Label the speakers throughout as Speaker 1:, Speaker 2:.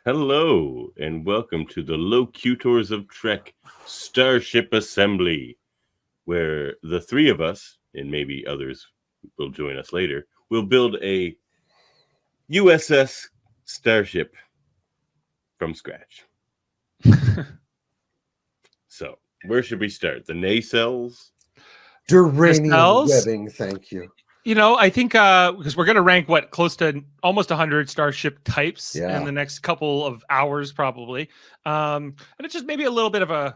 Speaker 1: Hello, and welcome to the Locutors of Trek Starship Assembly, where the three of us, and maybe others will join us later, will build a USS Starship from scratch. So, where should we start? The nacelles?
Speaker 2: Duranium
Speaker 3: Nacelles?
Speaker 2: webbing, thank you.
Speaker 3: I think because we're going to rank close to almost 100 Starship types in the next couple of hours, probably. And it's just maybe a little bit of a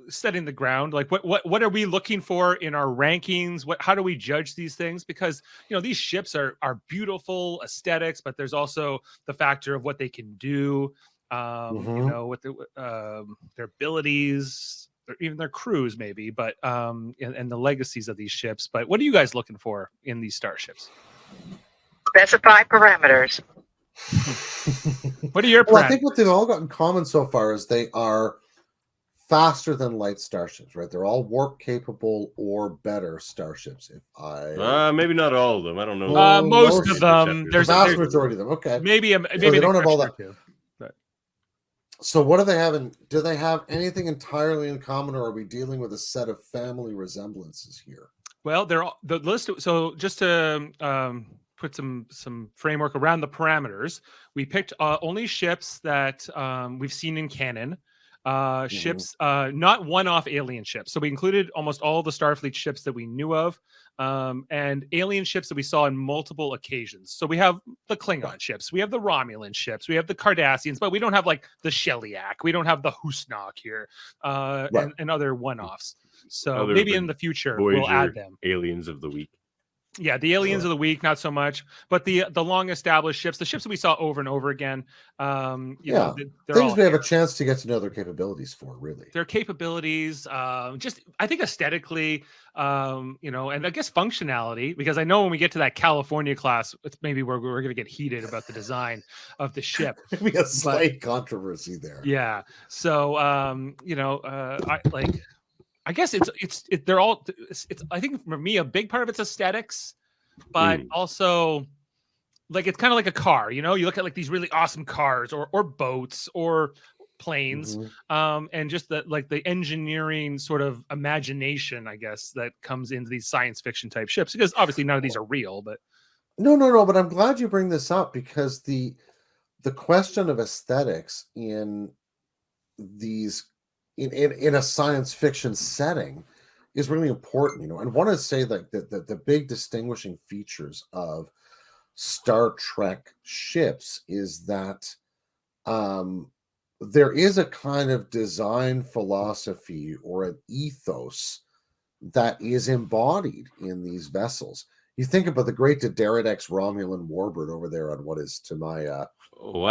Speaker 3: setting the ground. Like what are we looking for in our rankings? How do we judge these things? Because these ships are beautiful aesthetics, but there's also the factor of what they can do. What their abilities, or even their crews, maybe, but and the legacies of these ships. But what are you guys looking for in these starships?
Speaker 4: Specify parameters.
Speaker 3: What are your parameters?
Speaker 2: Well, I think what they've all got in common so far is they are faster than light starships, right? They're all warp capable or better starships.
Speaker 1: Maybe not all of them. I don't know.
Speaker 3: Most of them.
Speaker 2: There's a vast majority of them. Okay,
Speaker 3: maybe
Speaker 2: so they don't have all that.
Speaker 3: Too.
Speaker 2: So what do they have? Do they have anything entirely in common, or are we dealing with a set of family resemblances here?
Speaker 3: Well, they're all, the list. So just to put some framework around the parameters, we picked only ships that we've seen in canon. Ships, not one-off alien ships. So we included almost all the Starfleet ships that we knew of, and alien ships that we saw in multiple occasions. So we have the Klingon ships, we have the Romulan ships, we have the Cardassians, but we don't have like the Sheliak, we don't have the Husnak here, and other one-offs. So maybe in the future
Speaker 1: Voyager,
Speaker 3: we'll add them.
Speaker 1: Aliens of the week.
Speaker 3: Yeah, the aliens of the week, not so much, but the long-established ships, the ships that we saw over and over again. They're
Speaker 2: things we have a chance to get to know their capabilities for, really.
Speaker 3: Their capabilities, just I think aesthetically, and I guess functionality. Because I know when we get to that California class, it's maybe where we're going to get heated about the design of the ship.
Speaker 2: We got slight controversy there.
Speaker 3: Yeah, so I guess they're all. It's I think for me a big part of it's aesthetics, but also like it's kind of like a car. You look at like these really awesome cars or boats or planes, and just the engineering sort of imagination, I guess, that comes into these science fiction type ships. Because obviously none of these are real, but
Speaker 2: no. But I'm glad you bring this up because the question of aesthetics in these. In a science fiction setting is really important, and I want to say that the big distinguishing features of Star Trek ships is that there is a kind of design philosophy or an ethos that is embodied in these vessels. You think about the great D'Deridex Romulan warbird over there on what is to my
Speaker 1: I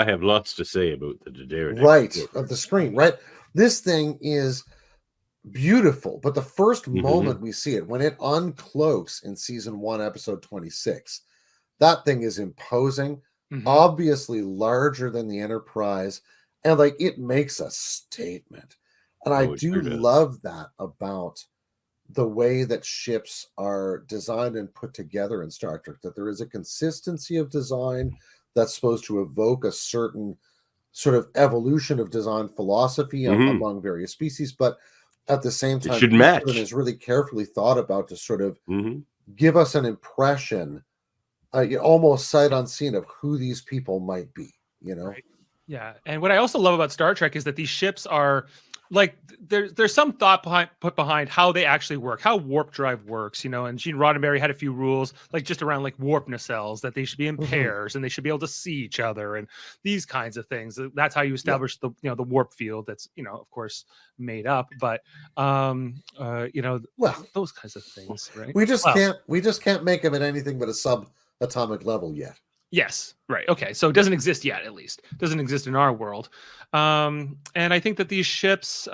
Speaker 1: have lots to say about the D'Deridex.
Speaker 2: Right, of the screen, right? This thing is beautiful, but the first moment we see it, when it uncloaks in season 1, episode 26, that thing is imposing, obviously larger than the Enterprise, and it makes a statement. And I do love that about the way that ships are designed and put together in Star Trek, that there is a consistency of design that's supposed to evoke a certain sort of evolution of design philosophy among various species, but at the same time,
Speaker 1: it should match.
Speaker 2: It is really carefully thought about to sort of give us an impression, almost sight unseen, of who these people might be.
Speaker 3: Right. Yeah, and what I also love about Star Trek is that these ships are like there's some thought put behind how they actually work, how warp drive works, and Gene Roddenberry had a few rules just around warp nacelles, that they should be in pairs and they should be able to see each other and these kinds of things. That's how you establish the warp field that's of course made up, but those kinds of things, right?
Speaker 2: We just can't make them at anything but a subatomic level yet.
Speaker 3: Yes. Right. Okay. So it doesn't exist yet, at least. It doesn't exist in our world. And I think that these ships,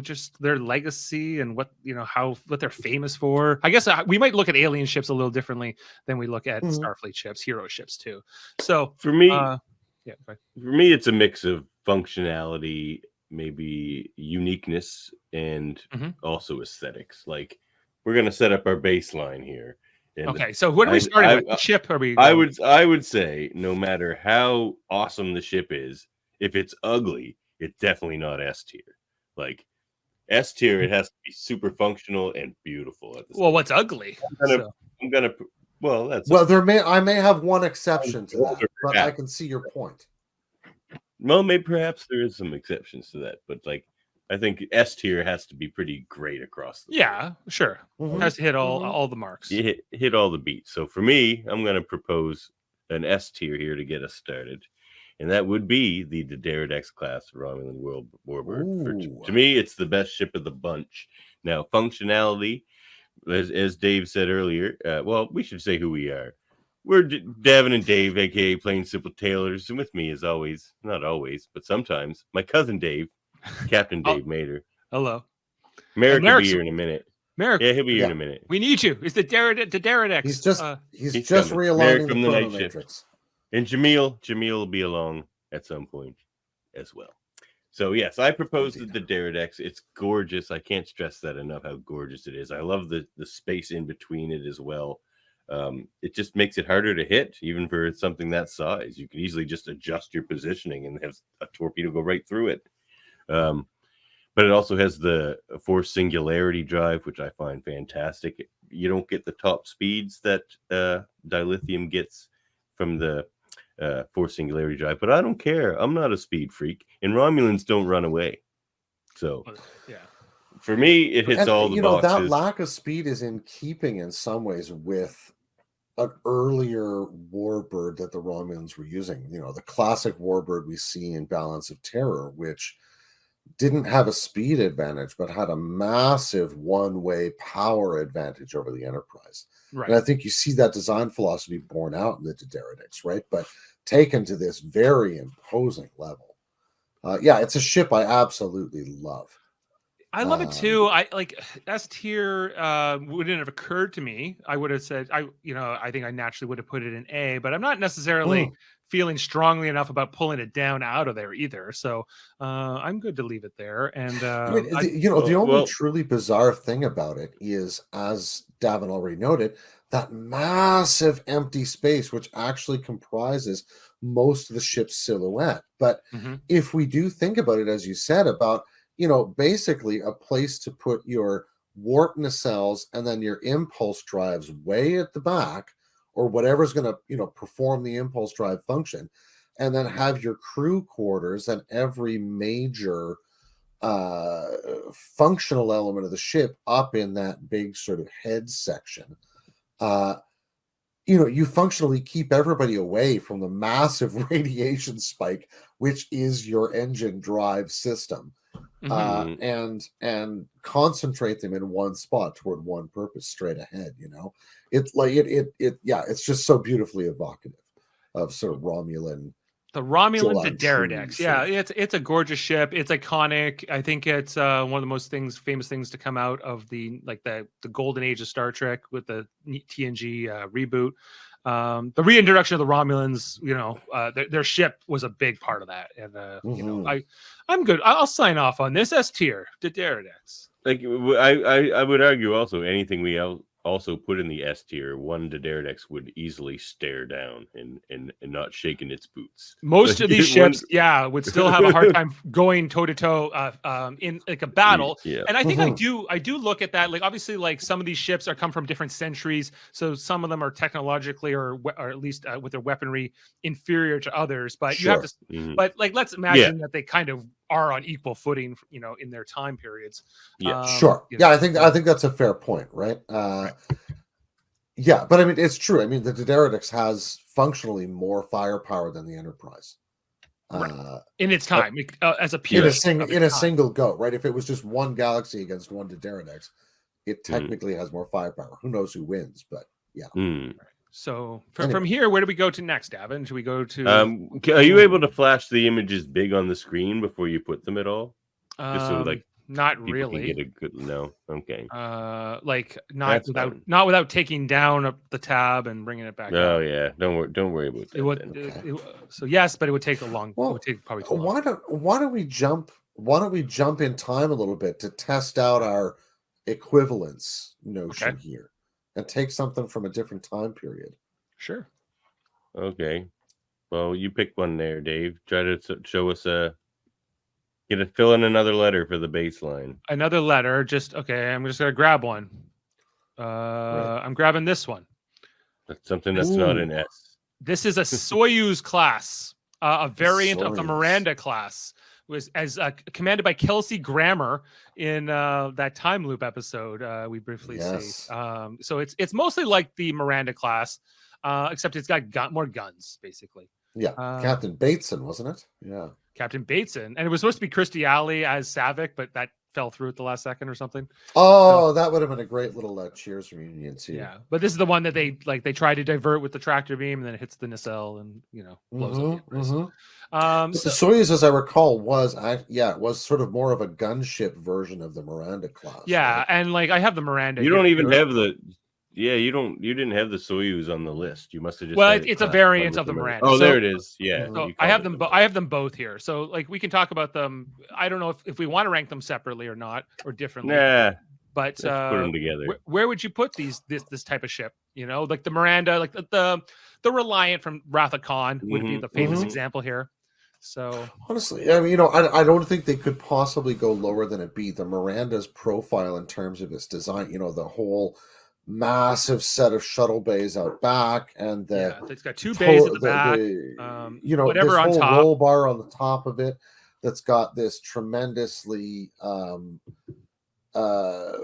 Speaker 3: just their legacy and what they're famous for. I guess we might look at alien ships a little differently than we look at Starfleet ships, hero ships too. So
Speaker 1: for me, it's a mix of functionality, maybe uniqueness, and also aesthetics. Like, we're going to set up our baseline here. And
Speaker 3: okay, so what are we starting with? What ship are we?
Speaker 1: I would say no matter how awesome the ship is, if it's ugly, it's definitely not S tier. Like S tier, it has to be super functional and beautiful at the same
Speaker 3: what's ugly?
Speaker 1: I'm gonna
Speaker 2: I may have one exception to that, but I can see your point.
Speaker 1: Well, maybe perhaps there is some exceptions to that, but like I think S tier has to be pretty great across the board.
Speaker 3: Sure. Mm-hmm. Has to hit all the marks.
Speaker 1: You hit all the beats. So for me, I'm going to propose an S tier here to get us started, and that would be the Daredevil class Romulan World Warbird. To me, it's the best ship of the bunch. Now, functionality, as Dave said earlier, we should say who we are. We're Davan and Dave, aka Plain Simple Tailors, and with me, as always, not always, but sometimes, my cousin Dave. Captain Dave Mater.
Speaker 3: Hello.
Speaker 1: Maeric will be here in a minute.
Speaker 3: Maeric.
Speaker 1: Yeah, he'll be here in a minute.
Speaker 3: We need you. It's the Daredevil.
Speaker 2: He's just realigning the chrono matrix.
Speaker 1: And Jaemeel will be along at some point as well. So yes, I propose the Daredevil. It's gorgeous. I can't stress that enough how gorgeous it is. I love the space in between it as well. It just makes it harder to hit, even for something that size. You can easily just adjust your positioning and have a torpedo go right through it. But it also has the force singularity drive, which I find fantastic. You don't get the top speeds that dilithium gets from the force singularity drive, but I don't care. I'm not a speed freak, and Romulans don't run away. So, for me, it hits all the boxes.
Speaker 2: That lack of speed is in keeping in some ways with an earlier warbird that the Romulans were using. The classic warbird we see in Balance of Terror, which didn't have a speed advantage, but had a massive one-way power advantage over the Enterprise. Right. And I think you see that design philosophy borne out in the Daredevils, right? But taken to this very imposing level. It's a ship I absolutely love.
Speaker 3: I love it too. I like S tier wouldn't have occurred to me. I would have said I think I naturally would have put it in A, but I'm not necessarily feeling strongly enough about pulling it down out of there either. So I'm good to leave it there. And
Speaker 2: the only truly bizarre thing about it is, as Davan already noted, that massive empty space, which actually comprises most of the ship's silhouette. But if we do think about it, as you said, about basically a place to put your warp nacelles and then your impulse drives way at the back, or whatever's going to, perform the impulse drive function, and then have your crew quarters and every major functional element of the ship up in that big sort of head section. You functionally keep everybody away from the massive radiation spike, which is your engine drive system. And concentrate them in one spot toward one purpose straight ahead. It's like it's just so beautifully evocative of sort of Romulan.
Speaker 3: The Romulan Daredevils. Yeah, it's a gorgeous ship. It's iconic. I think it's one of the most famous things to come out of the golden age of Star Trek with the TNG reboot. The reintroduction of the Romulans, their ship was a big part of that. And I'm good. I'll sign off on this S tier, the Daredevils.
Speaker 1: Like I would argue also anything we also put in the S tier, one Daredevils would easily stare down and not shake in its boots.
Speaker 3: Most of these ships, would still have a hard time going toe to toe in like a battle. Yeah. And I think I do look at that. Like obviously, like some of these ships come from different centuries, so some of them are technologically or at least with their weaponry inferior to others. But you have to. But like let's imagine that they kind of are on equal footing, in their time periods.
Speaker 2: Yeah, sure. I think that's a fair point, right? But I mean, it's true. I mean, the Daredevils has functionally more firepower than the Enterprise.
Speaker 3: In its time, as a pure
Speaker 2: in a single go, right? If it was just one galaxy against one Daredevils, it technically has more firepower. Who knows who wins? But
Speaker 3: So from here, where do we go to next, Davan? Should we go to?
Speaker 1: Are you able to flash the images big on the screen before you put them at all? Just so
Speaker 3: not really.
Speaker 1: Can get a good okay.
Speaker 3: Not without taking down the tab and bringing it back.
Speaker 1: Oh yeah, don't worry about
Speaker 3: that. So yes, but it would take a long.
Speaker 2: Well,
Speaker 3: it would take probably too long.
Speaker 2: Why don't we jump in time a little bit to test out our equivalence notion here? and take something from a different time period.
Speaker 3: Sure.
Speaker 1: Okay. Well, you pick one there, Dave. Try to show us fill in another letter for the baseline.
Speaker 3: Another letter. I'm just gonna grab one.
Speaker 2: Right.
Speaker 3: I'm grabbing this one.
Speaker 1: That's something that's not an S.
Speaker 3: This is a Soyuz class, a variant of the Miranda class. Was commanded by Kelsey Grammer in that time loop episode we briefly see. So it's mostly like the Miranda class, except it's got more guns, basically.
Speaker 2: Yeah, Captain Bateson, wasn't it? Yeah,
Speaker 3: Captain Bateson, and it was supposed to be Kirstie Alley as Savick, but that fell through at the last second or something.
Speaker 2: Oh, that would have been a great little Cheers reunion too.
Speaker 3: Yeah, but this is the one that they try to divert with the tractor beam, and then it hits the nacelle and blows up the Empress.
Speaker 2: The Soyuz, as I recall, was sort of more of a gunship version of the Miranda class.
Speaker 3: Yeah,
Speaker 2: right?
Speaker 3: and I have the Miranda.
Speaker 1: You don't even have the. Yeah, you didn't have the Soyuz on the list. You must have just.
Speaker 3: Well, it's a variant of the Miranda.
Speaker 1: Oh, there it is. Yeah,
Speaker 3: so I have them. I have them both here. So we can talk about them. I don't know if we want to rank them separately or not, or differently.
Speaker 1: Nah,
Speaker 3: but
Speaker 1: put them together.
Speaker 3: Where would you put this type of ship? Like the Miranda, like the Reliant from Wrath of Khan would be the famous example here. So
Speaker 2: honestly, I mean, I don't think they could possibly go lower than a B. The Miranda's profile in terms of its design, the whole massive set of shuttle bays out back, and
Speaker 3: it's got two bays at the back. Whatever
Speaker 2: this
Speaker 3: on
Speaker 2: whole
Speaker 3: top,
Speaker 2: roll bar on the top of it that's got this tremendously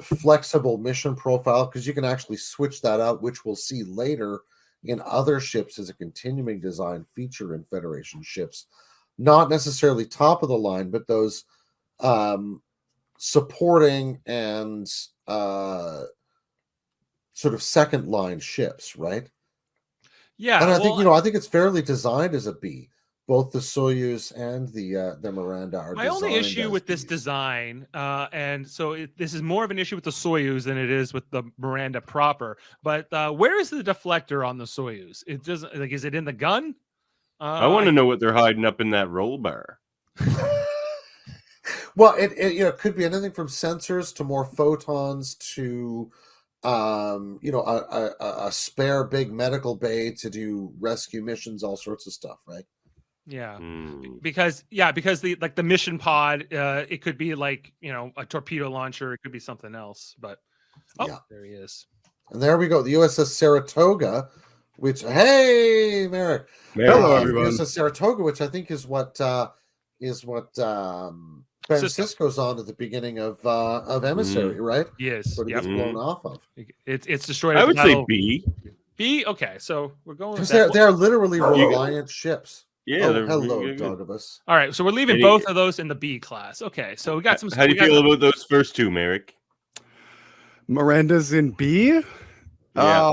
Speaker 2: flexible mission profile, because you can actually switch that out, which we'll see later in other ships as a continuing design feature in Federation ships. Not necessarily top of the line, but those supporting and sort of second line ships, right?
Speaker 3: Yeah,
Speaker 2: and I think it's fairly designed as a B. Both the Soyuz and the Miranda are.
Speaker 3: My only issue with this design, and so this is more of an issue with the Soyuz than it is with the Miranda proper. But where is the deflector on the Soyuz? It doesn't is it in the gun?
Speaker 1: I want to know what they're hiding up in that roll bar.
Speaker 2: Well, it could be anything from sensors to more photons to a spare big medical bay to do rescue missions, all sorts of stuff, right?
Speaker 3: Yeah, because the mission pod, it could be a torpedo launcher, it could be something else, but there he is.
Speaker 2: And there we go, the USS Saratoga, which Maeric.
Speaker 5: Hello, everyone.
Speaker 2: USS Saratoga, which I think is what Francisco's on at the beginning of Emissary, right?
Speaker 3: Yes,
Speaker 2: what it gets blown off of.
Speaker 3: It's destroyed.
Speaker 1: I would say B.
Speaker 3: B. Okay, so we're going.
Speaker 2: They're literally Reliant ships.
Speaker 1: Yeah.
Speaker 2: Hello, Dogibus.
Speaker 3: All right, so we're leaving both of those in the B class. Okay, so we got some.
Speaker 1: How do you feel about those first two, Maeric?
Speaker 5: Miranda's in B.
Speaker 1: Yeah.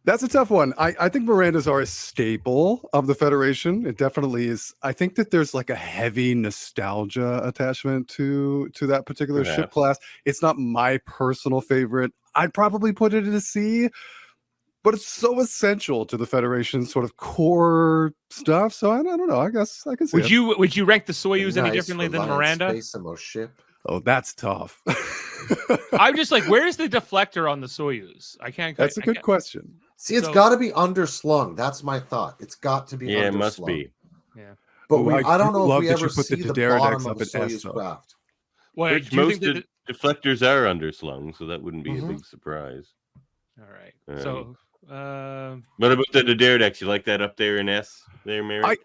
Speaker 5: That's a tough one. I think Mirandas are a staple of the Federation. It definitely is. I think that there's a heavy nostalgia attachment to that particular ship class. It's not my personal favorite. I'd probably put it in a C, but it's so essential to the Federation's sort of core stuff. So I don't know. I guess I can see.
Speaker 3: Would you rank the Soyuz any differently than Miranda?
Speaker 2: Ship.
Speaker 5: Oh, that's tough.
Speaker 3: I'm just where's the deflector on the Soyuz? I can't.
Speaker 5: That's a good question.
Speaker 2: See, it's got to be underslung. That's my thought. It's got to be.
Speaker 1: Yeah,
Speaker 2: underslung.
Speaker 1: it must be.
Speaker 3: Yeah,
Speaker 2: but I don't know if we ever
Speaker 5: put
Speaker 2: see the bottom of the Soyuz craft.
Speaker 3: Well,
Speaker 1: most deflectors are underslung, so that wouldn't be a big surprise.
Speaker 3: All right. So,
Speaker 1: what about the Dare decks? You like that up there in S, there, Mary?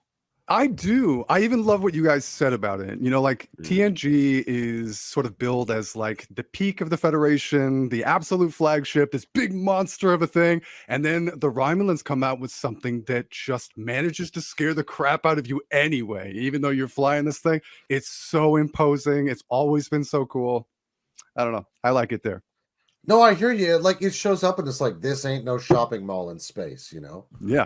Speaker 5: I do. I even love what you guys said about it. TNG is sort of billed as the peak of the Federation, the absolute flagship, this big monster of a thing. And then the Romulans come out with something that just manages to scare the crap out of you anyway, even though you're flying this thing. It's so imposing. It's always been so cool. I don't know. I like it there.
Speaker 2: No, I hear you. It shows up and it's this ain't no shopping mall in space,
Speaker 5: Yeah.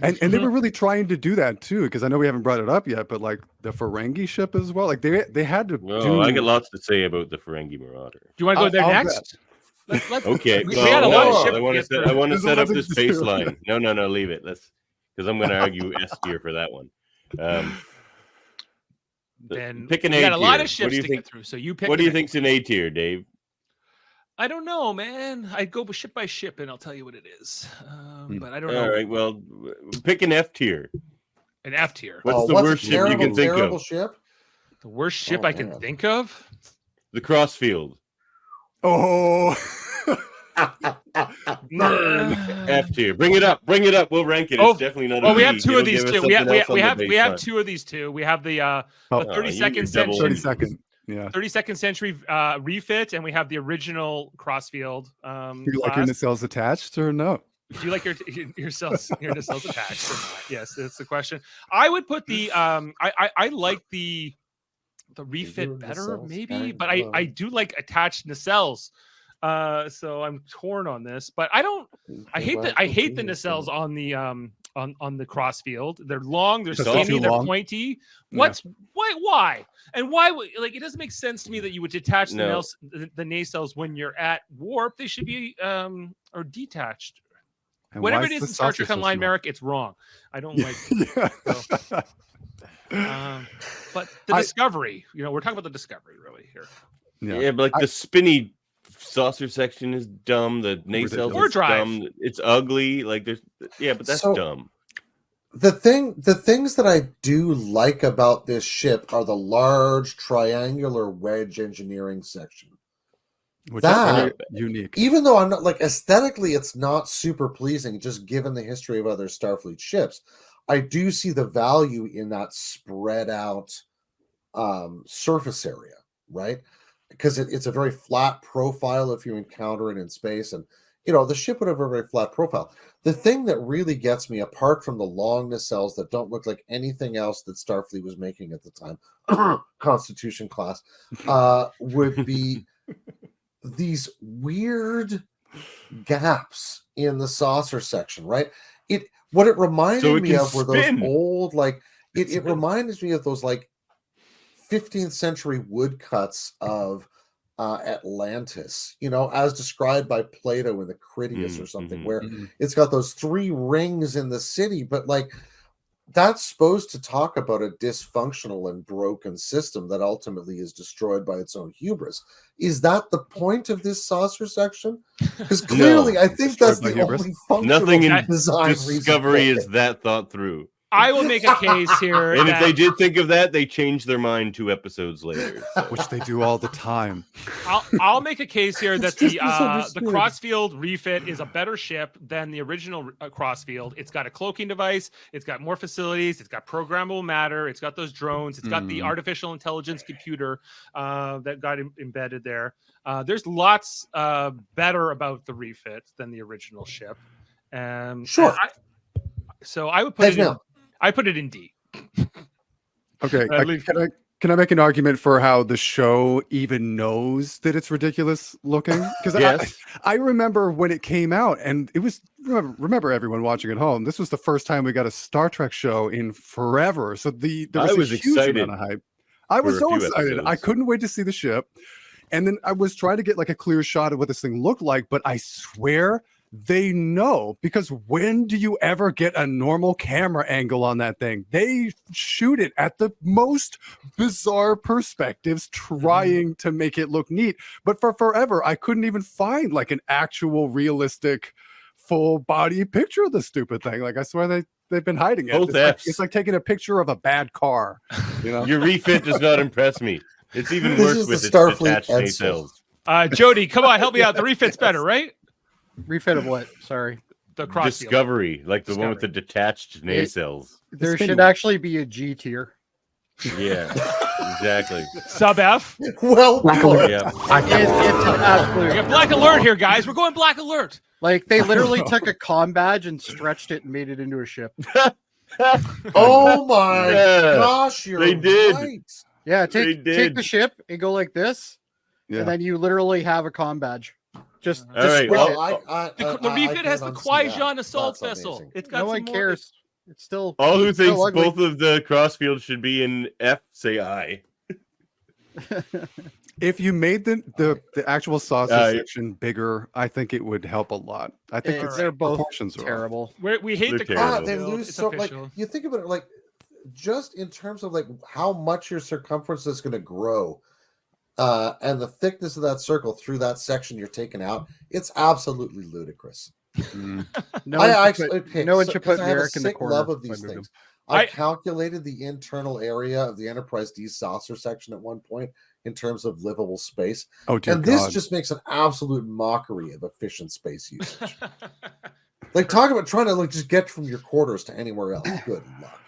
Speaker 5: And they were really trying to do that too, because I know we haven't brought it up yet, but the Ferengi ship as well. They had to.
Speaker 1: I got lots to say about the Ferengi Marauder.
Speaker 3: Do you want to go there next? Let's,
Speaker 1: okay.
Speaker 3: We had a lot of ships.
Speaker 1: I want to set up this baseline. No, leave it. Because I'm going to argue S tier for that one.
Speaker 3: Then
Speaker 1: pick an A
Speaker 3: tier.
Speaker 1: Got
Speaker 3: a lot of ships to get through. So you pick.
Speaker 1: What do you think's an A tier, Dave?
Speaker 3: I don't know, man. I'd go ship by ship, and I'll tell you what it is. But I don't know.
Speaker 1: All right, well, pick an F tier.
Speaker 3: An F tier.
Speaker 1: What's the worst ship you can think of?
Speaker 2: Ship?
Speaker 3: The worst ship I can think of?
Speaker 1: The Crossfield.
Speaker 5: Oh.
Speaker 1: F tier. Bring it up. Bring it up. We'll rank it. It's definitely not.
Speaker 3: Well, we have two of these too. We have two of these too. We have the 32nd century. 32nd century refit, and we have the original Crossfield.
Speaker 5: Do you like your nacelles attached or no?
Speaker 3: Do you like your nacelles attached or not? Yes, that's the question. I would put the I like the refit better, maybe, but I do like attached nacelles. So I'm torn on this, but I hate the nacelles on the Crossfield. They're long, they're skinny, they're pointy. Why? And why like it doesn't make sense to me that you would detach the nacelles when you're at warp. They should be or detached. And whatever it is in Star Trek Online, Maeric, it's wrong. I don't like it. So. But the Discovery, we're talking about the Discovery really here.
Speaker 1: Yeah, but like the spinny saucer section is dumb. The nacelles is dumb. It's ugly. Like but that's dumb.
Speaker 2: The things that I do like about this ship are the large triangular wedge engineering section.
Speaker 5: Which is very unique.
Speaker 2: Even though I'm not aesthetically, it's not super pleasing, just given the history of other Starfleet ships. I do see the value in that spread out surface area, right? Because it's a very flat profile if you encounter it in space, and the ship would have a very flat profile. The thing that really gets me, apart from the long nacelles that don't look like anything else that Starfleet was making at the time, Constitution class, would be these weird gaps in the saucer section, right? What it reminded me of were those old, it reminds me of those 15th century woodcuts of Atlantis, as described by Plato in the Critias or something, where it's got those 3 rings in the city, but that's supposed to talk about a dysfunctional and broken system that ultimately is destroyed by its own hubris. Is that the point of this saucer section? Because clearly, I think that's the only functional
Speaker 1: Nothing in
Speaker 2: design
Speaker 1: Discovery is that thought through.
Speaker 3: I will make a case here.
Speaker 1: And if they did think of that, they changed their mind 2 episodes later. So.
Speaker 5: Which they do all the time.
Speaker 3: I'll make a case here that the Crossfield refit is a better ship than the original Crossfield. It's got a cloaking device. It's got more facilities. It's got programmable matter. It's got those drones. It's got the artificial intelligence computer that got embedded there. There's lots better about the refit than the original ship.
Speaker 2: Sure.
Speaker 3: So I would put it in. I put it in D.
Speaker 5: Okay. Can I make an argument for how the show even knows that it's ridiculous looking? Because I remember when it came out, and it was remember everyone watching at home. This was the first time we got a Star Trek show in forever. So there was a huge amount of hype. I was so excited. Episodes. I couldn't wait to see the ship. And then I was trying to get a clear shot of what this thing looked like, but I swear they know, because when do you ever get a normal camera angle on that thing? They shoot it at the most bizarre perspectives, trying to make it look neat. But for forever, I couldn't even find an actual realistic full body picture of the stupid thing. I swear they've been hiding it. It's like taking a picture of a bad car.
Speaker 1: Your refit does not impress me. It's even worse with its detached nacelles.
Speaker 3: Jody, come on, help me out. The refit's better, right?
Speaker 6: Refit of what? Sorry.
Speaker 3: The Crossfield.
Speaker 1: Discovery, the one with the detached nacelles.
Speaker 6: There should actually be a G tier.
Speaker 1: Yeah, exactly.
Speaker 3: Sub F.
Speaker 2: Well,
Speaker 6: Black Alert. Yeah. It's an absolute.
Speaker 3: We got Black Alert here, guys. We're going Black Alert.
Speaker 6: They literally took a comm badge and stretched it and made it into a ship.
Speaker 2: Oh my gosh,
Speaker 1: they did.
Speaker 2: Right.
Speaker 6: Yeah, take the ship and go like this, and then you literally have a comm badge. Just
Speaker 1: all right.
Speaker 3: The refit has the Qui-Gon assault vessel.
Speaker 2: Amazing.
Speaker 3: It's got
Speaker 6: no one cares. It's still
Speaker 1: all who thinks both of the Crossfields should be in F say I.
Speaker 5: If you made the actual saucer section bigger, I think it would help a lot. I think
Speaker 6: they're both
Speaker 3: terrible. We hate the
Speaker 2: Crossfield. They lose so you think about it just in terms of how much your circumference is going to grow. and the thickness of that circle through that section you're taking out, it's absolutely ludicrous.
Speaker 6: No one should put Maeric in the corner.
Speaker 2: Love of these things. I calculated the internal area of the Enterprise D saucer section at one point in terms of livable space. And this just makes an absolute mockery of efficient space usage. Like, talk about trying to like just get from your quarters to anywhere else. Good luck.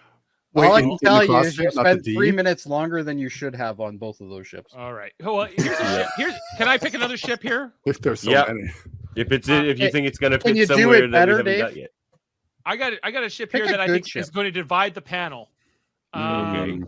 Speaker 6: All I can tell you is you spent 3 minutes longer than you should have on both of those ships.
Speaker 3: All right. Well, can I pick another ship here?
Speaker 5: If there's so many.
Speaker 1: If you think it's going to fit somewhere that we haven't got yet.
Speaker 3: I got a ship here that I think is going to divide the panel.
Speaker 1: Okay.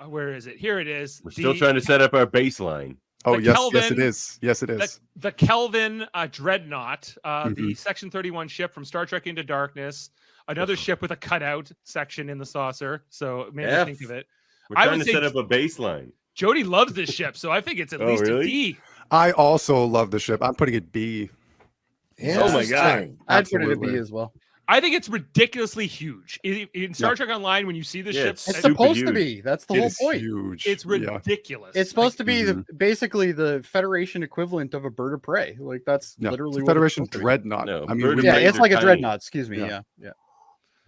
Speaker 3: Where is it? Here it is.
Speaker 1: We're still trying to set up our baseline.
Speaker 5: Oh, yes, it is. Yes, it is.
Speaker 3: The Kelvin Dreadnought, the Section 31 ship from Star Trek Into Darkness. Another ship with a cutout section in the saucer. So maybe think of it.
Speaker 1: We're trying to set up a baseline.
Speaker 3: Jody loves this ship, so I think it's at least a D.
Speaker 5: I also love the ship. I'm putting it B.
Speaker 1: Oh my god!
Speaker 6: I'd put it at B as well.
Speaker 3: I think it's ridiculously huge. In Star Trek Online, when you see the ships,
Speaker 6: it's supposed to be. That's the whole point.
Speaker 5: Huge.
Speaker 3: It's ridiculous.
Speaker 6: It's supposed to be basically the Federation equivalent of a bird of prey. Like that's literally
Speaker 5: Federation dreadnought.
Speaker 1: No,
Speaker 5: I mean,
Speaker 6: it's like a dreadnought. Excuse me. Yeah.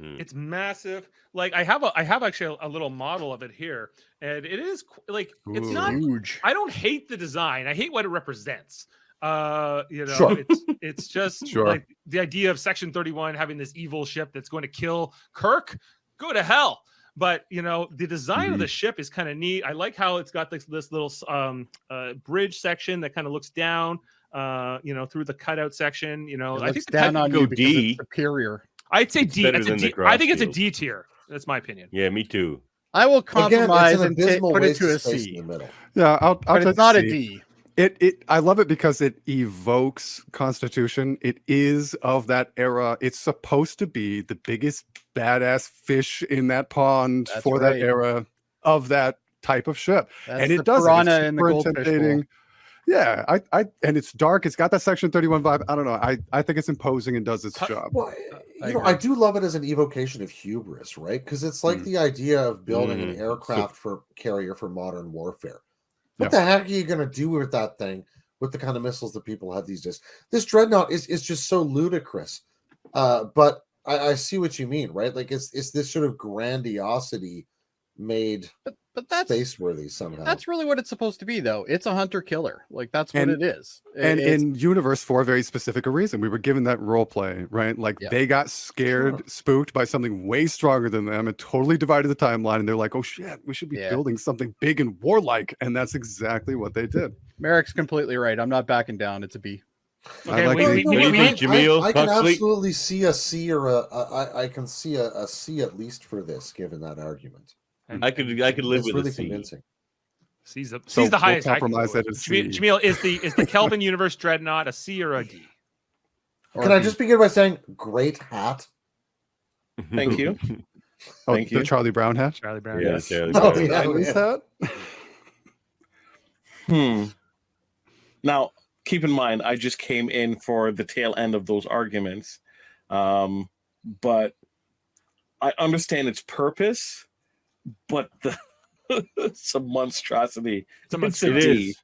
Speaker 3: It's massive. Like I have actually a little model of it here, and it is like it's not
Speaker 6: huge.
Speaker 3: I don't hate the design. I hate what it represents. It's just like the idea of Section 31 having this evil ship that's going to kill Kirk. Go to hell. But the design of the ship is kind of neat. I like how it's got this little bridge section that kind of looks down through the cutout section.
Speaker 6: I think down on you because it's superior.
Speaker 3: I'd say D. I think it's a D tier. That's my opinion.
Speaker 1: Yeah, me too.
Speaker 6: I will compromise and put it to a C.
Speaker 2: In the middle.
Speaker 5: Yeah, I'll
Speaker 6: it's not a D.
Speaker 5: I love it because it evokes Constitution. It is of that era. It's supposed to be the biggest badass fish in that pond that era of that type of ship.
Speaker 6: And it does. Piranha in the goldfish.
Speaker 5: Yeah, and it's dark. It's got that Section 31 vibe. I don't know. I think it's imposing and does its job.
Speaker 2: Well, I do love it as an evocation of hubris, right? Because it's like the idea of building an aircraft carrier for modern warfare. What the heck are you going to do with that thing with the kind of missiles that people have these days? This dreadnought is just so ludicrous. But I see what you mean, right? Like it's this sort of grandiosity made
Speaker 6: but that's
Speaker 2: space-worthy somehow.
Speaker 6: That's really what it's supposed to be, though. It's a hunter-killer. Like, that's what it is.
Speaker 5: And in Universe, for a very specific reason. We were given that role play, right? Like, they got scared, spooked by something way stronger than them and totally divided the timeline. And they're like, oh, shit, we should be building something big and warlike. And that's exactly what they did.
Speaker 6: Maeric's completely right. I'm not backing down. It's a B.
Speaker 1: Okay, Jaemeel,
Speaker 2: I can absolutely see a C or I can see a C at least for this, given that argument.
Speaker 1: I could live with
Speaker 2: really
Speaker 1: a C.
Speaker 2: Convincing.
Speaker 3: C's the highest.
Speaker 5: Compromise that is C.
Speaker 3: Jaemeel, is the Kelvin Universe Dreadnought a C or a D?
Speaker 2: Can I just begin by saying, great hat?
Speaker 7: Thank you.
Speaker 5: Thank you. The Charlie Brown hat?
Speaker 3: Charlie Brown.
Speaker 1: Yes.
Speaker 5: Hat?
Speaker 7: Now, keep in mind, I just came in for the tail end of those arguments. But I understand its purpose, but it's a monstrosity.
Speaker 1: It's a D.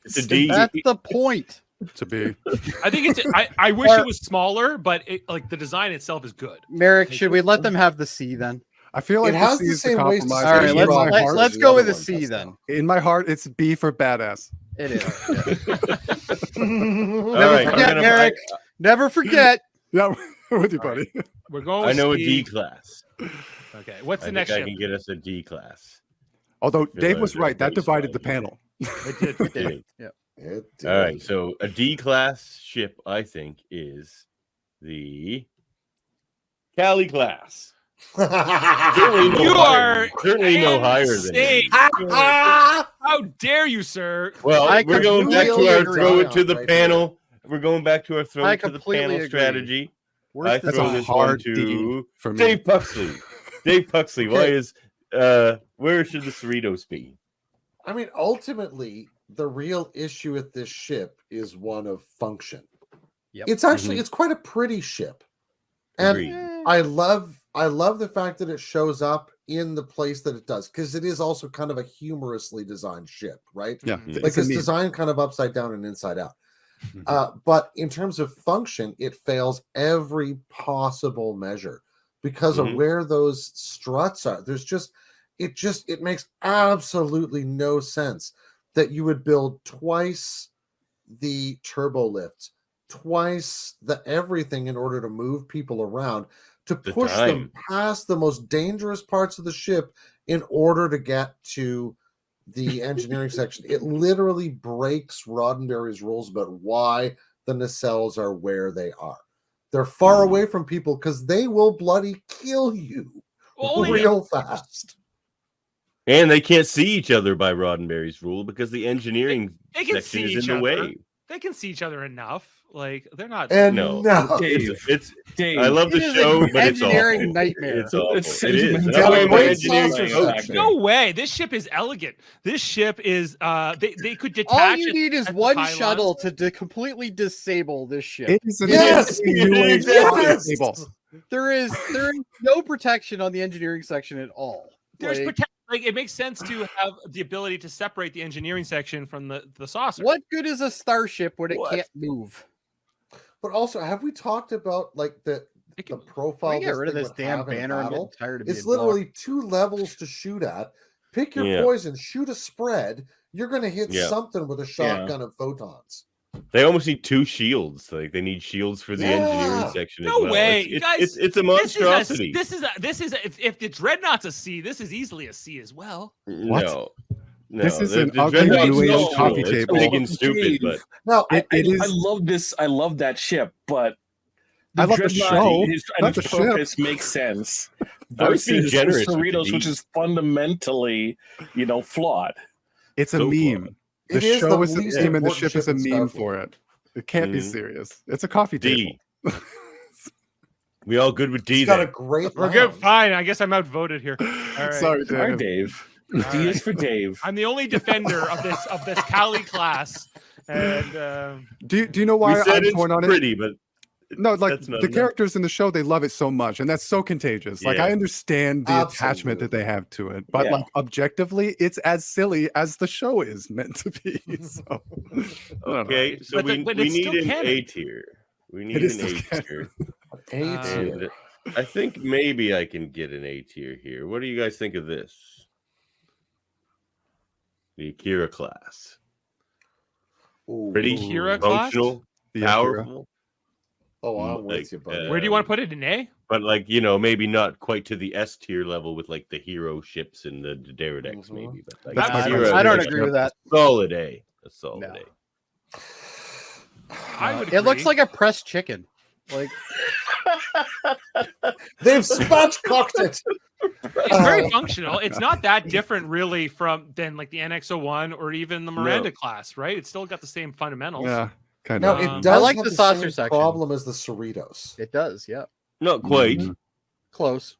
Speaker 1: It's a D.
Speaker 6: That's the point.
Speaker 5: To be.
Speaker 3: I think it's. I wish it was smaller, but the design itself is good.
Speaker 6: Maeric, should we let them have the C then?
Speaker 5: I feel like
Speaker 2: it has the same ways.
Speaker 6: All right, let's go with a C then.
Speaker 5: In my heart, it's B for badass.
Speaker 6: It is.
Speaker 1: Never
Speaker 6: forget, Maeric. Never forget.
Speaker 5: Yeah, with you, buddy.
Speaker 3: We're going.
Speaker 1: I know a D class.
Speaker 3: Okay, what's the next?
Speaker 1: I can get us a D class.
Speaker 5: Although Dave was right, that divided the panel.
Speaker 3: It did.
Speaker 6: Yeah.
Speaker 1: All right, so a D class ship, I think, is the Cali class.
Speaker 3: You are
Speaker 1: certainly no higher than me.
Speaker 3: How dare you, sir?
Speaker 1: Well, we're going back to our throw it to the panel. We're going back to our throw it to the panel strategy. I throw this one to Dave Puxley. Dave Puxley, why is where should the Cerritos be?
Speaker 2: I mean, ultimately, the real issue with this ship is one of function.
Speaker 6: Yep.
Speaker 2: It's actually it's quite a pretty ship. And I love I love the fact that it shows up in the place that it does, because it is also kind of a humorously designed ship, right?
Speaker 5: Yeah,
Speaker 2: Like it's designed kind of upside down and inside out. But in terms of function, it fails every possible measure because of where those struts are. It makes absolutely no sense that you would build twice the turbo lifts, twice the everything in order to move people around, to push them past the most dangerous parts of the ship in order to get to the engineering section. It literally breaks Roddenberry's rules about why the nacelles are where they are. They're far away from people because they will bloody kill you real fast.
Speaker 1: And they can't see each other by Roddenberry's rule because the engineering section is in the way.
Speaker 3: They can see each other enough. Like they're not.
Speaker 1: No. It's
Speaker 7: Dave,
Speaker 1: I love the show, but it's
Speaker 6: engineering
Speaker 1: awful.
Speaker 6: nightmare.
Speaker 1: It's awful.
Speaker 2: It is.
Speaker 3: No way. This ship is elegant. This ship is. They could detach.
Speaker 6: All you need is one
Speaker 3: pylons.
Speaker 6: shuttle to completely disable this ship.
Speaker 5: It is
Speaker 6: There is no protection on the engineering section at all.
Speaker 3: There's like it makes sense to have the ability to separate the engineering section from the saucer.
Speaker 6: What good is a starship when it can't move?
Speaker 2: But also, have we talked about like the profile?
Speaker 6: Get rid of this damn banner. I'm getting tired of it.
Speaker 2: It's literally 2 levels to shoot at. Pick your poison, shoot a spread. You're going to hit something with a shotgun of photons.
Speaker 1: They almost need 2 shields. Like they need shields for the engineering section.
Speaker 3: No
Speaker 1: as well.
Speaker 3: way, guys!
Speaker 1: It's a monstrosity.
Speaker 3: This is if the Dreadnought's a C, this is easily a C as well.
Speaker 5: What?
Speaker 1: No.
Speaker 5: This is an ugly new age coffee table.
Speaker 1: It's big and stupid, but
Speaker 7: no, I love this. I love that ship, but
Speaker 5: I love the show.
Speaker 7: His purpose makes sense. Versus Cerritos, which is fundamentally, flawed.
Speaker 5: It's a meme. The show is a meme, and the ship is a meme for it. It can't be serious. It's a coffee table.
Speaker 1: We all good with D?
Speaker 2: It's got a great.
Speaker 3: We're good. Fine. I guess I'm outvoted here. All right.
Speaker 5: Sorry, Dave.
Speaker 7: Sorry, Dave. D is for Dave.
Speaker 3: I'm the only defender of this Kali class. And
Speaker 5: do you know why I'm going on
Speaker 1: pretty,
Speaker 5: it?
Speaker 1: But
Speaker 5: no, like the characters in the show, they love it so much, and that's so contagious. Like I understand the attachment that they have to it, but like objectively, it's as silly as the show is meant to be. So,
Speaker 1: okay, so we need an A tier. We need an A tier.
Speaker 2: A tier.
Speaker 1: I think maybe I can get an A tier here. What do you guys think of this? The Akira class. Pretty
Speaker 3: Akira
Speaker 1: functional,
Speaker 3: class?
Speaker 1: powerful.
Speaker 2: Oh, I'm with you, buddy.
Speaker 3: Where do you want to put it, in A?
Speaker 1: But like, maybe not quite to the S tier level with like the hero ships and the Derridex, maybe. But like,
Speaker 6: I don't agree with that.
Speaker 1: Solid A. A solid A.
Speaker 3: I would agree.
Speaker 6: It looks like a pressed chicken. Like
Speaker 2: they've spatchcocked it.
Speaker 3: It's very functional. It's not that different, really, than like the NX-01 or even the Miranda class, right? It's still got the same fundamentals.
Speaker 5: Yeah, kind
Speaker 2: of.
Speaker 5: No,
Speaker 2: it does.
Speaker 6: I like
Speaker 2: have
Speaker 6: the saucer
Speaker 2: same
Speaker 6: section.
Speaker 2: Problem as the Cerritos.
Speaker 6: It does, yeah.
Speaker 1: Not quite.
Speaker 6: Close.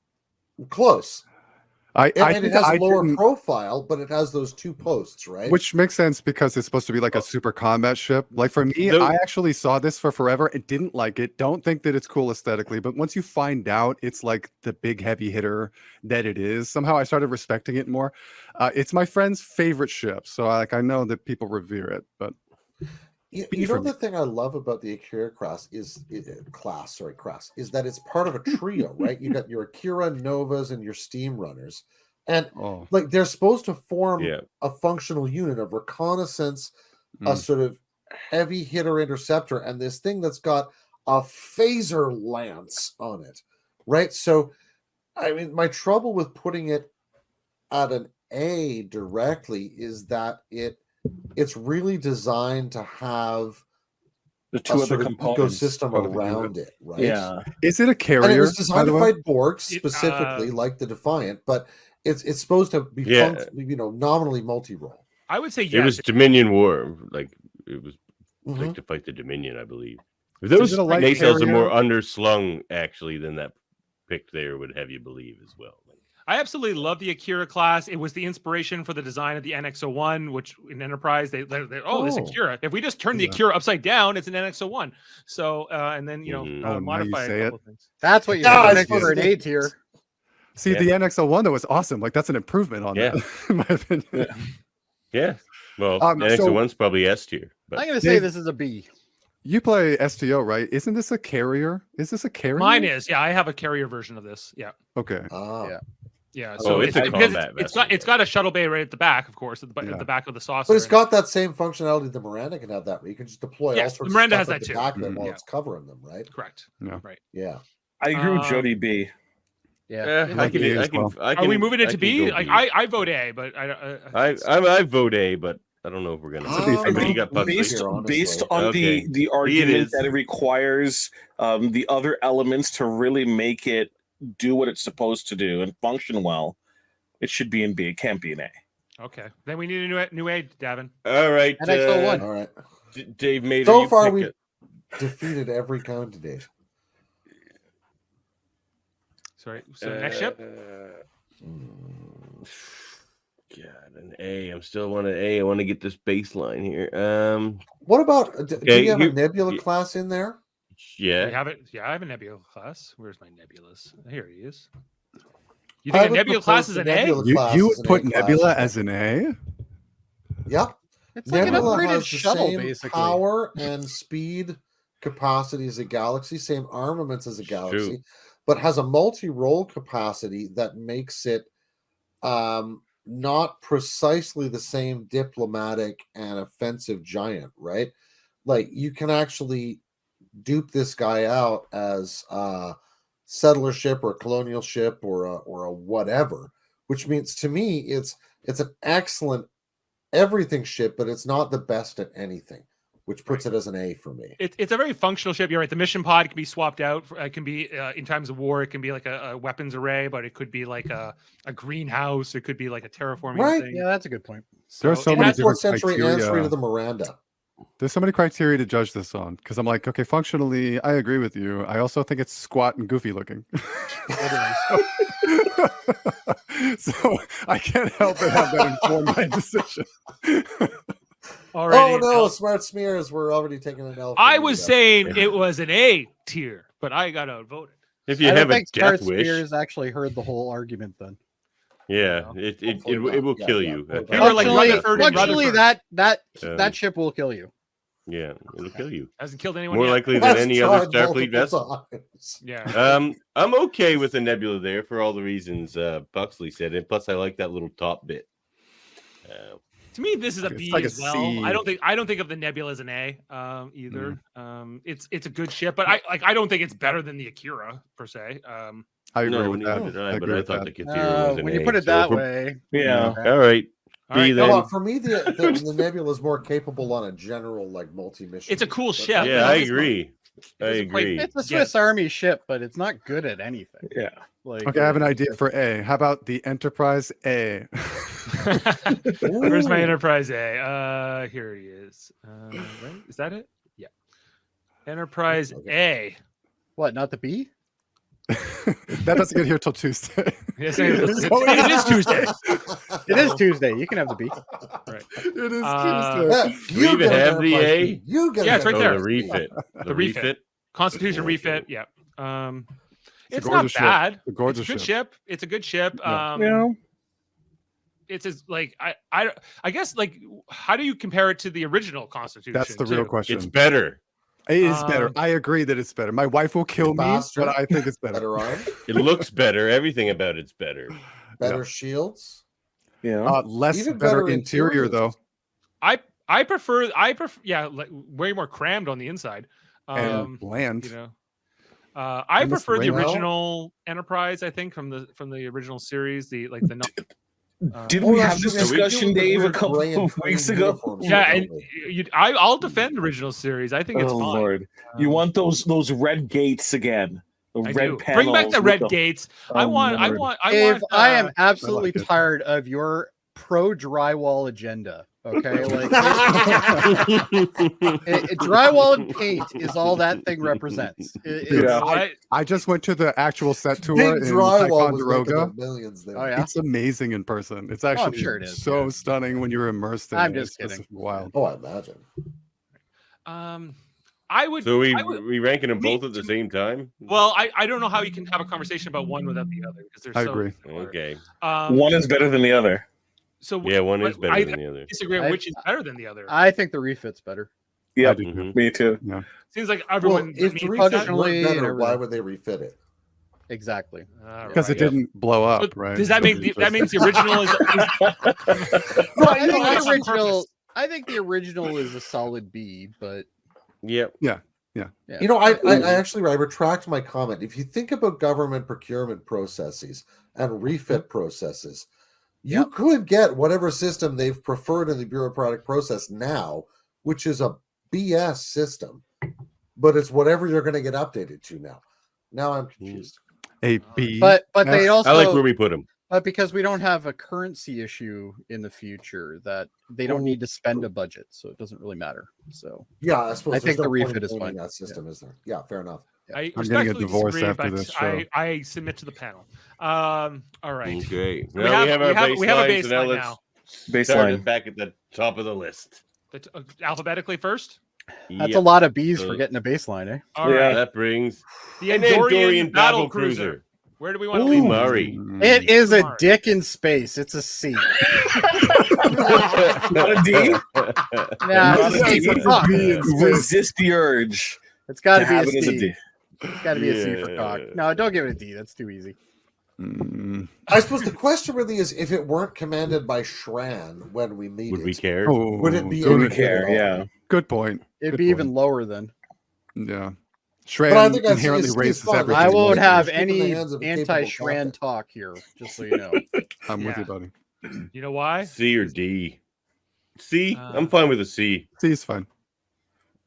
Speaker 2: And it has a lower profile, but it has those 2 posts, right?
Speaker 5: Which makes sense because it's supposed to be like a super combat ship. Like for me, I actually saw this for forever and didn't like it. Don't think that it's cool aesthetically, but once you find out it's like the big heavy hitter that it is, somehow I started respecting it more. It's my friend's favorite ship, so I know that people revere it, but
Speaker 2: you know the thing I love about the Akira class is that it's part of a trio, right? You got your Akira Novas and your Steam Runners, and like they're supposed to form a functional unit of reconnaissance, a sort of heavy hitter interceptor, and this thing that's got a phaser lance on it, right? So, I mean, my trouble with putting it at an A directly is that it's really designed to have
Speaker 7: the 2 other components
Speaker 2: ecosystem around it, right?
Speaker 7: Yeah.
Speaker 5: Is it a carrier?
Speaker 2: And it was designed to fight Borg specifically, like the Defiant, but it's supposed to be nominally multi-role.
Speaker 3: I would say yes.
Speaker 1: It was Dominion War, like it was like to fight the Dominion, I believe. Those nacelles are more underslung actually than that pick there would have you believe as well.
Speaker 3: I absolutely love the Akira class. It was the inspiration for the design of the NX-01, which in Enterprise this Akira. If we just turn the Akira upside down, it's an NX-01. So and then modify a couple of things.
Speaker 6: That's what you have for an A tier.
Speaker 5: See, the NX-01 though was awesome. Like that's an improvement on that, in my opinion.
Speaker 1: Yeah. Well, NX-01's probably S tier.
Speaker 6: I'm gonna say this is a B.
Speaker 5: You play STO, right? Isn't this a carrier? Is this a carrier?
Speaker 3: Mine is. Yeah, I have a carrier version of this. Yeah.
Speaker 5: Okay.
Speaker 3: Yeah. So
Speaker 1: it's a combat vessel.
Speaker 3: It's got a shuttle bay right at the back, of course, at the back of the saucer.
Speaker 2: But it's got that same functionality the Miranda can have. That way you can just deploy all sorts
Speaker 3: the Miranda
Speaker 2: of stuff
Speaker 3: has that
Speaker 2: at the back of it while it's covering them, right?
Speaker 3: Correct.
Speaker 5: Yeah.
Speaker 3: Right.
Speaker 2: Yeah.
Speaker 7: I agree with Jody B.
Speaker 3: Yeah.
Speaker 1: I can.
Speaker 3: Are we moving it to B? Like, I vote A, but
Speaker 1: I vote A, but I don't know if we're gonna.
Speaker 7: Based on the argument that it requires the other elements to really make it do what it's supposed to do and function well, it should be in B. It can't be an A.
Speaker 3: Okay, then we need a new A, Davan.
Speaker 1: All right,
Speaker 6: NX-01.
Speaker 2: All right.
Speaker 1: Dave Mater.
Speaker 2: So far, we've defeated every candidate.
Speaker 3: Sorry. So next ship.
Speaker 1: God, an A. I'm still want an A. I want to get this baseline here.
Speaker 2: What about? Do you have a Nebula class in there?
Speaker 1: Yeah.
Speaker 3: I have it. Yeah, I have a Nebula class. Where's my Nebulas? Here he is. You think a Nebula class is an A?
Speaker 5: You would put Nebula as an A?
Speaker 2: Yep.
Speaker 6: It's like
Speaker 2: Nebula
Speaker 6: an upgraded
Speaker 2: has
Speaker 6: shuttle,
Speaker 2: the same
Speaker 6: basically.
Speaker 2: Power and speed capacity as a Galaxy, same armaments as a Galaxy, but has a multi-role capacity that makes it not precisely the same diplomatic and offensive giant, right? Like you can actually dupe this guy out as a settler ship or a colonial ship or a whatever, which means to me it's an excellent everything ship, but it's not the best at anything, which puts it as an A for me.
Speaker 3: It's a very functional ship. You're right. The mission pod can be swapped out. It can be in times of war. It can be like a weapons array, but it could be like a greenhouse. It could be like a terraforming thing.
Speaker 6: Yeah, that's a good point.
Speaker 5: There are so many different
Speaker 2: century answer to the Miranda.
Speaker 5: There's so many criteria to judge this on because I'm like, okay, functionally, I agree with you. I also think it's squat and goofy looking. So I can't help but have that inform my decision.
Speaker 2: Oh no, smart smears. We're already taking an L.
Speaker 3: I was saying it was an A tier, but I got outvoted.
Speaker 1: If you have a death wish,
Speaker 6: Spears actually heard the whole argument then.
Speaker 1: Yeah, it will kill you.
Speaker 6: Functionally, that ship will kill you.
Speaker 1: Yeah, it'll kill you.
Speaker 3: Hasn't killed anyone
Speaker 1: more
Speaker 3: yet.
Speaker 1: likely than any other Starfleet vessel.
Speaker 3: Yeah.
Speaker 1: I'm okay with the Nebula there for all the reasons Puxley said, and plus I like that little top bit.
Speaker 3: To me, this is a B as well.
Speaker 5: C.
Speaker 3: I don't think of the Nebula as an A either. It's a good ship, but I don't think it's better than the Akira per se.
Speaker 5: I agree with that.
Speaker 1: But I thought the Akira was an
Speaker 6: when
Speaker 1: A.
Speaker 6: you put it that way,
Speaker 1: yeah. All right. B then.
Speaker 2: No, for me, the Nebula is more capable on a general like multi-mission.
Speaker 3: It's a cool ship.
Speaker 1: Yeah, I agree.
Speaker 6: It's a Swiss Army ship, but it's not good at anything.
Speaker 7: Yeah.
Speaker 6: Like,
Speaker 5: okay, I have an idea for A. How about the Enterprise A?
Speaker 3: Where's my Enterprise A? Here he is. Right? Is that it? Yeah. Enterprise A.
Speaker 6: What? Not the B?
Speaker 5: That doesn't get here till Tuesday.
Speaker 3: Yes, it is Tuesday.
Speaker 6: It is Tuesday. You can have the B.
Speaker 3: Right.
Speaker 5: It is Tuesday.
Speaker 1: We even have the A.
Speaker 3: It's right there.
Speaker 1: The refit.
Speaker 3: The refit. Constitution refit. Yeah. It's not bad. It's a good ship. It's a good ship. It's as like I guess like how do you compare it to the original Constitution?
Speaker 5: That's the real question.
Speaker 1: It's better.
Speaker 5: It is better. I agree that it's better. My wife will kill me, but I think it's better.
Speaker 1: It looks better. Everything about it's better.
Speaker 2: Better shields.
Speaker 5: Yeah. Less better interior though.
Speaker 3: I prefer like way more crammed on the inside.
Speaker 5: And bland.
Speaker 3: You know. I prefer the original Enterprise, I think, from the original series.
Speaker 7: Didn't we have this discussion, Dave, a couple of weeks ago?
Speaker 3: Yeah, and I'll defend the original series. I think it's fine.
Speaker 7: Lord. You want those red gates again? The red panels.
Speaker 3: Bring back the red gates. I
Speaker 6: am absolutely tired of your pro drywall agenda. Okay, like drywall and paint is all that thing represents.
Speaker 5: I just went to the actual set tour
Speaker 2: Big
Speaker 5: in
Speaker 2: drywall was making
Speaker 5: Ticonderoga.
Speaker 2: them millions there.
Speaker 6: Oh yeah,
Speaker 5: It's amazing in person. It's actually
Speaker 6: I'm sure it is,
Speaker 5: so stunning when you're immersed in it.
Speaker 6: I'm just
Speaker 5: It's
Speaker 6: kidding.
Speaker 5: wild.
Speaker 2: Oh, I imagine.
Speaker 3: I would.
Speaker 1: So we ranking them both at the same time?
Speaker 3: Well, I don't know how you can have a conversation about one without the other because
Speaker 5: I agree.
Speaker 1: Okay.
Speaker 7: One is better than the other.
Speaker 3: So
Speaker 1: yeah, one is better than the other.
Speaker 3: Disagree on which is better than the other.
Speaker 6: I think the refit's better.
Speaker 7: Yeah,
Speaker 1: Mhm.
Speaker 7: me too.
Speaker 5: Yeah.
Speaker 3: Seems like everyone.
Speaker 2: Well, if the refit
Speaker 6: functionally
Speaker 2: weren't
Speaker 6: and
Speaker 2: better, why
Speaker 6: everything.
Speaker 2: would they refit it?
Speaker 6: Exactly.
Speaker 5: Because it didn't blow up, right?
Speaker 3: Does that mean that means the original is?
Speaker 6: I think the original is a solid B, but
Speaker 1: Yep.
Speaker 5: Yeah.
Speaker 2: You know, I actually I retract my comment. If you think about government procurement processes and refit processes, you could get whatever system they've preferred in the bureaucratic process now, which is a BS system, but it's whatever you're going to get updated to now. Now I'm confused.
Speaker 5: A B.
Speaker 6: but they also
Speaker 1: I like where we put them.
Speaker 6: But because we don't have a currency issue in the future, that they don't need to spend a budget, so it doesn't really matter. So
Speaker 2: yeah, I suppose
Speaker 6: I think the
Speaker 2: point
Speaker 6: refit
Speaker 2: in
Speaker 6: is
Speaker 2: owning
Speaker 6: fine.
Speaker 2: that system, is there? Yeah, fair enough.
Speaker 3: I
Speaker 5: I'm getting a
Speaker 3: respectfully
Speaker 5: divorce
Speaker 3: disagree,
Speaker 5: after
Speaker 3: but
Speaker 5: this show.
Speaker 3: I submit to the panel. All right.
Speaker 1: Okay.
Speaker 3: We
Speaker 1: Now
Speaker 3: have
Speaker 1: our
Speaker 3: a
Speaker 1: baseline, so now
Speaker 3: baseline
Speaker 1: let's
Speaker 3: now.
Speaker 1: start
Speaker 7: Baseline.
Speaker 1: it back at the top of the list.
Speaker 3: Alphabetically first.
Speaker 6: that's
Speaker 1: Yep.
Speaker 6: a lot of B's for getting a baseline, eh?
Speaker 3: All
Speaker 7: Yeah.
Speaker 3: right.
Speaker 1: That brings
Speaker 3: The
Speaker 1: an
Speaker 3: Andorian battle cruiser. Where do we want to leave it?
Speaker 1: Mari.
Speaker 6: It is a
Speaker 3: Smart.
Speaker 6: dick in space. It's a C.
Speaker 7: Not a D.
Speaker 6: Nah,
Speaker 7: Not
Speaker 6: it's a
Speaker 7: a
Speaker 6: C
Speaker 7: D.
Speaker 6: for cock.
Speaker 7: Resist the urge.
Speaker 6: It's got to
Speaker 7: to
Speaker 6: be
Speaker 7: have
Speaker 6: a
Speaker 7: it as a
Speaker 6: C.
Speaker 7: D.
Speaker 6: It's got to be a C for cock. No, don't give it a D. That's too easy.
Speaker 2: I suppose the question really is, if it weren't commanded by Shran when we meet
Speaker 1: Would we
Speaker 2: it,
Speaker 1: care?
Speaker 5: Oh,
Speaker 2: would it be
Speaker 5: good,
Speaker 2: any
Speaker 7: Who care?
Speaker 2: good at all?
Speaker 7: Yeah.
Speaker 5: good point.
Speaker 6: It'd
Speaker 5: Good
Speaker 6: be
Speaker 5: point.
Speaker 6: even lower then.
Speaker 5: Yeah.
Speaker 2: But I
Speaker 5: Shran
Speaker 2: think that's
Speaker 5: inherently
Speaker 2: it's
Speaker 5: races
Speaker 2: fine.
Speaker 5: everything.
Speaker 6: I won't
Speaker 2: It's
Speaker 6: have
Speaker 2: in the
Speaker 6: any
Speaker 2: hands of a capable
Speaker 6: anti-Shran
Speaker 2: captain.
Speaker 6: talk here, just so you know.
Speaker 5: I'm with
Speaker 3: Yeah.
Speaker 5: you, buddy.
Speaker 3: You know why?
Speaker 1: C or D? C?
Speaker 3: Uh,
Speaker 1: I'm fine with a C.
Speaker 5: C is fine.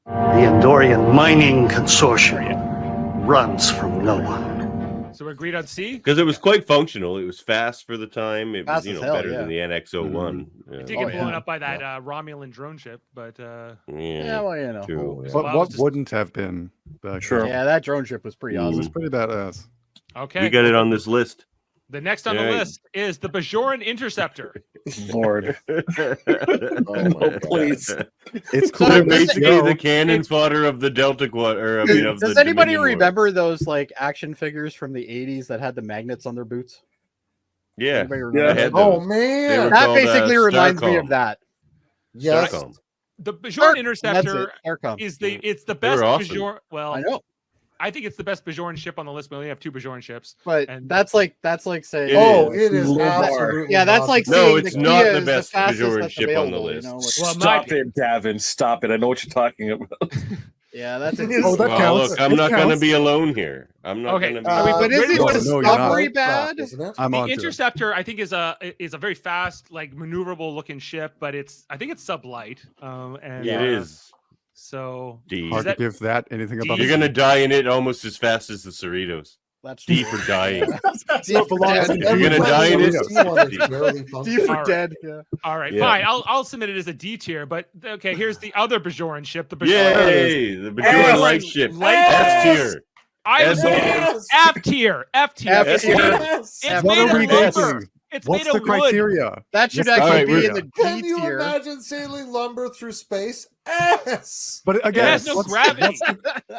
Speaker 8: The Andorian Mining Consortium runs from no one.
Speaker 3: So we're agreed on C.
Speaker 1: Because it was quite functional. It was fast for the time. It was,
Speaker 6: Fast as hell,
Speaker 1: better
Speaker 6: yeah.
Speaker 1: than the NX-01.
Speaker 3: It did
Speaker 6: Oh,
Speaker 3: get blown
Speaker 6: yeah.
Speaker 3: up by that Romulan drone ship, but
Speaker 6: Yeah, well, you know.
Speaker 1: True.
Speaker 2: Oh, yeah.
Speaker 5: But
Speaker 3: Well, I was
Speaker 5: what
Speaker 3: just-
Speaker 5: wouldn't have been back
Speaker 7: Sure.
Speaker 5: then?
Speaker 6: Yeah, that drone ship was pretty
Speaker 5: It
Speaker 6: awesome.
Speaker 5: was pretty badass.
Speaker 3: okay.
Speaker 1: We got it on this list.
Speaker 3: The next on the
Speaker 1: Yeah.
Speaker 3: list is the Bajoran Interceptor.
Speaker 7: Lord.
Speaker 2: Oh my
Speaker 7: Oh,
Speaker 2: God.
Speaker 7: please.
Speaker 5: It's cool.
Speaker 1: They're
Speaker 5: to
Speaker 1: basically
Speaker 5: know.
Speaker 1: the cannon fodder of the Delta Quad. Or, of
Speaker 6: Does
Speaker 1: the
Speaker 6: anybody
Speaker 1: Dominion War.
Speaker 6: remember those like action figures from the 80s that had the magnets on their boots?
Speaker 1: Yeah.
Speaker 6: Anybody
Speaker 1: I
Speaker 6: remember
Speaker 1: had
Speaker 6: those?
Speaker 2: Oh
Speaker 1: those. They
Speaker 2: man,
Speaker 1: were
Speaker 6: That
Speaker 1: called,
Speaker 6: basically reminds me
Speaker 1: Starcom.
Speaker 6: of that.
Speaker 2: yes.
Speaker 1: Starcom.
Speaker 3: The Bajoran
Speaker 6: That's
Speaker 3: Interceptor
Speaker 6: it. Starcom.
Speaker 3: is it's the
Speaker 1: They were
Speaker 3: best
Speaker 1: awesome.
Speaker 3: Bajoran. Well,
Speaker 6: I know,
Speaker 3: I think it's the best Bajoran ship on the list. We only have 2 Bajoran ships.
Speaker 6: but
Speaker 3: And-
Speaker 6: that's like saying.
Speaker 1: It
Speaker 2: Oh,
Speaker 1: is.
Speaker 2: it is
Speaker 7: Low bar.
Speaker 2: absolutely
Speaker 6: Yeah, that's
Speaker 2: not
Speaker 6: like
Speaker 2: the-
Speaker 1: No,
Speaker 6: saying
Speaker 1: it's
Speaker 6: the
Speaker 1: not
Speaker 6: Kia
Speaker 1: the
Speaker 6: is
Speaker 1: best
Speaker 6: fastest
Speaker 1: Bajoran
Speaker 6: that's
Speaker 1: ship on the
Speaker 6: available,
Speaker 1: list.
Speaker 6: You know?
Speaker 3: Well,
Speaker 7: Stop it, Davan. Stop it. I know what you're talking about.
Speaker 6: Yeah, that's it.
Speaker 2: Oh,
Speaker 5: that
Speaker 1: Well,
Speaker 5: counts.
Speaker 1: look, I'm
Speaker 5: It
Speaker 1: not going to
Speaker 5: counts.
Speaker 1: be alone here. I'm not
Speaker 3: Okay.
Speaker 1: going to be.
Speaker 3: Are we-
Speaker 6: But
Speaker 3: Where
Speaker 6: is
Speaker 3: do
Speaker 6: it
Speaker 3: you want
Speaker 5: to
Speaker 6: just
Speaker 5: stop?
Speaker 6: very
Speaker 2: Crap,
Speaker 6: bad?
Speaker 2: isn't it?
Speaker 5: I'm
Speaker 3: The
Speaker 5: on to it.
Speaker 3: Interceptor, I think, is a very fast, like maneuverable looking ship, but I think it's sublight. And
Speaker 1: It is.
Speaker 3: So
Speaker 1: D.
Speaker 5: Hard
Speaker 3: that-
Speaker 5: to give that anything about.
Speaker 1: You're going to die in it almost as fast as the Cerritos.
Speaker 6: That's
Speaker 1: D
Speaker 6: true.
Speaker 1: for dying.
Speaker 6: D for dead.
Speaker 1: You're gonna die in it.
Speaker 2: D barely
Speaker 6: D
Speaker 2: functions.
Speaker 6: for
Speaker 3: Alright.
Speaker 6: dead. Yeah.
Speaker 3: all right,
Speaker 1: Yeah.
Speaker 3: fine. I'll submit it as a D tier. But okay, here's the other Bajoran ship. The Bajoran.
Speaker 1: Yay! The Bajoran light ship.
Speaker 3: Light
Speaker 1: S tier.
Speaker 3: I was
Speaker 1: Yes.
Speaker 3: F tier. F tier.
Speaker 6: F
Speaker 3: It's
Speaker 6: tier.
Speaker 3: made-
Speaker 2: Yes.
Speaker 3: It's
Speaker 5: What
Speaker 3: made
Speaker 5: are we
Speaker 3: of lumber.
Speaker 5: thinking?
Speaker 3: It's
Speaker 5: What's
Speaker 3: made
Speaker 5: the
Speaker 3: of wood.
Speaker 5: criteria?
Speaker 6: That should
Speaker 5: Yes,
Speaker 6: actually
Speaker 1: alright,
Speaker 6: be
Speaker 1: we're-
Speaker 6: in the
Speaker 2: Can
Speaker 6: D
Speaker 2: you
Speaker 6: tier.
Speaker 2: imagine sailing lumber through space? Yes.
Speaker 5: But
Speaker 3: It
Speaker 5: again,
Speaker 3: has no gravity.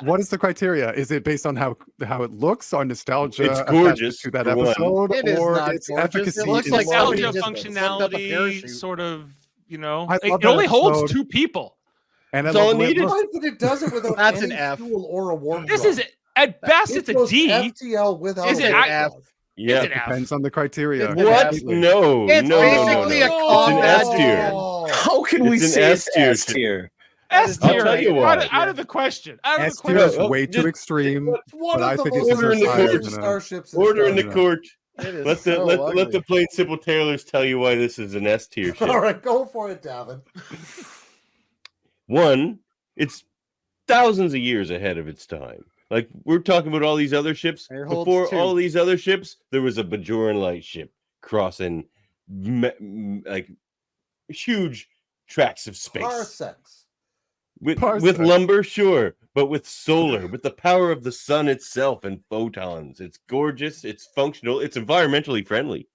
Speaker 5: what is the criteria? Is it based on how it looks, or nostalgia?
Speaker 1: It's
Speaker 5: attached
Speaker 1: gorgeous,
Speaker 5: to that
Speaker 1: for one.
Speaker 5: episode,
Speaker 6: It is
Speaker 5: or
Speaker 6: not
Speaker 5: its
Speaker 6: gorgeous. It
Speaker 5: efficacy?
Speaker 6: looks
Speaker 5: in
Speaker 6: like
Speaker 5: story?
Speaker 3: Nostalgia,
Speaker 6: somebody just lifted up a
Speaker 3: functionality,
Speaker 6: parachute.
Speaker 3: sort of. You know,
Speaker 5: I
Speaker 3: it
Speaker 5: love
Speaker 3: it only
Speaker 5: that
Speaker 3: holds
Speaker 5: episode.
Speaker 3: 2 people.
Speaker 5: And I
Speaker 1: That's all
Speaker 5: love
Speaker 1: it
Speaker 5: the way
Speaker 1: needed.
Speaker 5: looks.
Speaker 2: Right, but it does it without
Speaker 6: That's
Speaker 2: any
Speaker 6: an F.
Speaker 2: fuel or a warp
Speaker 3: This
Speaker 2: drive.
Speaker 3: is at best it's a
Speaker 2: goes
Speaker 3: D.
Speaker 2: FTL without
Speaker 3: Is
Speaker 2: a
Speaker 3: it
Speaker 2: warp
Speaker 6: F?
Speaker 2: drive.
Speaker 1: Yeah.
Speaker 3: It's an F.
Speaker 5: Depends on the criteria.
Speaker 6: It's
Speaker 1: What?
Speaker 5: Completely.
Speaker 1: No.
Speaker 6: It's
Speaker 1: no,
Speaker 6: basically
Speaker 1: no,
Speaker 6: a
Speaker 1: no.
Speaker 6: combat
Speaker 1: It's an S tier.
Speaker 2: Oh.
Speaker 7: How can we
Speaker 1: It's an
Speaker 7: say it's
Speaker 1: S tier.
Speaker 7: S tier?
Speaker 3: S
Speaker 1: I'll
Speaker 3: tier.
Speaker 1: tell you
Speaker 3: Out,
Speaker 1: why.
Speaker 3: out of the question. Out of
Speaker 5: S
Speaker 3: the
Speaker 5: tier
Speaker 3: question.
Speaker 5: is way
Speaker 1: Just-
Speaker 5: too extreme.
Speaker 2: It's one
Speaker 5: But I
Speaker 2: of the
Speaker 5: think it
Speaker 2: most
Speaker 1: deserves higher
Speaker 2: expensive
Speaker 5: than that.
Speaker 2: starships. in
Speaker 1: Order in
Speaker 2: Star
Speaker 1: the
Speaker 2: Trek.
Speaker 1: court.
Speaker 6: It is
Speaker 1: Let the
Speaker 6: so
Speaker 1: let the
Speaker 6: ugly.
Speaker 1: plain simple tailors tell you why this is an S tier ship.
Speaker 2: All right, go for it, Davan.
Speaker 1: One, it's thousands of years ahead of its time. Like we're talking about all these other ships.
Speaker 6: It holds
Speaker 1: Before
Speaker 6: 2.
Speaker 1: all these other ships, there was a Bajoran light ship crossing like huge tracts of space.
Speaker 2: Parsecs.
Speaker 1: With lumber, sure, but with solar, with the power of the sun itself and photons. It's gorgeous, it's functional, it's environmentally friendly.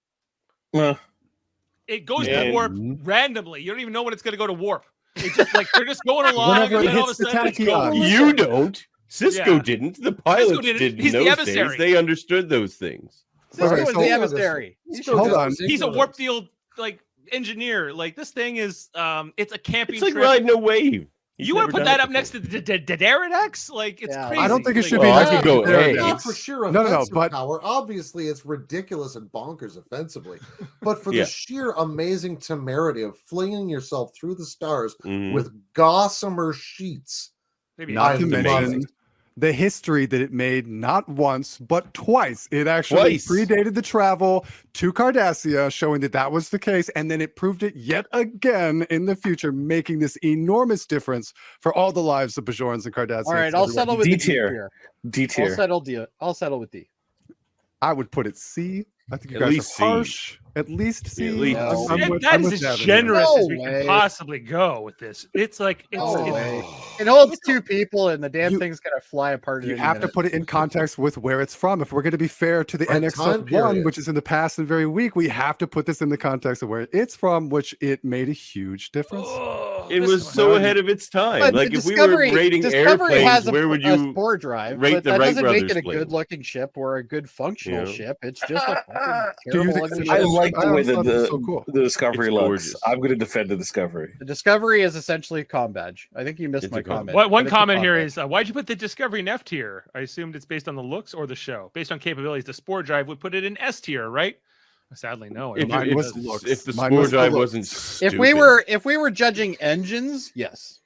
Speaker 3: It goes to warp randomly. You don't even know when it's going to go to warp. It's just like they're just going along, and then all of a sudden it's going.
Speaker 1: You don't. Cisco didn't. The pilots didn't.
Speaker 3: He's the emissary.
Speaker 1: They understood those things.
Speaker 6: Cisco was the emissary.
Speaker 5: Hold on.
Speaker 3: He's a warp field engineer. Like this thing is, it's a camping.
Speaker 1: It's like
Speaker 3: trip.
Speaker 1: riding a wave.
Speaker 3: You want to put that up next to the Daredex? Like it's crazy.
Speaker 5: I don't think it should be.
Speaker 1: I could go
Speaker 2: Not for sure offensive power. Obviously, it's ridiculous and bonkers offensively, but for the sheer amazing temerity of flinging yourself through the stars with gossamer sheets.
Speaker 5: Maybe not to mention the history that it made not once but twice. It actually predated the travel to Cardassia, showing that was the case, and then it proved it yet again in the future, making this enormous difference for all the lives of Bajorans and Cardassia.
Speaker 6: All right, I'll settle with
Speaker 7: D
Speaker 6: the
Speaker 7: tier. D tier.
Speaker 6: I'll settle with D.
Speaker 5: I would put it C. I think you
Speaker 1: At
Speaker 5: guys
Speaker 1: least
Speaker 5: are harsh. At least C.
Speaker 1: At least
Speaker 3: that is as generous as we can possibly go with this. It's like it
Speaker 6: holds two people, and the damn thing's gonna fly apart.
Speaker 5: You have to put it in context with where it's from. If we're going to be fair to the NX-1, which is in the past and very weak, we have to put this in the context of where it's from, which it made a huge difference.
Speaker 1: It was so ahead of its time. Like if we were rating airplanes, where would you
Speaker 6: spore drive?
Speaker 1: rate
Speaker 6: But
Speaker 1: the
Speaker 6: that
Speaker 1: Wright
Speaker 6: doesn't
Speaker 1: brothers
Speaker 6: make it a
Speaker 1: plane?
Speaker 6: good-looking ship or a good functional ship. It's just a fucking
Speaker 5: Do you
Speaker 6: terrible.
Speaker 5: think-
Speaker 6: ugly
Speaker 7: I
Speaker 6: ship.
Speaker 7: like the way that
Speaker 5: so cool.
Speaker 7: the Discovery
Speaker 1: It's
Speaker 7: looks.
Speaker 1: gorgeous.
Speaker 7: I'm going to defend the Discovery.
Speaker 6: The Discovery is essentially a comm badge. I think you missed
Speaker 1: It's
Speaker 6: my
Speaker 1: a comm
Speaker 6: comment.
Speaker 3: One
Speaker 6: but it's a
Speaker 3: comment
Speaker 6: comm
Speaker 3: here
Speaker 6: badge.
Speaker 3: is why'd you put the Discovery in F tier? I assumed it's based on the looks or the show. Based on capabilities, the Spore Drive would put it in S tier, right? Sadly, no.
Speaker 1: If the
Speaker 5: Mine
Speaker 1: Spore
Speaker 5: was
Speaker 1: Drive
Speaker 5: looks.
Speaker 1: wasn't stupid.
Speaker 6: If we were judging engines, yes,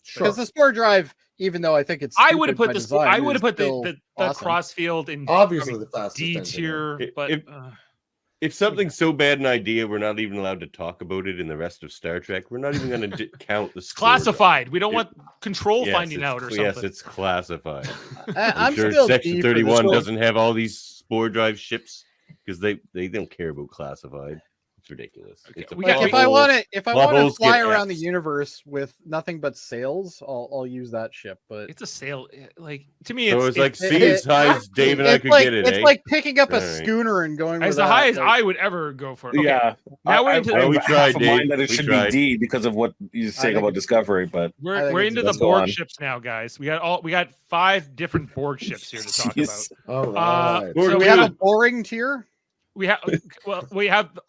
Speaker 2: Sure.
Speaker 6: because the Spore Drive, even though I think it's
Speaker 3: I would have put
Speaker 6: the
Speaker 3: the crossfield in
Speaker 2: Obviously, the fastest
Speaker 3: D
Speaker 2: engine
Speaker 3: tier,
Speaker 1: ever.
Speaker 3: but
Speaker 1: If something's so bad an idea, we're not even allowed to talk about it in the rest of Star Trek. We're not even going to count the
Speaker 3: it's classified. We don't want control
Speaker 1: Yes,
Speaker 3: finding out or something.
Speaker 1: Yes, it's classified.
Speaker 6: I'm
Speaker 1: sure
Speaker 6: still
Speaker 1: Section
Speaker 6: D for
Speaker 1: 31
Speaker 6: this
Speaker 1: doesn't have all these Spore Drive ships because they don't care about classified. It's ridiculous.
Speaker 3: Okay,
Speaker 1: It's a
Speaker 6: If I
Speaker 1: bubble.
Speaker 6: want to
Speaker 1: Bubbles
Speaker 6: fly
Speaker 1: get
Speaker 6: around the
Speaker 1: Fs.
Speaker 6: universe with nothing but sails, I'll use that ship. But
Speaker 3: It's a sail. Like to me,
Speaker 1: So
Speaker 3: it's
Speaker 1: it's like
Speaker 6: it-
Speaker 1: see as high as Dave and I
Speaker 6: it's
Speaker 1: could
Speaker 6: like
Speaker 1: get it.
Speaker 6: it's
Speaker 1: eh?
Speaker 6: like picking up a
Speaker 1: Right.
Speaker 6: schooner and going
Speaker 3: as
Speaker 6: with
Speaker 3: the
Speaker 6: that,
Speaker 3: high as
Speaker 6: like-
Speaker 3: I would ever go for. Okay.
Speaker 7: Yeah.
Speaker 3: Now we're into
Speaker 1: we
Speaker 7: I
Speaker 1: tried,
Speaker 7: have in mind
Speaker 1: Dave.
Speaker 7: that it
Speaker 1: We
Speaker 7: should
Speaker 1: tried.
Speaker 7: be D because of what you're saying
Speaker 6: think
Speaker 7: about Discovery, but
Speaker 6: I
Speaker 3: we're
Speaker 6: think
Speaker 3: we're
Speaker 6: it's-
Speaker 3: into the
Speaker 7: let's go
Speaker 3: Borg
Speaker 7: on.
Speaker 3: ships now, guys. We got 5 different Borg ships here to talk about.
Speaker 7: Jeez.
Speaker 2: All right.
Speaker 3: So
Speaker 6: Do we
Speaker 3: we
Speaker 6: have a
Speaker 3: have
Speaker 6: boring tier?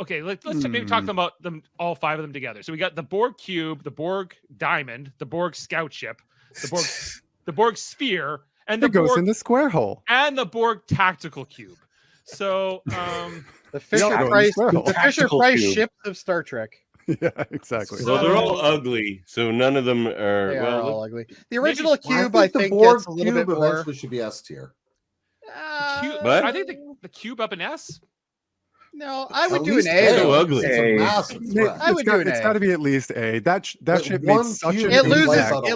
Speaker 3: okay. Let's maybe talk about them all 5 of them together. So we got the Borg cube, the Borg diamond, the Borg scout ship, the Borg sphere, and the
Speaker 5: It goes
Speaker 3: Borg
Speaker 5: in the square hole.
Speaker 3: and the Borg tactical cube. So
Speaker 6: The Fisher
Speaker 5: Yeah,
Speaker 6: Price,
Speaker 5: well.
Speaker 6: the Fisher
Speaker 7: Tactical
Speaker 6: Price
Speaker 7: cube.
Speaker 6: ships of Star Trek.
Speaker 5: Yeah, exactly.
Speaker 3: So-
Speaker 1: Well, they're all ugly, so none of them are.
Speaker 6: They
Speaker 1: well,
Speaker 6: are all ugly. The original
Speaker 2: Well,
Speaker 6: cube, I think,
Speaker 2: the Borg
Speaker 6: gets a little
Speaker 2: cube
Speaker 6: bit more.
Speaker 2: eventually should be S tier.
Speaker 1: What?
Speaker 3: I think the cube up in S.
Speaker 6: No, I would
Speaker 2: At
Speaker 6: do an
Speaker 2: least
Speaker 6: A.
Speaker 1: So ugly.
Speaker 2: It's
Speaker 7: A.
Speaker 2: a massive threat.
Speaker 6: I would do an
Speaker 5: It's
Speaker 6: A.
Speaker 5: got to be at least A. That
Speaker 2: But
Speaker 5: ship
Speaker 2: one
Speaker 5: made such
Speaker 2: cube
Speaker 5: an
Speaker 6: It
Speaker 2: can wipe
Speaker 6: loses.
Speaker 2: out a whole-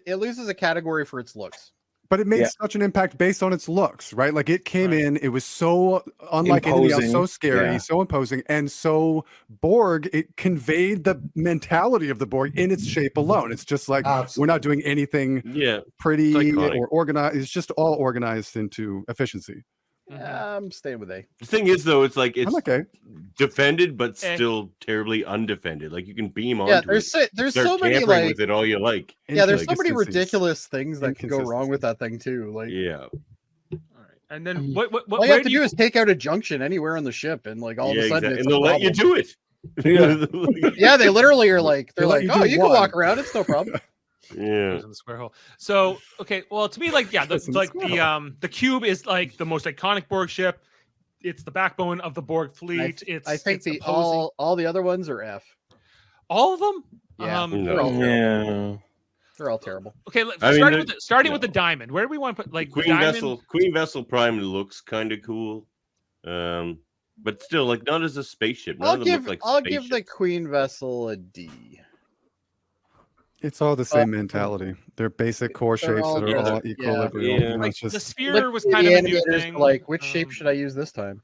Speaker 6: It loses a category for its looks.
Speaker 5: But it made
Speaker 7: Yeah.
Speaker 5: such an impact based on its looks, right? Like it came in, it was so unlike anything else,
Speaker 7: Imposing,
Speaker 5: so scary,
Speaker 7: yeah.
Speaker 5: so imposing, and so Borg. It conveyed the mentality of the Borg in its shape alone. It's just like we're not doing anything
Speaker 1: Yeah.
Speaker 5: pretty
Speaker 1: iconic.
Speaker 5: or organized. It's just all organized into efficiency.
Speaker 6: I'm staying with A.
Speaker 1: The thing is, though, it's like
Speaker 5: I'm
Speaker 1: it's
Speaker 5: okay.
Speaker 1: defended, but still terribly undefended. Like you can beam onto
Speaker 6: Yeah,
Speaker 1: it.
Speaker 6: there's
Speaker 1: Start
Speaker 6: so many
Speaker 1: tampering
Speaker 6: like
Speaker 1: with it all you like.
Speaker 6: yeah, there's so many
Speaker 5: Inconsistencies.
Speaker 6: ridiculous things that can go wrong with that thing too. Like
Speaker 1: Yeah.
Speaker 3: All right. And then what
Speaker 6: all you
Speaker 3: where
Speaker 6: have to do is take out a junction anywhere on the ship, and like all of a sudden,
Speaker 1: exactly.
Speaker 6: it's
Speaker 1: And they'll let you do it.
Speaker 6: Yeah, they literally are like they're
Speaker 5: They'll let
Speaker 6: like,
Speaker 5: you
Speaker 6: oh,
Speaker 5: do
Speaker 6: you can
Speaker 5: one."
Speaker 6: walk around, it's no problem.
Speaker 1: Yeah.
Speaker 3: goes in the square hole. So okay, well to me, like
Speaker 5: Goes in the square
Speaker 3: the cube is like the most iconic Borg ship. It's the backbone of the Borg fleet.
Speaker 6: I think
Speaker 3: it's
Speaker 6: the
Speaker 3: opposing-
Speaker 6: all the other ones are F.
Speaker 3: all of them.
Speaker 6: Yeah,
Speaker 1: No.
Speaker 6: they're all terrible.
Speaker 7: Yeah.
Speaker 6: They're all terrible.
Speaker 3: Okay,
Speaker 1: I mean,
Speaker 3: starting with
Speaker 1: no.
Speaker 3: the diamond. Where do we want to put like the
Speaker 1: Queen Vessel Prime looks kind of cool. But still, like not as a spaceship. None
Speaker 6: I'll
Speaker 1: of them
Speaker 6: give
Speaker 1: look like
Speaker 6: I'll give the
Speaker 1: spaceships.
Speaker 6: Queen Vessel a D.
Speaker 5: It's all the same mentality. They're basic core
Speaker 6: they're
Speaker 5: shapes
Speaker 6: all-
Speaker 5: that are
Speaker 6: yeah,
Speaker 5: all
Speaker 6: they're-
Speaker 5: equilibrium.
Speaker 1: yeah.
Speaker 5: You know,
Speaker 3: Like
Speaker 5: it's just
Speaker 3: the sphere was kind of a new thing.
Speaker 6: Like, which shape should I use this time?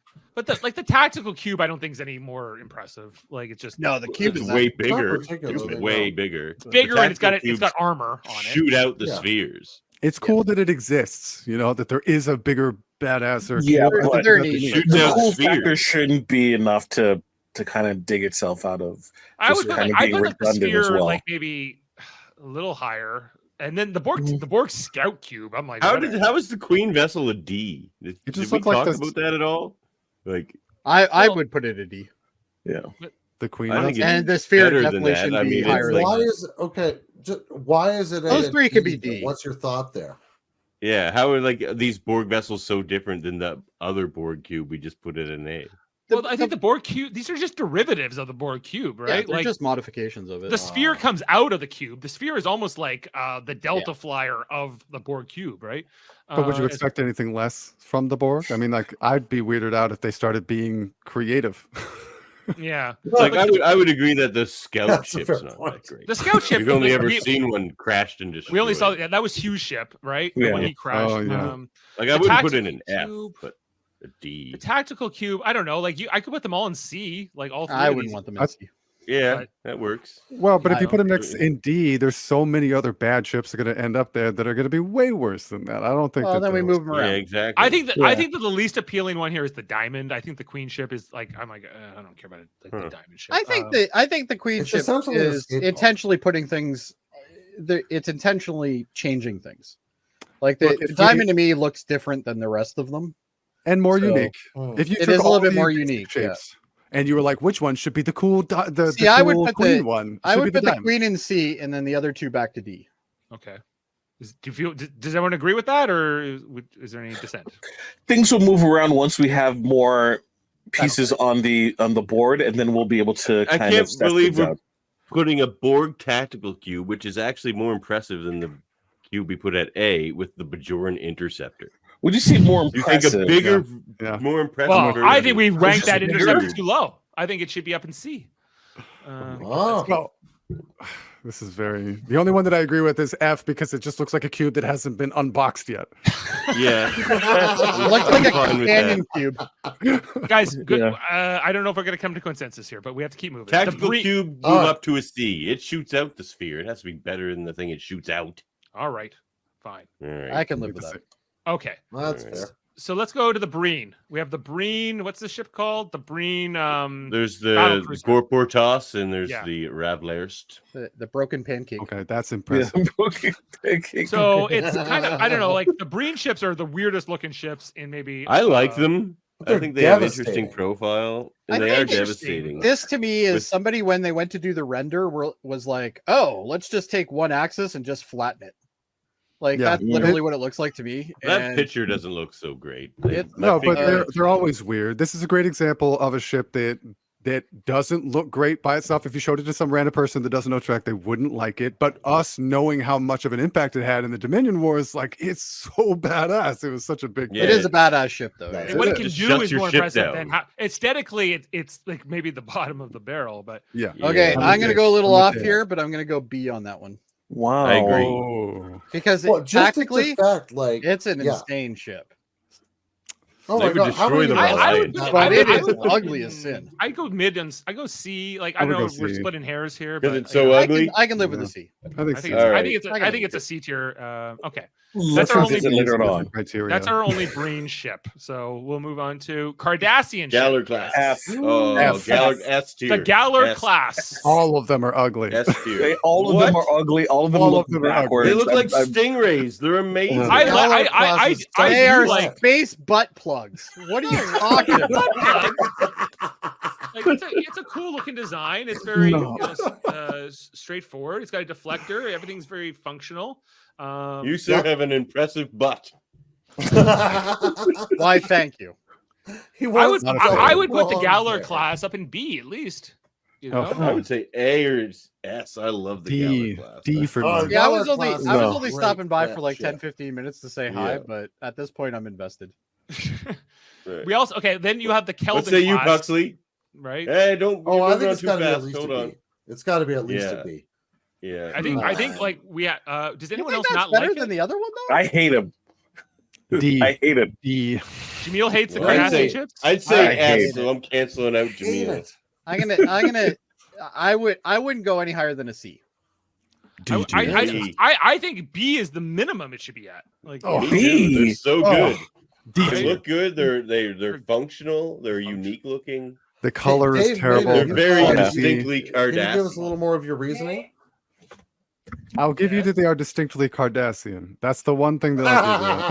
Speaker 3: But the tactical cube, I don't think is any more impressive. Like it's just
Speaker 6: No, the cube
Speaker 1: It's
Speaker 6: is
Speaker 1: way
Speaker 6: not
Speaker 1: bigger. It's
Speaker 2: particularly,
Speaker 1: way
Speaker 2: no.
Speaker 1: bigger.
Speaker 3: It's bigger and it's got
Speaker 1: tactical
Speaker 3: armor on it.
Speaker 1: Shoot out the
Speaker 2: Yeah.
Speaker 1: spheres.
Speaker 5: It's cool that it exists, you know, that there is a bigger badasser.
Speaker 7: Yeah,
Speaker 5: cube. I
Speaker 7: but
Speaker 5: think
Speaker 6: they're
Speaker 5: that's
Speaker 6: neat.
Speaker 5: unique.
Speaker 1: Shoots
Speaker 7: The
Speaker 1: out
Speaker 7: cool
Speaker 1: spheres.
Speaker 7: factor shouldn't be enough to kind of dig itself out of.
Speaker 3: I
Speaker 7: just
Speaker 3: would
Speaker 7: kind of
Speaker 3: I
Speaker 7: being
Speaker 3: put the
Speaker 7: redundant as
Speaker 3: sphere
Speaker 7: well.
Speaker 3: like maybe a little higher. And then the Borg scout cube. I'm like,
Speaker 1: How
Speaker 3: whatever.
Speaker 1: is the Queen vessel a D? Did
Speaker 5: just
Speaker 1: we
Speaker 5: looked like
Speaker 1: talk
Speaker 5: this-
Speaker 1: about that at all? Like,
Speaker 6: I would put it a D.
Speaker 7: Yeah.
Speaker 5: The Queen.
Speaker 1: I think
Speaker 5: vessel.
Speaker 1: it's
Speaker 6: And the sphere
Speaker 1: better than
Speaker 6: definitely
Speaker 1: that.
Speaker 6: should
Speaker 1: I
Speaker 6: be
Speaker 1: mean, it's
Speaker 6: higher
Speaker 1: like-
Speaker 6: than
Speaker 2: Why
Speaker 6: that.
Speaker 2: is okay? Why is it?
Speaker 6: Those
Speaker 2: a
Speaker 6: three could be
Speaker 2: D?
Speaker 6: D.
Speaker 2: What's your thought there?
Speaker 1: yeah, how are like these Borg vessels so different than the other Borg cube we just put it in A?
Speaker 3: Well, I think the Borg cube, these are just derivatives of the Borg cube,
Speaker 6: Yeah,
Speaker 3: right?
Speaker 6: they're
Speaker 3: Like
Speaker 6: just modifications of it.
Speaker 3: the sphere comes out of the cube. The sphere is almost like the Delta flyer of the Borg cube, right?
Speaker 5: But would you
Speaker 3: It's-
Speaker 5: expect anything less from the Borg? I mean, like, I'd be weirded out if they started being creative.
Speaker 3: Yeah.
Speaker 1: Like I would agree that the scout
Speaker 2: That's a
Speaker 1: ship's
Speaker 2: fair
Speaker 1: not
Speaker 2: point.
Speaker 1: that great.
Speaker 3: The scout ship.
Speaker 1: We've only
Speaker 3: like,
Speaker 1: ever
Speaker 3: we-
Speaker 1: seen one crashed and destroyed.
Speaker 3: We only saw that was Hugh's ship, right?
Speaker 7: Yeah.
Speaker 3: When he crashed.
Speaker 5: Oh, yeah.
Speaker 1: Like
Speaker 3: the
Speaker 1: I wouldn't put it in
Speaker 3: tactical
Speaker 1: F,
Speaker 3: cube-
Speaker 1: but a D.
Speaker 3: The tactical cube, I don't know. Like I could put them all in C, like all three.
Speaker 6: I
Speaker 3: of
Speaker 6: wouldn't
Speaker 3: these.
Speaker 6: want them in C.
Speaker 1: Yeah,
Speaker 3: but-
Speaker 1: that works.
Speaker 5: Well, but if
Speaker 6: I
Speaker 5: you put them
Speaker 1: don't
Speaker 5: next
Speaker 1: really-
Speaker 5: in D, there's so many other bad ships that are going to end up there that are going to be way worse than that. I don't think.
Speaker 6: Well,
Speaker 5: that
Speaker 6: then we
Speaker 5: those-
Speaker 6: move them
Speaker 1: Yeah,
Speaker 6: around.
Speaker 1: exactly.
Speaker 3: I think that
Speaker 7: Yeah.
Speaker 3: the least appealing one here is the diamond. I think the queen ship is like I'm like I don't care about it, like the diamond ship.
Speaker 6: I think the queen
Speaker 2: It's
Speaker 6: ship
Speaker 2: essentially an
Speaker 6: is
Speaker 2: escape pod.
Speaker 6: intentionally putting things. It's intentionally changing things. Like
Speaker 5: Look,
Speaker 6: the
Speaker 5: if we-
Speaker 6: diamond to me looks different than the rest of them.
Speaker 5: and more
Speaker 6: So-
Speaker 5: unique.
Speaker 2: Hmm.
Speaker 5: If you
Speaker 6: It
Speaker 5: took
Speaker 6: is a
Speaker 5: all
Speaker 6: little bit
Speaker 5: these
Speaker 6: more
Speaker 5: basic
Speaker 6: unique, yeah.
Speaker 5: shapes, and you were like, which one should be the cool, the
Speaker 6: See, I would
Speaker 5: cool
Speaker 6: put
Speaker 5: queen
Speaker 6: the-
Speaker 5: one?
Speaker 6: I
Speaker 5: Should
Speaker 6: would
Speaker 5: be
Speaker 6: put the
Speaker 5: diamond.
Speaker 6: queen in C and then the other two back to D.
Speaker 3: okay. Do you feel? Does everyone agree with that, or is there any dissent?
Speaker 7: Things will move around once we have more pieces on the board, and then we'll be able to
Speaker 1: I
Speaker 7: kind
Speaker 1: can't
Speaker 7: of set
Speaker 1: believe
Speaker 7: things
Speaker 1: we're
Speaker 7: out.
Speaker 1: putting a Borg tactical cube, which is actually more impressive than the cube we put at A with the Bajoran interceptor.
Speaker 7: Would you see more
Speaker 1: You think
Speaker 7: impressive?
Speaker 1: a bigger,
Speaker 5: Yeah.
Speaker 1: more impressive?
Speaker 3: Well,
Speaker 1: version
Speaker 3: I think we ranked
Speaker 1: is
Speaker 3: that
Speaker 1: bigger.
Speaker 3: interceptor too low. I think it should be up in C.
Speaker 2: Oh.
Speaker 5: Well, this is very. The only one that I agree with is F because it just looks like a cube that hasn't been unboxed yet.
Speaker 1: Yeah,
Speaker 6: It looks like
Speaker 1: I'm
Speaker 6: a
Speaker 1: fine with
Speaker 6: companion
Speaker 1: that.
Speaker 6: cube.
Speaker 3: Guys, good.
Speaker 7: Yeah.
Speaker 3: I don't know if we're gonna come to consensus here, but we have to keep moving. The
Speaker 1: Tactical
Speaker 3: bre-
Speaker 1: cube move
Speaker 2: All right.
Speaker 1: up to a C. It shoots out the sphere. It has to be better than the thing it shoots out.
Speaker 3: All right, fine.
Speaker 1: All right.
Speaker 6: I can live with that.
Speaker 3: Okay,
Speaker 2: That's
Speaker 1: Alright.
Speaker 2: fair.
Speaker 3: so let's go to the Breen. We have the Breen. What's the ship called? The Breen.
Speaker 1: There's
Speaker 3: Battle
Speaker 1: the
Speaker 3: cruiser.
Speaker 1: Gorportos and there's
Speaker 3: Yeah.
Speaker 1: the Ravlairst.
Speaker 6: The broken pancake.
Speaker 5: Okay, that's
Speaker 7: Yeah.
Speaker 5: impressive.
Speaker 3: So it's kind of I don't know. Like the Breen ships are the weirdest looking ships in maybe.
Speaker 1: I like them. I
Speaker 2: They're
Speaker 1: think they have interesting
Speaker 2: devastating.
Speaker 1: profile,
Speaker 6: I
Speaker 1: and they are
Speaker 6: think
Speaker 1: devastating.
Speaker 6: This to me is
Speaker 1: With-
Speaker 6: somebody when they went to do the render was like, oh, let's just take one axis and just flatten it. Like
Speaker 5: Yeah.
Speaker 6: that's literally what it looks like to me.
Speaker 1: That
Speaker 6: And
Speaker 1: picture doesn't look so great.
Speaker 6: It-
Speaker 1: My
Speaker 5: No, but
Speaker 1: figure-
Speaker 5: they're always weird. This is a great example of a ship that doesn't look great by itself. If you showed it to some random person that doesn't know Trek, they wouldn't like it. But us knowing how much of an impact it had in the Dominion Wars, like it's so badass. It was such a big.
Speaker 1: Yeah.
Speaker 6: It is a badass ship though.
Speaker 2: Right.
Speaker 3: And what it
Speaker 5: It
Speaker 3: can
Speaker 1: just
Speaker 3: do
Speaker 1: shuts
Speaker 3: is
Speaker 1: your
Speaker 3: more
Speaker 1: ship
Speaker 3: impressive
Speaker 1: down.
Speaker 3: than how aesthetically it's like maybe the bottom of the barrel, but
Speaker 5: Yeah.
Speaker 6: Okay,
Speaker 1: Yeah.
Speaker 6: I'm gonna go a little
Speaker 5: I'm
Speaker 6: off
Speaker 5: with you.
Speaker 6: here, but I'm gonna go B on that one
Speaker 7: Wow.
Speaker 1: I agree.
Speaker 5: Oh.
Speaker 6: because
Speaker 2: Well, just
Speaker 6: tactically
Speaker 2: its effect, like
Speaker 6: it's an
Speaker 2: yeah.
Speaker 6: insane ship.
Speaker 2: Oh
Speaker 1: They
Speaker 2: my
Speaker 1: would
Speaker 2: god, how
Speaker 1: destroy
Speaker 2: many
Speaker 1: the
Speaker 2: levels
Speaker 3: I
Speaker 1: Reliant.
Speaker 3: would,
Speaker 2: is that?
Speaker 6: But it
Speaker 3: I
Speaker 6: is
Speaker 3: would-
Speaker 6: ugly as sin.
Speaker 3: I go mid and I go C. Like I
Speaker 5: I would
Speaker 3: don't know,
Speaker 5: go
Speaker 3: we're
Speaker 5: C.
Speaker 3: splitting hairs here,
Speaker 1: Because
Speaker 3: but
Speaker 1: it's so
Speaker 6: I
Speaker 1: ugly.
Speaker 6: can live with
Speaker 5: Yeah.
Speaker 6: a C.
Speaker 5: I think
Speaker 3: I think
Speaker 5: so.
Speaker 3: it's,
Speaker 1: All
Speaker 3: I
Speaker 1: right.
Speaker 3: think it's a,
Speaker 6: I
Speaker 3: I
Speaker 6: can
Speaker 3: think
Speaker 6: live
Speaker 3: it's a C tier. Okay,
Speaker 7: Let's
Speaker 3: our
Speaker 7: revisit
Speaker 3: only-
Speaker 7: later
Speaker 5: Different
Speaker 7: on.
Speaker 5: criteria.
Speaker 3: that's our only Breen ship. So we'll move on to Cardassian
Speaker 1: Galler
Speaker 3: ship.
Speaker 1: class.
Speaker 7: F.
Speaker 1: Oh,
Speaker 5: F.
Speaker 1: Galler S tier.
Speaker 3: The Galler
Speaker 1: S-
Speaker 3: class.
Speaker 5: All of them are ugly.
Speaker 1: S tier.
Speaker 7: They- all of them
Speaker 1: What?
Speaker 7: are ugly. All of them
Speaker 5: All
Speaker 7: look
Speaker 5: of them are ugly.
Speaker 7: backwards.
Speaker 1: They look like
Speaker 7: I'm-
Speaker 1: stingrays. They're amazing.
Speaker 3: I
Speaker 2: Galler
Speaker 3: like.
Speaker 2: class is
Speaker 3: I
Speaker 6: They
Speaker 3: do
Speaker 6: are
Speaker 3: like.
Speaker 6: space butt plugs. What are you talking about?
Speaker 3: Like it's a cool looking design. It's very
Speaker 5: No.
Speaker 3: straightforward. It's got a deflector. Everything's very functional.
Speaker 1: You sir have an impressive butt.
Speaker 6: Why? Thank you.
Speaker 2: He
Speaker 3: I would
Speaker 2: wants
Speaker 5: Not a
Speaker 2: to
Speaker 5: fan.
Speaker 3: I would put the
Speaker 2: belong
Speaker 3: Galler
Speaker 2: there.
Speaker 3: class up in B at least. You
Speaker 5: Oh,
Speaker 3: know?
Speaker 1: I would say A or S. I love the
Speaker 5: D.
Speaker 1: Galler class.
Speaker 5: D for
Speaker 2: Oh,
Speaker 5: me.
Speaker 6: Yeah, I
Speaker 2: Galler
Speaker 6: was only
Speaker 2: class
Speaker 6: I was
Speaker 2: is
Speaker 6: only
Speaker 2: great
Speaker 6: stopping by
Speaker 2: for
Speaker 6: for like
Speaker 2: that
Speaker 6: 10,
Speaker 2: ship.
Speaker 6: 15 minutes to say hi,
Speaker 1: Yeah.
Speaker 6: but at this point I'm invested.
Speaker 1: Right.
Speaker 3: We also then you have the Kelvin
Speaker 1: What say you,
Speaker 3: class,
Speaker 1: Puxley?
Speaker 3: right?
Speaker 1: Hey, don't.
Speaker 2: Oh,
Speaker 1: you're
Speaker 2: I
Speaker 1: moving
Speaker 2: think
Speaker 1: on
Speaker 2: it's
Speaker 1: too
Speaker 2: got to be at
Speaker 1: fast.
Speaker 2: least
Speaker 1: Hold
Speaker 2: a
Speaker 1: on.
Speaker 2: B. It's got to be at least
Speaker 1: Yeah.
Speaker 2: a B.
Speaker 1: Yeah.
Speaker 3: I think like we does
Speaker 6: You
Speaker 3: anyone
Speaker 6: think
Speaker 3: else
Speaker 6: that's
Speaker 3: not
Speaker 6: better
Speaker 3: like
Speaker 6: than
Speaker 3: it?
Speaker 6: the other one though?
Speaker 7: I hate him.
Speaker 5: D.
Speaker 7: I hate it.
Speaker 5: D.
Speaker 3: Jaemeel hates the
Speaker 1: Well,
Speaker 3: Cardassian ships.
Speaker 1: I'd say
Speaker 7: I hate
Speaker 1: S, so I'm canceling out
Speaker 2: Hate
Speaker 1: Jaemeel.
Speaker 2: it.
Speaker 6: I wouldn't go any higher than a C.
Speaker 5: D tier.
Speaker 1: D.
Speaker 3: I think B is the minimum it should be at. Like,
Speaker 5: Oh,
Speaker 1: Me too.
Speaker 7: B.
Speaker 1: They're so
Speaker 7: Oh.
Speaker 1: good.
Speaker 5: D
Speaker 1: They
Speaker 5: tier.
Speaker 1: look good. They're functional. They're unique looking.
Speaker 5: The color
Speaker 2: Dave,
Speaker 5: is terrible.
Speaker 1: They're
Speaker 2: you
Speaker 1: very
Speaker 2: call it
Speaker 1: distinctly
Speaker 2: Can you give us a
Speaker 1: Cardassian.
Speaker 2: little more of your reasoning?
Speaker 5: I'll give you that they are distinctly Cardassian. That's the one thing that I'll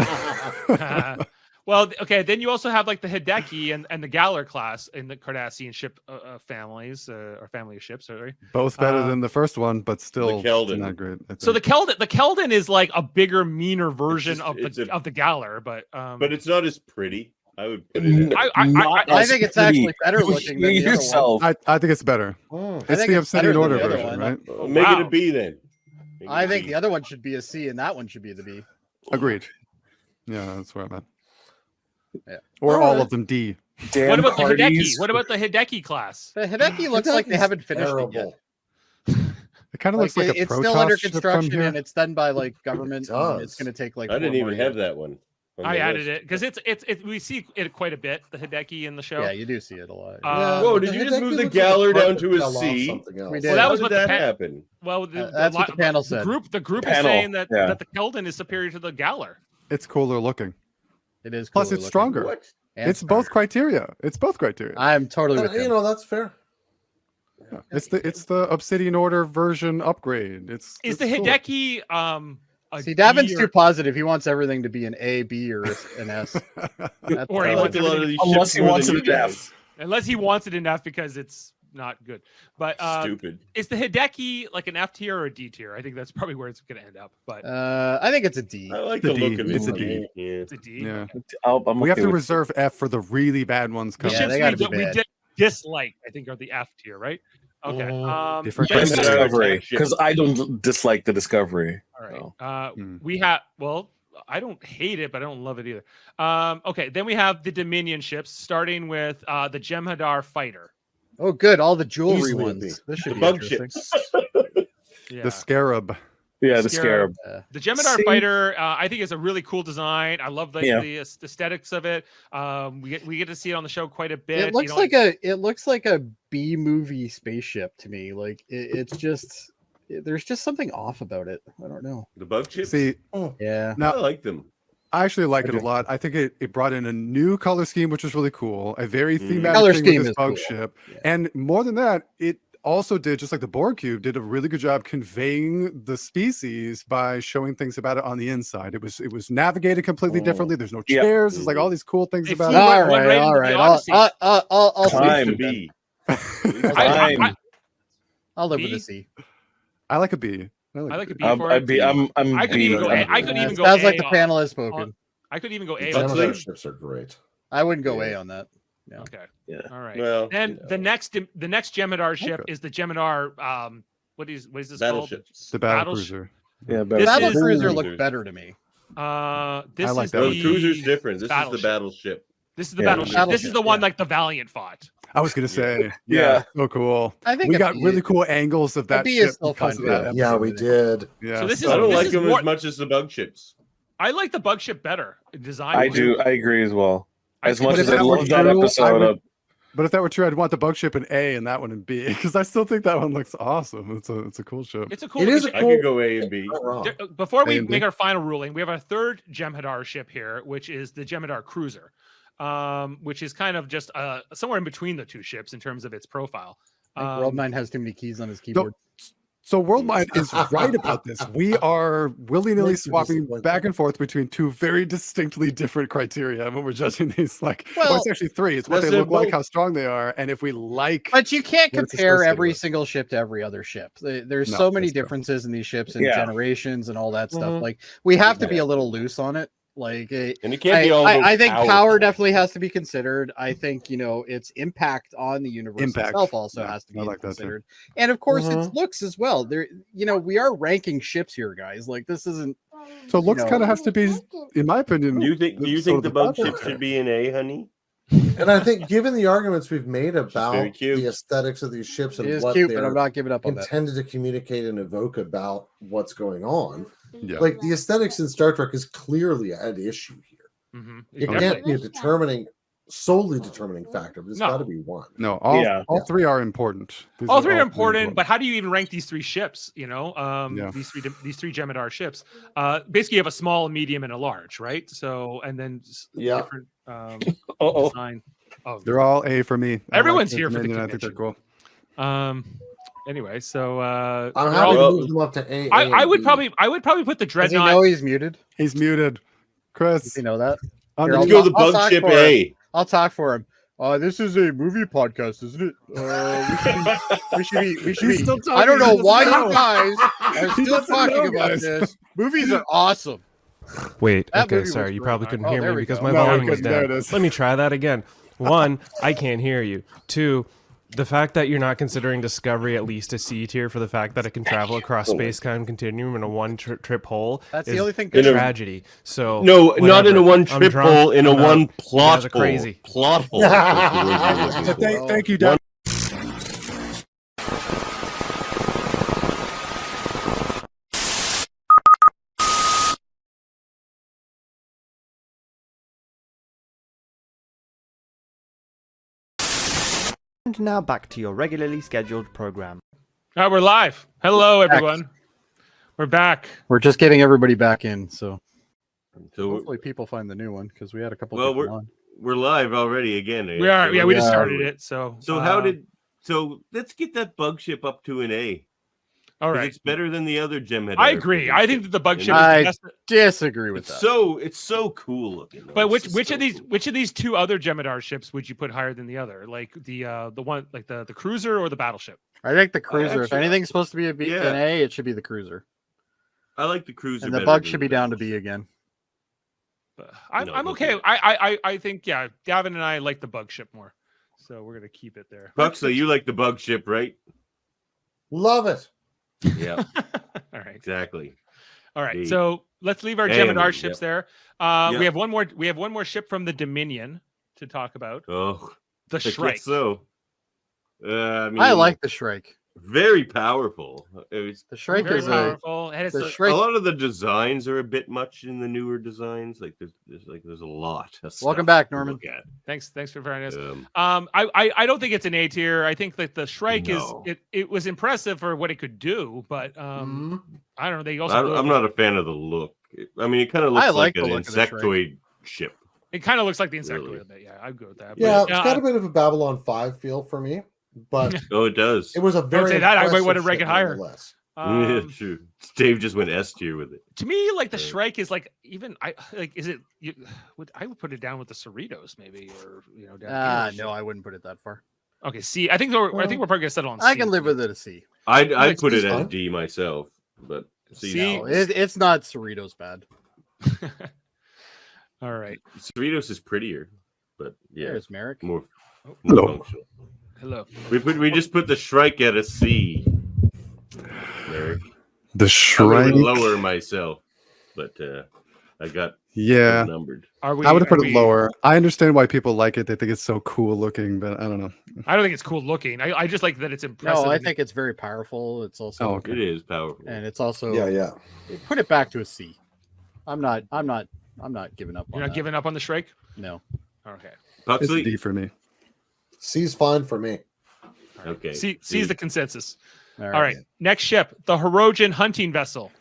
Speaker 5: give you.
Speaker 3: well, okay. Then you also have like the Hideki and the Galler class in the Cardassian ship families or family of ships. Sorry,
Speaker 5: Both better than the first one, but still
Speaker 1: Keldon.
Speaker 5: not great. I
Speaker 3: so the
Speaker 5: think.
Speaker 3: Keldon is like a bigger, meaner version
Speaker 1: just-
Speaker 3: of the Galler, but
Speaker 1: But it's not as pretty. I would put it at.
Speaker 6: I think it's actually better looking than the other one.
Speaker 7: yourself.
Speaker 5: I think it's better.
Speaker 2: Mm.
Speaker 5: It's
Speaker 6: think
Speaker 5: the
Speaker 6: it's better
Speaker 5: Obsidian
Speaker 6: than
Speaker 5: Order
Speaker 6: the other
Speaker 5: version,
Speaker 6: one.
Speaker 5: right?
Speaker 1: Make it
Speaker 3: Wow.
Speaker 1: a B then. Make it
Speaker 6: I
Speaker 1: a
Speaker 6: think
Speaker 1: B.
Speaker 6: the other one should be a C, and that one should be the B.
Speaker 5: Agreed. Yeah, that's where I'm at.
Speaker 6: Yeah.
Speaker 5: Or all
Speaker 2: Alright.
Speaker 5: of them D.
Speaker 7: Damn
Speaker 3: what about the Hideki?
Speaker 7: parties.
Speaker 3: What about the Hideki class?
Speaker 6: The Hideki looks like they
Speaker 2: Hideki's
Speaker 6: haven't finished it yet.
Speaker 2: terrible.
Speaker 5: It kind of looks like a
Speaker 6: it's
Speaker 5: Protoss
Speaker 6: still under
Speaker 5: ship from
Speaker 6: construction,
Speaker 5: here.
Speaker 6: and it's done by like government.
Speaker 2: It
Speaker 6: and it's
Speaker 2: does.
Speaker 6: going to take like.
Speaker 1: I didn't
Speaker 6: 4 more
Speaker 1: even have
Speaker 6: years.
Speaker 1: that one. on
Speaker 3: I
Speaker 1: the
Speaker 3: added
Speaker 1: list.
Speaker 3: it because it's we see it quite a bit. The Hideki in the show.
Speaker 6: Yeah, you do see it a lot.
Speaker 1: Whoa, did
Speaker 2: the
Speaker 1: you just
Speaker 2: Hideki
Speaker 1: move the
Speaker 2: looks like
Speaker 1: Galler
Speaker 2: part
Speaker 1: down
Speaker 2: that
Speaker 1: to a
Speaker 2: fell off
Speaker 1: C?
Speaker 2: something else.
Speaker 6: We did.
Speaker 3: Well, that
Speaker 1: How
Speaker 3: was
Speaker 1: did
Speaker 3: what the
Speaker 1: that
Speaker 3: pa-
Speaker 1: happen?
Speaker 3: Well,
Speaker 6: that's what the panel said.
Speaker 3: The group is
Speaker 7: Panel,
Speaker 3: saying that
Speaker 7: yeah.
Speaker 3: that the Keldon is superior to the Galler.
Speaker 5: It's cooler looking.
Speaker 6: It is.
Speaker 5: Plus,
Speaker 6: cooler
Speaker 5: it's
Speaker 6: looking.
Speaker 5: stronger.
Speaker 1: What?
Speaker 6: And
Speaker 5: It's both
Speaker 6: stronger.
Speaker 5: criteria. It's both criteria.
Speaker 6: I'm totally with
Speaker 2: You
Speaker 6: him.
Speaker 2: know, that's fair.
Speaker 5: Yeah. It's the Obsidian Order version upgrade.
Speaker 3: Is
Speaker 5: it's
Speaker 3: the
Speaker 5: cool.
Speaker 3: Hideki a
Speaker 6: See, Davin's
Speaker 3: D
Speaker 6: too
Speaker 3: or-
Speaker 6: positive. He wants everything to be an A, B, or an S. That's
Speaker 3: Or
Speaker 1: I
Speaker 3: he
Speaker 6: all.
Speaker 1: like a lot of these
Speaker 7: Unless
Speaker 1: ships
Speaker 7: he
Speaker 1: more
Speaker 7: wants
Speaker 1: than
Speaker 7: it
Speaker 1: you
Speaker 7: an
Speaker 1: guys.
Speaker 7: F.
Speaker 3: unless he wants it enough because it's not good. But
Speaker 1: Stupid.
Speaker 3: is the Hideki like an F tier or a D tier? I think that's probably where it's going to end up. But
Speaker 6: I think it's a D.
Speaker 1: I like
Speaker 5: It's
Speaker 1: the
Speaker 5: a D.
Speaker 1: look of it.
Speaker 5: It's a D.
Speaker 1: Yeah.
Speaker 3: it's a D.
Speaker 5: Yeah.
Speaker 7: I'm
Speaker 5: We have
Speaker 7: okay
Speaker 5: to
Speaker 7: with
Speaker 5: reserve F for the really bad ones
Speaker 3: The
Speaker 5: coming.
Speaker 6: Yeah,
Speaker 3: ships
Speaker 6: they gotta be
Speaker 3: we
Speaker 6: bad.
Speaker 3: dislike, I think, are the F tier, right? Okay.
Speaker 2: Mhm.
Speaker 5: Different
Speaker 3: then-
Speaker 5: kinds of
Speaker 7: Discovery,
Speaker 1: ship.
Speaker 7: because I don't dislike the Discovery.
Speaker 3: all right.
Speaker 5: Hmm.
Speaker 3: We have I don't hate it, but I don't love it either. Okay, then we have the Dominion ships, starting with the Jem'Hadar fighter.
Speaker 6: Oh, good. All the jewelry
Speaker 2: Easily a
Speaker 6: ones.
Speaker 2: B.
Speaker 6: This
Speaker 1: The
Speaker 6: should be
Speaker 1: bug
Speaker 6: interesting.
Speaker 1: ships.
Speaker 3: Yeah.
Speaker 5: The Scarab.
Speaker 7: Yeah, the
Speaker 3: Scarab.
Speaker 7: Scarab.
Speaker 3: The Jem'Hadar
Speaker 7: See-
Speaker 3: fighter, I think, is a really cool design. I love
Speaker 7: Yeah.
Speaker 3: the aesthetics of it. We get to see it on the show quite a bit.
Speaker 6: It looks like a B movie spaceship to me. Like it's just there's just something off about it. I don't know.
Speaker 1: The bug ships.
Speaker 5: See,
Speaker 6: Yeah.
Speaker 1: I
Speaker 5: now
Speaker 1: like them.
Speaker 5: I actually like it a
Speaker 2: do.
Speaker 5: lot. I think it brought in a new color scheme, which was really cool. A very
Speaker 1: Mhm.
Speaker 5: thematic
Speaker 6: Color
Speaker 5: thing
Speaker 6: scheme
Speaker 5: with this
Speaker 6: is
Speaker 5: bug
Speaker 6: cool.
Speaker 5: ship.
Speaker 6: Yeah.
Speaker 5: And more than that, it also did, just like the Borg Cube, did a really good job conveying the species by showing things about it on the inside. It was navigated completely
Speaker 2: Oh.
Speaker 5: different. There's no
Speaker 7: Yeah.
Speaker 5: chairs. There's like all these cool things
Speaker 3: They
Speaker 5: about
Speaker 3: flew
Speaker 5: it.
Speaker 3: right-
Speaker 6: All
Speaker 3: went
Speaker 6: right,
Speaker 3: right
Speaker 6: all
Speaker 3: into the
Speaker 6: right.
Speaker 3: Odyssey.
Speaker 6: I'll
Speaker 7: Time.
Speaker 1: To
Speaker 6: sleep with
Speaker 1: be.
Speaker 6: I'll live with
Speaker 3: B?
Speaker 6: a C.
Speaker 5: I like a B.
Speaker 3: I like a B
Speaker 7: I'm
Speaker 3: for it.
Speaker 7: B. I'm
Speaker 3: I could
Speaker 7: B.
Speaker 3: even go A.
Speaker 7: I'm
Speaker 3: I could
Speaker 7: B.
Speaker 3: even go
Speaker 6: Sounds
Speaker 3: A
Speaker 6: like the
Speaker 3: on-
Speaker 6: panel has spoken.
Speaker 3: I could even go A.
Speaker 2: The
Speaker 3: on
Speaker 1: Puxley?
Speaker 2: Jem'Hadar
Speaker 3: that.
Speaker 2: ships are great.
Speaker 6: I wouldn't go A on that.
Speaker 3: Okay.
Speaker 7: Yeah.
Speaker 3: All right.
Speaker 1: Well,
Speaker 3: And
Speaker 1: you know,
Speaker 3: the next Jem'Hadar ship
Speaker 5: Okay.
Speaker 3: is the Jem'Hadar. What is this called?
Speaker 1: battleships.
Speaker 5: The battle
Speaker 3: Battle sh-
Speaker 5: cruiser.
Speaker 7: Yeah,
Speaker 3: This
Speaker 6: Battle
Speaker 3: is-
Speaker 6: Cruiser
Speaker 1: Cruisers.
Speaker 6: looked better to me.
Speaker 3: This
Speaker 5: I like
Speaker 3: is
Speaker 5: that
Speaker 1: No,
Speaker 5: one.
Speaker 1: the cruiser's different. This is
Speaker 3: battleship.
Speaker 1: the battleship.
Speaker 3: This is the
Speaker 7: Yeah,
Speaker 3: battleship.
Speaker 6: battleship,
Speaker 3: This is the one
Speaker 6: yeah.
Speaker 3: like the Valiant fought.
Speaker 5: I was gonna say,
Speaker 7: Yeah.
Speaker 5: so cool.
Speaker 6: I think
Speaker 5: We
Speaker 6: a
Speaker 5: got
Speaker 6: B
Speaker 5: really cool angles of that
Speaker 6: B
Speaker 5: ship
Speaker 6: is still
Speaker 5: because
Speaker 6: fine
Speaker 5: of
Speaker 6: with
Speaker 5: that
Speaker 6: that.
Speaker 2: Yeah,
Speaker 5: episode.
Speaker 2: we did.
Speaker 5: Yeah,
Speaker 3: So this
Speaker 1: I don't
Speaker 3: this
Speaker 1: like
Speaker 3: is
Speaker 1: them
Speaker 3: more-
Speaker 1: as much as the bug ships.
Speaker 3: I like the bug ship better in design.
Speaker 7: I do. I agree as well.
Speaker 3: I
Speaker 7: As
Speaker 3: think
Speaker 7: much
Speaker 5: But
Speaker 7: as
Speaker 5: if
Speaker 7: I
Speaker 5: that were
Speaker 7: love that
Speaker 5: true, I
Speaker 7: episode
Speaker 5: would-
Speaker 7: of
Speaker 5: But if that were true, I'd want the bug ship in A and that one in B because I still think that one looks awesome. It's a cool ship.
Speaker 3: It's a cool.
Speaker 2: It is
Speaker 3: it's-
Speaker 2: a
Speaker 1: I
Speaker 2: cool.
Speaker 1: could go A and B.
Speaker 2: Not wrong.
Speaker 3: Before we
Speaker 5: A and B.
Speaker 3: make our final ruling, we have a third Jem'Hadar ship here, which is the Jem'Hadar cruiser, which is kind of just somewhere in between the two ships in terms of its profile.
Speaker 6: I think Worldmind has too many keys on his
Speaker 5: So,
Speaker 6: keyboard.
Speaker 5: so Worldmind is right about this. We are willy-nilly
Speaker 2: Makes me
Speaker 5: swapping
Speaker 2: disappointed.
Speaker 5: back and forth between two very distinctly different criteria when we're judging these. Like,
Speaker 6: Well,
Speaker 5: it's actually three. It's what
Speaker 1: that's
Speaker 5: they
Speaker 1: it,
Speaker 5: look like,
Speaker 1: both.
Speaker 5: how strong they are, and if we like.
Speaker 6: But you can't
Speaker 5: what it's
Speaker 6: compare
Speaker 5: associated
Speaker 6: every
Speaker 5: with.
Speaker 6: single ship to every other ship. There's
Speaker 5: No,
Speaker 6: so many
Speaker 5: that's true.
Speaker 6: differences in these ships and
Speaker 7: Yeah.
Speaker 6: generations and all that stuff.
Speaker 2: Mhm.
Speaker 6: Like we have to be
Speaker 1: Yeah.
Speaker 6: a little loose on it. Like
Speaker 1: And it can't be all.
Speaker 6: I think power
Speaker 1: powerful.
Speaker 6: definitely has to be considered. I think its impact on the universe
Speaker 5: Impact.
Speaker 6: itself also
Speaker 5: Yeah,
Speaker 6: has to be
Speaker 5: I like that too.
Speaker 6: considered. And of course,
Speaker 2: Mhm.
Speaker 6: its looks as well. There, we are ranking ships here, guys. Like this isn't.
Speaker 5: So looks
Speaker 6: know.
Speaker 5: kind of has to be, in my opinion.
Speaker 1: Do you think
Speaker 5: sort
Speaker 1: the
Speaker 5: of the
Speaker 1: bug
Speaker 5: top
Speaker 1: ship
Speaker 5: there.
Speaker 1: should be an A, honey?
Speaker 2: And I think, given the arguments we've made
Speaker 1: very
Speaker 2: about
Speaker 1: cute.
Speaker 2: the aesthetics of these ships
Speaker 6: It
Speaker 2: and
Speaker 6: is
Speaker 2: what
Speaker 6: cute, but
Speaker 2: they're
Speaker 6: I'm not giving up on that.
Speaker 2: intended to communicate and evoke about what's going on,
Speaker 5: Yeah.
Speaker 2: like the aesthetics in Star Trek is clearly at issue here.
Speaker 3: Mm-hmm.
Speaker 2: It can't be a solely determining factor, but it's got to be one.
Speaker 5: No, all three are important.
Speaker 3: All three are important, but how do you even rank these three ships? You know, these three Jem'Hadar ships. Basically, you have a small, a medium, and a large, right? So, and then different design. Oh,
Speaker 5: they're all A for me.
Speaker 3: Everyone's here for the convention.
Speaker 5: I think they're cool.
Speaker 3: Anyway, so
Speaker 2: I'm happy to move them up to A.
Speaker 3: I would probably put the Dreadnought.
Speaker 6: Does he know he's muted?
Speaker 5: He's muted. Chris,
Speaker 6: does he know that?
Speaker 1: Here, let's go the bug ship A.
Speaker 6: I'll talk for him. This is a movie podcast, isn't it? We should be. I don't know why you guys are still talking about this. Movies are awesome.
Speaker 9: Wait, okay, sorry, you probably couldn't hear me because my volume was down. Let me try that again. 1, I can't hear you. 2, the fact that you're not considering Discovery at least a C tier for the fact that it can travel across space-time continuum in a one-trip hole.
Speaker 6: That's the only thing.
Speaker 9: Tragedy. So
Speaker 1: no, whatever. Not in a one-trip hole, in a one plot hole.
Speaker 9: Crazy
Speaker 1: plot hole.
Speaker 5: Thank you, Davan.
Speaker 10: And now back to your regularly scheduled program.
Speaker 3: All right, we're live. Hello, everyone. We're back.
Speaker 6: We're just getting everybody back in, so hopefully people find the new one because we had a couple.
Speaker 1: Well, we're live already again.
Speaker 3: We are. Yeah, we just started it. So
Speaker 1: let's get that bug ship up to an A.
Speaker 3: All right,
Speaker 1: it's better than the other Jem'Hadar.
Speaker 3: I agree. I think that the bug ship.
Speaker 6: I disagree with that.
Speaker 1: It's so cool looking. Though.
Speaker 3: But which of these two other Jem'Hadar ships would you put higher than the other? Like the one like the cruiser or the battleship?
Speaker 6: I think the cruiser. If anything's supposed to be an A, it should be the cruiser.
Speaker 1: I like the cruiser.
Speaker 6: And the bug should be down to B again.
Speaker 3: I'm okay. I think Davan and I like the bug ship more, so we're gonna keep it there.
Speaker 1: Puxley, you like the bug ship, right?
Speaker 2: Love it.
Speaker 1: Yeah.
Speaker 3: All right.
Speaker 1: Exactly.
Speaker 3: All right. So let's leave our Jem'Hadar ships there. We have one more. We have one more ship from the Dominion to talk about.
Speaker 1: Oh,
Speaker 3: the Shrike.
Speaker 1: So,
Speaker 6: I like the Shrike.
Speaker 1: Very powerful.
Speaker 6: The Shrike is
Speaker 3: powerful.
Speaker 1: A lot of the designs are a bit much in the newer designs. Like there's a lot. Of
Speaker 6: Welcome back, Norman.
Speaker 3: Thanks for joining us. I don't think it's an A tier. I think that the Shrike it was impressive for what it could do, but I don't know. They also
Speaker 1: I'm not a fan of the look. I mean, it kind of looks like an insectoid ship.
Speaker 3: It kind of looks like the insectoid. Yeah, I'd go with that.
Speaker 2: Yeah, it's got a bit of a Babylon 5 feel for me. But
Speaker 1: it does.
Speaker 2: It was a very.
Speaker 3: Say that I might want to rank it higher.
Speaker 1: Yeah, true. Dave just went S tier with it.
Speaker 3: To me, like the Shrike is like even is it? I would put it down with the Cerritos maybe, or down
Speaker 6: no, I wouldn't put it that far.
Speaker 3: Okay, C. I think we're probably gonna settle on C.
Speaker 6: I can live with it a C.
Speaker 1: I'd put it as D myself, but
Speaker 6: C. No, it's not Cerritos bad.
Speaker 3: All right,
Speaker 1: Cerritos is prettier, but
Speaker 6: there's Maeric.
Speaker 1: More functional.
Speaker 3: Hello.
Speaker 1: We just put the Shrike at a C. Maeric.
Speaker 5: The Shrike.
Speaker 1: Lower myself, but I got numbered.
Speaker 5: I would have put it lower. I understand why people like it. They think it's so cool looking, but I don't know.
Speaker 3: I don't think it's cool looking. I just like that it's impressive.
Speaker 6: No, I think it's very powerful. It's also
Speaker 1: it is powerful,
Speaker 6: and it's also
Speaker 2: yeah.
Speaker 6: Put it back to a C. I'm not giving up.
Speaker 3: You're not giving up on the Shrike?
Speaker 6: No.
Speaker 3: Okay.
Speaker 5: It's a D for me.
Speaker 2: C's fine for me.
Speaker 1: Okay.
Speaker 3: C's the consensus. All right. Next ship, the Hirogen hunting vessel.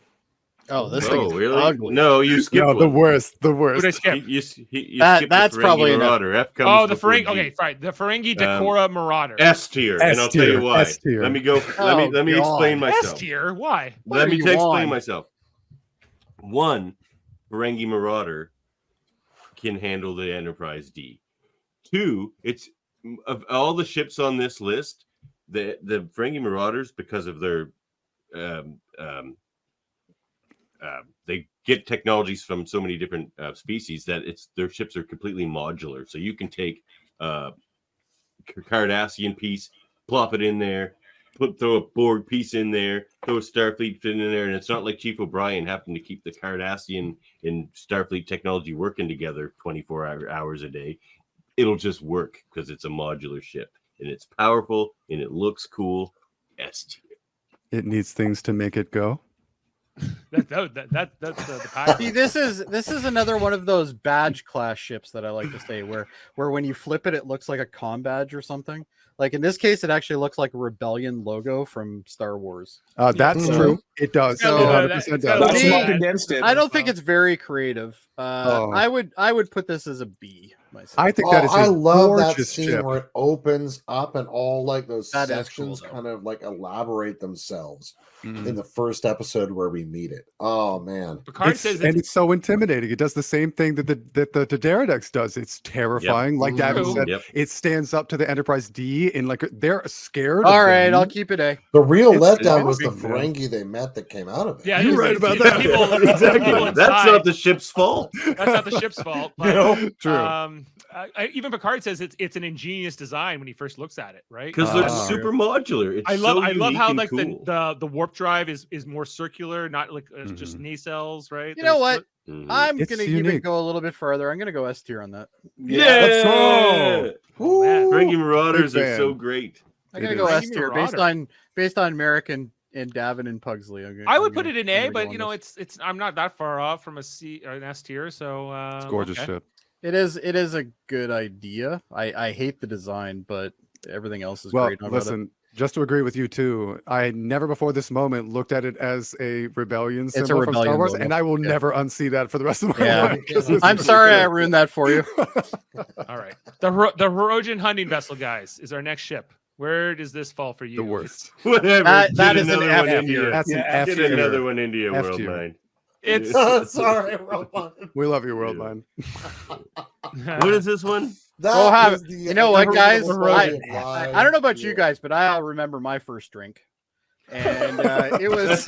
Speaker 6: Oh, this thing is
Speaker 1: really
Speaker 6: ugly.
Speaker 1: No, you skipped one.
Speaker 5: The worst.
Speaker 3: What did I skip?
Speaker 1: You skipped
Speaker 6: that's
Speaker 1: the
Speaker 6: probably
Speaker 1: Marauder. F comes
Speaker 3: Oh, the Ferengi. Okay, right. The Ferengi Decora Marauder.
Speaker 1: S tier, and I'll tell you why.
Speaker 5: S-tier.
Speaker 1: Let me go. Let me explain myself.
Speaker 3: S tier. Why?
Speaker 1: Let me explain myself. One, Ferengi Marauder can handle the Enterprise D. Two, it's of all the ships on this list, the Ferengi Marauders, because of their they get technologies from so many different species that their ships are completely modular. So you can take a Cardassian piece, plop it in there, throw a Borg piece in there, throw a Starfleet fin in there, and it's not like Chief O'Brien having to keep the Cardassian and Starfleet technology working together 24 hours a day. It'll just work because it's a modular ship, and it's powerful, and it looks cool. S tier.
Speaker 5: It needs things to make it go.
Speaker 3: That's the pack.
Speaker 6: See, this is another one of those badge class ships that I like to say, where when you flip it, it looks like a comm badge or something. Like in this case, it actually looks like a rebellion logo from Star Wars.
Speaker 5: That's true. It does.
Speaker 3: Got a little bit of that.
Speaker 7: That's not against it.
Speaker 6: I don't think it's very creative. I would put this as a B myself.
Speaker 5: I think that is.
Speaker 2: I love that
Speaker 5: gorgeous
Speaker 2: scene
Speaker 5: ship.
Speaker 2: where it opens up and all like those
Speaker 6: That is
Speaker 2: sections
Speaker 6: cool,
Speaker 2: kind of like elaborate themselves in the first episode where we meet it. Oh man,
Speaker 3: Picard says
Speaker 5: it's so intimidating. It does the same thing that the Pterodactyl does. It's terrifying. Like Davan said, it stands up to the Enterprise D, and like they're scared.
Speaker 6: All right, I'll keep it A.
Speaker 2: the real letdown was
Speaker 5: awesome,
Speaker 2: the Ferengi they met that came out of it.
Speaker 3: Yeah,
Speaker 5: You're right about that.
Speaker 1: Exactly. That's not the ship's fault.
Speaker 3: That's not the ship's fault. But,
Speaker 5: True.
Speaker 3: Even Picard says it's an ingenious design when he first looks at it, right?
Speaker 1: Because they're super modular. It's
Speaker 3: I love
Speaker 1: unique
Speaker 3: how
Speaker 1: and
Speaker 3: like
Speaker 1: cool.
Speaker 3: the warp drive is more circular, not like just nacelles, right?
Speaker 6: You know what? I'm
Speaker 5: It's
Speaker 6: gonna even
Speaker 5: unique.
Speaker 6: go a little bit further. I'm gonna go S tier on that.
Speaker 1: Yeah,
Speaker 5: let's go.
Speaker 1: Ferengi Marauders
Speaker 5: Big
Speaker 1: are so
Speaker 5: fan.
Speaker 1: great.
Speaker 6: I'm gonna
Speaker 5: It
Speaker 6: go
Speaker 5: is.
Speaker 6: S tier based on Maeric and Davan and Pugsley.
Speaker 3: I would put it in A, but you know, it's I'm not that far off from a C or an S tier, so
Speaker 5: It's gorgeous
Speaker 3: okay.
Speaker 5: ship.
Speaker 6: It is a good idea. I hate the design, but everything else is
Speaker 5: Well,
Speaker 6: great. about
Speaker 5: listen, just to agree with you too, I never before this moment looked at it as a rebellion symbol from Star
Speaker 6: rebellion
Speaker 5: Wars,
Speaker 6: logo.
Speaker 5: and I will never unsee that for the rest of my
Speaker 6: Yeah.
Speaker 5: life. 'Cause it's
Speaker 6: I'm sorry I ruined that for you.
Speaker 3: All right. The Hirogen hunting vessel, guys, is our next ship. Where does this fall for you?
Speaker 5: the worst.
Speaker 1: Whatever.
Speaker 6: That
Speaker 1: Get
Speaker 6: is an
Speaker 1: another
Speaker 6: F
Speaker 1: one into
Speaker 6: tier.
Speaker 1: your-
Speaker 5: That's an F
Speaker 1: Get
Speaker 5: tier.
Speaker 1: another one into your
Speaker 5: F
Speaker 1: world
Speaker 5: tier.
Speaker 1: mind.
Speaker 3: It's
Speaker 2: Sorry, Robot.
Speaker 5: We love you, World Mind.
Speaker 1: What is this one?
Speaker 6: Go have it. You know what, guys?
Speaker 2: Hirogen
Speaker 6: I don't know about you guys, but I remember my first drink, and it was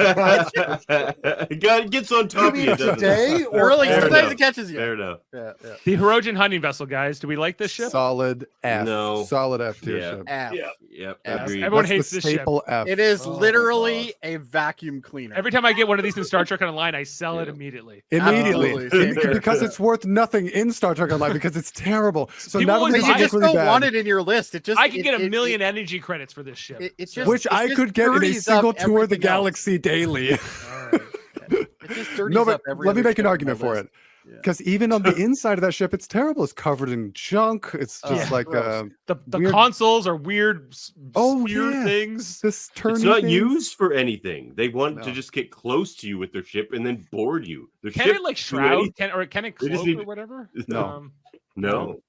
Speaker 1: God gets on top of you. doesn't it?
Speaker 2: today or
Speaker 6: early.
Speaker 1: Fair
Speaker 6: Sometimes
Speaker 1: enough.
Speaker 6: it catches you.
Speaker 1: Fair enough.
Speaker 6: Yeah.
Speaker 3: the Hirogen hunting vessel, guys. Do we like this ship?
Speaker 5: Solid F.
Speaker 1: No.
Speaker 5: Solid F tier
Speaker 1: Yeah.
Speaker 5: ship.
Speaker 6: F.
Speaker 1: Yep.
Speaker 6: Yeah,
Speaker 1: Agreed.
Speaker 3: everyone
Speaker 5: That's
Speaker 3: hates
Speaker 5: the
Speaker 3: this ship.
Speaker 5: staple F.
Speaker 6: It is
Speaker 2: Oh my
Speaker 6: literally a vacuum cleaner.
Speaker 3: Every time I get one of these in Star Trek Online, I sell it immediately.
Speaker 5: Immediately,
Speaker 6: Absolutely.
Speaker 5: because it's worth nothing in Star Trek Online because it's terrible. So
Speaker 3: People
Speaker 5: not only
Speaker 3: always
Speaker 5: is
Speaker 6: you
Speaker 5: it
Speaker 6: just
Speaker 5: really
Speaker 6: don't
Speaker 5: bad,
Speaker 6: want it in your list. It just
Speaker 3: I could get a
Speaker 6: it-
Speaker 3: million energy credits for this ship.
Speaker 6: It just,
Speaker 5: which
Speaker 6: it
Speaker 5: I
Speaker 6: just
Speaker 5: could get in a
Speaker 6: dirties
Speaker 5: single
Speaker 6: up
Speaker 5: tour of the
Speaker 6: everything else.
Speaker 5: galaxy daily.
Speaker 6: It just dirties
Speaker 5: No, but
Speaker 6: up every
Speaker 5: let me
Speaker 6: other
Speaker 5: make an
Speaker 6: ship on
Speaker 5: argument
Speaker 6: my
Speaker 5: for
Speaker 6: list.
Speaker 5: it. Because even on the inside of that ship, it's terrible. It's covered in junk. It's just
Speaker 3: Yeah.
Speaker 5: like
Speaker 6: Gross.
Speaker 3: the
Speaker 5: weird-
Speaker 3: consoles are weird
Speaker 5: Oh,
Speaker 3: spear
Speaker 5: yeah.
Speaker 3: things.
Speaker 5: this turny
Speaker 1: It's not
Speaker 5: things.
Speaker 1: used for anything. They want
Speaker 5: No.
Speaker 1: to just get close to you with their ship and then board you. Their
Speaker 3: Can
Speaker 1: ship
Speaker 3: it like
Speaker 1: do
Speaker 3: shroud?
Speaker 1: anything-
Speaker 3: Can it
Speaker 1: They just
Speaker 3: cloak
Speaker 1: need-
Speaker 3: or whatever?
Speaker 5: No.
Speaker 1: No.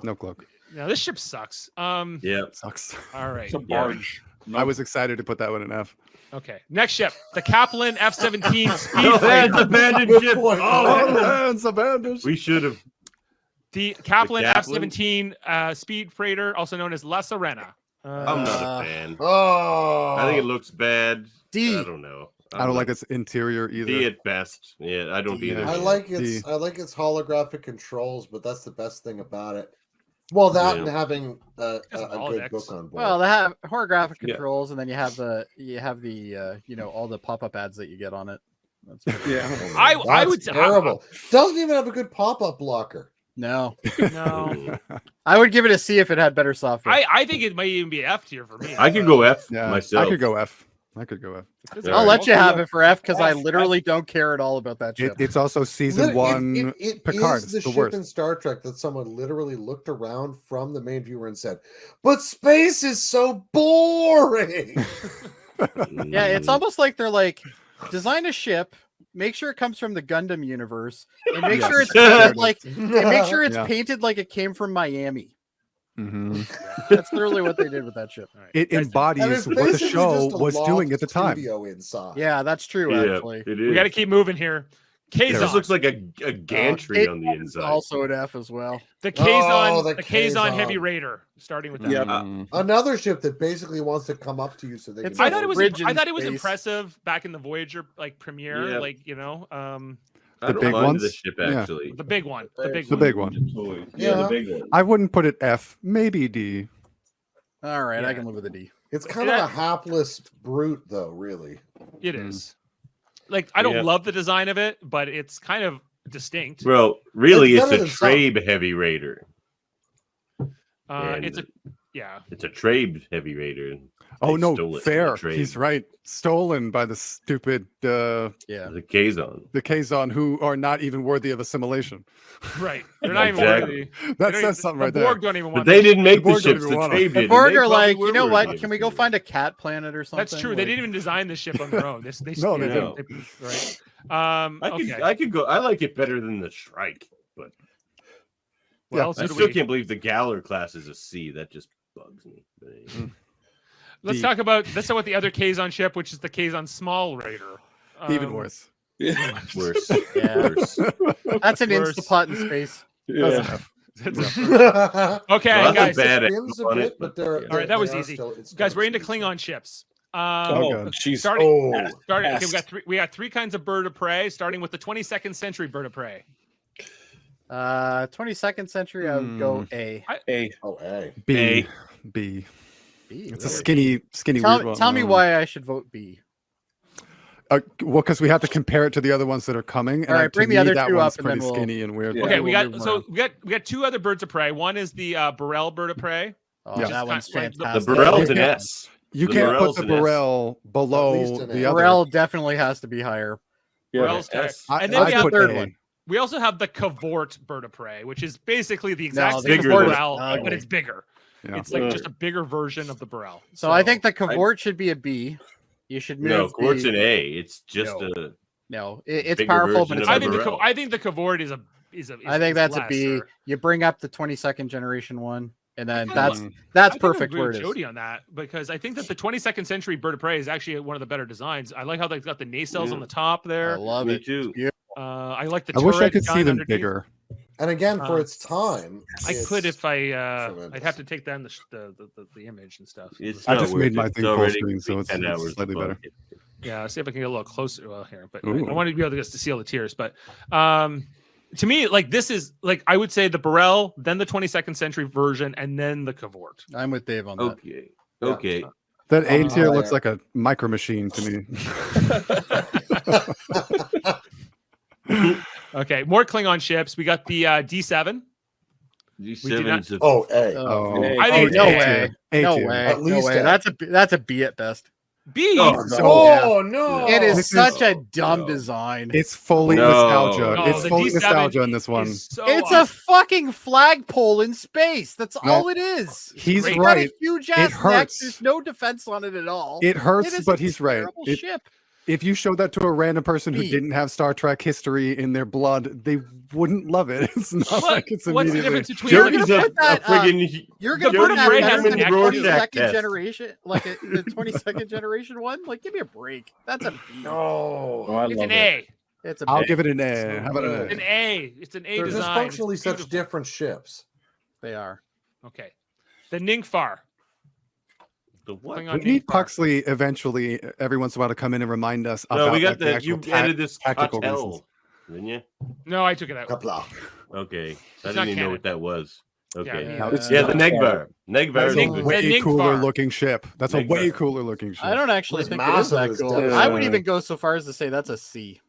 Speaker 5: No cloak.
Speaker 3: No, this ship sucks.
Speaker 1: Yeah.
Speaker 5: Sucks.
Speaker 3: All right.
Speaker 7: It's a barge.
Speaker 5: I was excited to put that one in F.
Speaker 3: Okay. Next ship, the Kaplan F-17 speed
Speaker 1: No,
Speaker 3: freighter.
Speaker 1: that's abandoned
Speaker 2: Good
Speaker 1: ship.
Speaker 2: point.
Speaker 1: Oh,
Speaker 5: hands abandoned.
Speaker 1: we should have.
Speaker 3: The Kaplan
Speaker 1: The Kaplan?
Speaker 3: F-17 speed freighter, also known as La Serena.
Speaker 1: I'm not a fan.
Speaker 2: Oh,
Speaker 1: I think it looks bad.
Speaker 6: D.
Speaker 1: I don't know.
Speaker 5: I don't like its interior either.
Speaker 1: D at best. Yeah, I don't
Speaker 6: D.
Speaker 1: either.
Speaker 2: I like its holographic controls, but that's the best thing about it. Well, that and having a good book on board.
Speaker 6: Well, they have horographic
Speaker 1: Yeah.
Speaker 6: controls, and then you have the you know, all the pop-up ads that you get on it. That's
Speaker 3: I
Speaker 2: That's
Speaker 3: would
Speaker 2: terrible. Doesn't even have a good pop-up blocker.
Speaker 6: no.
Speaker 3: No.
Speaker 6: I would give it a C if it had better software.
Speaker 3: I think it might even be F tier for me.
Speaker 1: I could go F
Speaker 5: Yeah,
Speaker 1: myself.
Speaker 5: I could go F.
Speaker 6: I'll let you have it for F because I literally don't care at all about that ship.
Speaker 5: It's also season one.
Speaker 2: It
Speaker 5: Picard.
Speaker 2: is the
Speaker 5: It's the
Speaker 2: ship
Speaker 5: worst.
Speaker 2: in Star Trek that someone literally looked around from the main viewer and said, "But space is so boring."
Speaker 6: Yeah, it's almost like they're like, design a ship, make sure it comes from the Gundam universe, and make sure it's painted like and make sure it's
Speaker 5: Yeah.
Speaker 6: painted like it came from Miami.
Speaker 5: Mhm.
Speaker 6: That's literally what they did with that ship.
Speaker 5: It
Speaker 2: And
Speaker 5: embodies
Speaker 2: it's
Speaker 5: what the
Speaker 2: basically
Speaker 5: show
Speaker 2: just a
Speaker 5: was doing
Speaker 2: loft
Speaker 5: at the time.
Speaker 2: studio inside.
Speaker 6: Yeah, that's true.
Speaker 1: Yeah,
Speaker 6: Actually,
Speaker 1: it
Speaker 3: We
Speaker 1: is.
Speaker 3: got to keep moving here.
Speaker 1: It just
Speaker 3: Kazon.
Speaker 1: looks like a gantry on the
Speaker 6: It's
Speaker 1: inside.
Speaker 6: also an F as well.
Speaker 3: The Kazon,
Speaker 2: the
Speaker 3: the Kazon Heavy
Speaker 2: Kazon.
Speaker 3: Raider, starting with that.
Speaker 7: Yeah.
Speaker 5: Mm.
Speaker 2: Another ship that basically wants to come up to you so they
Speaker 6: It's
Speaker 2: can.
Speaker 3: I thought it was
Speaker 6: Bridge in
Speaker 3: I thought it was
Speaker 6: space.
Speaker 3: impressive back in the Voyager like premiere,
Speaker 1: Yeah.
Speaker 3: like you know,
Speaker 1: I
Speaker 5: The
Speaker 1: don't
Speaker 5: big
Speaker 1: mind
Speaker 5: ones?
Speaker 1: the ship
Speaker 5: Yeah.
Speaker 1: actually.
Speaker 3: the big one, the big
Speaker 5: The
Speaker 3: one.
Speaker 5: big one.
Speaker 1: Yeah, the big one.
Speaker 5: I wouldn't put it F, maybe D.
Speaker 6: All right, I
Speaker 3: Yeah.
Speaker 6: can live with a D.
Speaker 2: It's kind of a hapless brute, though. Really,
Speaker 3: It is. Like I don't
Speaker 1: Yeah.
Speaker 3: love the design of it, but it's kind of distinct.
Speaker 1: Well, really,
Speaker 2: It's
Speaker 1: it's
Speaker 2: better
Speaker 1: a
Speaker 2: than some.
Speaker 1: Trabe heavy raider.
Speaker 3: It's a Yeah.
Speaker 1: It's a trade heavy raider.
Speaker 5: Oh no,
Speaker 1: stole it from
Speaker 5: fair.
Speaker 1: the trade.
Speaker 5: He's right. Stolen by the stupid
Speaker 1: The Kazon.
Speaker 5: the Kazon, who are not even worthy of assimilation.
Speaker 3: Right. They're not even
Speaker 1: Exactly.
Speaker 3: worthy.
Speaker 5: That says something right
Speaker 3: The
Speaker 5: there.
Speaker 3: Borg don't even
Speaker 1: But
Speaker 3: want
Speaker 1: they
Speaker 3: them.
Speaker 1: didn't make the
Speaker 5: Borg don't
Speaker 1: ships.
Speaker 5: even
Speaker 1: The
Speaker 5: want
Speaker 1: trade
Speaker 5: them.
Speaker 1: did.
Speaker 6: The Borg
Speaker 1: and they
Speaker 6: are like,
Speaker 1: probably
Speaker 6: you know
Speaker 1: were
Speaker 6: what?
Speaker 1: worthy
Speaker 6: Can
Speaker 1: of
Speaker 6: we go
Speaker 1: it.
Speaker 6: find a cat planet or something?
Speaker 3: That's true. They didn't even design the ship on their own.
Speaker 5: No, they
Speaker 1: didn't.
Speaker 3: Right.
Speaker 1: I could go. I like it better than the Shrike, but
Speaker 3: Well,
Speaker 1: I still can't believe the Galler class is a C. That just bugs me. But anyway.
Speaker 3: Let's talk about the other Kazon ship, which is the Kazon Small Raider.
Speaker 5: Even worse.
Speaker 1: Worse.
Speaker 6: Yeah.
Speaker 1: Worse.
Speaker 6: That's an
Speaker 3: Worse.
Speaker 6: Instapot in space.
Speaker 7: Yeah.
Speaker 3: Okay,
Speaker 1: Well,
Speaker 3: guys.
Speaker 1: bad
Speaker 2: Spins a
Speaker 1: on
Speaker 2: bit,
Speaker 1: it,
Speaker 2: but they're,
Speaker 3: All right, that was easy. Guys, we're into
Speaker 2: Klingon.
Speaker 3: Klingon ships.
Speaker 5: God.
Speaker 7: She's
Speaker 3: Starting. Okay,
Speaker 7: fast.
Speaker 3: we got three kinds of bird of prey, starting with the 22nd century bird of prey.
Speaker 6: 22nd century, I would go A.
Speaker 7: A.
Speaker 2: Oh, A.
Speaker 5: B. B.
Speaker 6: B.
Speaker 5: It's a skinny weird one.
Speaker 6: Tell me why I should vote B.
Speaker 5: Well, because we have to compare it to the other ones that are coming. And
Speaker 6: All right,
Speaker 5: to
Speaker 6: bring the
Speaker 5: me,
Speaker 6: other
Speaker 5: that
Speaker 6: two
Speaker 5: one's
Speaker 6: up and
Speaker 5: pretty
Speaker 6: then we'll-
Speaker 5: skinny and weird.
Speaker 7: Yeah.
Speaker 3: Okay,
Speaker 6: we'll move them
Speaker 3: we got two other birds of prey. One is the Burrell bird of prey.
Speaker 6: Oh,
Speaker 5: Yeah.
Speaker 6: that one's
Speaker 3: Like
Speaker 1: The
Speaker 6: fantastic.
Speaker 1: Burrell's an S.
Speaker 5: You
Speaker 1: The
Speaker 5: can't
Speaker 1: Burrell's
Speaker 5: put the
Speaker 1: an S.
Speaker 5: Burrell
Speaker 2: At
Speaker 5: below
Speaker 2: least an
Speaker 5: the
Speaker 2: A.
Speaker 5: other.
Speaker 6: Burrell definitely has to be higher.
Speaker 3: Burrell's
Speaker 1: S.
Speaker 3: and then we have
Speaker 5: put
Speaker 6: third
Speaker 5: A.
Speaker 6: one.
Speaker 3: We also have the Cavort bird of prey, which is basically the exact
Speaker 6: No,
Speaker 3: same
Speaker 1: bigger
Speaker 3: as
Speaker 1: than-
Speaker 3: Burrell,
Speaker 6: ugly.
Speaker 3: but it's bigger.
Speaker 5: Yeah.
Speaker 3: It's like just a bigger version of the Burrell.
Speaker 6: So I think the Cavort should be a B. You should move.
Speaker 1: No, Quartz
Speaker 6: the-
Speaker 1: an A. It's just
Speaker 6: No.
Speaker 1: a.
Speaker 6: No, it's
Speaker 1: bigger
Speaker 6: powerful,
Speaker 1: version
Speaker 6: but it's
Speaker 1: of
Speaker 3: I
Speaker 1: the
Speaker 3: think
Speaker 1: Burrell.
Speaker 3: I think the Cavort is a
Speaker 6: I think that's a B.
Speaker 3: lesser.
Speaker 6: You bring up the 22nd generation one, and then
Speaker 3: I
Speaker 6: that's
Speaker 3: I think
Speaker 6: perfect
Speaker 3: I agree
Speaker 6: where
Speaker 3: with
Speaker 6: it is.
Speaker 3: Jody on that because I think that the 22nd century bird of prey is actually one of the better designs. I like how they've got the nacelles on the top
Speaker 6: I
Speaker 3: there.
Speaker 6: love
Speaker 1: Me
Speaker 6: it.
Speaker 1: too.
Speaker 3: I like the.
Speaker 5: I wish I
Speaker 3: turret
Speaker 5: could see
Speaker 3: gun
Speaker 5: them
Speaker 3: underneath.
Speaker 5: bigger.
Speaker 2: And again, for its time,
Speaker 3: I could
Speaker 2: it's
Speaker 3: if I'd
Speaker 2: tremendous.
Speaker 3: have to take down the image and stuff.
Speaker 1: It's
Speaker 5: I
Speaker 1: not
Speaker 5: just
Speaker 1: worth
Speaker 5: made
Speaker 1: it.
Speaker 5: my
Speaker 1: It's
Speaker 5: thing full
Speaker 1: already
Speaker 5: screen, so it's
Speaker 1: 10 hours
Speaker 5: slightly
Speaker 1: above
Speaker 5: better.
Speaker 1: it.
Speaker 3: Yeah, see if I can get a little closer. Well, here, but I
Speaker 5: Ooh.
Speaker 3: wanted to be able to just to see all the tiers. But to me, like this is like I would say the Burrell, then the 22nd century version, and then the Cavort.
Speaker 6: I'm with Dave on that.
Speaker 1: Okay. Okay.
Speaker 5: That A tier
Speaker 2: higher.
Speaker 5: looks like a micro machine to me.
Speaker 3: Okay, more Klingon ships. We got the D7.
Speaker 1: G7 is a
Speaker 2: Oh, A.
Speaker 5: Oh,
Speaker 3: I think
Speaker 6: no
Speaker 3: it's
Speaker 6: way.
Speaker 5: A
Speaker 6: No
Speaker 5: tier.
Speaker 6: way.
Speaker 2: At
Speaker 6: No
Speaker 2: least
Speaker 6: way.
Speaker 2: A.
Speaker 6: That's a B at best.
Speaker 3: B.
Speaker 1: Oh,
Speaker 5: So-
Speaker 2: Oh, no.
Speaker 6: It is
Speaker 5: This
Speaker 6: such a
Speaker 1: is-
Speaker 6: dumb
Speaker 1: no.
Speaker 6: design.
Speaker 5: It's fully
Speaker 1: No.
Speaker 5: nostalgia.
Speaker 3: No,
Speaker 5: It's
Speaker 3: the
Speaker 5: fully
Speaker 3: D7
Speaker 5: nostalgia in this one.
Speaker 3: is so
Speaker 6: It's
Speaker 3: awesome.
Speaker 6: a fucking flagpole in space. That's
Speaker 5: No.
Speaker 6: all it is.
Speaker 5: He's
Speaker 3: great.
Speaker 6: It's got
Speaker 5: right.
Speaker 6: a huge
Speaker 5: It
Speaker 6: ass neck.
Speaker 5: hurts.
Speaker 6: There's no defense on it at all.
Speaker 5: It hurts,
Speaker 6: is
Speaker 5: but
Speaker 6: a
Speaker 5: he's right.
Speaker 6: terrible
Speaker 5: It-
Speaker 6: ship.
Speaker 5: If you showed that to a random person who
Speaker 6: B.
Speaker 5: didn't have Star Trek history in their blood, they wouldn't love it. It's not
Speaker 3: What-
Speaker 5: like it's
Speaker 3: what's the
Speaker 5: immediately.
Speaker 3: difference between
Speaker 1: Jody's
Speaker 6: gonna
Speaker 1: a
Speaker 6: put that,
Speaker 1: friggin'
Speaker 6: You're gonna
Speaker 3: Jody
Speaker 6: put that
Speaker 3: Ray
Speaker 6: better
Speaker 3: having
Speaker 6: than the
Speaker 3: the
Speaker 1: Rorschach
Speaker 6: 22nd
Speaker 1: test.
Speaker 6: generation, like the 22nd generation one. Like, give me a break. That's a B.
Speaker 2: No.
Speaker 7: Oh, I
Speaker 3: It's
Speaker 7: love
Speaker 3: an
Speaker 7: it.
Speaker 3: A.
Speaker 6: It's a
Speaker 5: I'll
Speaker 6: B.
Speaker 5: give it an A. How about
Speaker 3: An
Speaker 5: an A?
Speaker 3: A. It's an A
Speaker 2: They're just
Speaker 3: design.
Speaker 2: functionally
Speaker 3: It's
Speaker 2: such
Speaker 3: beautiful.
Speaker 2: different ships.
Speaker 6: They are.
Speaker 3: Okay. The Ningfar.
Speaker 1: The what?
Speaker 3: Klingon
Speaker 5: We need
Speaker 3: Ningfar.
Speaker 5: Puxley eventually, every once in a while, to come in and remind us
Speaker 1: No,
Speaker 5: about
Speaker 1: we got
Speaker 5: like, the
Speaker 1: that.
Speaker 5: actual
Speaker 1: You added this
Speaker 5: tactical
Speaker 1: cartel,
Speaker 5: reasons.
Speaker 1: didn't you?
Speaker 3: No, I took it out.
Speaker 2: Kapla.
Speaker 1: Okay. I
Speaker 3: It's
Speaker 1: didn't
Speaker 3: not
Speaker 1: even know
Speaker 3: canon.
Speaker 1: what that was.
Speaker 3: Yeah,
Speaker 1: Okay.
Speaker 3: yeah.
Speaker 5: Now,
Speaker 6: it's
Speaker 1: Yeah,
Speaker 6: not
Speaker 1: the Negvar. Negvar
Speaker 5: That's
Speaker 1: is
Speaker 5: a
Speaker 1: a good
Speaker 5: way
Speaker 3: Ningfar.
Speaker 5: cooler looking ship. That's a
Speaker 1: Ningfar.
Speaker 5: way cooler looking ship.
Speaker 6: I don't actually
Speaker 2: It's
Speaker 6: think it is that
Speaker 2: massive as
Speaker 6: cool.
Speaker 2: death.
Speaker 6: I would even go so far as to say that's a C.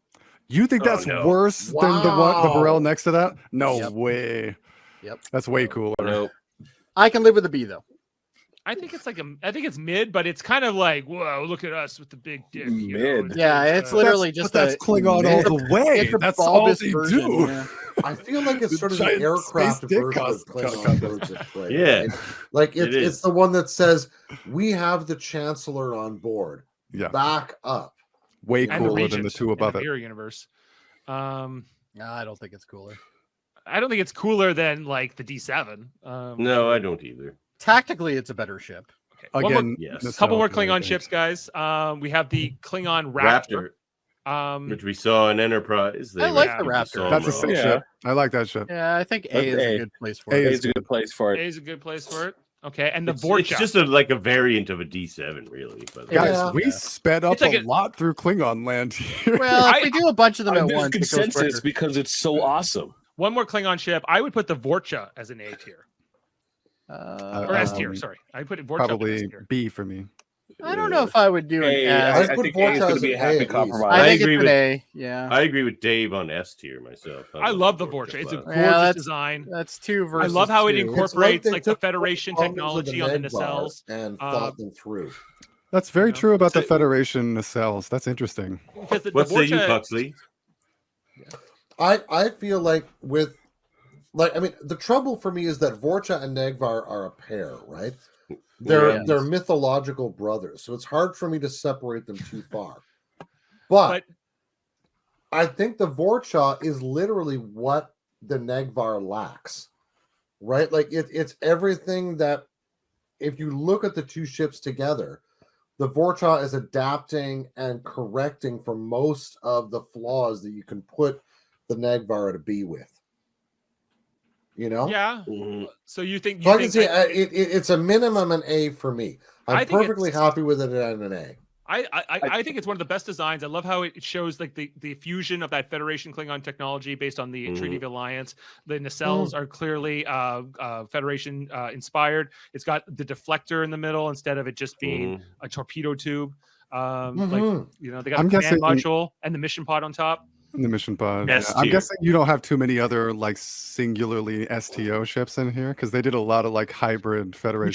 Speaker 5: You think
Speaker 1: Oh,
Speaker 5: that's
Speaker 1: no.
Speaker 5: worse than the
Speaker 2: Wow.
Speaker 5: Burrell next to that? No
Speaker 6: Yep.
Speaker 5: way.
Speaker 6: Yep.
Speaker 5: That's way cooler.
Speaker 1: No.
Speaker 6: I can live with a B though.
Speaker 3: I think it's like I think it's mid, but it's kind of like, whoa, look at us with the big dick. You know?
Speaker 7: Mid.
Speaker 6: Yeah, it's literally just
Speaker 5: But that's
Speaker 6: a
Speaker 5: Klingon all
Speaker 6: it's a-
Speaker 5: the way.
Speaker 6: it's a
Speaker 5: That's all
Speaker 6: bulbous
Speaker 5: they
Speaker 6: version,
Speaker 5: do.
Speaker 6: yeah.
Speaker 2: I feel like it's
Speaker 5: The
Speaker 2: sort of an
Speaker 5: giant
Speaker 2: aircraft
Speaker 5: space dick
Speaker 2: version of
Speaker 5: cost-
Speaker 2: Klingon birds of prey.
Speaker 1: Yeah.
Speaker 2: right? Like
Speaker 1: It is.
Speaker 2: it's the one that says we have the Chancellor on board.
Speaker 5: Yeah.
Speaker 2: Back up.
Speaker 5: Way
Speaker 3: And the
Speaker 5: cooler than the
Speaker 3: Regent
Speaker 5: two
Speaker 3: in
Speaker 5: above
Speaker 3: the
Speaker 5: it.
Speaker 3: Mirror universe.
Speaker 6: No, I don't think it's cooler.
Speaker 3: I don't think it's cooler than like the D7.
Speaker 1: No, I don't either.
Speaker 6: Tactically, it's a better ship.
Speaker 3: Okay. One more-
Speaker 5: Again,
Speaker 1: Yes.
Speaker 5: nostalgia,
Speaker 3: couple more
Speaker 5: I
Speaker 3: Klingon
Speaker 5: think.
Speaker 3: ships, guys. We have the Klingon Raptor.
Speaker 1: Raptor, which we saw in Enterprise.
Speaker 6: I like
Speaker 3: Yeah.
Speaker 6: the Raptor.
Speaker 5: That's a sick
Speaker 7: Yeah.
Speaker 5: ship. I like that ship.
Speaker 6: Yeah, I think A
Speaker 7: But
Speaker 6: is
Speaker 7: A.
Speaker 6: a good place for
Speaker 5: A
Speaker 6: it.
Speaker 5: is
Speaker 7: It's a good place for
Speaker 3: A
Speaker 7: it.
Speaker 3: is a good place for it. Okay, and the
Speaker 1: It's
Speaker 3: Vorcha.
Speaker 1: just like a variant of a D7, really. But
Speaker 5: Guys,
Speaker 2: Yeah.
Speaker 5: we sped up
Speaker 3: It's like
Speaker 5: a lot through Klingon land here.
Speaker 6: Well, if we do a bunch of them at
Speaker 7: There's
Speaker 6: once, it goes
Speaker 7: consensus
Speaker 6: quicker.
Speaker 7: because it's so awesome.
Speaker 3: One more Klingon ship. I would put the Vorcha as an A tier or S tier. Sorry, I put it Vorcha as
Speaker 5: Probably
Speaker 3: S tier.
Speaker 5: B for me.
Speaker 6: I don't know if I would do an S.
Speaker 7: I think A is going to be a happy compromise.
Speaker 6: I think it's an A. Yeah,
Speaker 1: I agree with Dave on S tier myself.
Speaker 3: I love the Vorcha. It's a gorgeous design.
Speaker 6: That's 2 versus
Speaker 3: I love how
Speaker 6: 2.
Speaker 3: it incorporates like the Federation technology on the nacelles
Speaker 2: and thought them through.
Speaker 5: That's very true about the Federation nacelles. That's interesting.
Speaker 1: What say you, Puxley?
Speaker 2: I feel like the trouble for me is that Vorcha and Negvar are a pair, right? They're mythological brothers, so it's hard for me to separate them too far. But I think the Vorcha is literally what the Negvar lacks, right? Like it's everything that, if you look at the two ships together, the Vorcha is adapting and correcting for most of the flaws that you can put the Negvar at a B with. You know?
Speaker 3: Yeah. So you think?
Speaker 2: So I can see it's a minimum an A for me. I'm perfectly happy with it at an A.
Speaker 3: I think it's one of the best designs. I love how it shows like the fusion of that Federation Klingon technology based on the Treaty of Alliance. The nacelles are clearly Federation inspired. It's got the deflector in the middle instead of it just being a torpedo tube. They got the command module and the mission pod on top.
Speaker 5: The mission pod. Yeah. I'm guessing you don't have too many other like singularly STO ships in here because they did a lot of like hybrid Federation.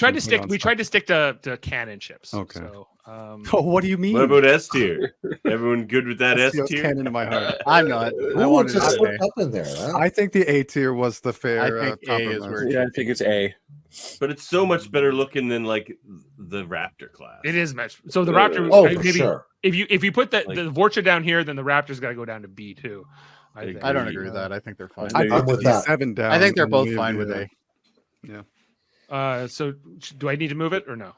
Speaker 3: We tried to stick to canon ships.
Speaker 5: Okay.
Speaker 3: So,
Speaker 5: what do you mean?
Speaker 1: What about S tier? Everyone good with that S tier?
Speaker 5: Canon in my heart.
Speaker 6: I'm not. I wanted to stay
Speaker 2: up in there. Huh?
Speaker 5: I think the A tier was the fair.
Speaker 6: I think A is where.
Speaker 7: Yeah, I think it's A.
Speaker 1: But it's so much better looking than like the Raptor class.
Speaker 3: It is much. So the Raptor.
Speaker 2: For sure.
Speaker 3: If you put the Vorcha down here, then the Raptor's got to go down to B too.
Speaker 6: I don't agree with that. I think they're fine.
Speaker 2: I'm with that.
Speaker 5: 7 down.
Speaker 6: I think they're both fine with A.
Speaker 5: Yeah.
Speaker 3: So do I need to move it or no?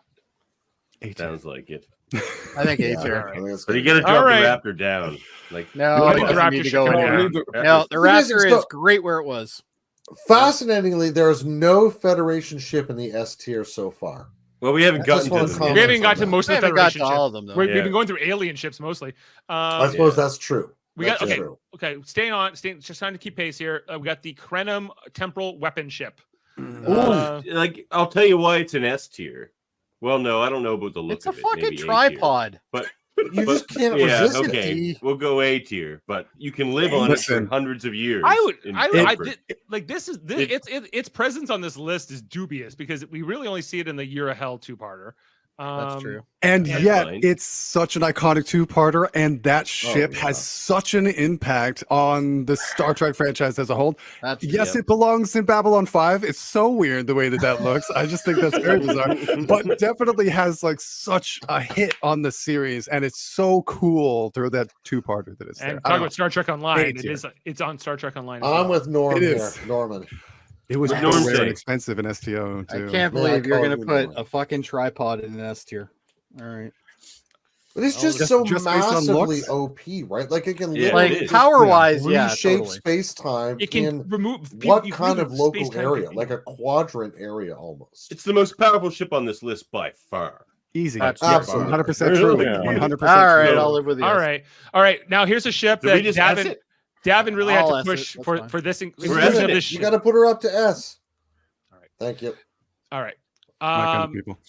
Speaker 1: Sounds like it.
Speaker 6: I think A tier.
Speaker 1: But you got to drop the Raptor down. Like
Speaker 6: no, I think the Raptor should go down. No, the Raptor is great where it was.
Speaker 2: Fascinatingly, there is no Federation ship in the S tier so far.
Speaker 1: Well, we haven't gotten
Speaker 3: to most of the Federation ships.
Speaker 6: All of them, though.
Speaker 3: We've been going through alien ships mostly.
Speaker 2: I suppose that's true.
Speaker 3: Okay. Just trying to keep pace here. We got the Krenum temporal weapon ship.
Speaker 1: Like I'll tell you why it's an S tier. Well, no, I don't know about the look.
Speaker 6: It's a fucking tripod.
Speaker 1: But
Speaker 2: you just can't resist it.
Speaker 1: Okay, we'll go A tier, but you can live on it for hundreds of years.
Speaker 3: Its presence on this list is dubious because we really only see it in the Year of Hell 2-parter.
Speaker 6: That's true.
Speaker 5: And yet it's such an iconic 2-parter, and that ship has such an impact on the Star Trek franchise as a whole. It belongs in Babylon 5. It's so weird the way that looks. I just think that's very bizarre, but definitely has like such a hit on the series, and it's so cool through that 2-parter that it's there.
Speaker 3: And talk about Star Trek Online. It's on Star Trek Online.
Speaker 2: I'm with Norm here. Norman.
Speaker 5: It was rare and expensive in STO too.
Speaker 6: I can't believe you're going to put a fucking tripod in an S tier. All right.
Speaker 2: But it's just so massively OP, right? Like it can
Speaker 6: power-wise,
Speaker 2: reshape space-time.
Speaker 3: It can remove
Speaker 2: what kind of local area, like a quadrant area almost.
Speaker 1: It's the most powerful ship on this list by far.
Speaker 5: Easy.
Speaker 2: Absolutely.
Speaker 5: 100% true. 100% true.
Speaker 6: All right, I'll live with you.
Speaker 3: All right. Now here's a ship that Davin really had to push for this.
Speaker 2: You got to put her up to S.
Speaker 3: All right.
Speaker 2: Thank you.
Speaker 3: All right.
Speaker 5: My kind of people.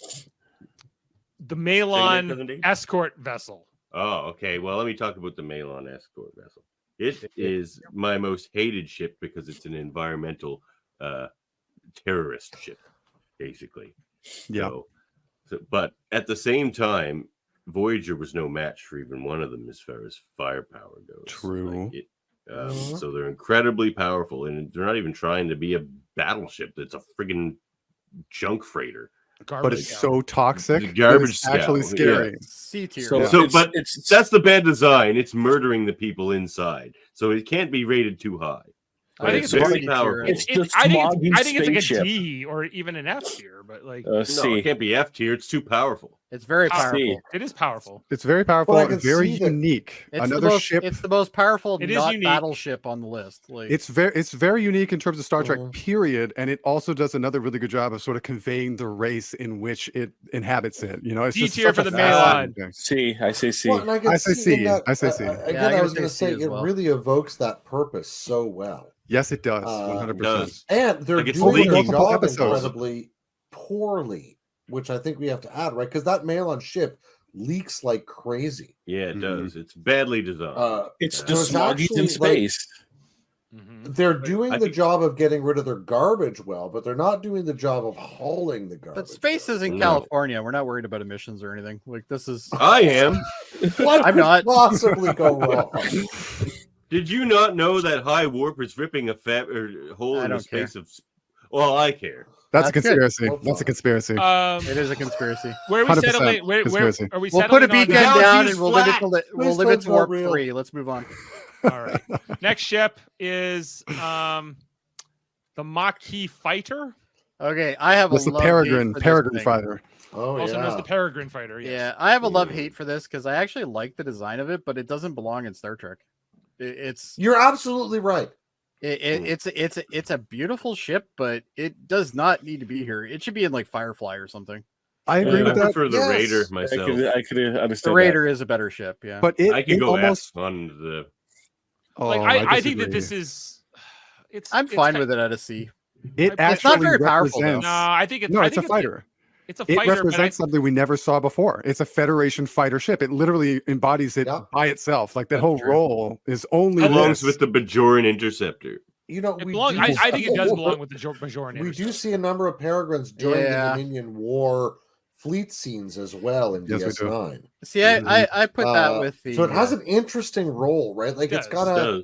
Speaker 3: The Malon escort vessel.
Speaker 1: Oh, okay. Well, let me talk about the Malon escort vessel. It is my most hated ship because it's an environmental terrorist ship, basically.
Speaker 5: Yeah.
Speaker 1: But at the same time, Voyager was no match for even one of them as far as firepower goes.
Speaker 5: True.
Speaker 1: So they're incredibly powerful, and they're not even trying to be a battleship. That's a friggin' junk freighter.
Speaker 5: But it's so toxic.
Speaker 1: The garbage
Speaker 5: it's actually scary.
Speaker 6: C tier.
Speaker 1: But that's the bad design. It's murdering the people inside, so it can't be rated too high.
Speaker 3: I think
Speaker 1: it's very powerful.
Speaker 3: I think it's like a D or even an F tier, but like
Speaker 1: no, it can't be F tier. It's too powerful.
Speaker 6: It's very powerful.
Speaker 3: It is powerful.
Speaker 5: It's very powerful and very unique. Another ship.
Speaker 6: It's the most powerful battleship on the list. Like
Speaker 5: it's very unique in terms of Star Trek, period. And it also does another really good job of sort of conveying the race in which it inhabits it. You know, it's
Speaker 3: D tier for the Malon.
Speaker 7: C. I say C.
Speaker 2: Well,
Speaker 5: I say C. I say C.
Speaker 2: Again, I was going to say it really evokes that purpose so well.
Speaker 5: Yes, it does. 100%.
Speaker 2: And they're doing it incredibly poorly. which I think we have to add, right? Because that Maelon ship leaks like crazy.
Speaker 1: Yeah, it does. It's badly designed.
Speaker 7: It's
Speaker 2: so
Speaker 7: just sluggies in space.
Speaker 2: They're doing the job of getting rid of their garbage well, but they're not doing the job of hauling the garbage.
Speaker 6: But space is in California. We're not worried about emissions or anything. Like this is.
Speaker 1: I am.
Speaker 2: What
Speaker 6: I'm
Speaker 2: could
Speaker 6: not.
Speaker 2: possibly go wrong?
Speaker 1: Did you not know that high warp is ripping a hole in the space of? Well, I care.
Speaker 5: That's a conspiracy. That's a conspiracy.
Speaker 6: It is a conspiracy.
Speaker 3: Where are we settling? Where are we?
Speaker 6: We'll put a beacon down and we'll live it to warp
Speaker 2: real.
Speaker 6: 3. Let's move on.
Speaker 3: All right. Next ship is the Maquis fighter.
Speaker 6: Okay, I have
Speaker 5: the Peregrine fighter.
Speaker 2: Oh,
Speaker 3: also known as the Peregrine fighter. Yes.
Speaker 6: Yeah, I have a love-hate for this because I actually like the design of it, but it doesn't belong in Star Trek.
Speaker 2: You're absolutely right.
Speaker 6: It's a beautiful ship, but it does not need to be here. It should be in like Firefly or something.
Speaker 5: I agree with that.
Speaker 1: I prefer the Raider myself.
Speaker 7: I could understand.
Speaker 6: The Raider is a better ship, yeah.
Speaker 5: But
Speaker 1: I could go almost on the.
Speaker 3: I think that this is.
Speaker 6: I'm fine with it at a C.
Speaker 5: It's
Speaker 6: not very powerful. Though.
Speaker 3: No, I think it's
Speaker 5: a fighter.
Speaker 3: It's a fighter.
Speaker 5: It represents something we never saw before. It's a Federation fighter ship. It literally embodies it by itself. Like that whole role is only
Speaker 1: belongs with the Bajoran Interceptor.
Speaker 2: You know,
Speaker 3: I think it does belong with the Bajoran.
Speaker 2: We do see a number of Peregrines during the Dominion War fleet scenes as well in DS9.
Speaker 6: See, I put that with the.
Speaker 2: So it has an interesting role, right? Like it's got a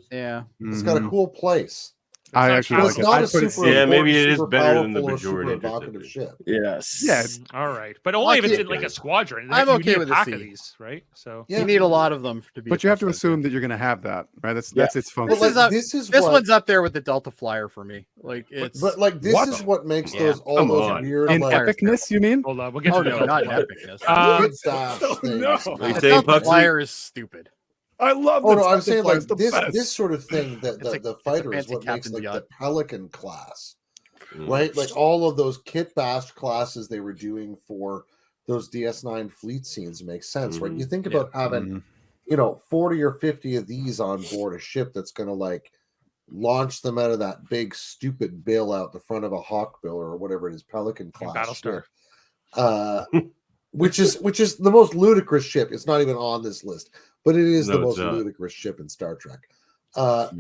Speaker 2: cool place.
Speaker 5: I actually like
Speaker 2: it's not a super
Speaker 1: maybe it is better than the Bajoran
Speaker 2: evocative ship.
Speaker 7: Yes.
Speaker 5: Yeah.
Speaker 3: All right, but only if it's in like a squadron.
Speaker 6: I'm okay with
Speaker 3: a
Speaker 6: C.
Speaker 3: of these, right? So
Speaker 6: you need a lot of them to be.
Speaker 5: But you have to assume that you're going to have that, right? That's its function.
Speaker 6: This one's up there with the Delta Flyer for me. Like it's.
Speaker 2: But like this is what makes those all those weird
Speaker 5: in epicness. You mean?
Speaker 3: Hold on, we'll get to
Speaker 6: no, not in epicness.
Speaker 2: The
Speaker 6: Delta Flyer is stupid.
Speaker 5: I love.
Speaker 2: Oh no, I'm saying like this sort of thing. That the fighter is what makes like the Pelican class, right? Like all of those kit bash classes they were doing for those DS9 fleet scenes makes sense, right? You think about having, 40 or 50 of these on board a ship that's going to like launch them out of that big stupid bill out the front of a Hawkbill or whatever it is, Pelican class
Speaker 3: Battlestar.
Speaker 2: Which is the most ludicrous ship. It's not even on this list. But it is the most ludicrous ship in Star Trek. But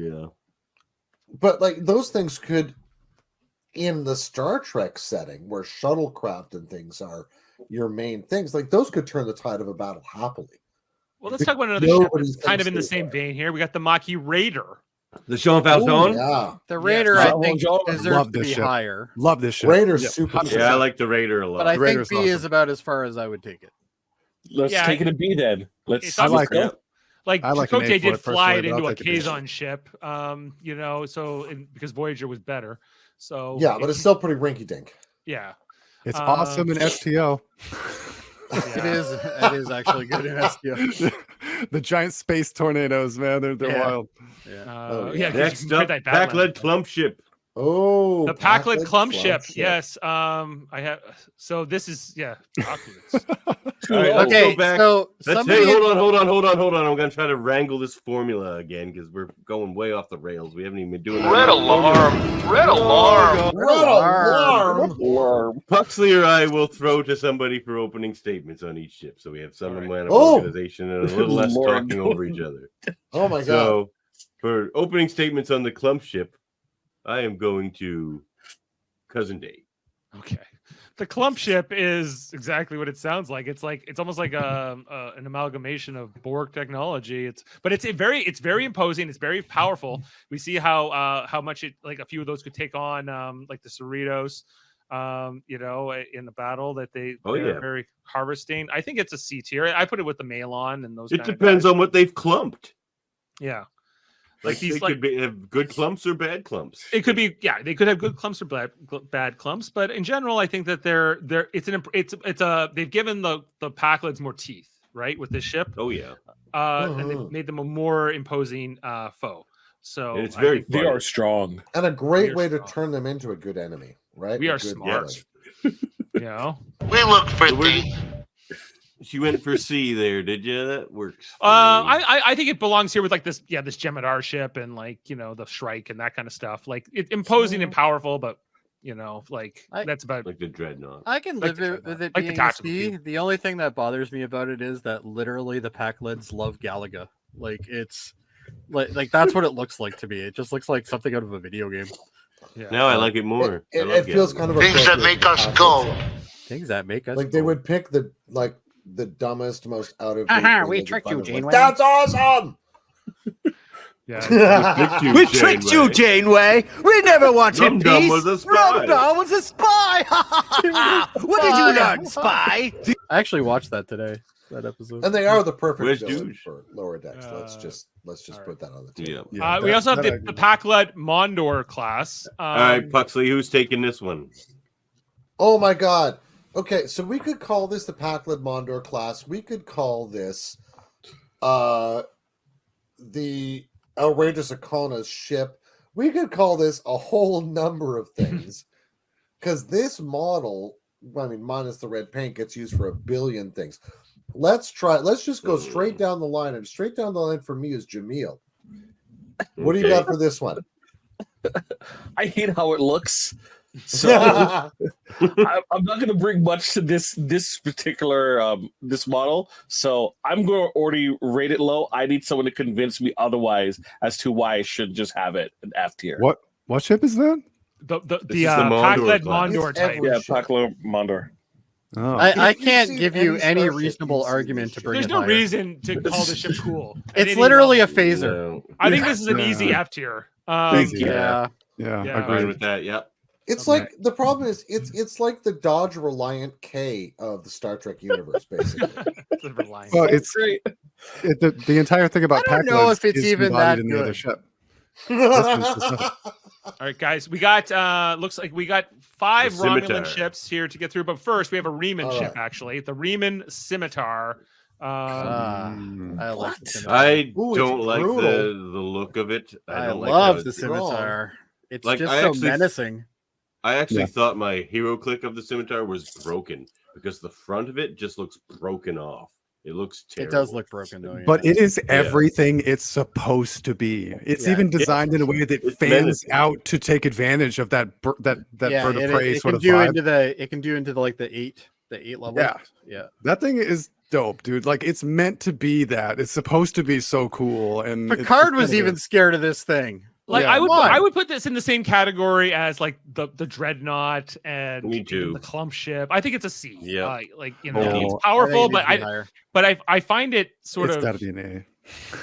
Speaker 2: like those things could, in the Star Trek setting where shuttlecraft and things are your main things, like those could turn the tide of a battle happily.
Speaker 3: Well, let's talk about another ship that's kind of in the same vein here. We got the Maquis Raider.
Speaker 1: The Jean Valjean?
Speaker 2: Yeah.
Speaker 6: The Raider, I think, deserves to be higher.
Speaker 5: Love this ship.
Speaker 2: Raider's super.
Speaker 1: Yeah, I like the Raider a lot.
Speaker 6: But I think B is about as far as I would take it.
Speaker 7: Let's take it to B then.
Speaker 5: I like it.
Speaker 3: Like Chakotay did fly it into a Kazon ship, because Voyager was better. So
Speaker 2: yeah, but it's still pretty rinky dink.
Speaker 3: Yeah,
Speaker 5: it's awesome in STO.
Speaker 6: It is actually good in STO.
Speaker 5: The giant space tornadoes, man, they're wild.
Speaker 3: Yeah.
Speaker 1: Next up, Packlet Clump Ship.
Speaker 2: Oh,
Speaker 3: the Packlet Clump Ship. Yes. I have. So this is
Speaker 6: okay. So
Speaker 1: hold on. I'm gonna try to wrangle this formula again because we're going way off the rails. We haven't even been doing
Speaker 11: Red alarm.
Speaker 1: Puxley or I will throw to somebody for opening statements on each ship, so we have some amount of organization and a little less talking over each other.
Speaker 2: Oh my god!
Speaker 1: So for opening statements on the Clump Ship, I am going to Cousin Dave.
Speaker 3: Okay. The Clump Ship is exactly what it sounds like. It's almost like an amalgamation of Borg technology. It's very imposing. It's very powerful. We see how much it, like a few of those could take on like the Cerritos, in the battle that they're very harvesting. I think it's a C tier. I put it with the Maelon and those.
Speaker 1: It depends on what they've clumped.
Speaker 3: Yeah.
Speaker 1: Like these could have good clumps or bad clumps.
Speaker 3: It could be, they could have good clumps or bad clumps, but in general, I think that they've given the Packlets more teeth, right, with this ship.
Speaker 1: Oh yeah,
Speaker 3: and they've made them a more imposing foe. So
Speaker 1: and it's very
Speaker 7: they are strong
Speaker 2: and a great way to turn them into a good enemy, right?
Speaker 3: We are smart.
Speaker 11: We look for thee.
Speaker 1: She went for C there, did you? That works.
Speaker 3: I think it belongs here with like this Jem'Hadar ship and like the Shrike and that kind of stuff. Like it's imposing and powerful, but You know, like that's about
Speaker 1: like the dreadnought.
Speaker 6: I can live with it being a C. The only thing that bothers me about it is that literally the pack leads love Galaga. Like it's like that's what it looks like to me. It just looks like something out of a video game.
Speaker 1: Yeah. Now I like it more.
Speaker 2: It feels kind of
Speaker 11: things that make us go.
Speaker 6: Things that make us
Speaker 2: like
Speaker 6: go.
Speaker 2: They would pick the dumbest, most out of
Speaker 6: we tricked you, Janeway.
Speaker 2: That's awesome.
Speaker 3: Yeah.
Speaker 12: We tricked you, Janeway. We never wanted peace.
Speaker 1: Rum-Dum was a spy.
Speaker 12: Rum-Dum was a spy. What did you learn, spy?
Speaker 6: I actually watched that today. That episode.
Speaker 2: And they are the perfect villain for Lower Decks. Let's just put that on the table.
Speaker 3: Yeah. We also have the Packlet Mondor class.
Speaker 1: All right, Puxley, who's taking this one?
Speaker 2: Oh my God. Okay, so we could call this the Packlet Mondor class. We could call this the Outrageous Akona's ship. We could call this a whole number of things. Because this model, I mean, minus the red paint, gets used for a billion things. Let's just go straight down the line. And straight down the line for me is Jaemeel. What do you got for this one?
Speaker 7: I hate how it looks. So I'm not going to bring much to this particular this model. So I'm going to already rate it low. I need someone to convince me otherwise as to why I should just have it an F tier.
Speaker 5: What ship is that?
Speaker 3: The Packlet Mondor type.
Speaker 7: Yeah, Packlet Mondor.
Speaker 5: Oh.
Speaker 6: I can't give you any reasonable argument to bring
Speaker 3: There's
Speaker 6: it
Speaker 3: no
Speaker 6: higher.
Speaker 3: reason to call the ship cool.
Speaker 6: It's literally a phaser.
Speaker 1: No.
Speaker 3: I think this is an easy F tier.
Speaker 5: Yeah,
Speaker 1: agree with that. Yep.
Speaker 2: It's like the problem is it's like the Dodge Reliant K of the Star Trek universe, basically.
Speaker 5: Well, it's great. The entire thing about
Speaker 6: I don't know if it's even that
Speaker 5: in
Speaker 6: good.
Speaker 5: the other ship.
Speaker 3: All right, guys, we got looks like we got 5
Speaker 1: The
Speaker 3: Romulan
Speaker 1: Scimitar.
Speaker 3: ships here to get through, but first we have a Riemann ship actually, the Riemann Scimitar.
Speaker 6: I like the Scimitar.
Speaker 1: I
Speaker 2: Ooh,
Speaker 1: don't
Speaker 2: it's
Speaker 1: like
Speaker 2: brutal.
Speaker 1: the look of it.
Speaker 6: I
Speaker 1: don't
Speaker 6: love
Speaker 1: like
Speaker 6: the Scimitar. It's
Speaker 1: Like,
Speaker 6: just
Speaker 1: I
Speaker 6: so
Speaker 1: actually-
Speaker 6: menacing.
Speaker 1: I actually thought my hero click of the Scimitar was broken because the front of it just looks broken off. It looks terrible.
Speaker 6: It does look broken though. Yeah.
Speaker 5: But it is everything it's supposed to be. It's even designed in a way that fans out to take advantage of that bird of prey sort of vibe.
Speaker 6: It can do into the 8 level.
Speaker 5: Yeah. That thing is dope, dude. Like it's meant to be that. It's supposed to be so cool. And
Speaker 6: Picard was even scared of this thing.
Speaker 3: Like I would put this in the same category as like the Dreadnought and the Clump ship. I think it's a C.
Speaker 1: Yeah.
Speaker 3: Like it's powerful, but I find it sort of.
Speaker 5: It's got to be an A.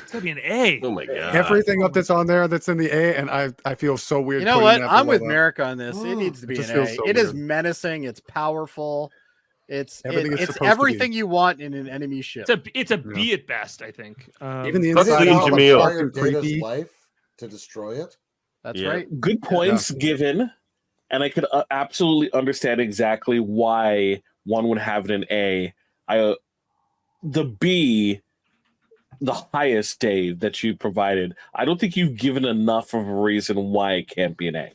Speaker 3: It's got to be an A.
Speaker 1: Oh my god!
Speaker 5: Everything up that's on there that's in the A, and I feel so weird.
Speaker 6: You know what? I'm with Maeric on this. It needs to be an A.
Speaker 5: So
Speaker 6: it is menacing. It's powerful. It's everything you want in an enemy ship.
Speaker 3: It's a B at best, I think.
Speaker 5: Even the
Speaker 1: inside
Speaker 2: of
Speaker 1: Jaemeel.
Speaker 2: Data's life to destroy it.
Speaker 6: That's right.
Speaker 7: Good points given, and I could absolutely understand exactly why one would have it an A. The B, the highest, Dave, that you provided, I don't think you've given enough of a reason why it can't be an A.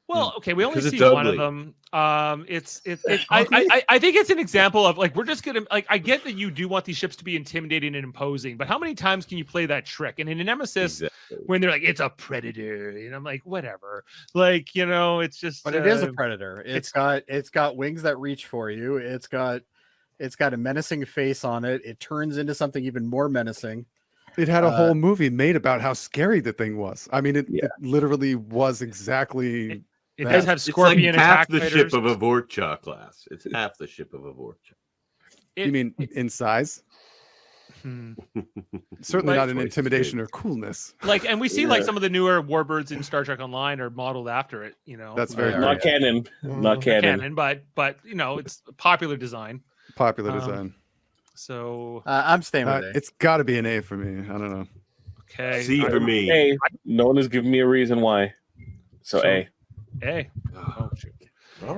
Speaker 3: Well, okay, we only
Speaker 1: Because
Speaker 3: see
Speaker 1: it's
Speaker 3: one of them. I think it's an example of like we're just gonna like I get that you do want these ships to be intimidating and imposing, but how many times can you play that trick? And in a Nemesis, when they're like it's a predator, and I'm like whatever, like it's just.
Speaker 6: But it is a predator. It's got wings that reach for you. It's got a menacing face on it. It turns into something even more menacing.
Speaker 5: It had a whole movie made about how scary the thing was. I mean, it literally was exactly.
Speaker 3: It does have Scorpion
Speaker 1: it's like half
Speaker 3: attack
Speaker 1: the
Speaker 3: fighters.
Speaker 1: ship of a Vorcha class. It's half the ship of a Vorcha.
Speaker 5: You mean in size? Certainly not in intimidation or coolness.
Speaker 3: Like, and we see like some of the newer warbirds in Star Trek Online are modeled after it.
Speaker 5: That's very
Speaker 7: not canon. Not canon.
Speaker 3: But it's a popular design.
Speaker 5: Popular design.
Speaker 3: So
Speaker 6: I'm staying with A.
Speaker 5: It's got to be an A for me. I don't know.
Speaker 3: Okay.
Speaker 1: C for me.
Speaker 7: A. No one has given me a reason why. So A.
Speaker 3: A.
Speaker 2: Oh, all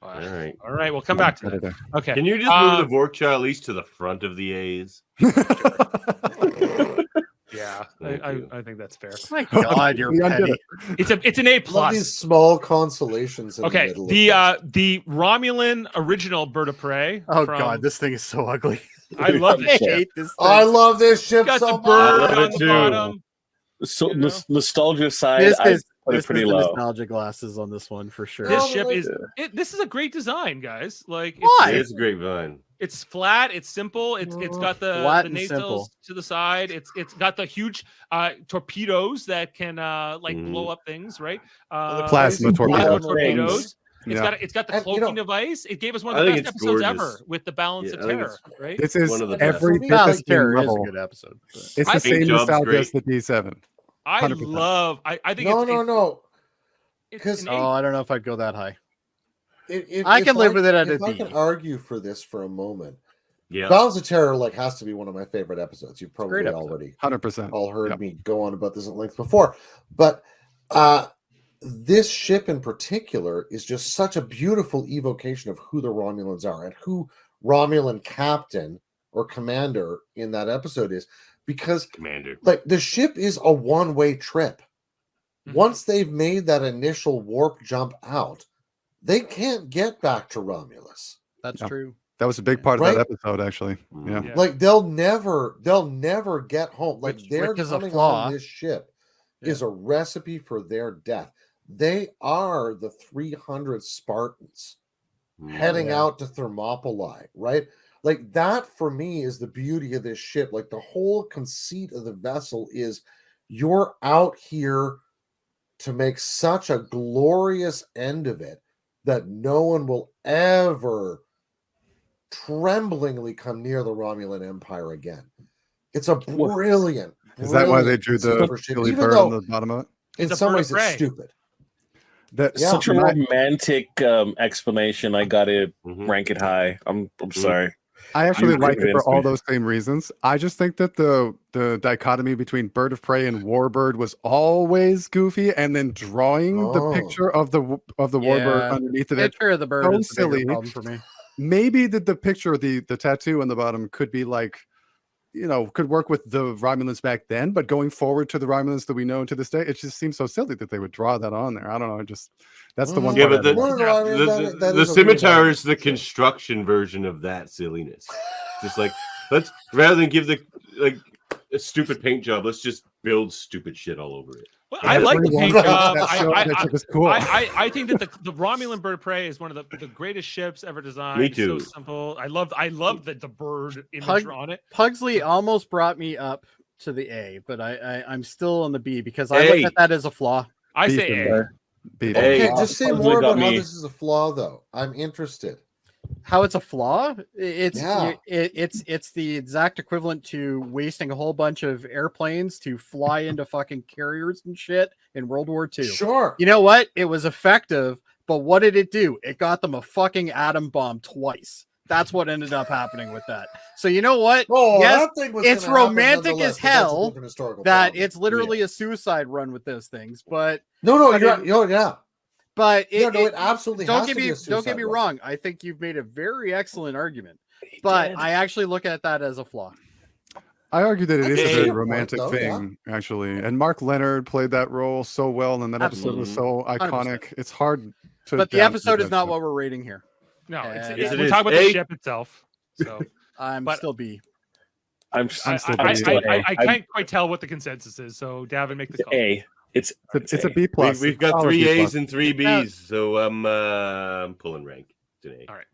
Speaker 2: right.
Speaker 3: All right. We'll come back to that. Okay.
Speaker 1: Can you just move the Vorcha at least to the front of the A's?
Speaker 3: Yeah, I think that's fair.
Speaker 6: My God, you're petty.
Speaker 3: It's an A plus.
Speaker 2: These small consolations. In
Speaker 3: okay, the Romulan original bird of prey.
Speaker 6: Oh God, this thing is so ugly.
Speaker 3: I love it.
Speaker 6: I hate this thing.
Speaker 2: I love this ship
Speaker 3: Got
Speaker 2: so
Speaker 3: the bird
Speaker 2: much.
Speaker 3: on the bottom.
Speaker 7: So nostalgia side. put it pretty low.
Speaker 6: Nostalgia glasses on this one for sure.
Speaker 3: This ship is. This is a great design, guys. Like,
Speaker 1: it's a great design.
Speaker 3: It's flat. It's simple. It's got the nacelles to the side. It's got the huge torpedoes that can blow up things, right?
Speaker 5: Plasma torpedoes.
Speaker 3: It's got the cloaking device. It gave us one of the best episodes ever with the Balance of Terror, right?
Speaker 5: This is
Speaker 1: one of the
Speaker 5: every
Speaker 1: best.
Speaker 6: Balance of Terror is a good episode.
Speaker 5: It's the same nostalgia as the D7.
Speaker 3: 100%. I think
Speaker 2: no.
Speaker 6: Because I don't know if I'd go that high.
Speaker 2: I
Speaker 6: can live with it at a
Speaker 2: D.
Speaker 6: D.
Speaker 2: I can argue for this for a moment.
Speaker 1: Yeah,
Speaker 2: Balance of Terror has to be one of my favorite episodes. You've probably already
Speaker 5: 100%
Speaker 2: all heard me go on about this at length before, but this ship in particular is just such a beautiful evocation of who the Romulans are and who Romulan captain or commander in that episode is, because the ship is a one-way trip. Once they've made that initial warp jump out, they can't get back to Romulus.
Speaker 6: That's true.
Speaker 5: That was a big part of that episode, actually. Yeah.
Speaker 2: Like they'll never get home. Like their coming on this ship is a recipe for their death. They are the 300 Spartans heading out to Thermopylae, right? Like that for me is the beauty of this ship. Like the whole conceit of the vessel is you're out here to make such a glorious end of it that no one will ever tremblingly come near the Romulan Empire again. It's a brilliant.
Speaker 5: Is that why they drew the Billy Bird on the bottom of it?
Speaker 2: In some ways, it's stupid.
Speaker 7: That's such a romantic explanation. I got to rank it high. I'm sorry.
Speaker 5: I actually like it for all those same reasons. I just think that the dichotomy between Bird of Prey and Warbird was always goofy, and then drawing the picture of the Warbird underneath of it.
Speaker 6: Picture of the bird is the bigger problem for me.
Speaker 5: Maybe the picture, the tattoo on the bottom could be like, could work with the Romulans back then, but going forward to the Romulans that we know to this day, it just seems so silly that they would draw that on there. I don't know. That's the one.
Speaker 1: Yeah, but the scimitar is the construction version of that silliness. Just like, let's, rather than give a stupid paint job, let's just build stupid shit all over it.
Speaker 3: Well, I like the paint job. I think that the Romulan Bird of Prey is one of the greatest ships ever designed.
Speaker 1: Me too.
Speaker 3: It's so simple. I love the bird image on it.
Speaker 6: Pugsley almost brought me up to the A, but I'm still on the B because I look at that as a flaw.
Speaker 3: I say A.
Speaker 2: Okay, just say more about how this is a flaw, though. I'm interested.
Speaker 6: How it's a flaw? It's the exact equivalent to wasting a whole bunch of airplanes to fly into fucking carriers and shit in World War II.
Speaker 2: Sure.
Speaker 6: You know what? It was effective, but what did it do? It got them a fucking atom bomb twice. That's what ended up happening with that. So you know what? Yes, it's romantic as hell that it's literally a suicide run with those things. But But
Speaker 2: it absolutely
Speaker 6: don't get me wrong. I think you've made a very excellent argument, but I actually look at that as a flaw.
Speaker 5: I argue that it is a very romantic thing, actually. And Mark Leonard played that role so well, and that episode was so iconic. 100%. It's hard to.
Speaker 6: But the episode is not what we're rating here.
Speaker 3: No, we're talking about the ship itself. So
Speaker 6: I'm still B.
Speaker 7: I'm still
Speaker 3: I can't quite tell what the consensus is. So Davan, make the call.
Speaker 7: A. It's
Speaker 5: a B plus.
Speaker 1: We've got 3 A's and 3 B's, so I'm pulling rank today.
Speaker 3: All right.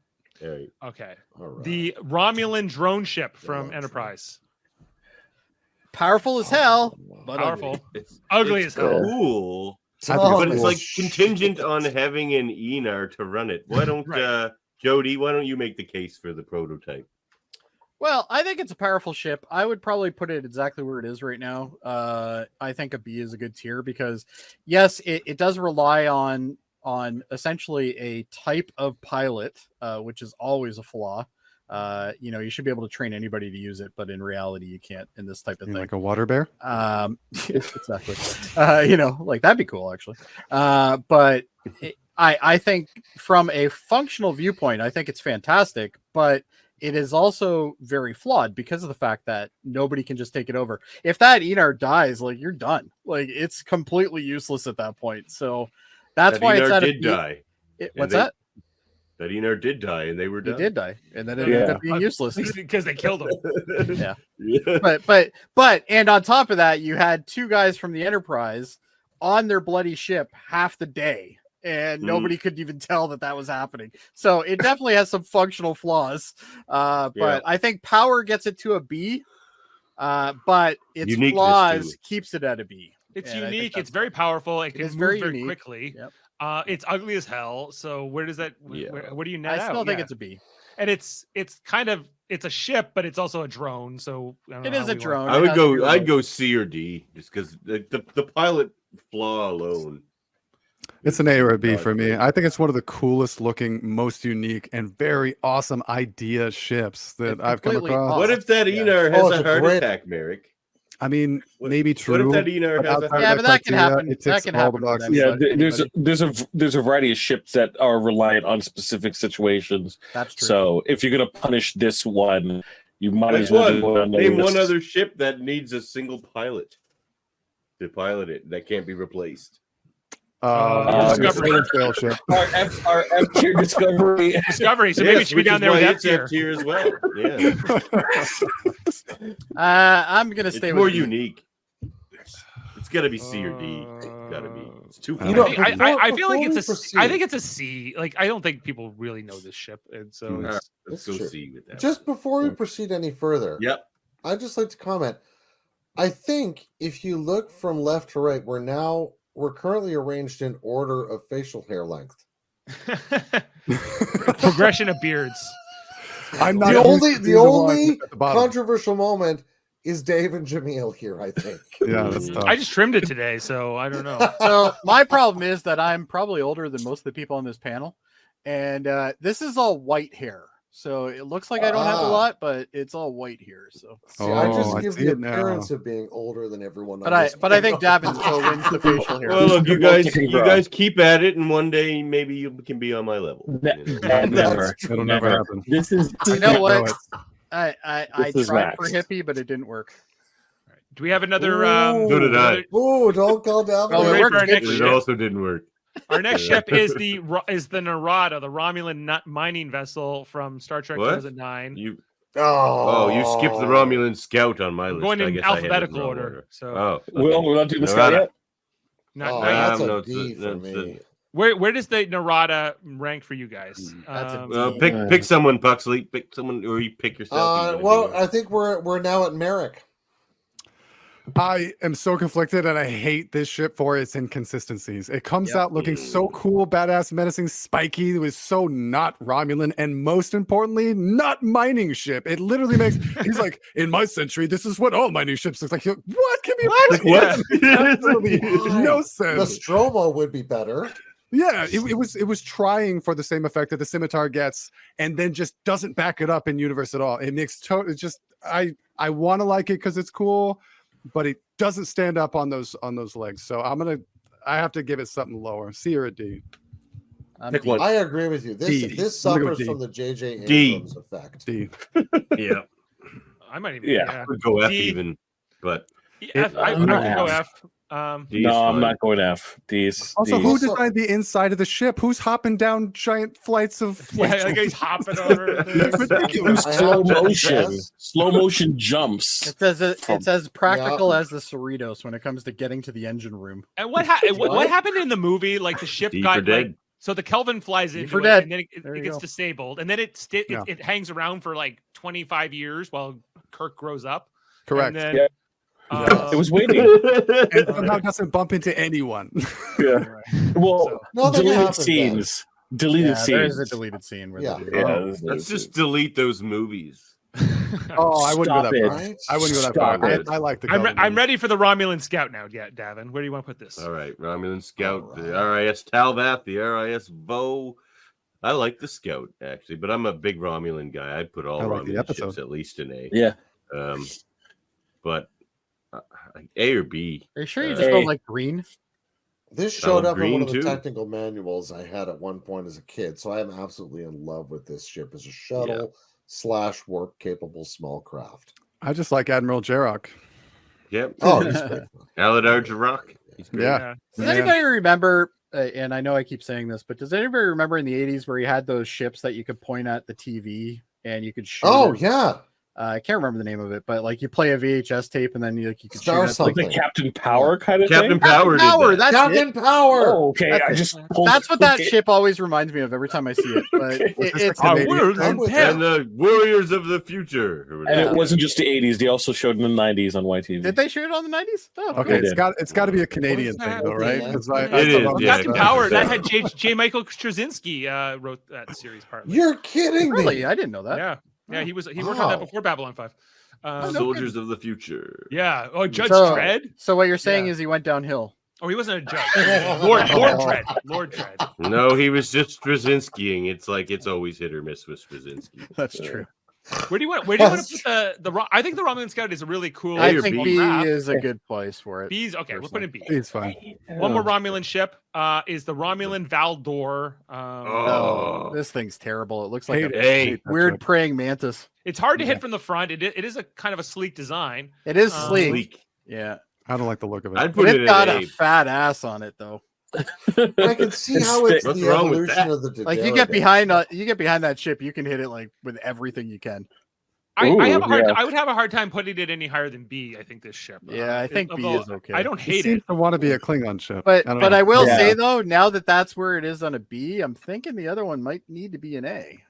Speaker 1: All right.
Speaker 3: Okay. All right. The Romulan drone ship from Enterprise.
Speaker 6: Powerful as hell, but
Speaker 3: powerful. Ugly as hell.
Speaker 1: Cool. But it's like contingent on having an Enar to run it. Why don't Jody? Why don't you make the case for the prototype?
Speaker 6: Well, I think it's a powerful ship. I would probably put it exactly where it is right now. I think a B is a good tier because, yes, it does rely on essentially a type of pilot, which is always a flaw. You should be able to train anybody to use it, but in reality, you can't in this type of thing.
Speaker 5: Like a water bear?
Speaker 6: Exactly. That'd be cool, actually. But I think from a functional viewpoint, I think it's fantastic, but it is also very flawed because of the fact that nobody can just take it over. If that Enar dies, you're done. It's completely useless at that point. So that's why it's at a
Speaker 1: die.
Speaker 6: What's that?
Speaker 1: That Enar did die, and they were done.
Speaker 6: He did die, and then it ended up being useless
Speaker 3: because they killed him.
Speaker 6: Yeah. But and on top of that, you had 2 guys from the Enterprise on their bloody ship half the day, and nobody could even tell that was happening. So it definitely has some functional flaws. But I think power gets it to a B. But its
Speaker 1: Uniqueness
Speaker 6: flaws keeps it at a B.
Speaker 3: It's unique. It's very powerful. It can move very quickly.
Speaker 6: Yep.
Speaker 3: It's ugly as hell. So where does that? Where do you net out?
Speaker 6: I still think it's a B.
Speaker 3: And it's kind of a ship, but it's also a drone. So
Speaker 6: it is a drone.
Speaker 1: I'd go C or D just because the pilot flaw alone.
Speaker 5: It's an A or a B for me. I think it's one of the coolest looking, most unique, and very awesome idea ships that I've come across.
Speaker 1: What if that Eamon has a heart attack, Maeric?
Speaker 5: I mean, maybe true.
Speaker 1: What if that Eamon has a heart
Speaker 6: attack? But that can happen. That can happen.
Speaker 7: Yeah, there's a variety of ships that are reliant on specific situations.
Speaker 6: That's true.
Speaker 7: So if you're gonna punish this one, you might as well
Speaker 1: name one other ship that needs a single pilot to pilot it that can't be replaced.
Speaker 5: Discovery.
Speaker 7: Our F tier Discovery.
Speaker 3: Discovery. So maybe it should be down there with F tier
Speaker 1: as well. Yeah.
Speaker 6: I'm gonna stay.
Speaker 1: It's
Speaker 6: with
Speaker 1: more
Speaker 6: D.
Speaker 1: unique. It's got to be C or D. It's got to be. It's too.
Speaker 3: I feel like it's a. I think it's a C. Like I don't think people really know this ship, and so
Speaker 1: let's go C with that.
Speaker 2: Just before we proceed any further, I'd just like to comment. I think if you look from left to right, we're currently arranged in order of facial hair length.
Speaker 3: Progression of beards.
Speaker 5: I'm not
Speaker 2: the only controversial moment is Dave and Jaemeel here, I think.
Speaker 5: Yeah, that's tough.
Speaker 3: I just trimmed it today, so I don't know.
Speaker 6: So my problem is that I'm probably older than most of the people on this panel, and this is all white hair. So it looks like I don't have a lot, but it's all white here. So
Speaker 2: I just give the appearance of being older than everyone.
Speaker 6: But I think Davan still wins the facial hair.
Speaker 1: Well, look, you guys keep at it, and one day maybe you can be on my level.
Speaker 7: Never.
Speaker 5: It'll never happen.
Speaker 7: This is.
Speaker 6: You know what? I tried for hippie, but it didn't work.
Speaker 3: Right. Do we have another?
Speaker 1: So did I.
Speaker 2: Oh, don't call Davan.
Speaker 1: It also didn't work.
Speaker 3: Our next ship is the Narada, the Romulan mining vessel from Star Trek 2009.
Speaker 1: You skipped the Romulan scout on my list.
Speaker 3: Going in alphabetical order. So
Speaker 7: we're not doing the scout yet.
Speaker 2: That's a D for me.
Speaker 3: Where does the Narada rank for you guys?
Speaker 6: That's a D.
Speaker 1: Pick someone, Puxley. Pick someone, or you pick yourself.
Speaker 2: I think we're now at Maeric.
Speaker 5: I am so conflicted, and I hate this ship for its inconsistencies. It comes out looking so cool, badass, menacing, spiky. It was so not Romulan, and most importantly, not mining ship. It literally makes he's like, in my century, this is what all mining ships look like. What can be what? Absolutely no sense.
Speaker 2: The Stromo would be better.
Speaker 5: Yeah, it was trying for the same effect that the Scimitar gets, and then just doesn't back it up in universe at all. It makes it's just I want to like it because it's cool, but it doesn't stand up on those legs. So I have to give it something lower, C or a D.
Speaker 2: Pick one. I agree with you. This suffers from the J.J. Abrams effect.
Speaker 5: D.
Speaker 1: Yeah,
Speaker 3: I might even
Speaker 1: I would go F D. Even, but
Speaker 3: F, I would go F.
Speaker 7: No, I'm not going F. D's.
Speaker 5: Also, who designed the inside of the ship? Who's hopping down giant flights of?
Speaker 3: Like he's hopping over.
Speaker 5: Ridiculous.
Speaker 7: Slow motion jumps.
Speaker 6: It's as practical as the Cerritos when it comes to getting to the engine room.
Speaker 3: And what happened in the movie? Like the ship got like, so the Kelvin flies into it, and then it gets disabled, and then it hangs around for like 25 years while Kirk grows up.
Speaker 5: Correct.
Speaker 3: And then,
Speaker 7: it was waiting.
Speaker 5: And somehow doesn't bump into anyone.
Speaker 7: Yeah. Well, deleted scenes. Deleted scenes.
Speaker 6: There is a deleted scene. Where
Speaker 1: let's just delete those movies.
Speaker 5: I wouldn't go that far. Right? I wouldn't go that far. I like the.
Speaker 3: I'm ready for the Romulan Scout now. Yeah, Davan, where do you want to put this?
Speaker 1: All right, Romulan Scout, the RIS Talvath, the RIS Vo. I like the Scout actually, but I'm a big Romulan guy. I'd put all Romulan ships at least in A.
Speaker 7: Yeah.
Speaker 1: But A or B.
Speaker 6: Are you sure you just don't like green?
Speaker 2: This showed up in one of the technical manuals I had at one point as a kid, so I am absolutely in love with this ship as a shuttle / warp capable small craft.
Speaker 5: I just like Admiral Jarok.
Speaker 1: Yep.
Speaker 2: Oh, he's great.
Speaker 1: Aladar Jarok.
Speaker 5: Yeah.
Speaker 6: Does anybody remember? And I know I keep saying this, but does anybody remember in the 80s where you had those ships that you could point at the TV and you could shoot?
Speaker 2: Oh, yeah.
Speaker 6: I can't remember the name of it, but like you play a VHS tape and then you could
Speaker 2: Star
Speaker 6: shoot
Speaker 7: Like the Captain Power kind of
Speaker 1: Captain
Speaker 7: thing.
Speaker 1: Power.
Speaker 6: That's
Speaker 2: Captain
Speaker 6: it.
Speaker 2: Power.
Speaker 7: Oh, okay,
Speaker 6: That's what that ship always reminds me of every time I see it. But it's
Speaker 3: our world's
Speaker 2: I'm with
Speaker 3: intense.
Speaker 1: And the Warriors of the Future.
Speaker 7: And it wasn't just the 80s; they also showed in the 90s on YTV.
Speaker 6: Did they shoot it on the 90s? Oh,
Speaker 5: Okay,
Speaker 6: cool.
Speaker 5: it's got to be a Canadian thing, though, right? 'Cause
Speaker 1: It is, yeah.
Speaker 3: Captain Power. That had J. Michael Straczynski wrote that series partly.
Speaker 2: You're kidding me.
Speaker 6: Really, I didn't know that.
Speaker 3: Yeah. He worked on that before Babylon 5.
Speaker 1: Soldiers of the Future.
Speaker 3: Yeah. Oh, Judge Dredd.
Speaker 6: So what you're saying is he went downhill.
Speaker 3: Oh, he wasn't a judge. Lord Dredd. Lord Dredd.
Speaker 1: No, he was just Straczynskiing. It's like it's always hit or miss with Straczynski.
Speaker 6: That's true.
Speaker 3: Where do you want to put the I think the Romulan Scout is a really cool.
Speaker 6: I think B is a good place for it.
Speaker 3: B's okay. We'll put in B.
Speaker 5: It's fine.
Speaker 3: One more Romulan ship is the Romulan Valdor.
Speaker 6: This thing's terrible. It looks like
Speaker 1: a
Speaker 6: weird praying mantis.
Speaker 3: It's hard to hit from the front. It is a kind of a sleek design.
Speaker 6: It is sleek. Yeah.
Speaker 5: I don't like the look of it.
Speaker 1: I'd put
Speaker 6: it got a fat ass on it though.
Speaker 2: I can see how it's the evolution of the
Speaker 6: like you get behind that ship, you can hit it like with everything you can.
Speaker 3: I would have a hard time putting it any higher than B. I think this ship.
Speaker 6: Yeah, I think B is okay.
Speaker 3: I don't hate
Speaker 5: it. I want to be a Klingon ship,
Speaker 6: but I will say though, now that's where it is on a B, I'm thinking the other one might need to be an A.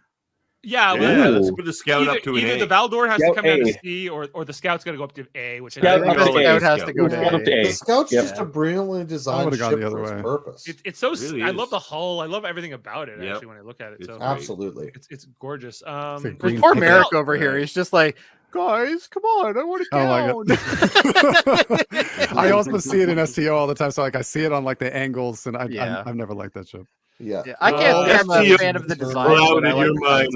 Speaker 3: Yeah,
Speaker 1: let's put the Scout up to an
Speaker 3: either
Speaker 1: A.
Speaker 3: the Valdor has to come down to C, or the Scout's got to go up to A. Which
Speaker 6: I think the Scout has to go to A.
Speaker 2: The Scout's just a brilliantly designed ship
Speaker 5: the other
Speaker 2: for its
Speaker 5: way.
Speaker 2: purpose.
Speaker 3: It's so.
Speaker 1: Really
Speaker 3: I
Speaker 1: is.
Speaker 3: love the hull. I love everything about it. Actually, when I look at it, so
Speaker 2: Absolutely,
Speaker 3: it's gorgeous.
Speaker 6: There's poor Maeric over here. He's just like, guys, come on, I want to
Speaker 5: down. I also see it in STO all the time, so like I see it on like the angles, and I've never liked that ship.
Speaker 2: Yeah,
Speaker 6: I can't say I'm a fan of the design.
Speaker 1: Cloud in your mind.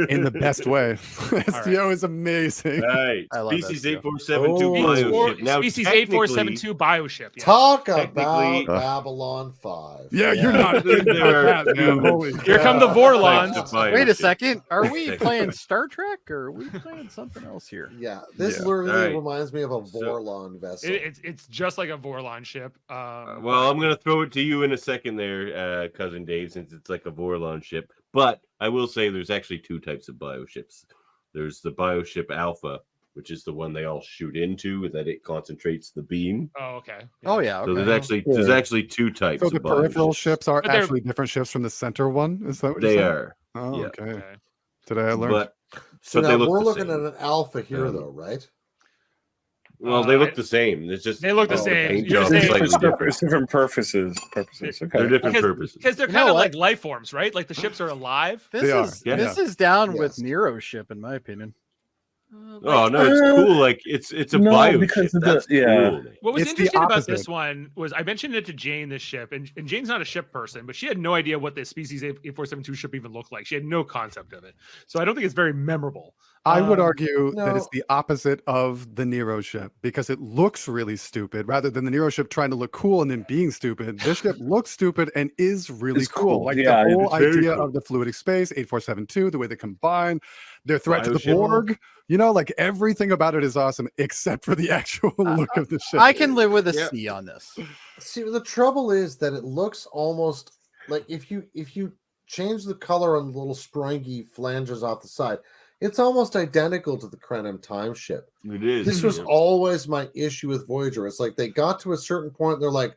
Speaker 5: In the best way. STO is amazing.
Speaker 1: Right.
Speaker 6: I love
Speaker 1: Species
Speaker 6: STO.
Speaker 1: 8472 bioship. Now,
Speaker 3: Species 8472 bioship. Yeah.
Speaker 2: Talk about Babylon 5.
Speaker 5: Yeah, you're not.
Speaker 3: Here come the Vorlons.
Speaker 6: Wait a second. Are we playing Star Trek or are we playing something else here?
Speaker 2: Yeah, this literally reminds me of a Vorlon vessel.
Speaker 3: It's just like a Vorlon ship.
Speaker 1: Well, I'm going to throw it to you in a second there, Cousin Dave, since it's like a Vorlon ship. But I will say there's actually two types of bioships. There's the bioship Alpha, which is the one they all shoot into, that it concentrates the beam.
Speaker 3: Oh, okay.
Speaker 6: Yeah. Oh, yeah. Okay.
Speaker 1: So there's actually two types.
Speaker 5: So the
Speaker 1: of
Speaker 5: peripheral
Speaker 1: bioships.
Speaker 5: ships are actually different ships from the center one. Is that what
Speaker 1: they
Speaker 5: are?
Speaker 1: are?
Speaker 5: Oh,
Speaker 1: yeah.
Speaker 5: okay. Today I learned.
Speaker 2: So
Speaker 1: but
Speaker 2: now
Speaker 1: they
Speaker 2: we're
Speaker 1: the
Speaker 2: looking
Speaker 1: same.
Speaker 2: at an Alpha here, though, right?
Speaker 1: Well, they look the same. It's just
Speaker 3: they look the same.
Speaker 1: It's
Speaker 7: different purposes. Okay.
Speaker 1: They're different purposes
Speaker 3: because they're kind of like life forms, right? Like the ships are alive.
Speaker 6: This is down with Nero's ship, in my opinion.
Speaker 1: Oh no, it's cool. Like it's a bio
Speaker 7: because
Speaker 1: ship.
Speaker 7: of
Speaker 1: Cool.
Speaker 3: What was interesting about this one was I mentioned it to Jane, this ship, and Jane's not a ship person, but she had no idea what the Species 8472 ship even looked like. She had no concept of it, so I don't think it's very memorable.
Speaker 5: I would argue that it's the opposite of the Nero ship because it looks really stupid rather than the Nero ship trying to look cool and then being stupid. This ship looks stupid and is really cool. Like the whole idea of the fluidic space, 8472, the way they combine, their threat to the Borg, like everything about it is awesome except for the actual look of the ship.
Speaker 6: I can live with a C on this.
Speaker 2: See, the trouble is that it looks almost like if you change the color on the little springy flanges off the side, it's almost identical to the Krenim time ship.
Speaker 1: It is.
Speaker 2: This was always my issue with Voyager. It's like they got to a certain point and they're like,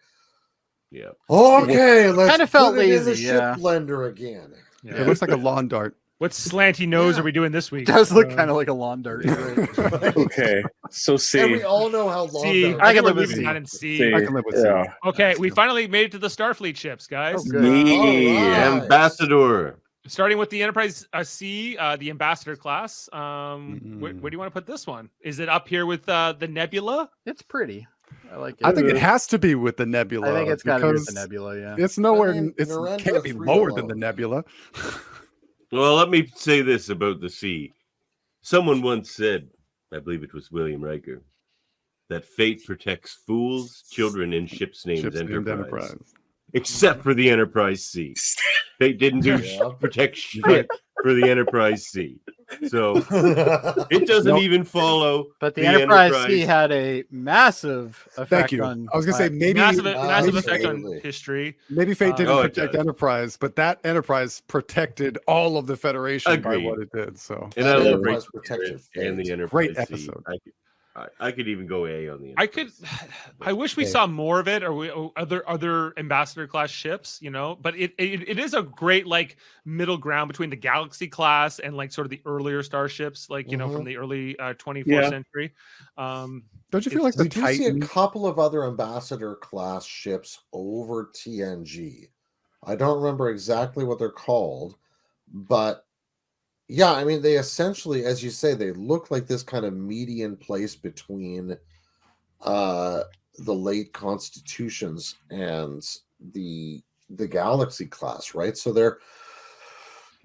Speaker 1: yeah,
Speaker 2: okay, let's
Speaker 6: kind of felt
Speaker 2: put it in
Speaker 6: lazy,
Speaker 2: the ship blender again.
Speaker 5: Yeah. It looks like a lawn dart.
Speaker 3: What slanty nose are we doing this week?
Speaker 6: It does look kind of like a lawn dart.
Speaker 7: Okay, so C.
Speaker 2: And we all know how long.
Speaker 3: C.
Speaker 6: I can live with
Speaker 3: C.
Speaker 6: C.
Speaker 5: I can live with C.
Speaker 3: Okay, we finally made it to the Starfleet ships, guys.
Speaker 1: Ambassador.
Speaker 3: Starting with the Enterprise C, the Ambassador class. Where do you want to put this one? Is it up here with the Nebula?
Speaker 6: It's pretty. I like it.
Speaker 5: I think it has to be with the Nebula.
Speaker 6: I think it's got to be with the Nebula, yeah.
Speaker 5: It's nowhere. It can't be lower than the Nebula.
Speaker 1: Well, let me say this about the sea. Someone once said, I believe it was William Riker, that fate protects fools, children, and ships named Enterprise. Except for the Enterprise C. Fate didn't protect shit. for the Enterprise C. So it doesn't even follow.
Speaker 6: But the Enterprise C had a massive effect on.
Speaker 5: I was going to say maybe
Speaker 3: massive effect on history.
Speaker 5: Maybe Fate didn't protect Enterprise, but that Enterprise protected all of the Federation by what it did. So
Speaker 1: and I love protected and the Enterprise.
Speaker 5: Great episode.
Speaker 1: I could even go A on the Enterprise.
Speaker 3: I wish we saw more of it, or other ambassador class ships, but it is a great like middle ground between the Galaxy class and like sort of the earlier starships, like from the early 24th century.
Speaker 5: Don't you feel like
Speaker 2: we do see a couple of other ambassador class ships over TNG? I don't remember exactly what they're called, but yeah, I mean, they essentially, as you say, they look like this kind of median place between the late Constitutions and the Galaxy class, right? So they're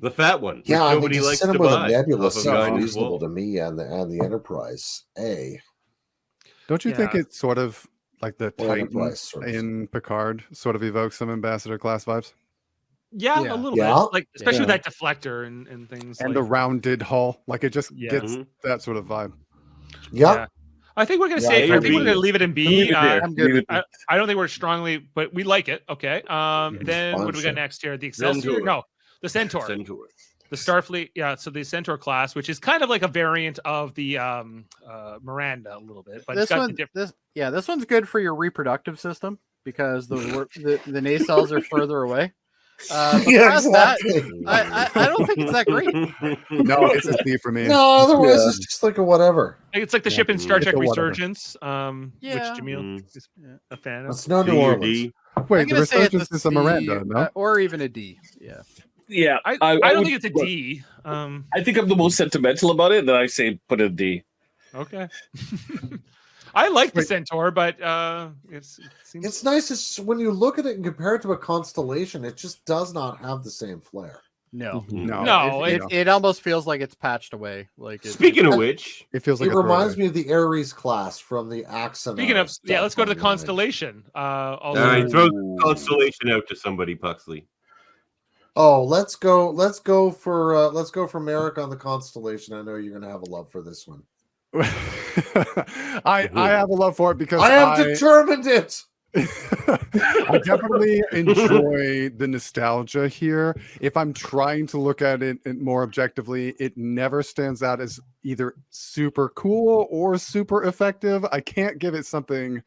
Speaker 1: the fat one.
Speaker 2: Yeah, I mean,
Speaker 1: nobody likes to
Speaker 2: the
Speaker 1: buy.
Speaker 2: Nebula seems reasonable to me, and the Enterprise A.
Speaker 5: Don't you think it's sort of like the Titan in Picard sort of evokes some ambassador class vibes?
Speaker 3: Yeah, a little bit, like especially that deflector and things,
Speaker 5: and the rounded hull, like it just gets that sort of vibe.
Speaker 2: Yeah.
Speaker 3: I think we're gonna say. I think we're gonna leave it in B. I'm good. I don't think we're strongly, but we like it. Okay. Then what do we got next here? The Excelsior? No, the Centaur. The Starfleet. Yeah. So the Centaur class, which is kind of like a variant of the Miranda a little bit, but
Speaker 6: this one's good for your reproductive system because the nacelles are further away.
Speaker 2: Exactly.
Speaker 6: I don't think it's that great.
Speaker 5: No, it's a C for me.
Speaker 2: No, otherwise it's just like a whatever.
Speaker 3: It's like the ship in Star Trek Resurgence, which Jaemeel is a fan of.
Speaker 2: It's no New Orleans.
Speaker 5: Wait, the Resurgence is a Miranda, no?
Speaker 6: Or even a D.
Speaker 7: Yeah.
Speaker 3: I don't think it's a D.
Speaker 7: I think I'm the most sentimental about it, then I say put a D.
Speaker 3: Okay. I like the Centaur, but
Speaker 2: it's nice. It's, when you look at it and compare it to a constellation, it just does not have the same flair.
Speaker 6: No.
Speaker 3: It
Speaker 6: almost feels like it's patched away. Like
Speaker 1: speaking of which,
Speaker 5: it feels like
Speaker 2: it reminds me of the Ares class from the Axon.
Speaker 3: Speaking of, let's go to the constellation.
Speaker 1: All right, throw the constellation out to somebody, Puxley.
Speaker 2: Oh, let's go for Maeric on the constellation. I know you're gonna have a love for this one.
Speaker 5: I have a love for it because
Speaker 2: I have determined it.
Speaker 5: I definitely enjoy the nostalgia here. If I'm trying to look at it more objectively, it never stands out as either super cool or super effective. I can't give it something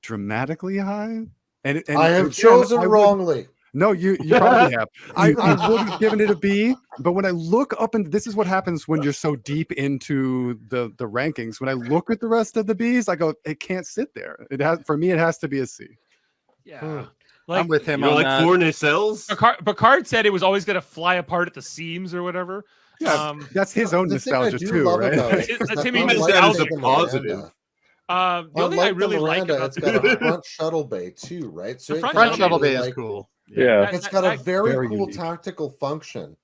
Speaker 5: dramatically high. And
Speaker 2: I have chosen wrongly.
Speaker 5: No, you probably have. I would have given it a B, but when I look up, and this is what happens when you're so deep into the rankings. When I look at the rest of the Bs, I go, it can't sit there. It has, for me, it has to be a C.
Speaker 3: Yeah,
Speaker 6: I'm with him.
Speaker 1: You know, like four nacelles.
Speaker 3: Picard said it was always going to fly apart at the seams or whatever.
Speaker 5: Yeah, that's his own nostalgia too, right?
Speaker 3: That's him being nostalgic.
Speaker 1: Positive.
Speaker 3: The only thing I really like about
Speaker 2: it's got a front shuttle bay too, right?
Speaker 6: So the front shuttle bay is cool.
Speaker 7: Yeah,
Speaker 2: it's got a very cool tactical function,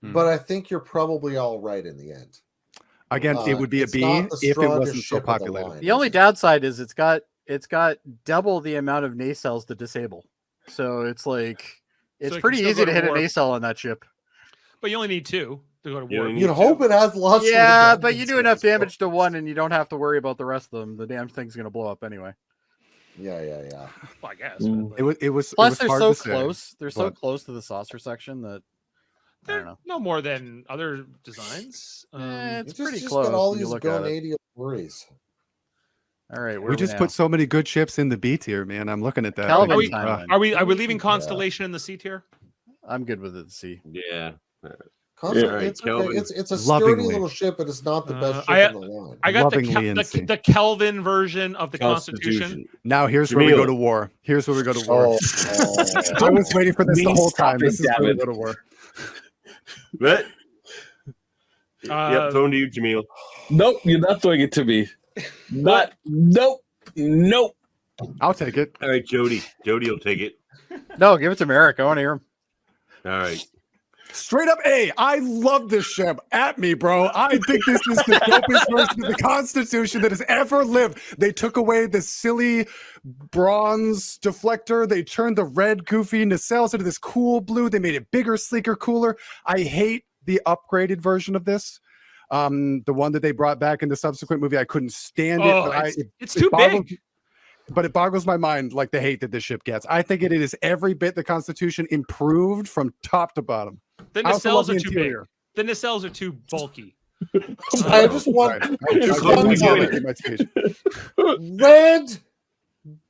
Speaker 2: but I think you're probably all right in the end.
Speaker 5: Again, it would be a B if it wasn't so populated.
Speaker 6: The only downside is it's got double the amount of nacelles to disable, so it's like it's pretty easy to hit a nacelle on that ship.
Speaker 3: But you only need 2 to go to war.
Speaker 2: You'd hope it has lots.
Speaker 6: Yeah, but you do enough damage to one, and you don't have to worry about the rest of them. The damn thing's going to blow up anyway.
Speaker 2: Yeah.
Speaker 3: Well, I guess.
Speaker 5: It was.
Speaker 6: Plus, they're so close. They're so close to the saucer section that
Speaker 3: they're no more than other designs.
Speaker 6: It's pretty
Speaker 2: just
Speaker 6: close.
Speaker 2: Got all these gonadial worries.
Speaker 6: All right,
Speaker 5: we just put so many good ships in the B tier, man. I'm looking at that.
Speaker 3: Are we leaving Constellation in the C tier?
Speaker 6: I'm good with it. C.
Speaker 1: Yeah.
Speaker 2: It's a sturdy little ship, but it's not the best ship in the line.
Speaker 3: I got the Kelvin version of the Constitution.
Speaker 5: Now here's where we go to war. I was waiting for this the whole time. This is where we go to war.
Speaker 1: What? Yep, phone to you, Jaemeel.
Speaker 7: Nope, you're not throwing it to me. Nope.
Speaker 5: I'll take it.
Speaker 1: All right, Jody. Jody will take it.
Speaker 6: No, give it to Maeric. I want to hear him.
Speaker 1: All right.
Speaker 5: Straight up A. I love this ship. At me, bro. I think this is the dopest version of the Constitution that has ever lived. They took away the silly bronze deflector. They turned the red goofy nacelles into this cool blue. They made it bigger, sleeker, cooler. I hate the upgraded version of this. The one that they brought back in the subsequent movie, I couldn't stand it. But
Speaker 3: it's too big.
Speaker 5: But it boggles my mind, like the hate that this ship gets. I think it is every bit the Constitution improved from top to bottom.
Speaker 3: The nacelles are too big. The nacelles are too bulky.
Speaker 2: I just want red,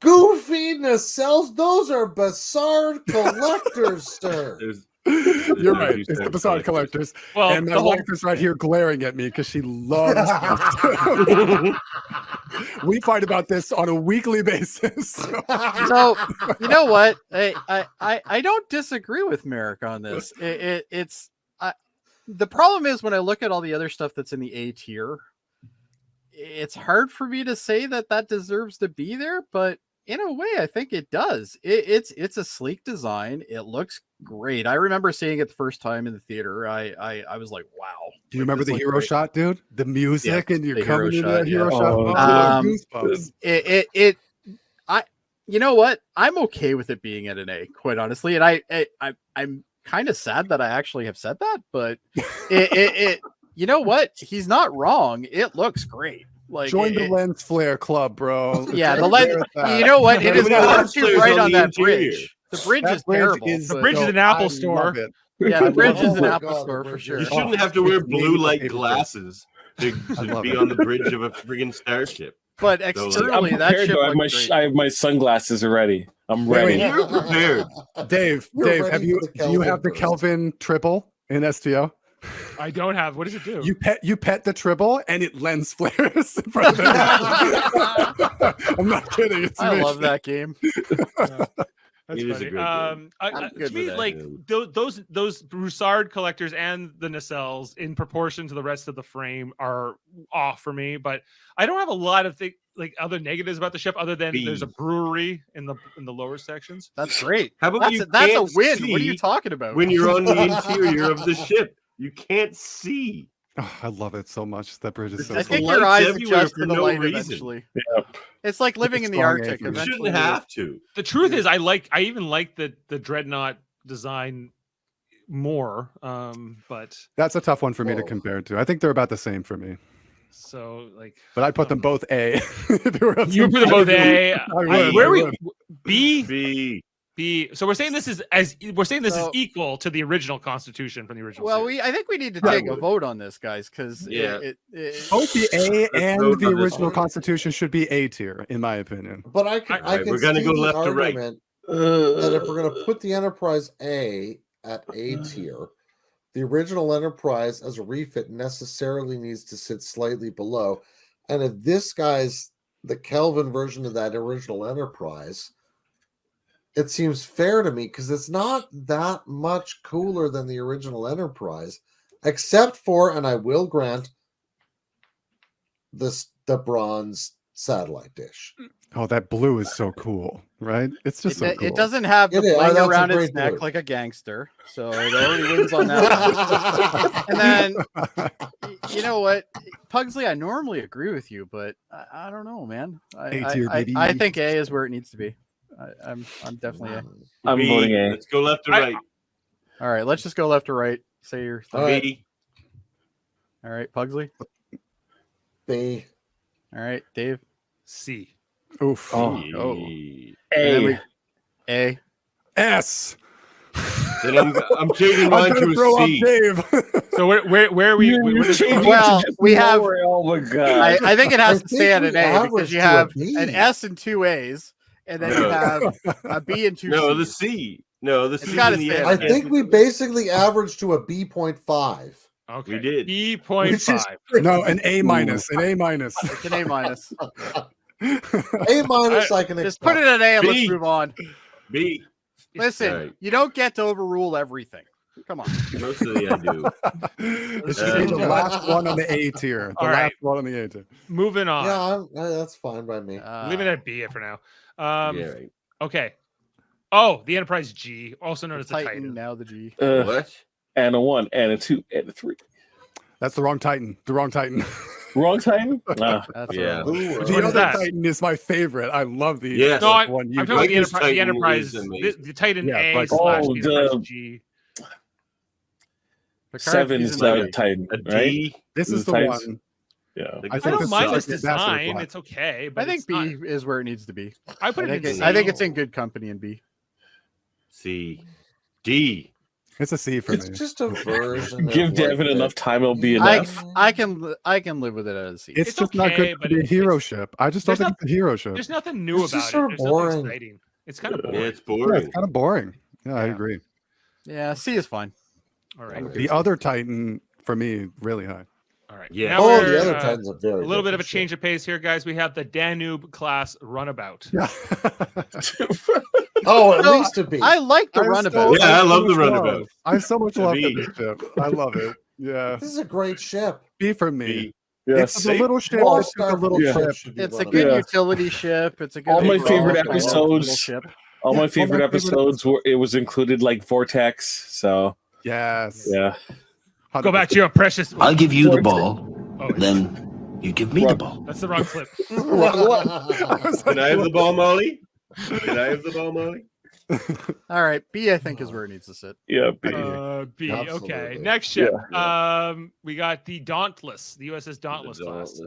Speaker 2: goofy nacelles. Those are Bassard collectors, sir.
Speaker 5: You're right. It's the Bassard collectors.
Speaker 3: Well,
Speaker 5: and my wife is right here glaring at me because she loves We fight about this on a weekly basis.
Speaker 6: So you know what? I don't disagree with Maeric on this. The problem is when I look at all the other stuff that's in the A tier, it's hard for me to say that deserves to be there, but in a way, I think it does. It's a sleek design. It looks great. I remember seeing it the first time in the theater. I was like, wow.
Speaker 5: Do you remember the hero shot, dude? The music and you're coming into that hero
Speaker 6: shot. You know what? I'm okay with it being at an A, quite honestly. And I'm kind of sad that I actually have said that, but you know what? He's not wrong. It looks great. Like
Speaker 5: join the lens flare club, bro.
Speaker 6: Yeah, the lens. You know what? It is not too bright on that bridge. The bridge is terrible.
Speaker 3: The bridge is an Apple store.
Speaker 6: Yeah, the bridge is an Apple store for sure.
Speaker 1: You shouldn't have to wear blue light glasses to be on the bridge of a friggin' starship.
Speaker 6: But externally, that ship
Speaker 7: I have my sunglasses already. I'm ready.
Speaker 1: You're prepared.
Speaker 5: Dave, do you have the Kelvin triple in STO?
Speaker 3: I don't have. What does it do?
Speaker 5: You pet the tribble and it lens flares in front of I'm not kidding.
Speaker 6: I love that game.
Speaker 3: That's funny. To me, like those Broussard collectors and the nacelles in proportion to the rest of the frame are off for me. But I don't have a lot of other negatives about the ship other than there's a brewery in the lower sections.
Speaker 6: That's great.
Speaker 1: How about
Speaker 6: that's a win? What are you talking about?
Speaker 1: When you're on the interior of the ship, you can't see.
Speaker 5: Oh, I love it so much. That bridge is so.
Speaker 6: I think your eyes adjust to the light eventually. Yeah. It's like living in the Arctic.
Speaker 1: You shouldn't have to.
Speaker 3: The truth is, I even like the Dreadnought design more. But
Speaker 5: that's a tough one for me to compare to. I think they're about the same for me.
Speaker 3: So
Speaker 5: but I put them both A.
Speaker 3: You put them both A. Where are we? B.
Speaker 6: B.
Speaker 3: So we're saying this is equal to the original Constitution from the original.
Speaker 6: Well, I think we need to take a vote on this, guys, because
Speaker 5: both the A and the original Constitution should be A tier, in my opinion.
Speaker 2: But I can
Speaker 1: we're gonna go left to right.
Speaker 2: That if we're gonna put the Enterprise A at A tier, the original Enterprise as a refit necessarily needs to sit slightly below. And if this guy's the Kelvin version of that original Enterprise, it seems fair to me because it's not that much cooler than the original Enterprise, except for, and I will grant, the bronze satellite dish.
Speaker 5: Oh, that blue is so cool, right? It's just so cool.
Speaker 6: It doesn't have the bling around its neck like a gangster, so it already wins on that. And then, you know what, Puxley, I normally agree with you, but I don't know, man. I think A is where it needs to be. I'm definitely A.
Speaker 7: I'm voting A.
Speaker 1: Let's go left to right.
Speaker 6: All right, let's just go left to right. Say your
Speaker 2: thing.
Speaker 6: All right, Puxley.
Speaker 2: B.
Speaker 6: All right, Dave.
Speaker 3: C.
Speaker 5: Oof.
Speaker 6: Oh.
Speaker 7: A.
Speaker 6: A.
Speaker 5: S.
Speaker 1: Then I'm changing mine to a C.
Speaker 5: Dave.
Speaker 3: So where are we?
Speaker 6: Well, we have.
Speaker 7: Oh my god!
Speaker 6: I think it has to stay at an A because you have an S and two A's, and then you have a B and two.
Speaker 1: No,
Speaker 6: C's.
Speaker 1: the C. No, the C.
Speaker 2: I think we basically averaged to a B.5.
Speaker 3: Okay,
Speaker 1: we did
Speaker 3: B.5.
Speaker 5: No, an A minus. An A minus.
Speaker 6: It's an A minus.
Speaker 2: A minus. I can
Speaker 6: just put it at A and let's move on.
Speaker 1: B.
Speaker 6: Listen, you don't get to overrule everything. Come on.
Speaker 1: Mostly I do.
Speaker 5: This should be the last one on the A tier. The last one on the A tier.
Speaker 3: Moving on.
Speaker 2: Yeah, that's fine by me.
Speaker 3: Leave it at B for now.
Speaker 1: Right.
Speaker 3: Okay. Oh, the Enterprise G, also known as the
Speaker 6: Titan. Now the G.
Speaker 1: What?
Speaker 7: And a 1, and a 2, and a 3.
Speaker 5: That's the wrong Titan. The wrong Titan.
Speaker 7: Wrong Titan?
Speaker 1: Yeah.
Speaker 5: The other Titan is my favorite. I love the
Speaker 3: one. I'm talking about the Enterprise. The Titan A / Enterprise G.
Speaker 7: 7's the Titan, right?
Speaker 5: This is the
Speaker 7: Titans.
Speaker 5: one.
Speaker 7: Yeah,
Speaker 3: I don't mind this design. It's okay, but
Speaker 6: I think B is where it needs to be.
Speaker 3: I put it in C.
Speaker 6: I think it's in good company in B.
Speaker 1: C. D.
Speaker 5: It's a C for me.
Speaker 2: It's just a version.
Speaker 7: Give Davan enough time; it'll be enough.
Speaker 6: I can live with it as a C.
Speaker 5: It's just not good to be a hero ship. I just don't think it's a hero ship.
Speaker 3: There's nothing new about it.
Speaker 2: Sort of boring.
Speaker 3: Exciting. It's kind of boring.
Speaker 1: Yeah, it's boring.
Speaker 5: Yeah, it's kind of boring. Yeah, I agree.
Speaker 6: Yeah, C is fine.
Speaker 3: All right.
Speaker 5: The other Titan for me really high.
Speaker 3: All right.
Speaker 1: Yeah.
Speaker 3: Now
Speaker 2: the other Titans are very.
Speaker 3: A little bit of a change of pace here, guys. We have the Danube class runabout.
Speaker 5: Yeah.
Speaker 2: Oh, at least a B.
Speaker 6: I like the runabout.
Speaker 1: I love the runabout.
Speaker 5: I have so much love for this ship. I love it. Yeah.
Speaker 2: This is a great ship.
Speaker 5: B for me.
Speaker 7: Yes.
Speaker 5: It's a little ship.
Speaker 2: All
Speaker 5: It's just a little
Speaker 2: Starfleet
Speaker 5: ship.
Speaker 6: It's a good utility ship. It's a good.
Speaker 7: All my favorite
Speaker 6: overall
Speaker 7: episodes.
Speaker 6: ship.
Speaker 7: All my favorite episodes were it was included like Vortex. So
Speaker 5: Yes.
Speaker 7: yeah.
Speaker 3: Go back to your precious.
Speaker 13: I'll give you the ball, then you give me the ball.
Speaker 3: That's the wrong clip.
Speaker 1: Can I have the ball, Molly? Can I have the ball, Molly?
Speaker 6: All right, B I think is where it needs to sit.
Speaker 7: Yeah, B.
Speaker 3: B.
Speaker 2: Absolutely.
Speaker 3: Okay. Next ship. We got the Dauntless, the USS Dauntless class.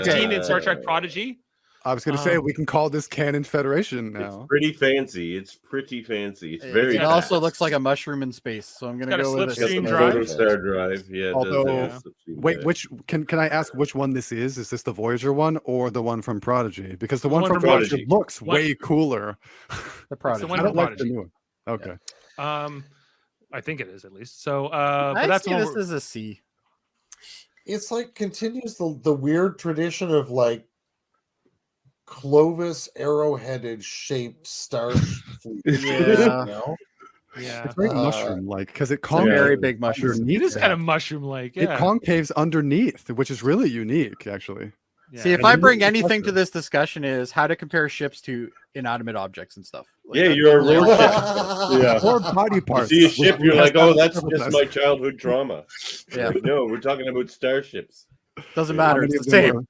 Speaker 3: Teen in Star Trek Prodigy.
Speaker 5: I was going to say we can call this Canon Federation now.
Speaker 1: It's pretty fancy. It's very.
Speaker 6: It also looks like a mushroom in space, so I'm going to go with it.
Speaker 3: Slipstream drive.
Speaker 1: Star drive. Yeah.
Speaker 5: Although, wait, which can I ask which one this is? Is this the Voyager one or the one from Prodigy? Because the one from Prodigy looks way cooler.
Speaker 6: The Prodigy.
Speaker 5: I don't like the new one. Okay.
Speaker 3: I think it is at least. So,
Speaker 6: I
Speaker 3: that's
Speaker 6: see this as a C.
Speaker 2: It's like continues the weird tradition of like Clovis arrowheaded shaped Starfleet.
Speaker 3: Yeah.
Speaker 5: It's very mushroom-like because it concaves
Speaker 6: very big mushroom.
Speaker 3: It is kind of mushroom-like. Yeah.
Speaker 5: It concaves underneath, which is really unique, actually.
Speaker 3: Yeah.
Speaker 6: See, if I bring anything to this discussion is how to compare ships to inanimate objects and stuff.
Speaker 1: Like you're a real ship.
Speaker 5: Yeah. Or body parts.
Speaker 1: You see a ship, you're like, oh, that's just my childhood trauma.
Speaker 6: Yeah.
Speaker 1: Like, no, we're talking about starships.
Speaker 6: Doesn't matter. It's the same.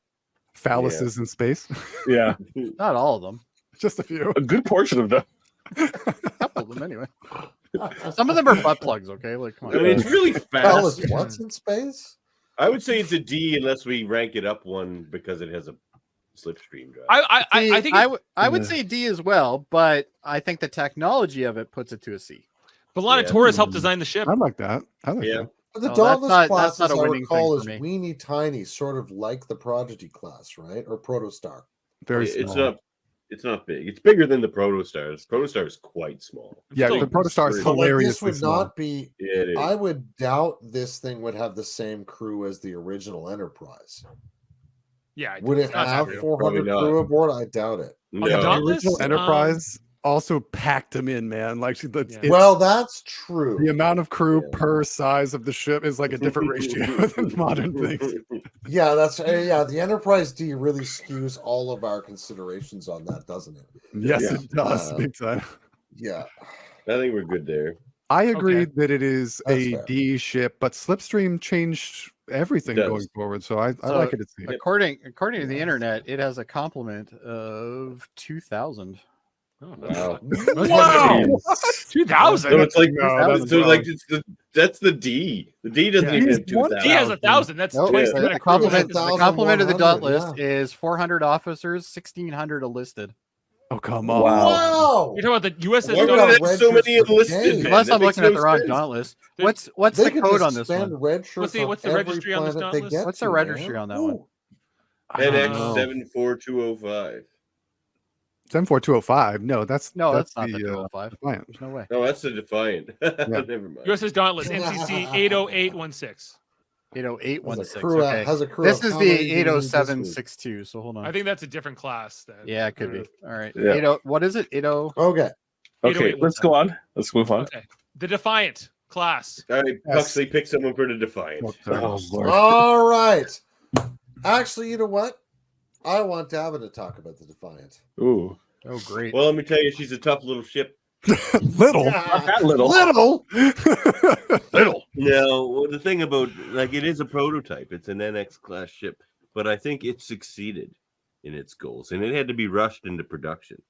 Speaker 5: Phalluses in space.
Speaker 7: Yeah.
Speaker 6: Not all of them.
Speaker 5: Just a few.
Speaker 7: A good portion of them.
Speaker 6: A couple of them, anyway. Some of them are butt plugs, okay? Like, come on.
Speaker 1: I mean, it's really fast.
Speaker 2: What's in space?
Speaker 1: I would say it's a D unless we rank it up one because it has a slipstream drive.
Speaker 3: I think
Speaker 6: I would say D as well, but I think the technology of it puts it to a C.
Speaker 3: B'Elanna Torres helped design the ship.
Speaker 5: I like that. I like that.
Speaker 2: But the Dauntless class,
Speaker 6: that's
Speaker 2: as
Speaker 6: not a
Speaker 2: I
Speaker 6: winning
Speaker 2: recall,
Speaker 6: thing
Speaker 2: is
Speaker 6: for me.
Speaker 2: weeny tiny, sort of like the Prodigy class, right? Or Protostar.
Speaker 5: Very small.
Speaker 1: It's not big. It's bigger than the Protostars. Protostar is quite small.
Speaker 5: Yeah, the Protostar is hilarious.
Speaker 2: This would not be. I would doubt this thing would have the same crew as the original Enterprise.
Speaker 3: Yeah.
Speaker 2: Would it have 400 crew aboard? I doubt it.
Speaker 1: No.
Speaker 5: The original Enterprise also packed them in, man. Like,
Speaker 2: well, that's true.
Speaker 5: The amount of crew per size of the ship is like a different ratio than modern things.
Speaker 2: Yeah, that's the Enterprise D really skews all of our considerations on that, doesn't it?
Speaker 5: Yes, it does, big time.
Speaker 2: Yeah,
Speaker 1: I think we're good there.
Speaker 5: I agree that it is a D ship, but Slipstream changed everything going forward, so I like it at C.
Speaker 6: According to the internet, it has a complement of 2,000.
Speaker 3: Oh,
Speaker 1: wow!
Speaker 3: Wow! 2,000.
Speaker 1: So it's like that's the D. The D doesn't even have 2,000.
Speaker 3: D has 1,000. That's twice
Speaker 6: the complement. The complement of the Dauntless is 400 officers, 1,600 enlisted.
Speaker 5: Oh, come on!
Speaker 2: Wow!
Speaker 3: You're talking about the USS
Speaker 1: Why would it have so many enlisted?
Speaker 6: Unless I'm looking at the wrong Dauntless. What's the code on this one?
Speaker 3: What's the registry on this Dauntless?
Speaker 6: What's the registry on that one?
Speaker 1: NX 74205.
Speaker 5: 74205. No, that's
Speaker 6: not the 205.
Speaker 5: Defiant.
Speaker 6: There's no way.
Speaker 1: No, that's the Defiant. Never mind.
Speaker 3: USS Dauntless, NCC 80816.
Speaker 6: 80816. Okay. This is the 80762. So hold on.
Speaker 3: I think that's a different class. Then.
Speaker 6: Yeah, it could be. All right.
Speaker 7: Yeah.
Speaker 6: What is it? 80.
Speaker 2: Okay.
Speaker 7: Okay, let's go on. Let's move on.
Speaker 3: Okay. The Defiant class.
Speaker 1: All right, Puxley, pick someone for the Defiant.
Speaker 7: Oh, Lord.
Speaker 2: All right. Actually, you know what? I want Davan to talk about the Defiant.
Speaker 7: Ooh.
Speaker 6: Oh, great.
Speaker 1: Well, let me tell you, she's a tough little ship.
Speaker 5: Little.
Speaker 7: Not that little.
Speaker 5: Little.
Speaker 1: No, the thing about, like, it is a prototype. It's an NX class ship, but I think it succeeded in its goals, and it had to be rushed into production,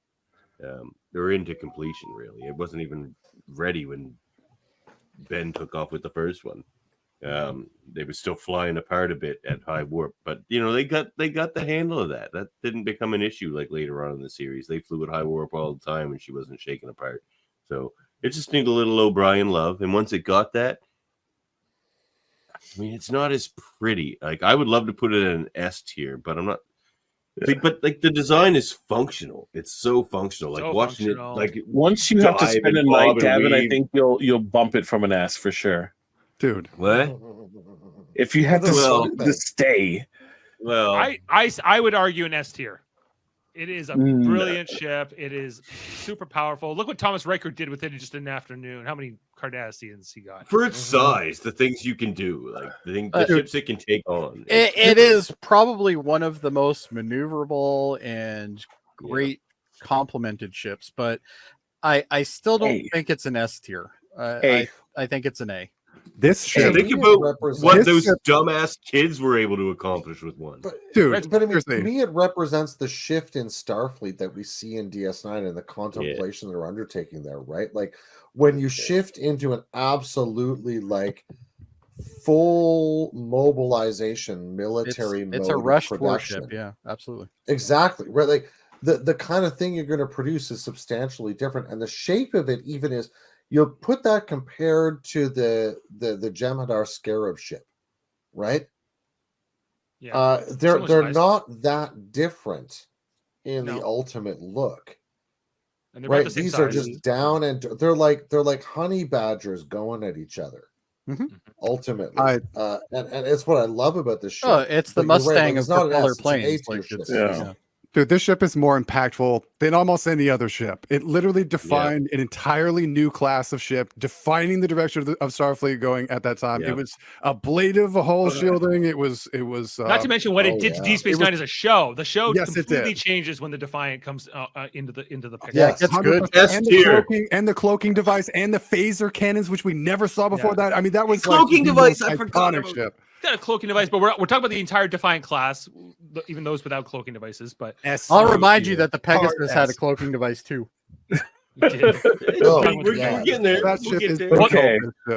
Speaker 1: or into completion. Really, it wasn't even ready when Ben took off with the first one. they were still flying apart a bit at high warp, but they got the handle of that. That didn't become an issue like later on in the series. They flew at high warp all the time and she wasn't shaken apart. So it just needed a little O'Brien love, and once it got that, I mean, it's not as pretty. Like, I would love to put it in an S tier, but I'm not. But like, the design is functional. It's so functional. Like, watching it, like,
Speaker 7: once you have to spend a night, Davan, I think you'll bump it from an S for sure,
Speaker 5: dude.
Speaker 1: What?
Speaker 7: If you have to stay,
Speaker 3: well, I would argue an S tier. It is a brilliant ship. It is super powerful. Look what Thomas Riker did with it in just an afternoon. How many Cardassians he got?
Speaker 1: For its size, the things you can do, like the ships it can take on.
Speaker 6: It is probably one of the most maneuverable and great complemented ships, but I still don't think it's an S tier. I think it's an A.
Speaker 5: This ship.
Speaker 1: Think about what those dumbass kids were able to accomplish with one.
Speaker 2: But I mean, to me, it represents the shift in Starfleet that we see in DS9 and the contemplation they're undertaking there, right? Like, when you shift into an absolutely like full mobilization military mode,
Speaker 6: it's a rushed warship. Yeah, absolutely,
Speaker 2: exactly. Right, like the kind of thing you're going to produce is substantially different, and the shape of it even is. You'll put that compared to the Jem'Hadar Scarab ship, right?
Speaker 3: Yeah,
Speaker 2: they're not that different in the ultimate look,
Speaker 3: and
Speaker 2: right? These size. Are just down, and they're like honey badgers going at each other. Ultimately, and it's what I love about this ship.
Speaker 6: Oh, it's the Mustang of propeller planes.
Speaker 5: Dude, this ship is more impactful than almost any other ship. It literally defined an entirely new class of ship, defining the direction of Starfleet going at that time. It was ablative, a hull shielding. It was.
Speaker 3: Not to mention what it did to Deep Space Nine as a show. The show completely changes when the Defiant comes into the picture.
Speaker 5: Yeah, it's good. And the cloaking device and the phaser cannons, which we never saw before that. I mean, that was
Speaker 3: cloaking device. I forgot
Speaker 5: about ship.
Speaker 3: Got a cloaking device, but we're talking about the entire Defiant class, even those without cloaking devices. But
Speaker 6: I'll remind you that the Pegasus had a cloaking device too.
Speaker 1: We're getting there.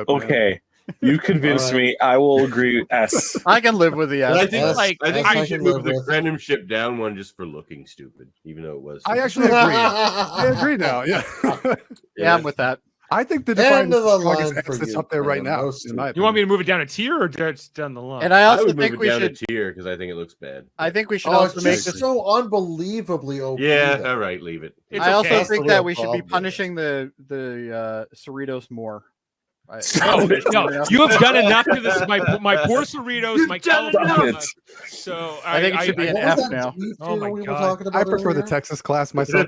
Speaker 7: Okay. You convinced me. I will agree. S.
Speaker 6: I can live with the S.
Speaker 1: I think I should move the Grenham ship down one just for looking stupid, even though it was.
Speaker 5: I actually agree. I agree now. Yeah.
Speaker 6: Yeah, I'm with that.
Speaker 5: I think the Defiant is up there right now.
Speaker 3: You want me to move it down a tier or just down the line?
Speaker 6: And I also
Speaker 1: think
Speaker 6: we should
Speaker 1: a tier because I think it looks bad.
Speaker 6: I think we should also make this
Speaker 2: so unbelievably OP.
Speaker 1: Yeah, all right, leave it.
Speaker 6: I also think that we should be punishing the Cerritos more.
Speaker 3: No, you have done enough to this. My poor Cerritos, my So
Speaker 6: I think it should be an F now.
Speaker 3: Oh my god!
Speaker 5: I prefer the Texas class myself.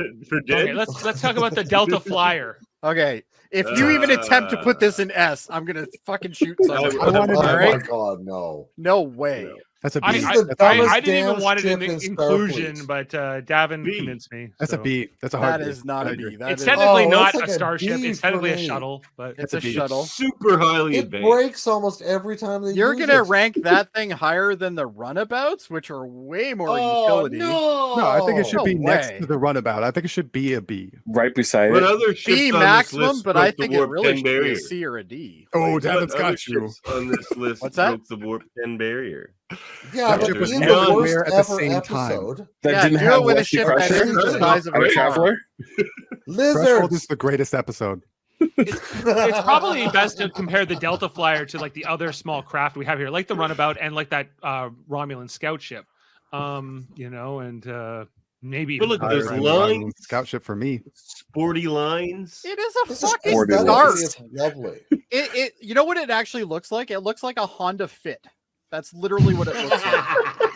Speaker 3: Okay, let's talk about the Delta Flyer.
Speaker 6: Okay, if you even attempt to put this in S, I'm gonna fucking shoot somebody.
Speaker 2: My god,
Speaker 6: no way.
Speaker 5: That's a B.
Speaker 3: I didn't even want it in the inclusion, but Davan convinced me.
Speaker 5: That's a B. That's a hard
Speaker 6: B. That is not a B.
Speaker 3: It's technically not a Starship. It's technically a shuttle, but
Speaker 6: it's a shuttle.
Speaker 1: Super highly
Speaker 2: advanced. It breaks almost every time they
Speaker 6: You're gonna rank that thing higher than the runabouts, which are way more utility.
Speaker 2: No,
Speaker 5: I think it should be next to the runabout. I think it should be a B.
Speaker 7: Right beside
Speaker 1: it.
Speaker 7: Other
Speaker 6: B maximum, but I think it really should be a C or a D.
Speaker 5: Oh, Davan's got you.
Speaker 1: On this list,
Speaker 6: what's that?
Speaker 1: The warp 10 barrier.
Speaker 2: Yeah, but in the worst ever episode,
Speaker 7: that didn't have
Speaker 6: with a ship that isn't the size of a
Speaker 7: traveler.
Speaker 2: Lizard
Speaker 5: is the greatest episode.
Speaker 3: It's probably best to compare the Delta Flyer to like the other small craft we have here, like the Runabout and like that Romulan scout ship. Maybe.
Speaker 1: But look, those lines,
Speaker 5: scout ship for me.
Speaker 1: Sporty lines.
Speaker 6: It is a fucking dart.
Speaker 2: It's lovely.
Speaker 6: It you know what it actually looks like? It looks like a Honda Fit. That's literally what it looks like.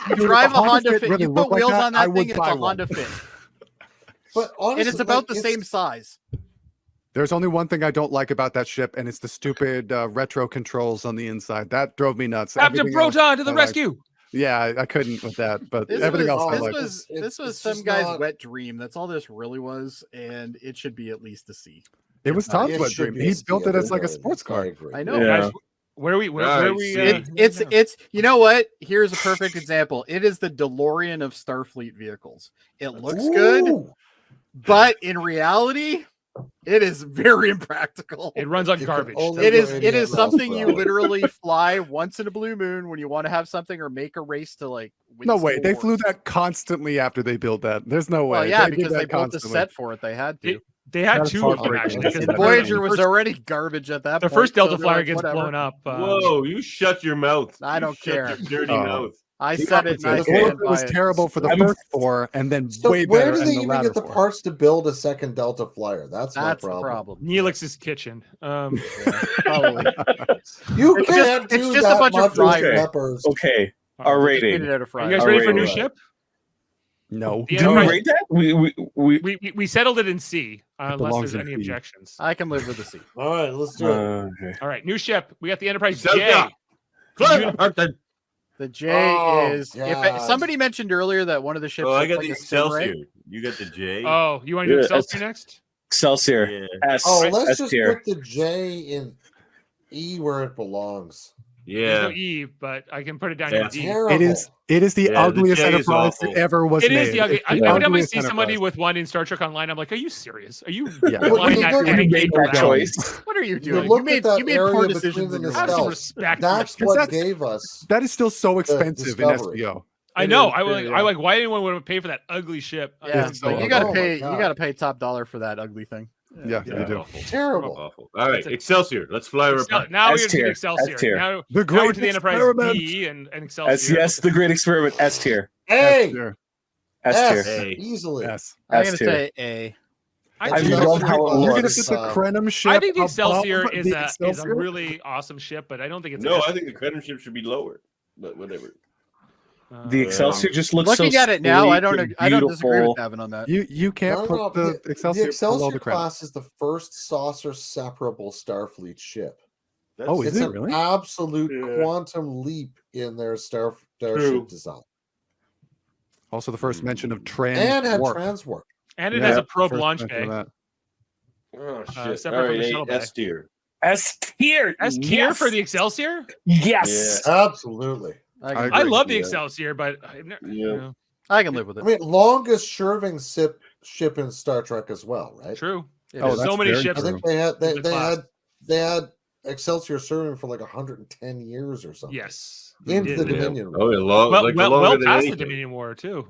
Speaker 6: You drive a Honda Fit. You put wheels on that thing, and it's a Honda Fit.
Speaker 2: But honestly,
Speaker 6: and it's about the same size.
Speaker 5: There's only one thing I don't like about that ship, and it's the stupid retro controls on the inside. That drove me nuts.
Speaker 3: Captain Proton to the rescue!
Speaker 5: Yeah, I couldn't with that, but everything else I like.
Speaker 6: This was some guy's wet dream. That's all this really was, and it should be at least a C.
Speaker 5: It was Tom's wet dream. He built it as like a sports car.
Speaker 6: I know.
Speaker 3: Yeah. Where are we?
Speaker 6: It's you know what? Here's a perfect example. It is the DeLorean of Starfleet vehicles. It looks good, but in reality, It is very impractical.
Speaker 3: It runs on garbage.
Speaker 6: It is something you literally fly once in a blue moon when you want to have something or make a race to like win.
Speaker 5: No way. They flew that constantly after they built that. There's no way.
Speaker 6: Well, yeah, because they built the set for it. They had to.
Speaker 3: They had two of them actually.
Speaker 6: And Voyager was already garbage at that point.
Speaker 3: The first Delta
Speaker 6: so
Speaker 3: Flyer
Speaker 6: like,
Speaker 3: gets blown up.
Speaker 1: Whoa, you shut your mouth.
Speaker 6: I don't care.
Speaker 1: Your dirty mouth.
Speaker 6: I said it.
Speaker 5: It was terrible for the first 4, and then way
Speaker 2: where
Speaker 5: better.
Speaker 2: do they even get the parts to build a second Delta Flyer? That's my problem.
Speaker 6: The problem.
Speaker 3: Neelix's kitchen.
Speaker 6: Probably.
Speaker 2: You can't do
Speaker 6: it's just
Speaker 2: that
Speaker 6: a bunch of fryers.
Speaker 2: peppers.
Speaker 7: Okay. Our rating.
Speaker 3: You guys ready for a new ship?
Speaker 5: No.
Speaker 7: Do we rate that?
Speaker 3: We settled it in C, unless there's any objections.
Speaker 6: I can live with the C.
Speaker 2: All right, let's do it.
Speaker 7: Okay.
Speaker 3: All right, new ship. We got the Enterprise J.
Speaker 6: The J is. If somebody mentioned earlier that one of the ships.
Speaker 1: Oh, I got the Excelsior. You got the J.
Speaker 3: Oh, you want to do Excelsior next?
Speaker 7: Excelsior.
Speaker 1: Yeah.
Speaker 7: S.
Speaker 2: Oh, let's
Speaker 7: S
Speaker 2: just
Speaker 7: tier.
Speaker 2: put the J in E where it belongs.
Speaker 3: There's no E, but I can put it down in D.
Speaker 5: It is the ugliest Enterprise that ever was made.
Speaker 3: It is the ugly. Every time I see somebody
Speaker 5: Enterprise.
Speaker 3: with one in Star Trek Online, I'm like, "Are you serious? Are you
Speaker 5: Yeah.
Speaker 3: relying
Speaker 2: Well,
Speaker 3: on
Speaker 2: you
Speaker 7: made that choice.
Speaker 6: What are you
Speaker 2: You
Speaker 6: doing?
Speaker 2: look
Speaker 6: You made
Speaker 2: at that
Speaker 6: poor
Speaker 2: area
Speaker 6: decisions
Speaker 2: between
Speaker 6: in
Speaker 2: the
Speaker 6: your
Speaker 3: Have some
Speaker 2: scalp.
Speaker 3: respect.
Speaker 2: That's what gave us.
Speaker 5: That is still so expensive in
Speaker 2: Discovery.
Speaker 5: SBO.
Speaker 3: I know. I like. Why anyone would pay for that ugly ship?
Speaker 6: Yeah,
Speaker 5: It's so
Speaker 6: like you gotta
Speaker 2: ugly.
Speaker 6: pay.
Speaker 2: Oh my
Speaker 6: You gotta pay top dollar for that ugly thing.
Speaker 5: Yeah, you do.
Speaker 2: Terrible.
Speaker 1: Awful. All right, Excelsior. Let's fly over.
Speaker 3: Now we're
Speaker 7: S
Speaker 3: to the
Speaker 7: tier.
Speaker 3: Excelsior.
Speaker 7: S tier.
Speaker 3: Now
Speaker 5: The
Speaker 3: we're
Speaker 5: great
Speaker 3: to the Enterprise
Speaker 5: experiment.
Speaker 3: B and Excelsior.
Speaker 7: Yes, the great experiment. S tier.
Speaker 2: Hey,
Speaker 7: S tier.
Speaker 1: A.
Speaker 2: easily.
Speaker 5: Yes.
Speaker 6: I'm
Speaker 7: S
Speaker 6: gonna
Speaker 7: tier.
Speaker 6: say A.
Speaker 7: I love how it
Speaker 5: You're gonna
Speaker 7: looks.
Speaker 5: put the Krenim ship.
Speaker 3: I think the
Speaker 5: above
Speaker 3: Excelsior is
Speaker 5: the
Speaker 3: a
Speaker 5: Excelsior?
Speaker 3: really awesome ship, but I don't think it's
Speaker 1: No, I think the Krenim ship should be lower. But whatever.
Speaker 7: The Excelsior just looks
Speaker 6: Looking
Speaker 7: so
Speaker 6: at it now, I
Speaker 7: sleek
Speaker 6: don't.
Speaker 7: and
Speaker 6: I don't disagree with
Speaker 7: beautiful.
Speaker 6: Davan on that.
Speaker 5: You can't
Speaker 2: No,
Speaker 5: put the Excelsior, below the Krenim.
Speaker 2: class is the first saucer separable Starfleet ship.
Speaker 5: Oh, is
Speaker 2: It's
Speaker 5: it
Speaker 2: an
Speaker 5: really?
Speaker 2: absolute quantum leap in their starship design.
Speaker 5: Also, the first mention of
Speaker 2: And had
Speaker 5: warp.
Speaker 2: transwarp.
Speaker 3: And it
Speaker 5: Yeah,
Speaker 3: has a probe
Speaker 5: first
Speaker 3: launch
Speaker 5: mention of
Speaker 3: bay.
Speaker 5: that.
Speaker 1: Oh shit!
Speaker 3: Separate
Speaker 1: All
Speaker 3: from the
Speaker 1: right,
Speaker 3: shuttle bay.
Speaker 1: S tier.
Speaker 7: S tier.
Speaker 3: S tier for the Excelsior?
Speaker 7: Yes.
Speaker 2: Absolutely.
Speaker 6: I
Speaker 3: I love the
Speaker 1: Yeah.
Speaker 3: Excelsior, but
Speaker 6: I can live with it.
Speaker 2: I mean, longest serving ship in Star Trek as well, right?
Speaker 3: True.
Speaker 5: Oh,
Speaker 3: so
Speaker 5: that's
Speaker 3: many
Speaker 5: very
Speaker 3: ships.
Speaker 2: I think they had Excelsior serving for like 110 years or something.
Speaker 3: Yes.
Speaker 2: Into the Dominion.
Speaker 1: Oh, yeah, long,
Speaker 3: Well,
Speaker 1: like
Speaker 3: well
Speaker 1: longer than
Speaker 3: past the
Speaker 1: anything.
Speaker 3: Dominion War too.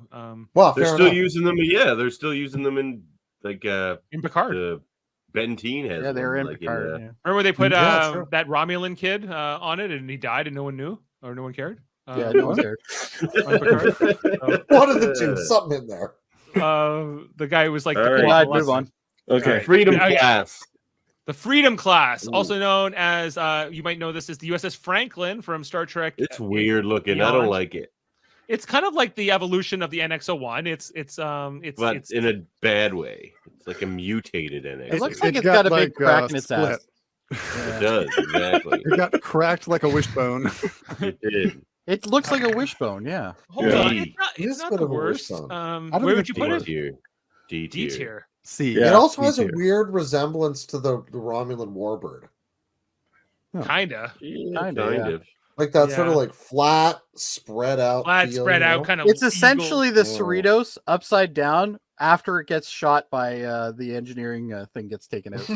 Speaker 2: Well,
Speaker 1: They're
Speaker 2: fair
Speaker 1: still
Speaker 2: enough.
Speaker 1: using them. Yeah, they're still using them in like
Speaker 3: in Picard.
Speaker 1: the Bentine has.
Speaker 6: Yeah, they were in
Speaker 1: like
Speaker 6: Picard.
Speaker 1: the-
Speaker 6: Yeah.
Speaker 3: Remember they put
Speaker 2: Yeah, sure.
Speaker 3: that Romulan kid on it, and he died, and no one knew or no one cared.
Speaker 6: Yeah, no one cared.
Speaker 3: On Picard.
Speaker 2: One of the two, something in there.
Speaker 3: The guy who was like
Speaker 1: All
Speaker 3: the
Speaker 1: right.
Speaker 6: Glad, move on.
Speaker 7: Okay.
Speaker 1: Freedom
Speaker 3: Okay.
Speaker 1: class.
Speaker 3: The Freedom class, also known as you might know this as the USS Franklin from Star Trek.
Speaker 1: It's weird looking. I
Speaker 3: Beyond.
Speaker 1: don't like it,
Speaker 3: It's kind of like the evolution of the NX-01. It's
Speaker 1: in a bad way. It's like a mutated NX.
Speaker 6: It looks like
Speaker 5: It
Speaker 6: it's
Speaker 5: got
Speaker 6: got a big
Speaker 5: like,
Speaker 6: crack in its
Speaker 5: split.
Speaker 6: ass.
Speaker 1: It does exactly.
Speaker 5: It got cracked like a wishbone.
Speaker 1: It did.
Speaker 6: It looks like a wishbone. Yeah.
Speaker 3: Hold
Speaker 1: Yeah.
Speaker 3: on,
Speaker 2: It is
Speaker 3: it's not
Speaker 2: a bit
Speaker 3: the
Speaker 2: of a
Speaker 3: worst.
Speaker 2: worst
Speaker 5: don't
Speaker 3: Where
Speaker 5: think
Speaker 3: would you
Speaker 5: it's
Speaker 3: put
Speaker 1: D
Speaker 3: it?
Speaker 1: tier. D
Speaker 3: D
Speaker 1: tier.
Speaker 3: tier.
Speaker 5: See,
Speaker 2: It also has a
Speaker 5: D tier.
Speaker 2: weird resemblance to the Romulan warbird.
Speaker 3: Kinda
Speaker 1: Yeah,
Speaker 6: Kinda,
Speaker 1: kind
Speaker 6: yeah.
Speaker 1: of.
Speaker 2: Like that sort of
Speaker 3: Yeah.
Speaker 2: like flat, spread out.
Speaker 3: flat,
Speaker 2: feel,
Speaker 3: spread
Speaker 2: you
Speaker 3: out,
Speaker 2: know?
Speaker 3: kind of.
Speaker 6: It's essentially the
Speaker 2: Oh.
Speaker 6: Cerritos upside down after it gets shot by the engineering thing gets taken out.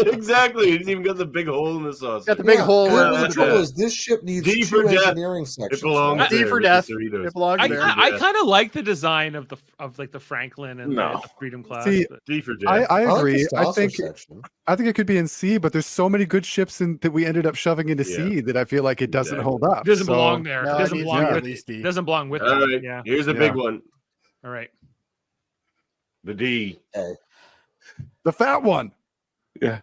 Speaker 1: Exactly. It's even got the big hole in the sauce.
Speaker 6: Got the big hole where
Speaker 2: The trouble is, this ship needs
Speaker 1: D for
Speaker 2: two
Speaker 1: death.
Speaker 2: engineering sections.
Speaker 1: It belongs
Speaker 2: right?
Speaker 6: D
Speaker 1: there
Speaker 6: for
Speaker 1: with
Speaker 6: death.
Speaker 1: the Cerritos.
Speaker 6: It belongs
Speaker 3: I,
Speaker 6: there.
Speaker 3: I kind of like the design of the Franklin and
Speaker 7: No.
Speaker 3: the Freedom class.
Speaker 5: See,
Speaker 3: but-
Speaker 1: D for death.
Speaker 5: I
Speaker 2: I like
Speaker 5: agree.
Speaker 2: the
Speaker 5: I
Speaker 2: saucer
Speaker 5: think
Speaker 2: section.
Speaker 5: it could be in C, but there's so many good ships that we ended up shoving into
Speaker 1: Yeah.
Speaker 5: C that I feel like it doesn't
Speaker 1: Exactly.
Speaker 5: hold up.
Speaker 3: It doesn't
Speaker 5: So-
Speaker 3: belong there.
Speaker 6: No,
Speaker 3: It
Speaker 6: it
Speaker 3: doesn't
Speaker 6: needs
Speaker 3: belong
Speaker 6: to be
Speaker 3: with
Speaker 6: at least D.
Speaker 3: it. Doesn't belong with
Speaker 1: All
Speaker 3: them.
Speaker 1: right.
Speaker 3: Yeah.
Speaker 1: Here's a
Speaker 5: Yeah.
Speaker 1: big one.
Speaker 3: All right.
Speaker 1: The D.
Speaker 5: The fat one.
Speaker 1: A.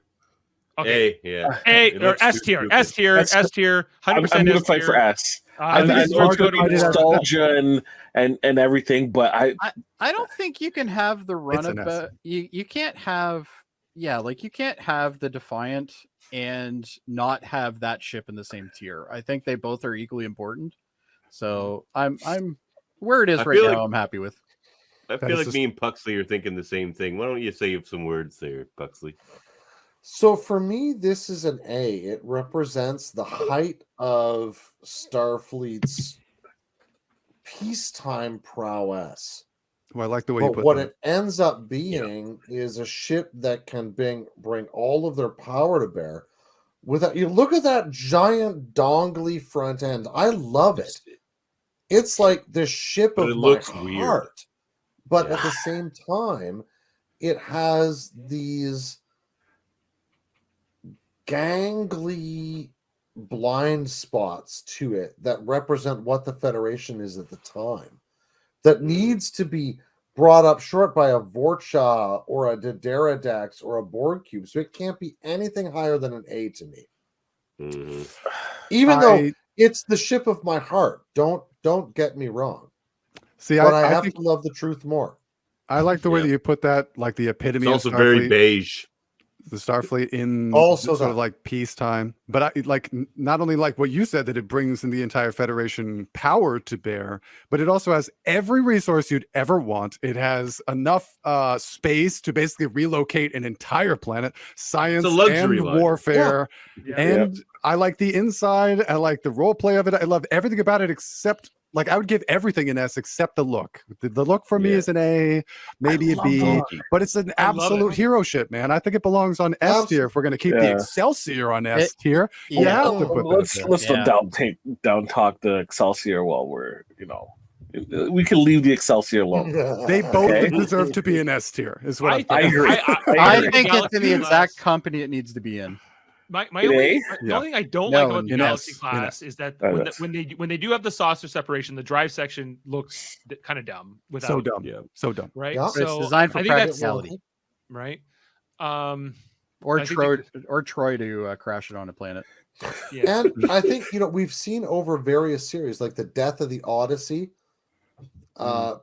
Speaker 1: Yeah.
Speaker 3: A
Speaker 1: It
Speaker 3: or
Speaker 1: looks
Speaker 3: S
Speaker 1: too
Speaker 3: tier.
Speaker 1: stupid.
Speaker 3: S tier. S tier.
Speaker 7: I'm
Speaker 3: 100%
Speaker 7: gonna
Speaker 3: S
Speaker 7: fight for
Speaker 3: tier.
Speaker 7: S.
Speaker 3: I
Speaker 5: think
Speaker 7: I
Speaker 5: it's
Speaker 7: know
Speaker 5: hard
Speaker 7: it's
Speaker 5: to
Speaker 7: going to
Speaker 5: fight
Speaker 7: be
Speaker 5: it out.
Speaker 7: nostalgia and everything, but
Speaker 6: I don't think you can have the
Speaker 5: It's an S.
Speaker 6: runabout. You can't have you can't have the Defiant and not have that ship in the same tier. I think they both are equally important. So I'm where it is
Speaker 1: I
Speaker 6: right
Speaker 1: feel
Speaker 6: now.
Speaker 1: like-
Speaker 6: I'm happy with.
Speaker 1: I
Speaker 5: That
Speaker 1: feel
Speaker 5: is
Speaker 1: like
Speaker 5: just-
Speaker 1: me and Puxley are thinking the same thing. Why don't you say some words there, Puxley?
Speaker 2: So for me, this is an A. It represents the height of Starfleet's peacetime prowess.
Speaker 5: Well, I like the way you put
Speaker 2: what
Speaker 5: that.
Speaker 2: it ends up being is a ship that can bring all of their power to bear. Without you look at that giant dongly front end. I love it. It's like the ship of my heart. But at the same time, it has these gangly blind spots to it that represent what the Federation is at the time. That needs to be brought up short by a Vorcha or a Dideridax or a Borg cube. So it can't be anything higher than an A to me.
Speaker 1: Mm-hmm.
Speaker 2: Even though it's the ship of my heart. Don't get me wrong.
Speaker 5: See,
Speaker 2: but I have to love the truth more.
Speaker 5: I like the way that you put that, like the epitome
Speaker 1: it's also
Speaker 5: of Starfleet,
Speaker 1: very beige.
Speaker 5: the Starfleet in
Speaker 2: also
Speaker 5: sort of like peacetime. But I like not only like what you said, that it brings in the entire Federation power to bear, but it also has every resource you'd ever want. It has enough space to basically relocate an entire planet, science and warfare. And I like the inside. I like the role play of it. I love everything about it except, like, I would give everything an S except the look. The look for me is an A, maybe a B, but it's an absolute hero ship, man. I think it belongs on S tier if we're going to keep the Excelsior on S tier.
Speaker 7: Let's down talk the Excelsior while we're, we can leave the Excelsior alone.
Speaker 5: They both deserve to be an S tier, is what
Speaker 7: I agree.
Speaker 6: I think it's in the exact company it needs to be in.
Speaker 3: The only thing I don't like about the Galaxy class is that when they do have the saucer separation, the drive section looks kind of dumb.
Speaker 5: So dumb,
Speaker 3: right?
Speaker 2: Yeah.
Speaker 3: So
Speaker 6: it's designed for
Speaker 3: I think
Speaker 6: practicality,
Speaker 3: right?
Speaker 6: Or Troy to crash it on a planet.
Speaker 2: And I think we've seen over various series, like the Death of the Odyssey,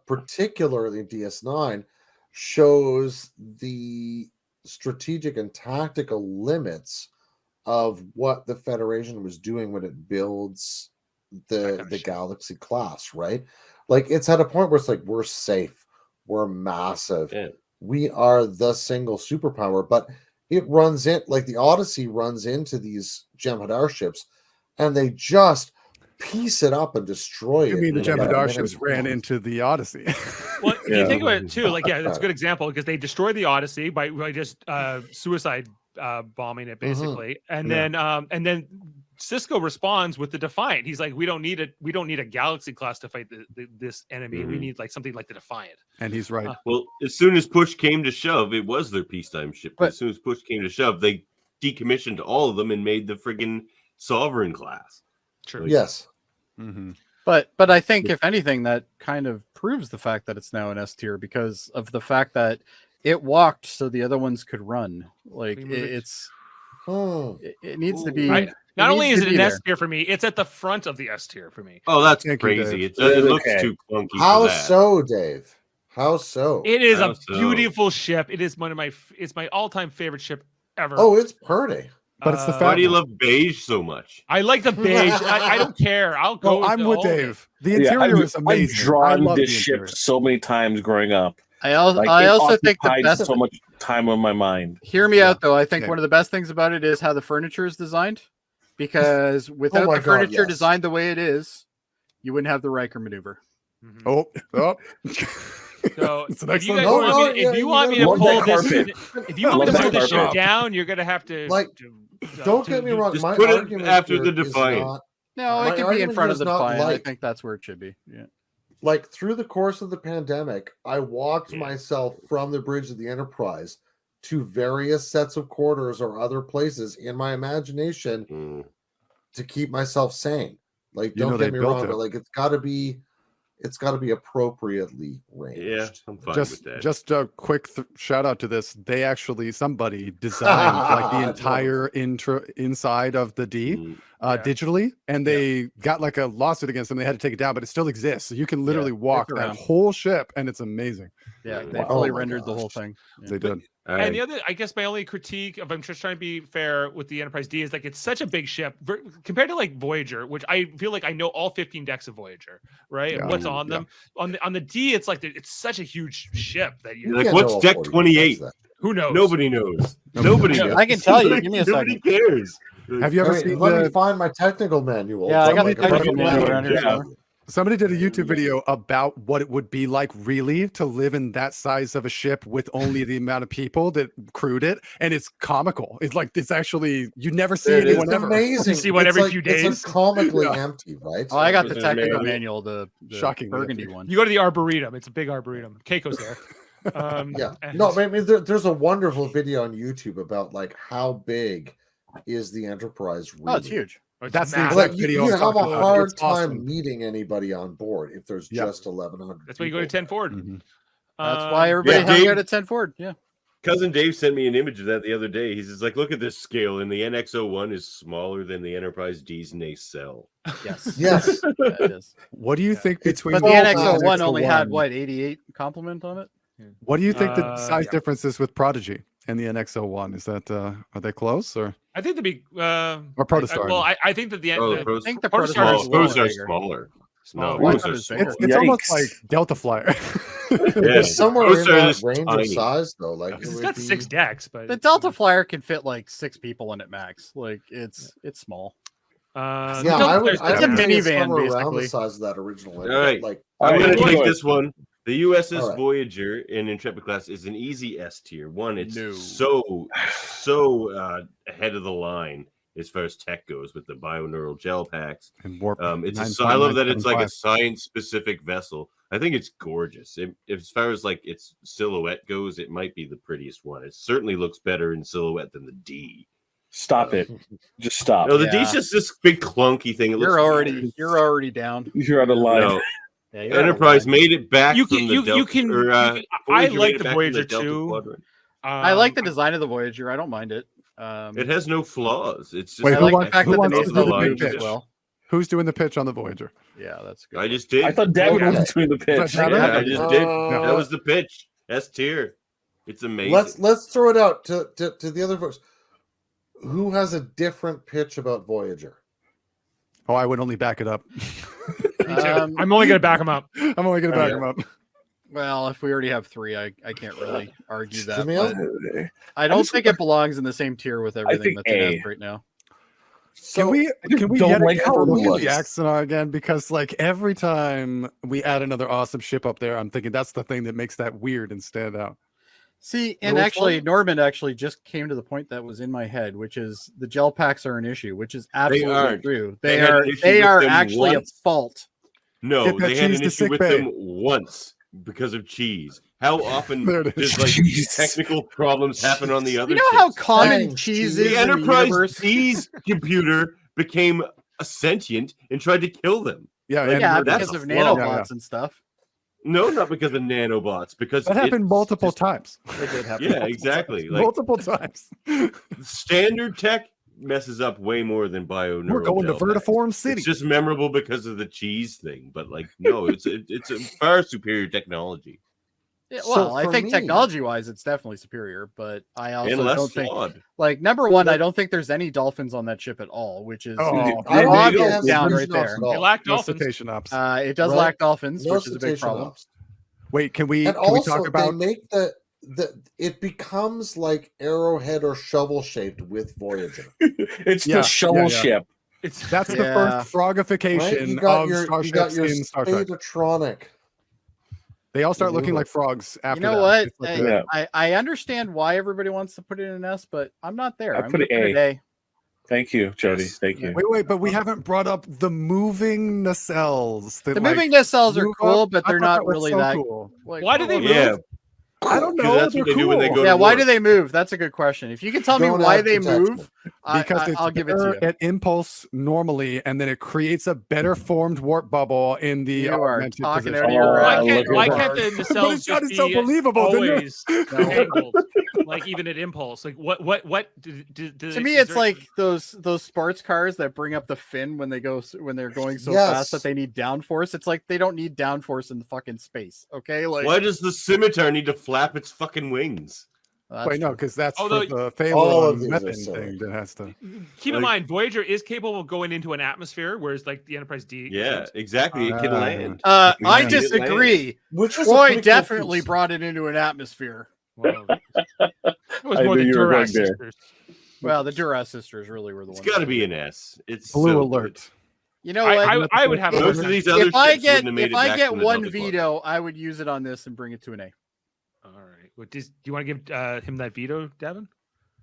Speaker 2: particularly DS9, shows the strategic and tactical limits of what the Federation was doing when it builds the Galaxy class, right? Like, it's at a point where it's like, we're safe, we're massive, we are the single superpower, but it runs in, like the Odyssey runs into these Jem'Hadar ships, and they just piece it up and destroy it.
Speaker 5: You mean the Jem'Hadar ships ran into the Odyssey?
Speaker 3: Well, you think about it too, like, that's a good example, because they destroy the Odyssey by just suicide bombing it, basically, and then Cisco responds with the Defiant. He's like, we don't need a Galaxy class to fight this enemy. We need like something like the Defiant.
Speaker 5: And he's right.
Speaker 1: Well, as soon as push came to shove, it was their peacetime ship. But as soon as push came to shove, they decommissioned all of them and made the friggin' Sovereign class.
Speaker 3: True.
Speaker 1: Like,
Speaker 2: yes.
Speaker 6: But I think if anything, that kind of proves the fact that it's now an S tier, because of the fact that it walked so the other ones could run. Like, it needs to be.
Speaker 3: Not only is it an S tier for me, it's at the front of the S tier for me.
Speaker 1: Oh, that's crazy. It looks too clunky.
Speaker 2: How so, Dave? How so?
Speaker 3: It is a beautiful ship. It is it's my all-time favorite ship ever.
Speaker 2: Oh, it's pretty.
Speaker 5: But it's the fact.
Speaker 1: Why do you love beige so much?
Speaker 3: I like the beige. I don't care. I'll go.
Speaker 5: I'm with Dave. The interior is amazing.
Speaker 7: I've drawn this ship so many times growing up.
Speaker 6: I also think the best,
Speaker 7: so much time on my mind.
Speaker 6: Hear me out, though. I think one of the best things about it is how the furniture is designed, because without the furniture designed the way it is, you wouldn't have the Riker maneuver.
Speaker 5: Oh.
Speaker 3: So
Speaker 5: it's an
Speaker 3: if you,
Speaker 5: excellent
Speaker 3: if you want me to pull this ship down, you're gonna have to
Speaker 2: don't get me wrong.
Speaker 1: Just
Speaker 2: My
Speaker 1: put
Speaker 2: argument
Speaker 1: it after the Defiant.
Speaker 6: No, it can be in front of the Defiant. I think that's where it should be. Yeah.
Speaker 2: Like, through the course of the pandemic, I walked myself from the bridge of the Enterprise to various sets of quarters or other places in my imagination to keep myself sane. Like, don't get me wrong, but like, it's got to be appropriately ranged.
Speaker 1: Yeah, I'm fine with that.
Speaker 5: Just a quick shout out to this. They actually, somebody designed like the entire inside of the D digitally, and they got like a lawsuit against them. They had to take it down, but it still exists. So you can literally walk that whole ship, and it's amazing.
Speaker 6: Yeah, they fully rendered the whole thing.
Speaker 5: Yeah. They did.
Speaker 3: And the other, I guess, my only critique of, I'm just trying to be fair with the Enterprise D, is like, it's such a big ship compared to like Voyager, which I feel like I know all 15 decks of Voyager, right? And what's on them. On the D, it's like it's such a huge ship that you
Speaker 1: like, what's deck 28?
Speaker 3: Who knows?
Speaker 1: Nobody knows. Nobody knows.
Speaker 6: I can tell you. Give me a
Speaker 1: Nobody
Speaker 6: second.
Speaker 1: cares.
Speaker 5: Have you ever seen
Speaker 2: let me find my technical manual.
Speaker 6: Yeah, I got the technical manual around here.
Speaker 5: Somebody did a YouTube video about what it would be like really to live in that size of a ship with only the amount of people that crewed it, and it's comical. It's like it's actually you never see anyone ever.
Speaker 2: Amazing.
Speaker 3: You see one every few days.
Speaker 2: It's comically empty, right?
Speaker 6: Oh, I got the technical manual, the
Speaker 5: shocking
Speaker 6: burgundy one.
Speaker 3: You go to the Arboretum. It's a big Arboretum. Keiko's there.
Speaker 2: No, I mean there's a wonderful video on YouTube about like how big is the Enterprise really?
Speaker 6: Oh, it's huge.
Speaker 5: That's the
Speaker 2: like,
Speaker 5: exact video.
Speaker 2: You have a hard
Speaker 5: it's
Speaker 2: time
Speaker 5: awesome.
Speaker 2: meeting anybody on board if there's just 1,100.
Speaker 3: That's why you go to 10 Forward.
Speaker 5: Mm-hmm.
Speaker 6: That's why everybody hangs out at 10 Forward. Yeah.
Speaker 1: Cousin Dave sent me an image of that the other day. He's just like, look at this scale, and the NX-01 is smaller than the Enterprise D's nacelle.
Speaker 6: Yes.
Speaker 2: Yes.
Speaker 6: It is.
Speaker 5: What do you think between
Speaker 6: But the NX-01 only had what 88 complement on it?
Speaker 5: What do you think the size difference is with Prodigy and the NX-01? Is that are they close or?
Speaker 3: I think to be
Speaker 5: or Protostar.
Speaker 3: I think that the
Speaker 6: I think the
Speaker 1: Protostar are smaller. No, those are smaller.
Speaker 5: It's almost like Delta Flyer.
Speaker 2: It's somewhere in that range of size, though. Like
Speaker 3: it's got 6 decks, but
Speaker 6: the Delta Flyer can fit like 6 people in it max. Like it's small.
Speaker 2: I would.
Speaker 6: It's a minivan,
Speaker 2: around
Speaker 6: basically.
Speaker 2: the size of that original.
Speaker 1: All right,
Speaker 2: like
Speaker 1: I'm going to take this one. The USS Voyager in Intrepid class is an easy S tier. One, it's so ahead of the line as far as tech goes with the bioneural gel packs.
Speaker 5: And warp.
Speaker 1: I love that it's like a science-specific vessel. I think it's gorgeous. As far as like its silhouette goes, it might be the prettiest one. It certainly looks better in silhouette than the D.
Speaker 7: Stop it! Just stop.
Speaker 1: No, the D's just this big clunky thing.
Speaker 6: You're already down.
Speaker 7: You're out of line.
Speaker 1: No. Enterprise made it back from the Delta.
Speaker 3: I like the Voyager too.
Speaker 6: I like the design of the Voyager. I don't mind it.
Speaker 1: It has no flaws. It's just
Speaker 5: wait,
Speaker 6: I like the fact that the nacelle moves as well.
Speaker 5: Who's doing the pitch on the Voyager?
Speaker 6: Yeah, that's good.
Speaker 1: I just did.
Speaker 7: I thought Davan was doing the pitch.
Speaker 1: Yeah, I just did. That was the pitch. S tier. It's amazing.
Speaker 2: Let's throw it out to the other folks. Who has a different pitch about Voyager?
Speaker 5: Oh, I would only back it up.
Speaker 3: I'm only going to back him up.
Speaker 5: I'm only going to back him up.
Speaker 6: Well, if we already have 3, I can't really argue that.
Speaker 2: Jaemeel?
Speaker 6: I don't think it belongs in the same tier with everything that's in right now.
Speaker 5: So can we
Speaker 7: don't
Speaker 5: get
Speaker 7: like how it
Speaker 5: look at
Speaker 7: looks.
Speaker 5: the Axonar again? Because like every time we add another awesome ship up there, I'm thinking that's the thing that makes that weird and stand out.
Speaker 6: See, and actually, Norman actually just came to the point that was in my head, which is the gel packs are an issue, which is absolutely true. They are actually a fault.
Speaker 1: No, they had an issue with them once because of cheese. How often does like technical problems happen on the other?
Speaker 6: You know how common cheese is.
Speaker 1: The Enterprise D's computer became a sentient and tried to kill them.
Speaker 6: Yeah, because of nanobots and stuff.
Speaker 1: No, not because of nanobots. Because
Speaker 5: that happened multiple times.
Speaker 6: It did happen.
Speaker 1: Yeah, exactly.
Speaker 5: Like, multiple times.
Speaker 1: Standard tech messes up way more than bioneural.
Speaker 5: We're going to Vertiform City.
Speaker 1: It's just memorable because of the cheese thing, but like, no, it's a far superior technology.
Speaker 6: Yeah, well, I think technology-wise, it's definitely superior, but I also
Speaker 1: and less
Speaker 6: don't
Speaker 1: flawed.
Speaker 6: think, like, number one, I don't think there's any dolphins on that ship at all, which is
Speaker 2: obvious
Speaker 6: down right there.
Speaker 3: It lacked dolphins.
Speaker 6: It does lack dolphins, which is a big problem.
Speaker 5: Wait, can we
Speaker 2: also,
Speaker 5: talk about?
Speaker 2: They make it becomes like Arrowhead or shovel shaped with Voyager.
Speaker 7: It's the shovel ship.
Speaker 5: That's the first frogification of starships in Star Trek.
Speaker 2: Spadatronic.
Speaker 5: They all start looking like frogs after
Speaker 6: You know what? I understand why everybody wants to put it in an S, but I'm not there. I'm
Speaker 7: put it A. Thank you, Jody.
Speaker 1: Yes.
Speaker 7: Thank you.
Speaker 5: Wait, but we haven't brought up the moving nacelles.
Speaker 6: The moving nacelles are cool, but they're not really that
Speaker 5: cool.
Speaker 6: Like,
Speaker 3: why do they move?
Speaker 1: Yeah.
Speaker 5: I don't know.
Speaker 1: That's what they do when they go to
Speaker 6: why
Speaker 1: work.
Speaker 6: do they move? That's a good question. If you can tell me why they move,
Speaker 5: because
Speaker 6: I'll give it to you.
Speaker 5: At impulse normally, and then it creates a better formed warp bubble in the
Speaker 6: You are
Speaker 5: augmented
Speaker 6: talking
Speaker 5: position.
Speaker 6: out of your
Speaker 3: Why can't the nacelles
Speaker 5: It's not
Speaker 3: just
Speaker 5: so
Speaker 3: be
Speaker 5: believable,
Speaker 3: always angled? Like even at impulse, like what?
Speaker 6: To me, it's like those sports cars that bring up the fin when they're going so fast that they need downforce. It's like they don't need downforce in the fucking space. Okay, like
Speaker 1: why does the scimitar need to flap its fucking wings?
Speaker 5: Wait, no, because that's
Speaker 3: Although,
Speaker 5: for the
Speaker 2: all
Speaker 5: failure
Speaker 2: of these
Speaker 5: method
Speaker 2: are silly.
Speaker 5: thing that has to.
Speaker 3: Keep in mind, Voyager is capable of going into an atmosphere, whereas like the Enterprise D.
Speaker 1: Yeah, exactly. It can land.
Speaker 6: I disagree.
Speaker 2: Which
Speaker 6: Troy definitely brought it into an atmosphere.
Speaker 3: Well, it was more the Duras sisters.
Speaker 6: Well, the Duras sisters really were the ones.
Speaker 1: It's got to be an S. It's
Speaker 5: Blue
Speaker 1: so
Speaker 5: alert.
Speaker 1: good.
Speaker 6: You know what?
Speaker 3: I would have
Speaker 1: most of these other
Speaker 6: if I
Speaker 1: ships wouldn't have made
Speaker 6: if
Speaker 1: it
Speaker 6: I
Speaker 1: back
Speaker 6: get
Speaker 1: from the
Speaker 6: one
Speaker 1: Delta Class.
Speaker 6: veto, I would use it on this and bring it to an A.
Speaker 3: All right. What do you want to give him that veto, Davin?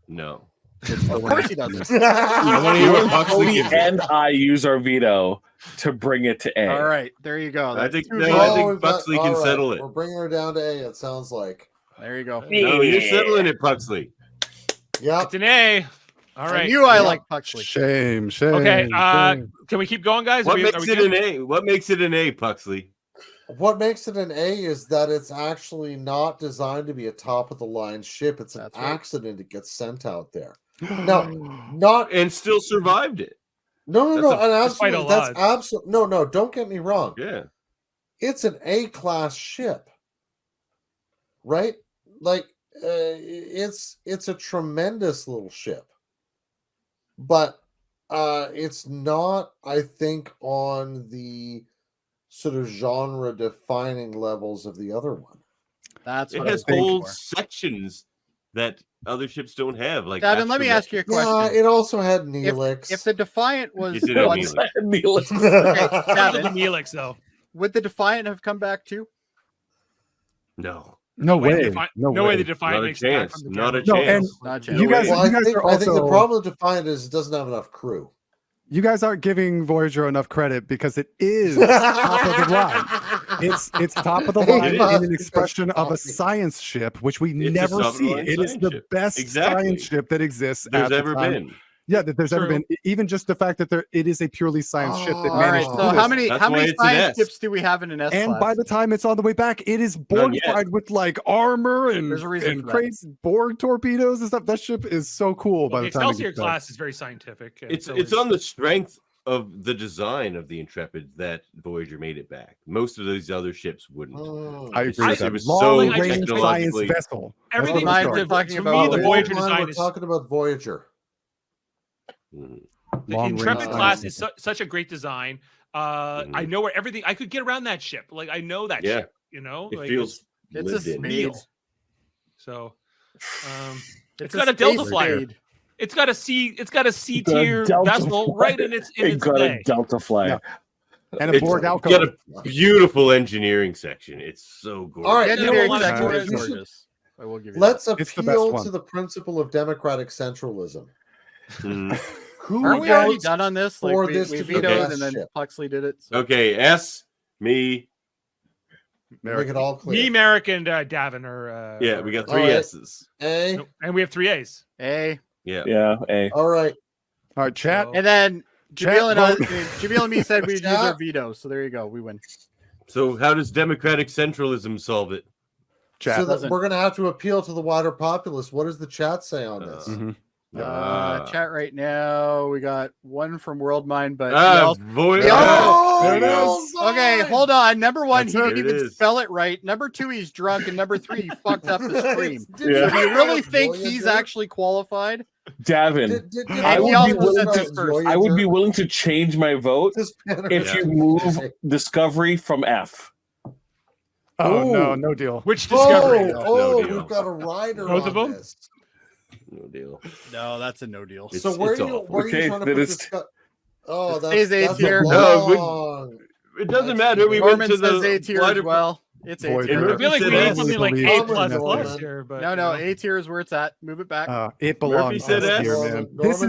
Speaker 1: No.
Speaker 6: Of course he doesn't.
Speaker 1: I want to hear what Puxley
Speaker 7: Cody
Speaker 1: gives it.
Speaker 7: and I use our veto to bring it to A.
Speaker 6: All right, there you go.
Speaker 1: I think
Speaker 6: two
Speaker 1: no,
Speaker 6: vetoes.
Speaker 1: I think Puxley can settle it.
Speaker 2: We're bringing her down to A. It sounds like.
Speaker 6: There you go.
Speaker 1: No, you're settling it, Puxley.
Speaker 2: Yeah,
Speaker 3: it's an A. All right.
Speaker 6: I like Puxley.
Speaker 5: Shame.
Speaker 3: Okay. Can we keep going, guys?
Speaker 1: What makes it an A? What makes it an A, Puxley?
Speaker 2: What makes it an A is that it's actually not designed to be a top of the line ship. It's an accident. It gets sent out there. No, not
Speaker 1: and still survived it.
Speaker 2: No, and absolutely, that's absolutely no. Don't get me wrong.
Speaker 1: Yeah,
Speaker 2: it's an A-class ship, right? Like it's a tremendous little ship, but it's not, I think, on the sort of genre-defining levels of the other one.
Speaker 6: That's
Speaker 1: it
Speaker 6: what
Speaker 1: has whole sections that other ships don't have. Like,
Speaker 6: Davin, let me ask you a question.
Speaker 2: Yeah, it also had Neelix.
Speaker 6: If the Defiant was
Speaker 1: It did have
Speaker 7: Neelix.
Speaker 6: Okay, Davin,
Speaker 3: Neelix though,
Speaker 6: would the Defiant have come back too?
Speaker 1: No.
Speaker 5: No way.
Speaker 3: No way the Defiant makes it back
Speaker 1: chance.
Speaker 3: from the
Speaker 1: Not a
Speaker 3: camera.
Speaker 1: chance.
Speaker 6: Not a chance.
Speaker 5: You guys,
Speaker 2: Well, I think
Speaker 5: are also,
Speaker 2: the problem with Defiant is it doesn't have enough crew.
Speaker 5: You guys aren't giving Voyager enough credit because it is top of the line. It's top of the line in an expression of a science ship, which we never see. It is the best science ship that exists
Speaker 1: there's
Speaker 5: at the
Speaker 1: ever
Speaker 5: time.
Speaker 1: been.
Speaker 5: Yeah, that there's ever been. Even just the fact that it is a purely science ship that managed to
Speaker 6: so
Speaker 5: do
Speaker 6: how
Speaker 5: this.
Speaker 6: many science ships do we have in an S
Speaker 5: And
Speaker 6: class?
Speaker 5: by the time it's on the way back, it is Borgified with like armor and crazy Borg torpedoes and stuff. That ship is so cool. By the time
Speaker 3: Excelsior class is very scientific.
Speaker 1: It's on the strength of the design of the Intrepid that Voyager made it back. Most of these other ships wouldn't.
Speaker 5: I agree with
Speaker 1: It
Speaker 5: that.
Speaker 1: was
Speaker 5: Long
Speaker 1: so
Speaker 5: range science vessel.
Speaker 3: Everything
Speaker 6: talking
Speaker 3: to
Speaker 6: about
Speaker 3: me, the Voyager
Speaker 2: We're
Speaker 3: design is
Speaker 2: talking about Voyager.
Speaker 3: the Intrepid class is such a great design. I know where everything. I could get around that ship. Like I know that ship. You know,
Speaker 1: it
Speaker 3: like,
Speaker 1: feels
Speaker 6: it's a speed.
Speaker 3: So, it's got a Delta flyer. It's got a C tier vessel right in its
Speaker 7: a Delta flyer.
Speaker 5: Yeah. And a Borg alcove.
Speaker 1: Got a beautiful engineering section. It's so gorgeous.
Speaker 2: All right,
Speaker 6: engineering section is gorgeous. I will give you
Speaker 2: let's
Speaker 6: that.
Speaker 2: appeal to the principle of democratic centralism. Who
Speaker 6: Aren't we already done on this? Like
Speaker 2: for
Speaker 6: we
Speaker 2: this to be
Speaker 6: vetoed
Speaker 2: best
Speaker 6: and then
Speaker 2: ship?
Speaker 6: Puxley did it. So.
Speaker 1: Okay, S, me.
Speaker 2: Make it all clear.
Speaker 3: Me, Maeric, and Davan are.
Speaker 1: Yeah, we got 3 S's.
Speaker 2: A.
Speaker 3: And we have 3 A's.
Speaker 6: A.
Speaker 7: Yeah. A.
Speaker 2: All right.
Speaker 5: All right, chat.
Speaker 6: And then Jaemeel and me said we'd use our veto. So there you go. We win.
Speaker 1: So how does democratic centralism solve it?
Speaker 5: Chat.
Speaker 2: So that we're going to have to appeal to the wider populace. What does the chat say on this?
Speaker 6: Chat right now. We got one from Worldmind, but okay, hold on. Number 1, he didn't even spell it right. Number 2, he's drunk, and number 3, he fucked up the stream. So do you really think he's actually qualified?
Speaker 7: Davin, I would be willing to change my vote if you move Discovery from F.
Speaker 5: Oh, no deal.
Speaker 3: Which Discovery?
Speaker 2: No deal. We've got a rider
Speaker 3: Both
Speaker 2: on
Speaker 3: of them?
Speaker 2: this.
Speaker 1: No deal.
Speaker 6: No, that's a no deal.
Speaker 2: So where are you trying to put this? Oh,
Speaker 6: that's A tier.
Speaker 1: It doesn't matter. We went to the
Speaker 6: A tier as well. It's A tier.
Speaker 3: I feel like we need something like A plus here, but
Speaker 6: no, A tier is where it's at. Move it back.
Speaker 5: It belongs
Speaker 1: said S.
Speaker 5: here, man.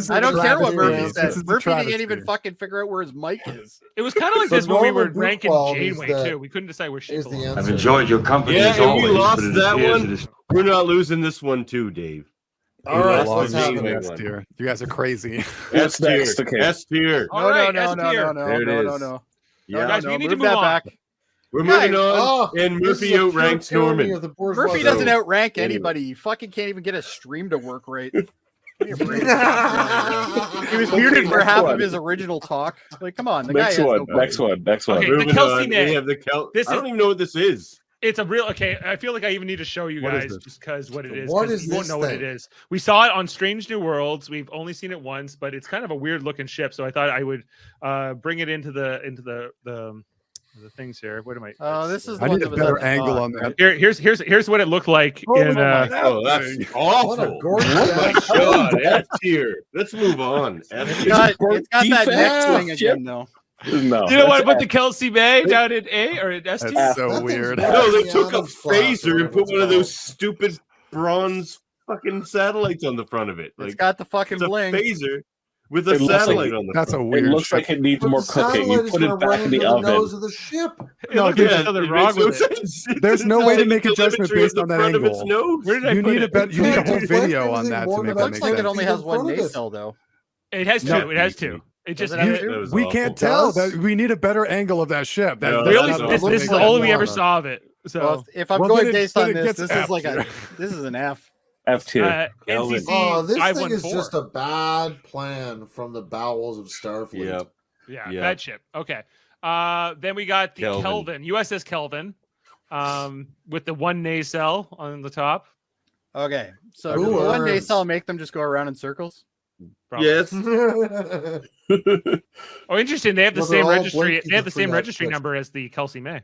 Speaker 6: I don't care what Murphy
Speaker 5: said.
Speaker 6: said. Murphy didn't even fucking figure out where his mic is.
Speaker 3: It was kind of like this when we were ranking Janeway too. We couldn't decide where she belonged.
Speaker 13: I've enjoyed your company as
Speaker 1: Yeah, and
Speaker 13: always.
Speaker 1: we lost
Speaker 13: but it
Speaker 1: that
Speaker 13: appears
Speaker 1: one.
Speaker 13: it is-
Speaker 1: We're not losing this one too, Dave.
Speaker 2: All right,
Speaker 1: lost
Speaker 2: what's
Speaker 1: the
Speaker 2: happening?
Speaker 1: Janeway
Speaker 5: S
Speaker 1: one.
Speaker 5: tier. You guys are crazy.
Speaker 1: S tier.
Speaker 7: next? Okay.
Speaker 1: S tier.
Speaker 3: All right,
Speaker 6: No.
Speaker 1: There it is.
Speaker 3: Yeah, guys, we need to
Speaker 6: Move
Speaker 3: move
Speaker 6: that
Speaker 3: on.
Speaker 6: back.
Speaker 1: We're moving on, and
Speaker 2: this
Speaker 1: Murphy
Speaker 2: is a pure
Speaker 1: outranks
Speaker 2: tyranny
Speaker 1: Norman.
Speaker 2: of the bourgeois.
Speaker 6: Murphy doesn't outrank
Speaker 1: anyway.
Speaker 6: anybody. You fucking can't even get a stream to work right. Give me a break. He was muted for half of his original talk. Like, come on. The guy has no
Speaker 7: Next one.
Speaker 3: Okay, the
Speaker 1: Moving
Speaker 3: Kelsey
Speaker 1: on,
Speaker 3: net.
Speaker 1: we have the
Speaker 3: This
Speaker 1: I
Speaker 3: is-
Speaker 1: don't even know what this is.
Speaker 3: It's a real okay. I feel like I even need to show you
Speaker 5: What is
Speaker 3: guys
Speaker 5: this?
Speaker 3: just because what it is.
Speaker 2: What
Speaker 3: 'cause
Speaker 2: is
Speaker 3: you won't
Speaker 2: this
Speaker 3: know what
Speaker 2: thing?
Speaker 3: it is. We saw it on Strange New Worlds. We've only seen it once, but it's kind of a weird looking ship. So I thought I would bring it into the things here. What am I?
Speaker 6: Oh, this is the
Speaker 5: I
Speaker 6: one
Speaker 5: need a
Speaker 6: that was
Speaker 5: better
Speaker 6: at the
Speaker 5: angle
Speaker 6: top,
Speaker 5: on that.
Speaker 6: right?
Speaker 3: Here's what it looked like in.
Speaker 1: Oh, that's awful.
Speaker 2: What a gorgeous
Speaker 1: Oh my
Speaker 2: ass
Speaker 1: god, F tier. Let's move on. F
Speaker 6: It's
Speaker 1: tier.
Speaker 6: got that next
Speaker 7: defense.
Speaker 6: thing again, though.
Speaker 7: No.
Speaker 3: You don't want to put the Kelsey May down in A or in S tier?
Speaker 5: That's so weird.
Speaker 1: No, they took a phaser and put one of those stupid bronze fucking satellites on the front of it.
Speaker 6: It's got the fucking bling.
Speaker 1: Phaser with a satellite on the
Speaker 5: That's
Speaker 1: front.
Speaker 5: a weird.
Speaker 7: It looks like it needs more cooking. You put it back in the oven.
Speaker 2: Nose of the ship.
Speaker 3: No, there's something wrong with it.
Speaker 5: There's no way to make a judgment based on that angle.
Speaker 3: Where did I
Speaker 5: You
Speaker 3: put
Speaker 5: need
Speaker 3: it?
Speaker 5: you need a whole video on that to make
Speaker 6: It
Speaker 5: that
Speaker 6: looks
Speaker 5: make
Speaker 6: like it
Speaker 5: sense.
Speaker 6: only has one nacelle, though.
Speaker 3: It has two.
Speaker 5: No.
Speaker 3: It has two. It just
Speaker 5: We can't tell. That we need a better angle of that ship. That,
Speaker 3: this is all we ever saw of it. So
Speaker 6: well, if I'm going based on this, this is like this is an F.
Speaker 7: F tier.
Speaker 2: Oh, this thing is just a bad plan from the bowels of Starfleet.
Speaker 3: Yeah, bad ship. Okay. Then we got the Kelvin, USS Kelvin, with the one nacelle on the top.
Speaker 6: Okay, so does the one nacelle make them just go around in circles?
Speaker 3: Probably.
Speaker 1: Yes.
Speaker 3: Oh, interesting. They have the same registry. They have the same registry number as the Kelsey May.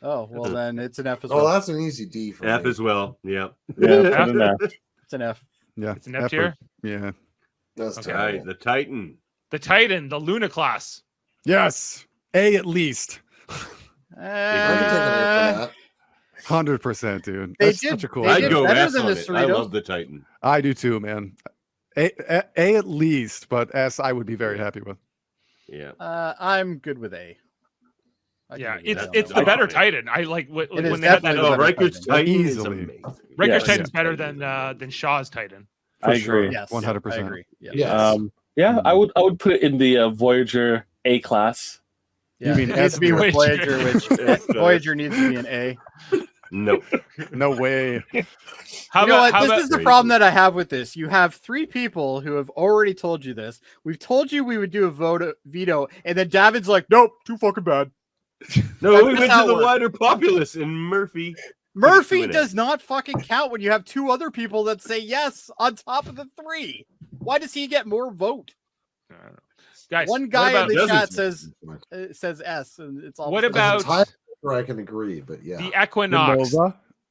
Speaker 6: Oh, well, then it's an F as well.
Speaker 2: Oh, that's an easy D for
Speaker 1: F
Speaker 2: me.
Speaker 1: as well. Yeah.
Speaker 7: Yeah,
Speaker 6: it's an F.
Speaker 5: Yeah.
Speaker 3: It's an F tier?
Speaker 5: Yeah.
Speaker 2: That's
Speaker 1: okay. The Titan.
Speaker 3: The Titan, the Luna class.
Speaker 5: Yes. A at least. 100%, dude. That's such a cool.
Speaker 1: I'd go S on it. I love the Titan.
Speaker 5: I do too, man. A at least, but S I would be very happy with.
Speaker 1: Yeah.
Speaker 6: I'm good with A.
Speaker 3: Yeah, it's the better Titan. I like when they had that.
Speaker 1: Riker's Titan
Speaker 5: easily.
Speaker 3: Riker's Titan's better than Shaw's Titan.
Speaker 7: I agree.
Speaker 6: Yes,
Speaker 5: 100%.
Speaker 6: I agree.
Speaker 2: Yes.
Speaker 7: Yeah, I would put it in the Voyager A class.
Speaker 6: Yeah, you mean it needs to be with Voyager, which Voyager needs to be an A.
Speaker 1: Nope.
Speaker 5: No way.
Speaker 6: This is the problem that I have with this. You have three people who have already told you this. We've told you we would do a veto, and then Davin's like, nope, too fucking bad.
Speaker 1: No, we went to the wider populace, and Murphy
Speaker 6: does not fucking count when you have two other people that say yes on top of the three. Why does he get more vote?
Speaker 3: Guys,
Speaker 6: one guy in the chat says S, and it's all.
Speaker 3: What about?
Speaker 2: I can agree, but yeah,
Speaker 3: the Equinox,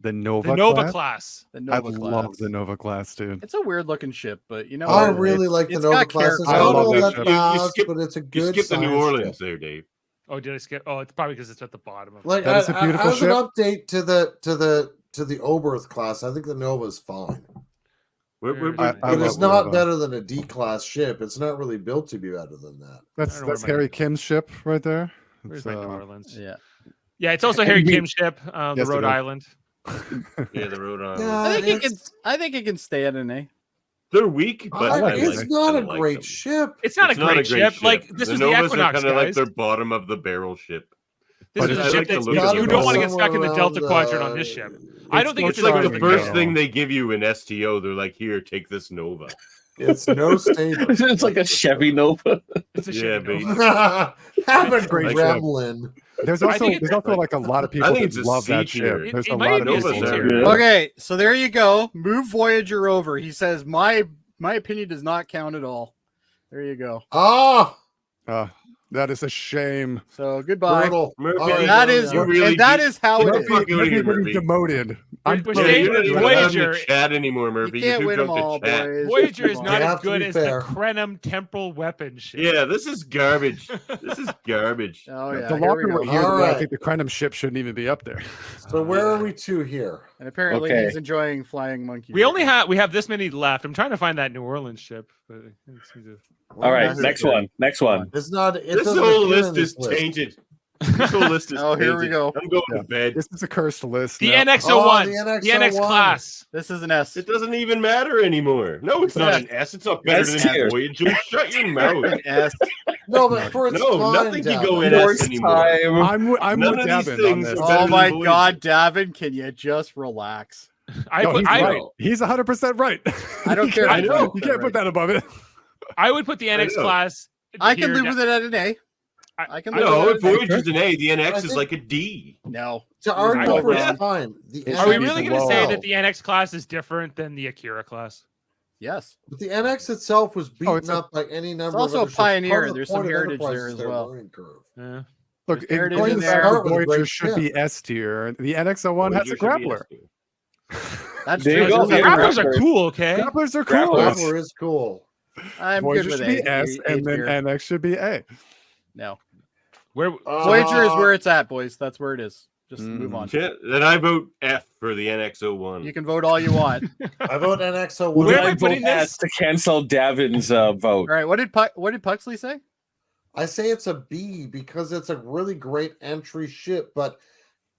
Speaker 5: the Nova
Speaker 6: class.
Speaker 5: I love the Nova class, dude.
Speaker 6: It's a weird looking ship, but you know,
Speaker 2: I really like the Nova class.
Speaker 5: I love that ship.
Speaker 2: But it's a good.
Speaker 1: You skipped the New Orleans there, Dave.
Speaker 3: Oh, did I skip? Oh, it's probably because it's at the bottom of.
Speaker 2: Like
Speaker 5: that is a beautiful
Speaker 2: as
Speaker 5: ship.
Speaker 2: An update to the Oberth class, I think the Nova is fine. But it's not better than a D class ship. It's not really built to be better than that.
Speaker 5: That's Harry Kim's ship right there.
Speaker 3: Where's my New Orleans?
Speaker 6: Yeah,
Speaker 3: it's also Harry Kim's ship, the Rhode Island.
Speaker 1: Yeah, the Rhode Island.
Speaker 6: I think it can stay at an A.
Speaker 1: They're weak, but
Speaker 2: it's not a great ship.
Speaker 3: It's not a great ship. Like this is the Equinox,
Speaker 1: kind of like their bottom of the barrel ship.
Speaker 3: This is a ship that you don't want to get stuck in the Delta Quadrant on this ship. I don't think it's
Speaker 1: like the first thing they give you in STO. They're like, here, take this Nova.
Speaker 2: It's no stable.
Speaker 7: It's like a Chevy Nova.
Speaker 3: It's a Chevy
Speaker 2: Nova. Have a great gremlin.
Speaker 5: There's also like a lot of people that love that ship. There's a lot of people there.
Speaker 6: Okay, so there you go. Move Voyager over. He says my opinion does not count at all. There you go.
Speaker 5: That is a shame.
Speaker 6: So goodbye.
Speaker 1: Murphy,
Speaker 6: that is how it is.
Speaker 5: Murphy demoted.
Speaker 3: We're saying Voyager
Speaker 1: chat anymore, Murphy.
Speaker 6: You can't win them all, boys.
Speaker 3: Voyager is not as good as the Krenim temporal weapon ship.
Speaker 1: Yeah, this is garbage. This is garbage.
Speaker 6: Oh yeah.
Speaker 5: The longer we're here, I think the Krenim ship shouldn't even be up there.
Speaker 2: So where are we to here?
Speaker 6: And apparently he's enjoying flying monkey.
Speaker 3: We have this many left. I'm trying to find that New Orleans ship. But
Speaker 7: all right, next one.
Speaker 2: It's not.
Speaker 1: This whole list is tainted. This whole list is tainted.
Speaker 6: Here we go.
Speaker 1: I'm going to bed.
Speaker 5: This is a cursed list.
Speaker 3: The NX-01. The NX class.
Speaker 6: This is an S.
Speaker 1: It doesn't even matter anymore. No, it's not an S. It's not better than Voyager. Shut your mouth.
Speaker 6: S.
Speaker 2: No, but for its time,
Speaker 1: nothing can go in S anymore.
Speaker 5: I'm with Davin on this.
Speaker 6: Oh my God, Davin, can you just relax?
Speaker 5: He's 100% right.
Speaker 6: I don't care.
Speaker 5: I know. You can't put that above it.
Speaker 3: I would put the NX class.
Speaker 6: I can live with it at an A. I can.
Speaker 1: No, if Voyager's an A, the NX is like a D.
Speaker 6: No.
Speaker 2: To argue for its time.
Speaker 3: Are we really going to say that the NX class is different than the Akira class?
Speaker 6: Yes.
Speaker 2: But the NX itself was beaten up by any number.
Speaker 6: It's also
Speaker 2: of
Speaker 6: a pioneer. There's some heritage there as well.
Speaker 3: Yeah.
Speaker 5: Look, going back, Voyager should be S tier. The NX-01 has a grappler.
Speaker 6: That's
Speaker 7: true.
Speaker 3: Grapplers are cool. Okay.
Speaker 5: Grapplers are cool.
Speaker 2: Grappler is cool.
Speaker 6: I'm
Speaker 5: Voyager
Speaker 6: good with
Speaker 5: should be S, and then NX should be A.
Speaker 6: No.
Speaker 3: Where
Speaker 6: Voyager is where it's at, boys. That's where it is. Just move on.
Speaker 1: Then I vote F for the NX-01.
Speaker 6: You can vote all you want.
Speaker 2: I vote NX-01.
Speaker 7: Where am I putting this to cancel Davin's vote?
Speaker 6: All right. What did Puxley say?
Speaker 2: I say it's a B because it's a really great entry ship, but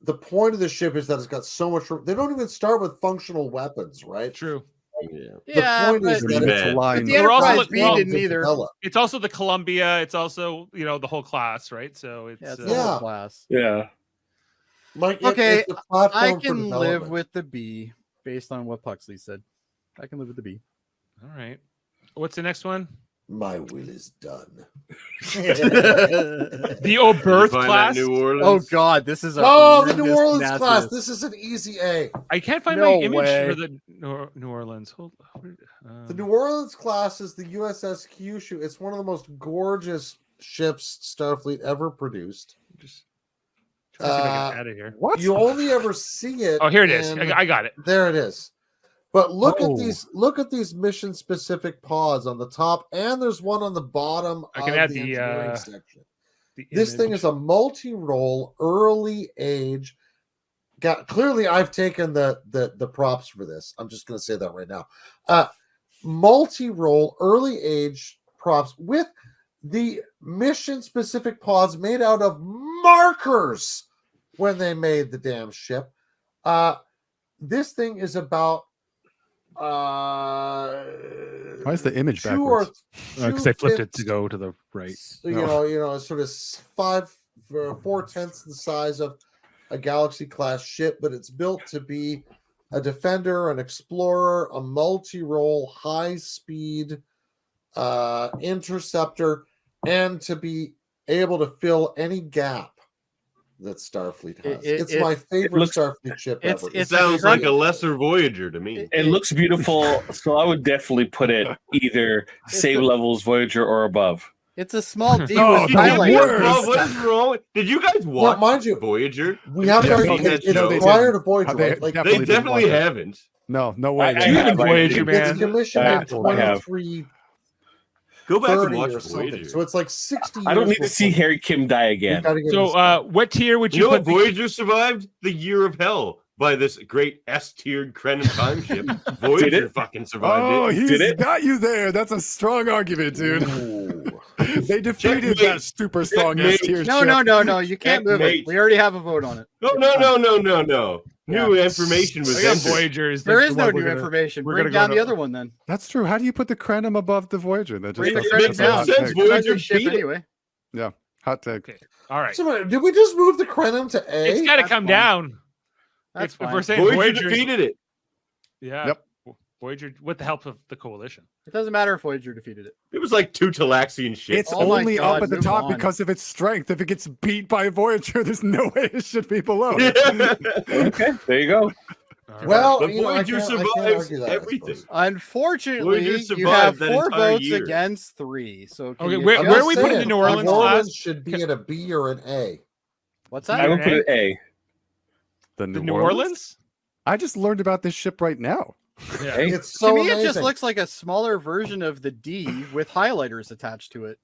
Speaker 2: the point of the ship is that it's got so much. They don't even start with functional weapons, right?
Speaker 3: True.
Speaker 6: Yeah,
Speaker 2: the point is that it's
Speaker 6: but the Enterprise B didn't either.
Speaker 3: It's also the Columbia. It's also the whole class, right? So it's
Speaker 6: the whole class.
Speaker 7: Yeah.
Speaker 2: Mike,
Speaker 6: okay, I can live with the B based on what Puxley said. I can live with the B.
Speaker 3: All right. What's the next one?
Speaker 2: My will is done.
Speaker 3: The Oberth class.
Speaker 1: New Orleans?
Speaker 6: Oh God, this is
Speaker 2: the New Orleans class. This is an easy A.
Speaker 3: I can't find my image for the New Orleans. Hold on.
Speaker 2: The New Orleans class is the USS Kyushu. It's one of the most gorgeous ships Starfleet ever produced.
Speaker 3: Just trying to see if I can add it here.
Speaker 2: What? You only ever see it.
Speaker 3: Oh, here it is. I got it.
Speaker 2: There it is. But look at these mission specific pods on the top, and there's one on the bottom.
Speaker 3: I can add the
Speaker 2: engineering section. This thing is a multi-role, early age. Clearly, I've taken the props for this. I'm just going to say that right now. Multi-role, early age props with the mission specific pods made out of markers when they made the damn ship. This thing is about.
Speaker 5: Why is the image backwards?
Speaker 3: Because I flipped it to go to the right.
Speaker 2: You know, sort of 4/10 the size of a Galaxy class ship, but it's built to be a defender, an explorer, a multi-role, high-speed interceptor, and to be able to fill any gap that Starfleet has. It's my favorite Starfleet ship ever.
Speaker 1: It sounds like a lesser Voyager to me.
Speaker 7: It looks beautiful, so I would definitely put it either same levels Voyager or above.
Speaker 6: It's a small D with highlights.
Speaker 1: What is wrong? Did you guys watch
Speaker 2: mind you,
Speaker 1: Voyager?
Speaker 2: We have prior to Voyager.
Speaker 1: They definitely haven't.
Speaker 5: No way.
Speaker 3: Voyager, man.
Speaker 2: It's commissioned in 23.
Speaker 1: Go back and watch
Speaker 2: Voyager. So it's like 60 years.
Speaker 7: I don't need to see Harry Kim die again.
Speaker 3: So what tier would you put?
Speaker 1: Voyager survived the year of hell by this great S-tiered Krenim time ship. Voyager fucking survived it.
Speaker 5: Oh, he's got you there. That's a strong argument, dude. They defeated that super strong S-tier ship.
Speaker 6: No. You can't move it. We already have a vote on it.
Speaker 1: No. New information was
Speaker 3: Voyager.
Speaker 6: There is no new information. Bring down the other one then.
Speaker 5: That's true. How do you put the Krenim above the Voyager? That just
Speaker 6: bring the Krenim down.
Speaker 1: Voyager
Speaker 6: ship anyway.
Speaker 5: Yeah, hot take.
Speaker 3: Okay. All right.
Speaker 2: So, did we just move the Krenim to A?
Speaker 3: It's got to come down.
Speaker 6: That's
Speaker 3: if we're saying
Speaker 1: Voyager defeated it.
Speaker 3: Yeah.
Speaker 5: Yep.
Speaker 3: Voyager, with the help of the coalition.
Speaker 6: It doesn't matter if Voyager defeated it.
Speaker 1: It was like 2 Talaxian ships.
Speaker 5: It's only up at the top because of its strength. If it gets beat by Voyager, there's no way it should be below.
Speaker 7: Okay, there you go.
Speaker 2: Well,
Speaker 1: Voyager survives everything.
Speaker 6: Unfortunately, you have 4 votes against 3. So
Speaker 3: okay, where are we putting the New Orleans class?
Speaker 2: Should be at a B or an A.
Speaker 6: What's that?
Speaker 7: I would put it A.
Speaker 5: The
Speaker 3: New Orleans?
Speaker 5: I just learned about this ship right now.
Speaker 3: Yeah.
Speaker 2: It's so
Speaker 6: to me,
Speaker 2: amazing.
Speaker 6: It just looks like a smaller version of the D with highlighters attached to it.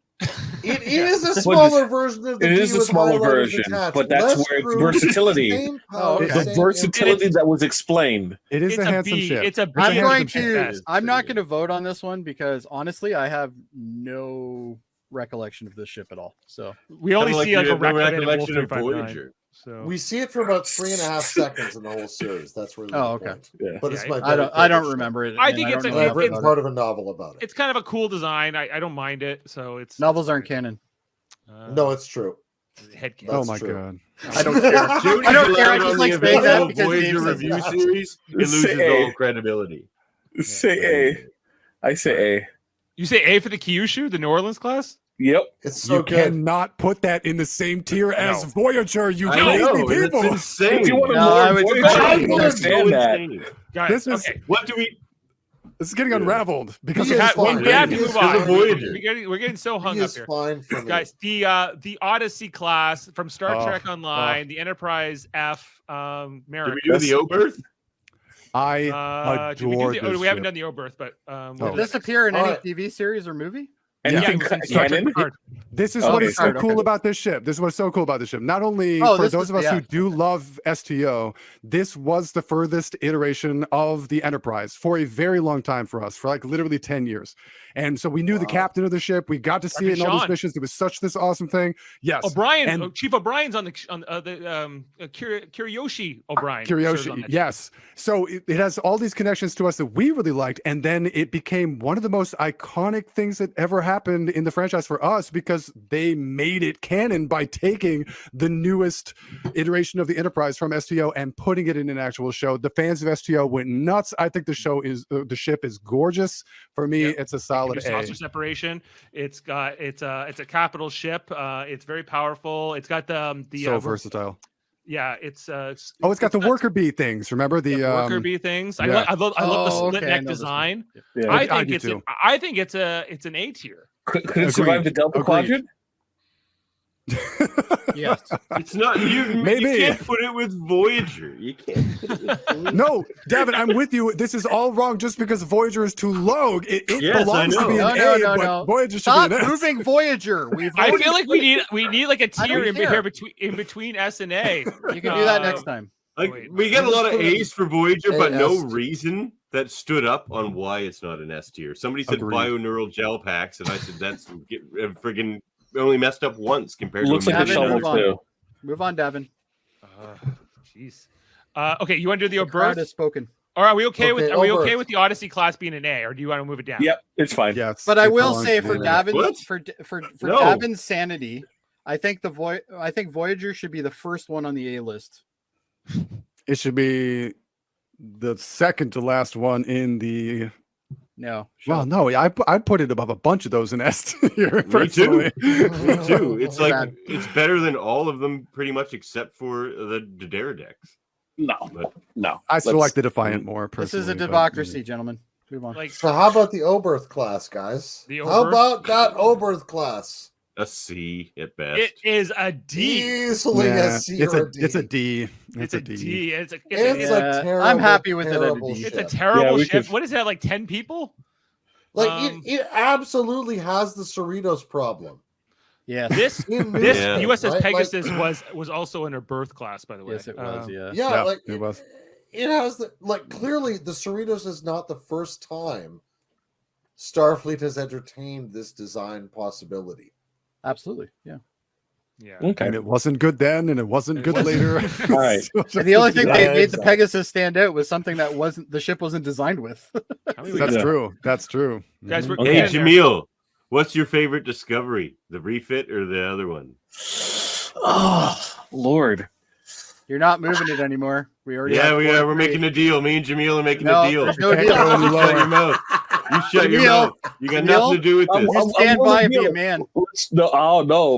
Speaker 2: It is a smaller version of the D.
Speaker 7: It is a smaller version, but that's where it's versatility. The versatility that was explained.
Speaker 5: It is a handsome ship.
Speaker 3: It's a B.
Speaker 6: I'm not going to vote on this one because honestly, I have no recollection of this ship at all. So
Speaker 3: we only see like a
Speaker 1: recollection of Voyager.
Speaker 3: So
Speaker 2: we see it for about 3.5 seconds in the whole series. That's really
Speaker 6: point.
Speaker 2: Yeah. But it's my
Speaker 6: I don't remember it.
Speaker 3: I think it's
Speaker 2: I've written part of a novel about it.
Speaker 3: It's kind of a cool design. I don't mind it. So it's
Speaker 6: novels aren't canon.
Speaker 2: No, it's true.
Speaker 5: Oh my god!
Speaker 6: I don't care. I don't care. I just like saying that because
Speaker 1: Voyager review series, it loses all credibility.
Speaker 7: Say A. I say A.
Speaker 3: You say A for the Kyushu, the New Orleans class?
Speaker 7: Yep.
Speaker 2: It's so good.
Speaker 5: Cannot put that in the same tier as Voyager. You crazy people!
Speaker 1: It's insane.
Speaker 7: If you want to Voyager, understand that.
Speaker 3: Guys,
Speaker 5: this is
Speaker 1: what do we?
Speaker 5: This is getting unraveled because
Speaker 3: we have to move on.
Speaker 1: Voyager.
Speaker 3: We're getting so hung up here,
Speaker 2: fine for me.
Speaker 3: Guys. The Odyssey class from Star Trek Online, the Enterprise F, Maeric.
Speaker 1: Did we do the Oberth?
Speaker 5: I adore this.
Speaker 3: We haven't done the Oberth, but
Speaker 6: will this appear in any TV series or movie?
Speaker 7: Anything canon?
Speaker 5: This is what is so cool about this ship. This is what's so cool about this ship. Not only for those of us who do love STO, this was the furthest iteration of the Enterprise for a very long time for us, for like literally 10 years. And so we knew the captain of the ship. We got to see it in all these missions. It was such this awesome thing. Yes,
Speaker 3: O'Brien, Chief O'Brien's on the Kiriyoshi O'Brien.
Speaker 5: Kiriyoshi, yes. So it has all these connections to us that we really liked, and then it became one of the most iconic things that ever happened in the franchise for us because they made it canon by taking the newest iteration of the Enterprise from STO and putting it in an actual show. The fans of STO went nuts. I think the ship is gorgeous. For me, it's a solid A.
Speaker 3: Saucer separation. It's a capital ship. It's very powerful. It's got the
Speaker 5: so versatile.
Speaker 3: Yeah, it's
Speaker 5: it's got the worker bee things. Remember the
Speaker 3: worker bee things? I love the split neck design. Yeah. I think it's an A tier.
Speaker 7: Could it survive the Delta Quadrant?
Speaker 6: Yes,
Speaker 1: it's not. You can't put it with Voyager. You can't. Put it with Voyager.
Speaker 5: No, Davan, I'm with you. This is all wrong just because Voyager is too low. It belongs to be an A, but Voyager should be an S.
Speaker 6: Moving Voyager.
Speaker 3: I feel like we need like a tier in between S and A.
Speaker 6: You can do that next time.
Speaker 1: Like we get a lot of A's for Voyager, but no reason that stood up on why it's not an S tier. Somebody said bioneural gel packs, and I said that's friggin' only messed up once compared
Speaker 7: to like
Speaker 6: Davin, move on, Davan.
Speaker 3: Jeez. Okay, you want to do the Oberth?
Speaker 6: Has spoken.
Speaker 3: Are we okay with the Odyssey class being an A, or do you want to move it down?
Speaker 7: Yep, it's fine.
Speaker 5: Yes,
Speaker 6: but I will say for Davin's Davin's sanity, I think Voyager should be the first one on the A list.
Speaker 5: It should be the second to last one in the.
Speaker 6: No.
Speaker 5: Well, no, I'd put it above a bunch of those in S tier.
Speaker 1: Me too. Me too. It's like it's better than all of them, pretty much, except for the Dare decks.
Speaker 7: No.
Speaker 5: I still like the Defiant more.
Speaker 6: This is a democracy, gentlemen. Move on.
Speaker 2: So, how about the Oberth class, guys? How about that Oberth class?
Speaker 1: A C at best.
Speaker 3: It is a D.
Speaker 2: Easily a C or a D.
Speaker 5: It's a D.
Speaker 3: It's a D. It's a
Speaker 2: terrible.
Speaker 6: I'm happy with it.
Speaker 3: It's a terrible ship. What is that? Like 10 people?
Speaker 2: Like it absolutely has the Cerritos problem.
Speaker 6: Yeah.
Speaker 3: This USS Pegasus was also in her birth class, by the way.
Speaker 6: Yes, it was.
Speaker 2: Yeah, like
Speaker 5: it was.
Speaker 2: It has clearly the Cerritos is not the first time Starfleet has entertained this design possibility.
Speaker 6: Absolutely, yeah.
Speaker 5: Okay. And it wasn't good then, and it wasn't good later.
Speaker 7: All right.
Speaker 6: And the only thing that made the Pegasus stand out was something that the ship wasn't designed with.
Speaker 5: That's true. That's true.
Speaker 3: Guys, we're
Speaker 1: hey, Jaemeel, what's your favorite discovery? The refit or the other one?
Speaker 7: Oh, Lord.
Speaker 6: You're not moving it anymore. We already.
Speaker 1: Yeah, we are. We're making a deal. Me and Jaemeel are making a deal.
Speaker 6: There's no deal.
Speaker 1: Shut your mouth. You shut your mouth. You got nothing to do with this.
Speaker 6: You stand by and be a man.
Speaker 7: No,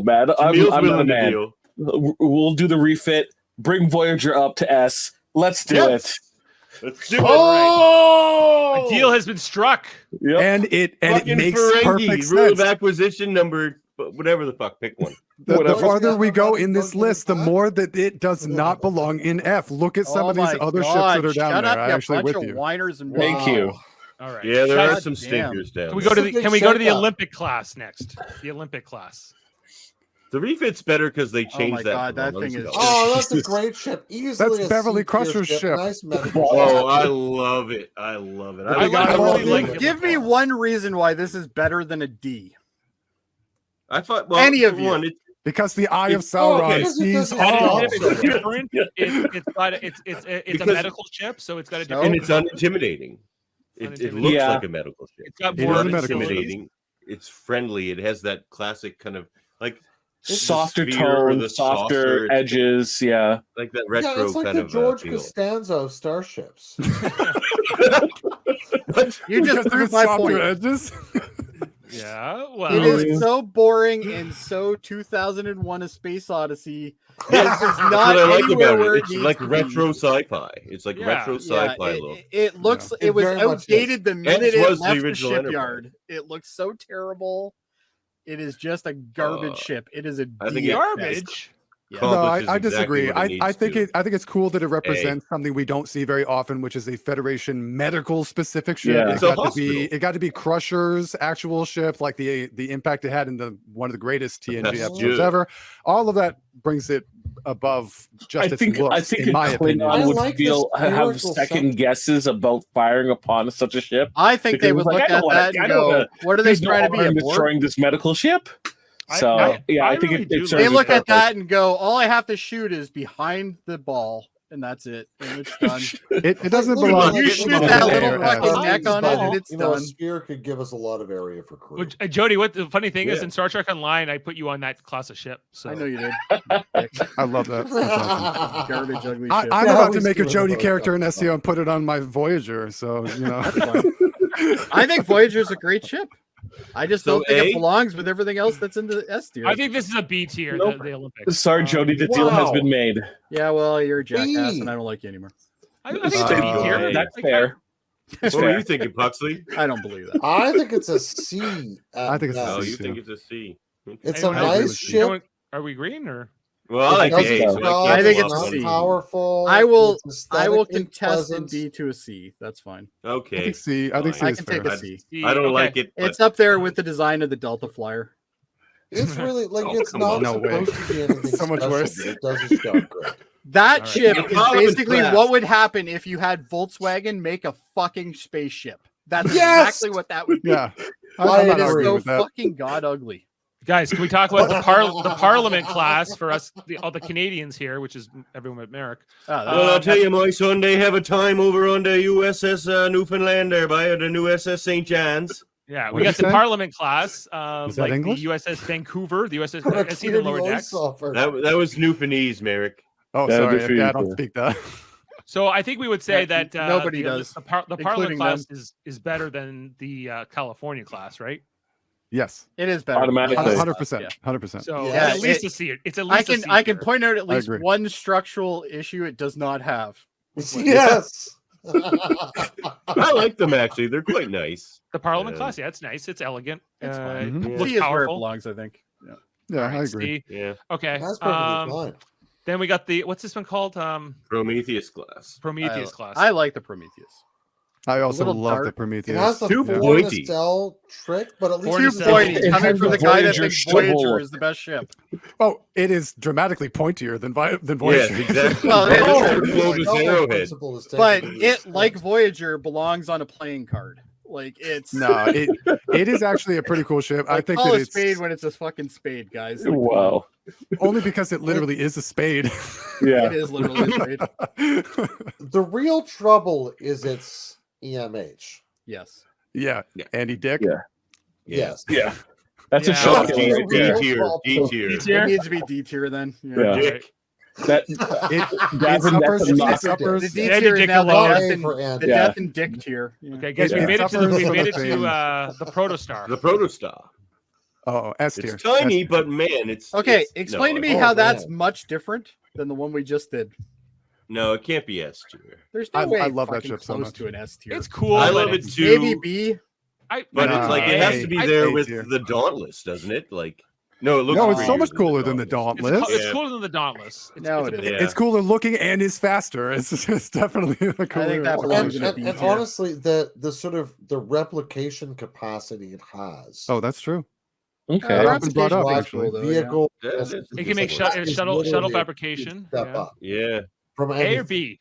Speaker 7: man. I'm not a man. Deal. We'll do the refit. Bring Voyager up to S. Let's do it.
Speaker 1: Let's do it.
Speaker 3: A deal has been struck.
Speaker 5: Yep. And it makes perfect sense.
Speaker 1: Rule of acquisition number, whatever the fuck, pick one.
Speaker 5: The farther we go in this list, the more that it does not belong in F. Look at some of these other ships that are down there. I'm actually with you.
Speaker 7: Thank you.
Speaker 3: All right.
Speaker 1: Yeah, there are some stinkers down.
Speaker 3: Can we go to the Olympic class next? The Olympic class.
Speaker 1: The refit's better because they changed that.
Speaker 6: That thing is.
Speaker 2: Oh, that's a great ship. Easily
Speaker 5: that's Beverly Crusher's ship.
Speaker 2: Nice
Speaker 1: I love it. I love it.
Speaker 6: Give me one reason why this is better than a D.
Speaker 1: I thought
Speaker 6: any of you.
Speaker 5: Because the Eye of Sauron sees all.
Speaker 3: It's different. It's a medical ship, so it's got a different.
Speaker 1: And it's unintimidating. It looks like a medical ship.
Speaker 3: It's got more
Speaker 1: intimidating. It's friendly. It has that classic kind of like
Speaker 7: softer tone, softer edges. Yeah,
Speaker 1: like that retro
Speaker 2: it's like
Speaker 1: kind
Speaker 2: the
Speaker 1: of
Speaker 2: George Costanza of Starships.
Speaker 6: You just proved my point.
Speaker 5: Edges.
Speaker 3: Yeah, well,
Speaker 6: it is so boring and so 2001: A Space Odyssey. It's not anywhere where
Speaker 1: it's like retro sci-fi. It's like retro sci-fi look.
Speaker 6: It looks. It was outdated the minute it left the shipyard. It looks so terrible. It is just a garbage ship. It is a
Speaker 3: garbage.
Speaker 6: Yeah.
Speaker 5: No, I disagree. I think it's cool that it represents something we don't see very often, which is a Federation medical specific ship.
Speaker 7: Yeah.
Speaker 5: It got to be Crusher's actual ship, like the impact it had in one of the greatest TNG episodes ever. All of that brings it above just its looks.
Speaker 7: I think
Speaker 5: in my opinion,
Speaker 7: would have second guesses about firing upon such a ship.
Speaker 6: I think they would look at that and go, "What are they trying to be
Speaker 7: destroying this medical ship?" So I think
Speaker 6: really
Speaker 7: it
Speaker 6: they look at that and go, "All I have to shoot is behind the ball, and that's it, and it's done."
Speaker 5: it doesn't belong.
Speaker 6: You shoot that little fucking neck on it, and it's done.
Speaker 2: A spear could give us a lot of area for crew.
Speaker 3: Jody, what the funny thing is, in Star Trek Online, I put you on that class of ship. So
Speaker 6: I know you did.
Speaker 5: I love that.
Speaker 6: Garbage, ugly ship.
Speaker 5: I'm about to make a Jody character in SEO and put it on my Voyager. So
Speaker 6: I think Voyager's a great ship. I just don't think it belongs with everything else that's in the S tier.
Speaker 3: I think this is a B tier, the Olympics.
Speaker 7: Sorry, Jody, the deal has been made.
Speaker 6: Yeah, well, you're a jackass, and I don't like you anymore.
Speaker 3: I think it's a B tier.
Speaker 7: That's fair.
Speaker 1: What were you thinking, Puxley?
Speaker 6: I don't believe that.
Speaker 2: I think it's a C.
Speaker 5: I think it's a C.
Speaker 1: You think it's a C.
Speaker 2: It's a nice ship.
Speaker 3: Are we green or?
Speaker 1: Well, I like A.
Speaker 6: I think it's
Speaker 2: not
Speaker 6: C.
Speaker 2: Powerful.
Speaker 6: I will contest in B to a C. That's fine.
Speaker 1: Okay.
Speaker 5: I think C. I think C
Speaker 6: I
Speaker 5: is
Speaker 6: can
Speaker 5: fair.
Speaker 6: take a C.
Speaker 1: I don't like it.
Speaker 6: It's up there with the design of the Delta Flyer.
Speaker 2: It's really it's not supposed to be anything
Speaker 5: so much worse.
Speaker 2: But it does its job great.
Speaker 6: That ship is basically what would happen if you had Volkswagen make a fucking spaceship. That's exactly what that would be.
Speaker 5: Yeah,
Speaker 6: it is so fucking god ugly.
Speaker 3: Guys, can we talk about the Parliament class for us, all the Canadians here, which is everyone but Maeric?
Speaker 1: Well, I'll tell you, my son, they have a time over on the USS Newfoundland there by the new SS St. John's.
Speaker 3: Yeah, we got the Parliament class, like
Speaker 5: English?
Speaker 3: the USS Vancouver, the USS even lower decks.
Speaker 1: That was Newfoundlandese, Maeric.
Speaker 5: Oh, sorry, I don't speak that.
Speaker 3: So I think we would say that
Speaker 6: nobody does.
Speaker 3: The Parliament class is better than the California class, right?
Speaker 5: Yes,
Speaker 6: it is better.
Speaker 5: Automatically, 100%.
Speaker 3: So at least to see it. It's at least
Speaker 6: I can point out at least one structural issue it does not have.
Speaker 2: Yes.
Speaker 1: I like them actually. They're quite nice.
Speaker 3: The Parliament class, yeah, it's nice. It's elegant.
Speaker 6: It's
Speaker 3: fine.
Speaker 6: Looks
Speaker 3: powerful.
Speaker 6: Where it belongs, I think.
Speaker 5: Yeah, I agree.
Speaker 1: Yeah.
Speaker 3: Okay.
Speaker 2: That's perfectly fine.
Speaker 3: Then we got the what's this one called?
Speaker 1: Prometheus class.
Speaker 3: Prometheus class.
Speaker 6: I like the Prometheus.
Speaker 5: I also love the Prometheus.
Speaker 2: It has the pointy cell trick, but at least
Speaker 6: too pointy. Coming from the guy that thinks Voyager is the best ship.
Speaker 5: Oh, it is dramatically pointier than Voyager.
Speaker 1: Yeah, exactly.
Speaker 6: But it, like Voyager, belongs on a playing card. Like it's
Speaker 5: it is actually a pretty cool ship. I think
Speaker 6: call
Speaker 5: that
Speaker 6: a spade when it's a fucking spade, guys. Like,
Speaker 7: wow.
Speaker 5: Only because it literally is a spade.
Speaker 7: Yeah,
Speaker 6: it is literally a spade.
Speaker 2: The real trouble is its EMH.
Speaker 6: Yes.
Speaker 5: Yeah. Andy Dick.
Speaker 7: Yeah.
Speaker 2: Yes.
Speaker 7: Yeah. That's a shock.
Speaker 1: D tier.
Speaker 6: It needs to be D tier then.
Speaker 7: Yeah.
Speaker 1: Dick.
Speaker 7: The
Speaker 6: D tier is now the death and dick tier.
Speaker 3: Okay, guys, we made it to the Protostar.
Speaker 1: The Protostar.
Speaker 5: Oh, S tier.
Speaker 1: It's tiny, but man, it's
Speaker 6: okay. Explain to me how that's much different than the one we just did.
Speaker 1: No, it can't be S tier.
Speaker 6: There's no way
Speaker 5: I love that ship so much.
Speaker 6: To an S tier.
Speaker 3: It's cool.
Speaker 1: I love it too.
Speaker 6: Maybe B.
Speaker 1: But it's like it has to be there with the Dauntless, doesn't it? Like, no, it looks.
Speaker 5: No, it's so much cooler than the Dauntless.
Speaker 3: It's cooler than the Dauntless.
Speaker 5: It's cooler looking and is faster. It's definitely the cooler.
Speaker 6: I think that belongs in a B tier.
Speaker 2: And honestly, the sort of the replication capacity it has.
Speaker 5: Oh, that's true.
Speaker 7: Okay,
Speaker 5: that's been brought up actually.
Speaker 2: Vehicle.
Speaker 3: It can make shuttle fabrication.
Speaker 2: Step up.
Speaker 1: Yeah.
Speaker 2: From
Speaker 3: A or B?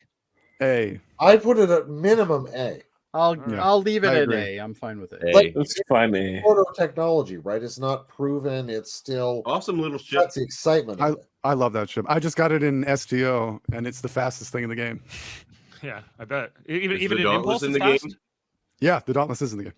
Speaker 5: A.
Speaker 2: I put it at minimum A.
Speaker 6: I'll leave it at A. I'm fine with it.
Speaker 2: Like,
Speaker 7: that's fine. A.
Speaker 2: Photo technology, right? It's not proven. It's still
Speaker 1: awesome little ship.
Speaker 2: That's the excitement.
Speaker 5: I love that ship. I just got it in STO, and it's the fastest thing in the game.
Speaker 3: Yeah, I bet. Even in
Speaker 1: Dauntless
Speaker 3: Impulse
Speaker 1: in the
Speaker 3: fast?
Speaker 1: game.
Speaker 5: Yeah, the Dauntless is in the game.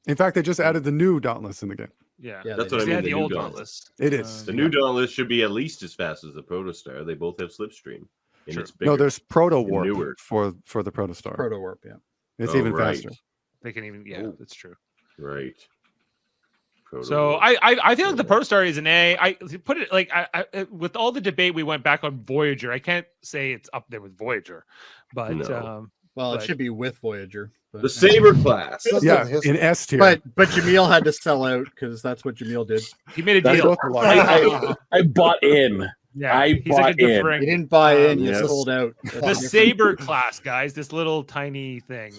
Speaker 5: In fact, they just added the new Dauntless in the game.
Speaker 3: Yeah,
Speaker 1: that's what I mean.
Speaker 3: The old Dauntless.
Speaker 5: It is.
Speaker 1: The new Dauntless should be at least as fast as the Protostar. They both have slipstream.
Speaker 3: Sure.
Speaker 5: No, there's Proto Warp for the Protostar.
Speaker 6: Proto Warp, yeah.
Speaker 5: It's even faster.
Speaker 3: They can even, that's true.
Speaker 1: Right.
Speaker 3: So I feel like the Protostar is an A. I put it like I with all the debate we went back on Voyager. I can't say it's up there with Voyager, but
Speaker 6: it should be with Voyager. But,
Speaker 1: the Saber class,
Speaker 5: in S tier.
Speaker 6: But Jaemeel had to sell out because that's what Jaemeel did.
Speaker 3: He made a deal.
Speaker 7: I bought in.
Speaker 3: Yeah,
Speaker 7: I
Speaker 3: he's
Speaker 7: bought
Speaker 3: like a
Speaker 7: in.
Speaker 3: different.
Speaker 6: You didn't buy in. You
Speaker 7: yes.
Speaker 6: sold out.
Speaker 3: The Saber class, guys. This little tiny thing.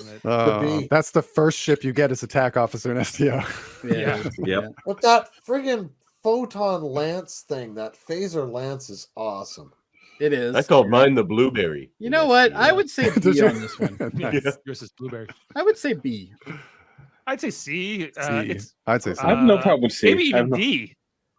Speaker 5: That's the first ship you get as attack officer in STO.
Speaker 3: Yeah.
Speaker 1: Yep.
Speaker 2: But that friggin' photon lance thing, that phaser lance is awesome.
Speaker 6: It is.
Speaker 1: I called mine the blueberry.
Speaker 6: You know what? I would say B on this one.
Speaker 3: Nice. Yours is blueberry.
Speaker 6: I would say B.
Speaker 3: I'd say C.
Speaker 5: I'd say C.
Speaker 7: I have no problem with C.
Speaker 3: Maybe even D.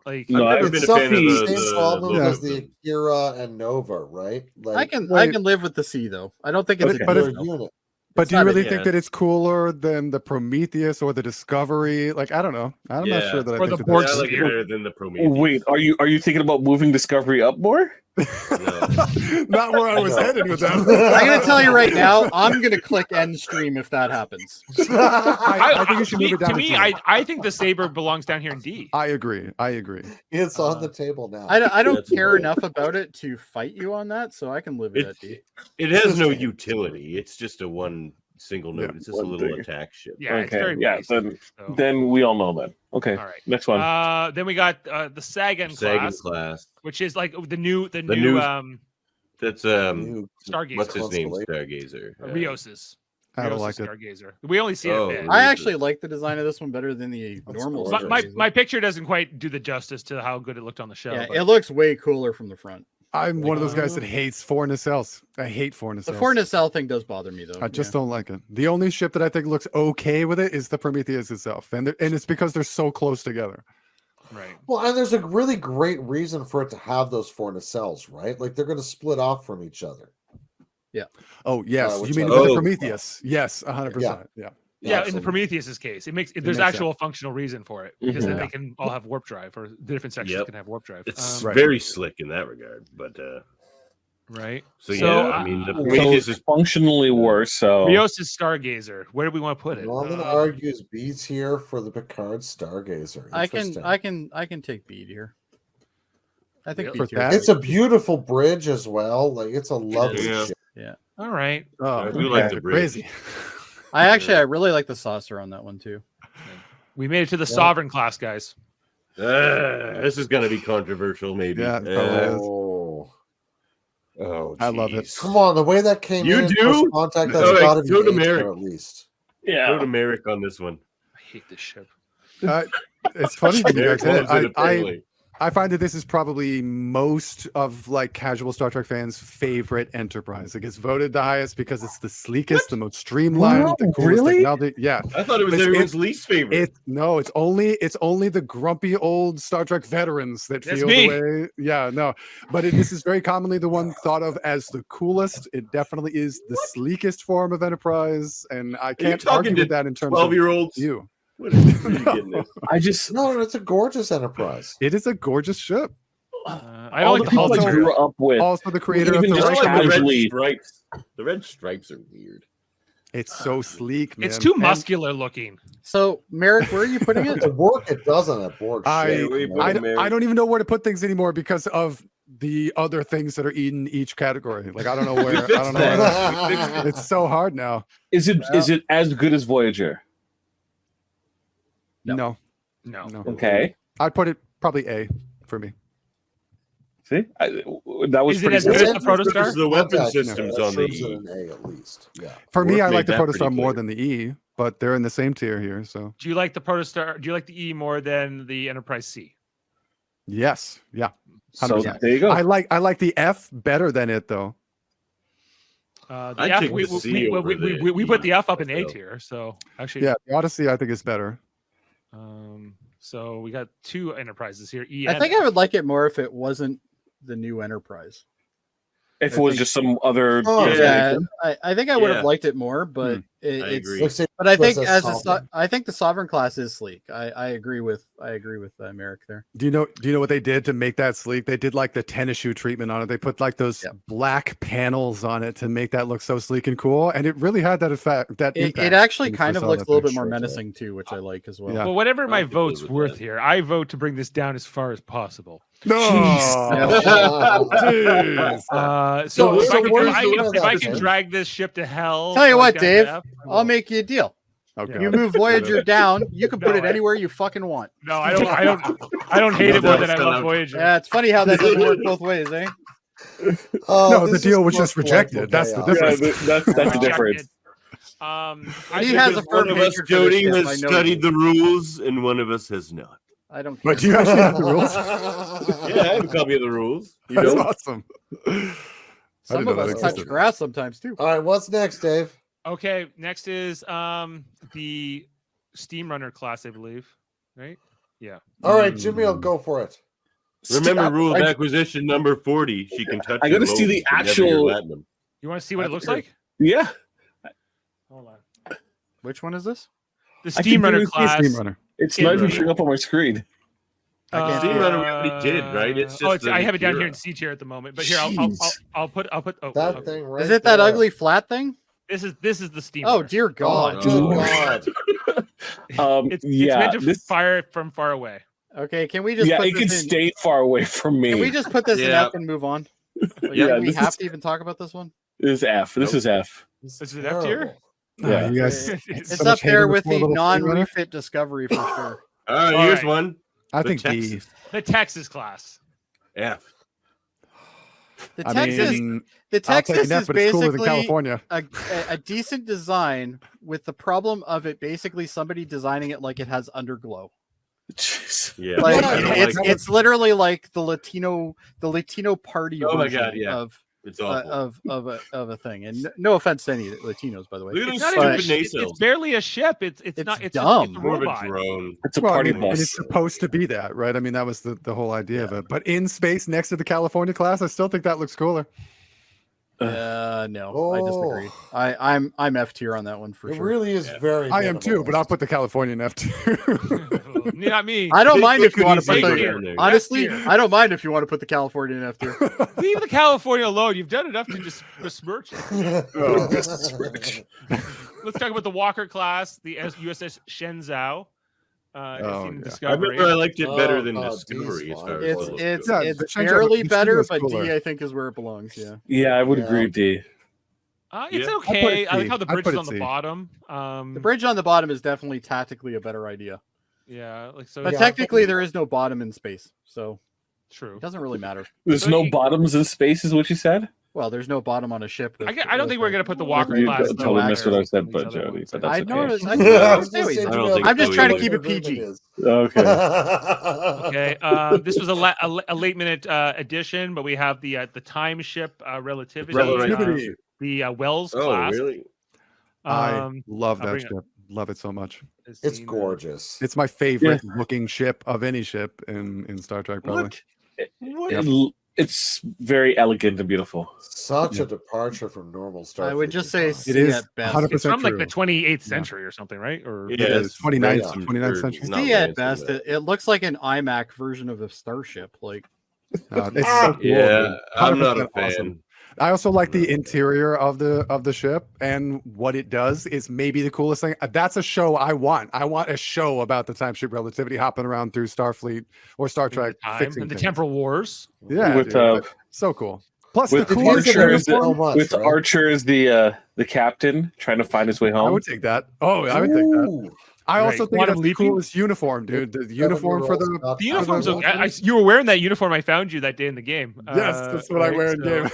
Speaker 3: Like
Speaker 7: No,
Speaker 1: I've never been a fan of
Speaker 2: the
Speaker 1: the
Speaker 2: same problem
Speaker 1: the-
Speaker 2: as the Akira and Nova, right? Like,
Speaker 6: I can live with the C though. I don't think it's
Speaker 5: But
Speaker 6: a
Speaker 5: if-
Speaker 6: D,
Speaker 2: per
Speaker 6: though.
Speaker 2: unit.
Speaker 5: But
Speaker 6: It's
Speaker 5: do you
Speaker 6: not
Speaker 5: really
Speaker 1: a-
Speaker 5: think that it's cooler than the Prometheus or the Discovery? Like, I don't know. I'm not sure that I
Speaker 3: Or
Speaker 5: think
Speaker 3: the
Speaker 5: that
Speaker 3: Borg
Speaker 1: I
Speaker 5: that's-
Speaker 1: like it better than the Prometheus.
Speaker 7: Wait, are you thinking about moving Discovery up more?
Speaker 5: Not where I was headed with that.
Speaker 6: I'm gonna tell you right now. I'm gonna click end stream if that happens.
Speaker 5: I think you should move it down
Speaker 3: to me,
Speaker 5: D.
Speaker 3: I think the Saber belongs down here in D.
Speaker 5: I agree.
Speaker 2: It's on the table now.
Speaker 6: I don't
Speaker 1: That's
Speaker 6: care
Speaker 1: right.
Speaker 6: enough about it to fight you on that, so I can live with that D.
Speaker 1: It has no utility. It's just a one single note.
Speaker 5: Yeah.
Speaker 1: It's just a little attack ship.
Speaker 3: Yeah, it's very
Speaker 7: yeah.
Speaker 3: basic, so.
Speaker 7: Then we all know that. Okay.
Speaker 3: All right.
Speaker 7: Next one.
Speaker 3: Then we got the Sagan class, which is like the new
Speaker 1: That's
Speaker 3: Stargazer.
Speaker 1: what's his name? Stargazer.
Speaker 3: Rios's.
Speaker 5: I don't like it.
Speaker 3: Stargazer. We only see it a bit.
Speaker 6: I actually like the design of this one better than the normal.
Speaker 3: My picture doesn't quite do the justice to how good it looked on the show.
Speaker 6: Yeah,
Speaker 3: but-
Speaker 6: it looks way cooler from the front.
Speaker 5: I'm one of those guys that hates four nacelles. I hate four nacelles.
Speaker 6: The four nacelle thing does bother me though.
Speaker 5: I just don't like it. The only ship that I think looks okay with it is the Prometheus itself, and it's because they're so close together.
Speaker 3: Right.
Speaker 2: Well, and there's a really great reason for it to have those four nacelles, right? Like they're going to split off from each other.
Speaker 6: Yeah.
Speaker 5: Oh yes, you mean
Speaker 2: with
Speaker 5: the Prometheus? Yes, 100%.
Speaker 3: Yeah, in the Prometheus's case, there's
Speaker 5: makes
Speaker 3: actual functional reason for it because then
Speaker 5: Mhm.
Speaker 3: they can all have warp drive, or the different sections can have warp drive.
Speaker 1: It's very slick in that regard, but
Speaker 3: right.
Speaker 1: So yeah, I mean the Prometheus is
Speaker 7: functionally worse. So
Speaker 3: Rios's Stargazer. Where do we want to put it?
Speaker 2: Well, I'm going to argue is B tier for the Picard Stargazer.
Speaker 6: I
Speaker 2: Interesting.
Speaker 6: can take B here. I think
Speaker 2: For
Speaker 6: B tier.
Speaker 2: that? It's a beautiful bridge as well. Like it's a lovely
Speaker 3: Yeah.
Speaker 2: ship.
Speaker 6: Yeah.
Speaker 3: All right.
Speaker 5: Oh,
Speaker 1: I do like the bridge.
Speaker 5: Crazy.
Speaker 6: I really like the saucer on that one too.
Speaker 3: We made it to the Sovereign class, guys.
Speaker 1: This is going to be controversial, maybe.
Speaker 5: Yeah, it probably is.
Speaker 1: Oh,
Speaker 5: I love it.
Speaker 2: Come on, the way that came
Speaker 1: You
Speaker 2: in
Speaker 1: do?
Speaker 2: first contact, that's
Speaker 1: All right,
Speaker 2: got to be
Speaker 1: go to
Speaker 2: A tier
Speaker 1: Maeric.
Speaker 2: at least.
Speaker 7: Yeah.
Speaker 1: Go to Maeric on this one.
Speaker 3: I hate this ship.
Speaker 5: It's funny that you guys hit
Speaker 1: Maeric loves it,
Speaker 5: it.
Speaker 1: apparently.
Speaker 5: I find that this is probably most of like casual Star Trek fans' favorite Enterprise. It gets voted the highest because it's the sleekest, the most streamlined,
Speaker 7: Wow,
Speaker 5: the coolest
Speaker 7: really?
Speaker 5: technology. Yeah,
Speaker 1: I thought it was everyone's least favorite.
Speaker 5: No, it's only the grumpy old Star Trek veterans that
Speaker 3: That's
Speaker 5: feel
Speaker 3: me.
Speaker 5: the way. Yeah, no, but this is very commonly the one thought of as the coolest. It definitely is the sleekest form of Enterprise, and I can't argue with that in terms of
Speaker 1: 12-year-olds.
Speaker 5: you.
Speaker 1: What is you getting this?
Speaker 7: I just
Speaker 2: No, it's a gorgeous Enterprise.
Speaker 5: It is a gorgeous ship.
Speaker 3: I
Speaker 7: all
Speaker 3: don't
Speaker 7: the
Speaker 3: like
Speaker 7: people
Speaker 3: the
Speaker 7: I
Speaker 3: color.
Speaker 7: grew up with.
Speaker 5: Also, the creator of
Speaker 7: Even
Speaker 5: the
Speaker 7: just
Speaker 1: I like the red
Speaker 7: casually.
Speaker 1: stripes. The red stripes are weird.
Speaker 5: It's so sleek, man.
Speaker 3: It's too
Speaker 5: And
Speaker 3: muscular looking.
Speaker 6: So, Maeric, where are you putting it?
Speaker 2: The work it does on that board.
Speaker 5: I
Speaker 1: Maeric.
Speaker 5: don't even know where to put things anymore because of the other things that are eaten each category. Like I don't know where. I don't know. Where, it's so hard now.
Speaker 7: Is it as good as Voyager?
Speaker 5: No.
Speaker 3: No.
Speaker 7: Okay.
Speaker 5: I'd put it probably A for me.
Speaker 7: See, that was
Speaker 3: Is it
Speaker 7: pretty
Speaker 3: as good as
Speaker 7: good.
Speaker 3: the Protostar?
Speaker 1: The weapon
Speaker 2: Yeah,
Speaker 1: systems on the
Speaker 2: shows it
Speaker 1: E.
Speaker 2: an A at least. Yeah.
Speaker 5: For me,
Speaker 1: Worf
Speaker 5: I
Speaker 1: made
Speaker 5: like the
Speaker 1: that pretty
Speaker 5: Protostar more
Speaker 1: clear.
Speaker 5: than the E, but they're in the same tier here. So
Speaker 3: Do you like the Protostar? Do you like the E more than the Enterprise C?
Speaker 5: yes, yeah.
Speaker 7: So
Speaker 5: 100%.
Speaker 7: there you go.
Speaker 5: I like the F better than it though.
Speaker 3: The
Speaker 1: I'd
Speaker 3: F,
Speaker 1: take
Speaker 3: we,
Speaker 1: the C over
Speaker 3: we
Speaker 1: the
Speaker 3: put the
Speaker 1: E,
Speaker 3: F up in A
Speaker 1: so.
Speaker 3: tier. So actually,
Speaker 5: Yeah, the Odyssey I think is better.
Speaker 3: So we got two Enterprises here. E.
Speaker 6: I
Speaker 3: and
Speaker 6: think
Speaker 3: F.
Speaker 6: I would like it more if it wasn't the new Enterprise.
Speaker 7: If it was just some other,
Speaker 2: Oh,
Speaker 6: Yeah, I think I would
Speaker 1: Yeah.
Speaker 6: have liked it more, but
Speaker 1: I
Speaker 6: it's.
Speaker 1: agree.
Speaker 2: Like, say,
Speaker 6: But I think
Speaker 2: was
Speaker 6: as
Speaker 2: Sovereign.
Speaker 6: I think the Sovereign class is sleek. I agree with Maeric there.
Speaker 5: Do you know what they did to make that sleek? They did like the tennis shoe treatment on it. They put like those black panels on it to make that look so sleek and cool, and it really had that effect. That
Speaker 6: It
Speaker 5: impact
Speaker 6: actually
Speaker 5: when you
Speaker 6: kind
Speaker 5: first
Speaker 6: of
Speaker 5: saw
Speaker 6: looks
Speaker 5: that
Speaker 6: a little
Speaker 5: thing.
Speaker 6: bit more menacing too, which I like as well.
Speaker 5: Yeah.
Speaker 3: Well, whatever my
Speaker 1: I could
Speaker 3: vote's
Speaker 1: live with
Speaker 3: worth
Speaker 1: that.
Speaker 3: here, I vote to bring this down as far as possible.
Speaker 5: No, jeez.
Speaker 3: So
Speaker 2: So
Speaker 3: if I
Speaker 2: where's the
Speaker 3: can
Speaker 2: winner
Speaker 3: if I
Speaker 2: of
Speaker 3: can
Speaker 2: that?
Speaker 3: drag this ship to hell,
Speaker 6: Tell you
Speaker 3: like
Speaker 6: what,
Speaker 3: that
Speaker 6: Dave,
Speaker 3: F,
Speaker 6: I'll make you a deal.
Speaker 5: Okay.
Speaker 6: You move Voyager down, you can put it anywhere you fucking want.
Speaker 3: No, I don't hate it more than I love Voyager.
Speaker 6: Yeah, it's funny how that doesn't work both ways, eh?
Speaker 5: No, the deal was just rejected. That's the difference.
Speaker 7: That's the difference.
Speaker 6: He has a firm
Speaker 1: one of us,
Speaker 6: hatred for
Speaker 1: Jody,
Speaker 6: this ship,
Speaker 1: has
Speaker 6: I know
Speaker 1: studied
Speaker 6: you.
Speaker 1: the rules, and one of us has not.
Speaker 6: I don't.
Speaker 5: But do you actually have the rules?
Speaker 1: Yeah, I have a copy of the rules. You
Speaker 5: That's
Speaker 1: know?
Speaker 5: awesome.
Speaker 6: Some of us touch grass sometimes too.
Speaker 2: All right, what's next, Dave?
Speaker 3: Okay, next is the Steam Runner class, I believe. Right? Yeah.
Speaker 2: All right, Jaemeel, go for it.
Speaker 1: Remember rule of acquisition number 40. She can touch.
Speaker 7: I got to see the actual.
Speaker 3: You want to see what it looks like?
Speaker 7: Yeah.
Speaker 3: Hold on.
Speaker 6: Which one is this?
Speaker 3: The Steam Runner class.
Speaker 5: Steam Runner.
Speaker 7: It's not even showing up on my screen.
Speaker 1: Steam Runner we already did, right? It's just
Speaker 3: I have it down here in C tier at the moment, but here I'll put. Oh,
Speaker 2: that thing right.
Speaker 6: Is it that ugly flat thing?
Speaker 3: This is the Steam.
Speaker 6: Oh
Speaker 3: Runner.
Speaker 6: dear God!
Speaker 2: Oh, God.
Speaker 3: It's meant to fire it from far away.
Speaker 6: Okay, can we just?
Speaker 7: Yeah,
Speaker 6: put
Speaker 7: it can
Speaker 6: this in?
Speaker 7: stay far away from me.
Speaker 6: Can we just put this in F and move on? Like,
Speaker 7: Yeah,
Speaker 6: do we have to even talk about this one?
Speaker 7: This is F. This is F.
Speaker 3: This is F tier.
Speaker 7: Yeah,
Speaker 5: you guys.
Speaker 6: It's up there with the non-refit Discovery for sure.
Speaker 1: All right, here's one.
Speaker 5: I think D.
Speaker 3: The Texas class.
Speaker 1: F.
Speaker 6: The Texas is
Speaker 5: but it's cooler than
Speaker 6: basically
Speaker 5: California.
Speaker 6: a decent design with the problem of it basically somebody designing it like it has underglow.
Speaker 7: Jeez.
Speaker 1: Yeah,
Speaker 6: like it's literally like the Latino party
Speaker 1: Oh my
Speaker 6: version
Speaker 1: God, yeah.
Speaker 6: of
Speaker 1: It's awful.
Speaker 6: of a thing. And no offense to any Latinos, by the way.
Speaker 1: Look at
Speaker 3: It's
Speaker 1: those
Speaker 3: not
Speaker 1: stupid
Speaker 3: even,
Speaker 1: nacelles.
Speaker 3: it's barely a ship. It's not. It's
Speaker 6: dumb.
Speaker 3: It's a
Speaker 1: More of a
Speaker 3: robot.
Speaker 1: drone.
Speaker 7: It's a
Speaker 5: Well,
Speaker 7: party
Speaker 5: and
Speaker 7: bus.
Speaker 5: it's supposed to be that, right? I mean, that was the whole idea of it. But in space next to the California class, I still think that looks cooler.
Speaker 6: No, I disagree. I'm F tier on that one for
Speaker 2: It
Speaker 6: sure.
Speaker 2: really is very.
Speaker 5: I am too, but I'll put the California in F tier.
Speaker 3: Not me.
Speaker 6: I don't
Speaker 1: Big
Speaker 6: mind if you
Speaker 1: look
Speaker 6: want to
Speaker 1: when
Speaker 6: put
Speaker 1: you say
Speaker 6: the
Speaker 1: it there.
Speaker 6: honestly.
Speaker 3: F tier.
Speaker 6: I don't mind if you want to put the California in F tier.
Speaker 3: Leave the California alone. You've done enough to just besmirch it. Let's talk about the Walker class, the USS Shenzhou. Discovery.
Speaker 1: I remember I liked it better than
Speaker 2: God,
Speaker 1: Discovery.
Speaker 2: D's
Speaker 1: As far as
Speaker 6: It's
Speaker 1: photos
Speaker 6: it's
Speaker 1: go.
Speaker 5: Yeah,
Speaker 6: it's
Speaker 5: the Shenzhou-
Speaker 6: barely
Speaker 5: the
Speaker 6: better,
Speaker 5: Shenzhou's
Speaker 6: but
Speaker 5: cooler.
Speaker 6: D I think is where it belongs. Yeah.
Speaker 7: Yeah, I would
Speaker 2: Yeah.
Speaker 7: agree, D.
Speaker 3: It's
Speaker 1: Yeah.
Speaker 3: okay. I like how the
Speaker 5: I'd
Speaker 3: bridge
Speaker 5: put
Speaker 3: is
Speaker 5: it
Speaker 3: on the
Speaker 5: C.
Speaker 3: bottom.
Speaker 6: The bridge on the bottom is definitely tactically a better idea.
Speaker 3: Yeah, like so.
Speaker 6: But
Speaker 2: Yeah.
Speaker 6: technically, there is no bottom in space, so
Speaker 3: True.
Speaker 6: it doesn't really matter.
Speaker 7: There's
Speaker 3: So
Speaker 7: no
Speaker 3: you-
Speaker 7: bottoms in space, is what you said?
Speaker 6: Well, there's no bottom on a ship.
Speaker 3: I don't think we're gonna put the Walker
Speaker 7: You
Speaker 3: class.
Speaker 7: totally missed what I said,
Speaker 3: These
Speaker 7: but
Speaker 3: other
Speaker 7: Jody,
Speaker 3: ones.
Speaker 7: but that's
Speaker 6: I
Speaker 7: okay.
Speaker 6: noticed. I
Speaker 2: I
Speaker 6: noticed.
Speaker 2: was just saying,
Speaker 1: I don't think
Speaker 6: I'm just
Speaker 1: so
Speaker 6: trying to
Speaker 1: either.
Speaker 6: keep it PG.
Speaker 7: Okay.
Speaker 3: Okay. This was a late minute addition, but we have the time ship relativity.
Speaker 5: Relativity.
Speaker 3: The Wells
Speaker 1: Oh,
Speaker 3: class.
Speaker 1: really?
Speaker 5: I love
Speaker 3: I'll
Speaker 5: that
Speaker 3: bring it-
Speaker 5: ship. Love it so much.
Speaker 2: It's gorgeous.
Speaker 5: It's my favorite looking ship of any ship in Star Trek, probably.
Speaker 7: It's very elegant and beautiful.
Speaker 2: Such a departure from normal Starfleet.
Speaker 6: I would just say
Speaker 2: design.
Speaker 6: C
Speaker 5: is
Speaker 6: at best.
Speaker 5: 100%
Speaker 3: It's from like the
Speaker 5: true.
Speaker 3: 28th century or something, right? Or
Speaker 1: Yeah,
Speaker 5: it's 29th,
Speaker 1: ransom,
Speaker 5: 29th
Speaker 1: or
Speaker 5: century.
Speaker 1: not
Speaker 6: C at
Speaker 1: ransom,
Speaker 6: best.
Speaker 1: but-
Speaker 6: It looks like an iMac version of a Starship. Like
Speaker 5: It's so cool,
Speaker 1: Yeah,
Speaker 5: dude.
Speaker 1: I'm not a
Speaker 5: 100%
Speaker 1: fan.
Speaker 5: awesome. I also like the interior of the ship, and what it does is maybe the coolest thing. That's a show I want. I want a show about the time ship relativity, hopping around through Starfleet or Star Trek, fixing
Speaker 3: and the
Speaker 5: things.
Speaker 3: Temporal Wars.
Speaker 5: Yeah,
Speaker 7: With,
Speaker 5: dude. So cool. Plus the
Speaker 7: With
Speaker 5: cool
Speaker 7: Archer as
Speaker 2: so much,
Speaker 7: with
Speaker 2: right?
Speaker 7: Archer as the captain trying to find his way
Speaker 5: I
Speaker 7: home.
Speaker 5: would take that. Oh, I would take that.
Speaker 2: Ooh.
Speaker 5: I also
Speaker 3: Right.
Speaker 5: think
Speaker 3: Quantum
Speaker 5: that's the
Speaker 3: leaping?
Speaker 5: coolest uniform, dude. The uniform for the
Speaker 3: The uniforms. You were wearing that uniform. I found you that day in the game.
Speaker 5: Yes, that's what I wear in game.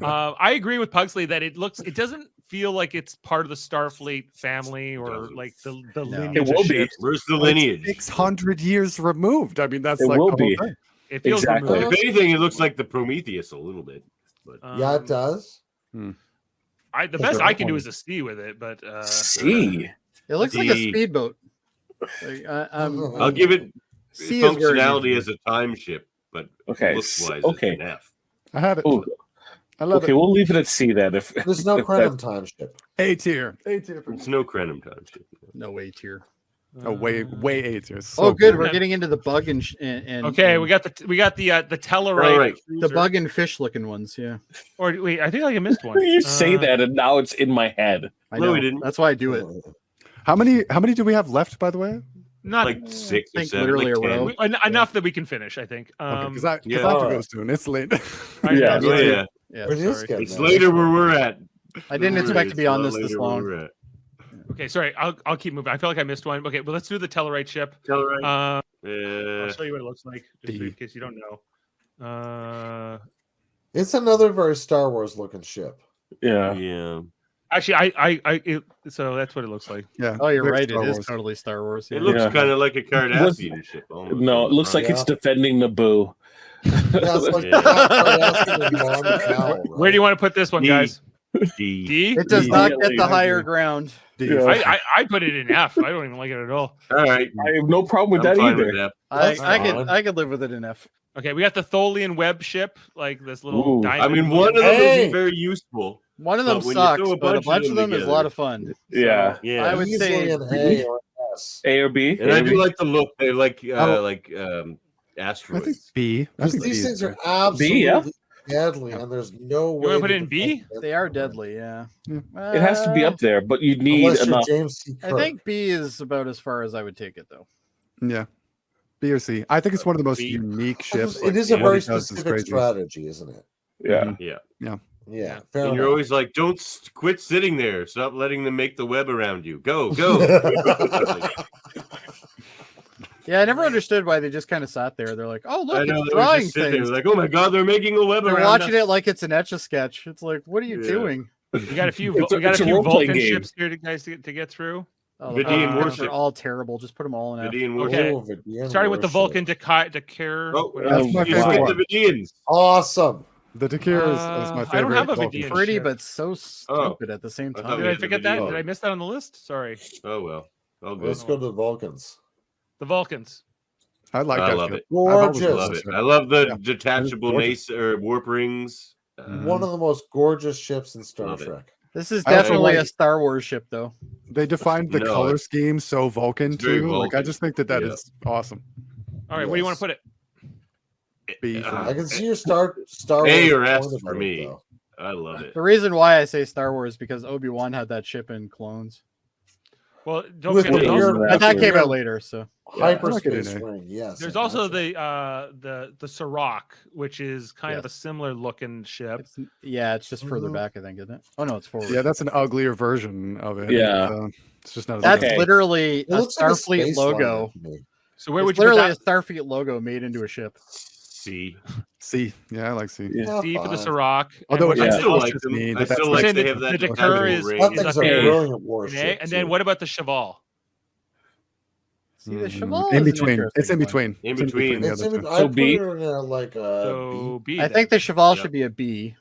Speaker 3: I agree with Puxley that it doesn't feel like it's part of the Starfleet family or like the lineage.
Speaker 7: It will
Speaker 3: of
Speaker 7: be.
Speaker 3: ships.
Speaker 1: Where's the lineage?
Speaker 5: 600 years removed. I mean, that's
Speaker 7: It
Speaker 5: like
Speaker 7: will
Speaker 5: the whole
Speaker 7: be.
Speaker 5: thing.
Speaker 3: It feels
Speaker 7: Exactly.
Speaker 3: removed.
Speaker 1: If anything, it looks like the Prometheus a little bit. But
Speaker 2: Yeah, it does.
Speaker 3: The best I can do is a C with it, but
Speaker 7: C.
Speaker 6: it looks like a
Speaker 1: D.
Speaker 6: speedboat. Like,
Speaker 1: I'll give it
Speaker 6: C is where it
Speaker 1: functionality
Speaker 6: needs
Speaker 1: as a time ship, but
Speaker 7: Okay,
Speaker 1: looks-wise,
Speaker 7: okay.
Speaker 1: it's an F.
Speaker 5: I have it.
Speaker 7: Ooh,
Speaker 5: I love
Speaker 7: okay,
Speaker 5: it.
Speaker 7: we'll leave it at C then. If
Speaker 2: There's no
Speaker 7: if
Speaker 2: Crenham time ship.
Speaker 5: A tier. A tier.
Speaker 1: It's no Crenham time ship.
Speaker 6: no A tier.
Speaker 5: Oh, way A tier.
Speaker 6: Oh, good.
Speaker 5: cool.
Speaker 6: We're getting into the bug and
Speaker 3: okay, we got the Tellarite,
Speaker 1: All right.
Speaker 6: the
Speaker 3: cruiser.
Speaker 6: bug and fish looking ones. Yeah,
Speaker 3: Or wait, I think I missed one.
Speaker 7: you say that, and now it's in my head.
Speaker 6: I
Speaker 1: No,
Speaker 6: know.
Speaker 1: we didn't.
Speaker 6: That's why I do it.
Speaker 5: How many do we have left, by the way?
Speaker 3: Not
Speaker 1: Like 6 or
Speaker 6: think
Speaker 1: 7,
Speaker 6: literally
Speaker 1: like
Speaker 6: a
Speaker 1: 10.
Speaker 6: row.
Speaker 3: enough that we can finish. I think.
Speaker 5: Because I have
Speaker 1: yeah.
Speaker 5: to go soon. It's late.
Speaker 3: I know,
Speaker 7: Yeah,
Speaker 3: me
Speaker 1: Oh,
Speaker 3: too.
Speaker 1: yeah.
Speaker 6: Yeah,
Speaker 2: It is
Speaker 6: sorry.
Speaker 2: getting
Speaker 1: It's
Speaker 2: there.
Speaker 1: later where we're at.
Speaker 6: I didn't expect to be on this
Speaker 1: Later where
Speaker 6: long.
Speaker 1: we're at.
Speaker 3: Okay, sorry. I'll keep moving. I feel like I missed one. Okay, well, let's do the Tellarite ship.
Speaker 1: Tellarite.
Speaker 3: I'll show you what it looks like, just in case you don't know.
Speaker 2: It's another very Star Wars looking ship.
Speaker 1: Yeah.
Speaker 3: Actually, so that's what it looks like.
Speaker 5: Yeah.
Speaker 6: Oh, you're right. It is totally Star Wars.
Speaker 1: It looks kind of like a Cardassian ship. Almost.
Speaker 7: No, it looks like it's defending Naboo.
Speaker 3: Where do you want to put this one, guys?
Speaker 1: D.
Speaker 6: It does not get the higher ground.
Speaker 3: I put it in F. I don't even like it at all.
Speaker 1: All right.
Speaker 7: I have no problem with that either.
Speaker 6: I could live with it in F.
Speaker 3: Okay, we got the Tholian web ship, like this little diamond.
Speaker 1: I mean, one of them is very useful.
Speaker 6: One of them sucks, but a bunch of them is a lot of fun.
Speaker 7: Yeah.
Speaker 6: So I would say
Speaker 2: an A or S.
Speaker 7: A or B.
Speaker 1: And I do like the look. They like asteroids.
Speaker 5: I think B.
Speaker 2: These things are absolutely deadly, and there's no way.
Speaker 3: You want to put it in B?
Speaker 6: They are deadly, yeah.
Speaker 7: It has to be up there, but you need enough.
Speaker 6: I think B is about as far as I would take it, though.
Speaker 5: Yeah. B or C. I think it's one of the most unique ships.
Speaker 2: It is a very specific strategy, isn't it?
Speaker 7: Yeah.
Speaker 2: Yeah.
Speaker 1: And you're always like, don't quit sitting there. Stop letting them make the web around you. Go.
Speaker 6: Yeah, I never understood why they just kind of sat there. They're like, oh, look,
Speaker 1: I know,
Speaker 6: it's drawing
Speaker 1: things.
Speaker 6: things.
Speaker 1: Like, oh my God, they're making a web
Speaker 6: They're
Speaker 1: around
Speaker 6: watching
Speaker 1: us.
Speaker 6: it like it's an Etch-a-Sketch. It's like, what are you doing?
Speaker 3: We got a few Vulcan ships here to get through.
Speaker 6: Oh,
Speaker 1: Vidian warship.
Speaker 6: They're all terrible. Just put them all in F.
Speaker 1: Vidian warship.
Speaker 3: Okay. Starting with the Vulcan Dakar.
Speaker 5: That's my favorite one.
Speaker 1: The Vidians.
Speaker 2: Awesome.
Speaker 5: The Dakar is my favorite.
Speaker 3: I don't have a
Speaker 5: Vulcan.
Speaker 3: Vidian
Speaker 6: Pretty,
Speaker 3: ship.
Speaker 6: but so stupid at the same time.
Speaker 3: Did I forget that? Did I miss that on the list? Sorry.
Speaker 1: Oh well. Oh, good.
Speaker 2: Let's go to the Vulcans.
Speaker 3: The Vulcans.
Speaker 5: I like
Speaker 1: I
Speaker 5: that.
Speaker 1: love it.
Speaker 2: Gorgeous.
Speaker 1: I love it. I love the detachable mace or warp rings.
Speaker 2: One of the most gorgeous ships in Star Trek.
Speaker 6: This is definitely a Star Wars ship, though.
Speaker 5: They defined the color scheme so Vulcan too.
Speaker 1: Vulcan.
Speaker 5: Like I just think that is awesome.
Speaker 3: All right, where do you want to put it?
Speaker 5: B.
Speaker 2: I can see your Star Wars.
Speaker 1: A or S for me. I love it.
Speaker 6: The reason why I say Star Wars is because Obi-Wan had that ship in Clones.
Speaker 3: Well, don't forget
Speaker 6: that came out later, so
Speaker 2: hyperspace ring. Yes.
Speaker 3: There's also the Sirach, which is kind of a similar looking ship.
Speaker 6: It's just further back, I think, isn't it? Oh no, it's forward.
Speaker 5: Yeah, that's an uglier version of it.
Speaker 7: Yeah,
Speaker 5: it's just not.
Speaker 6: That's literally a Starfleet logo.
Speaker 3: So where would you
Speaker 6: literally a Starfleet logo made into a ship?
Speaker 1: C.
Speaker 5: Yeah, I like C.
Speaker 3: C for the Sirach.
Speaker 5: Although
Speaker 1: I still like them. I still like they have that.
Speaker 3: The Dakar is
Speaker 2: a brilliant warship.
Speaker 3: And then what about the Cheval?
Speaker 6: See, the Cheval
Speaker 5: in between. It's in between.
Speaker 1: In between.
Speaker 2: So B.
Speaker 3: B.
Speaker 6: I think the Cheval should be a B.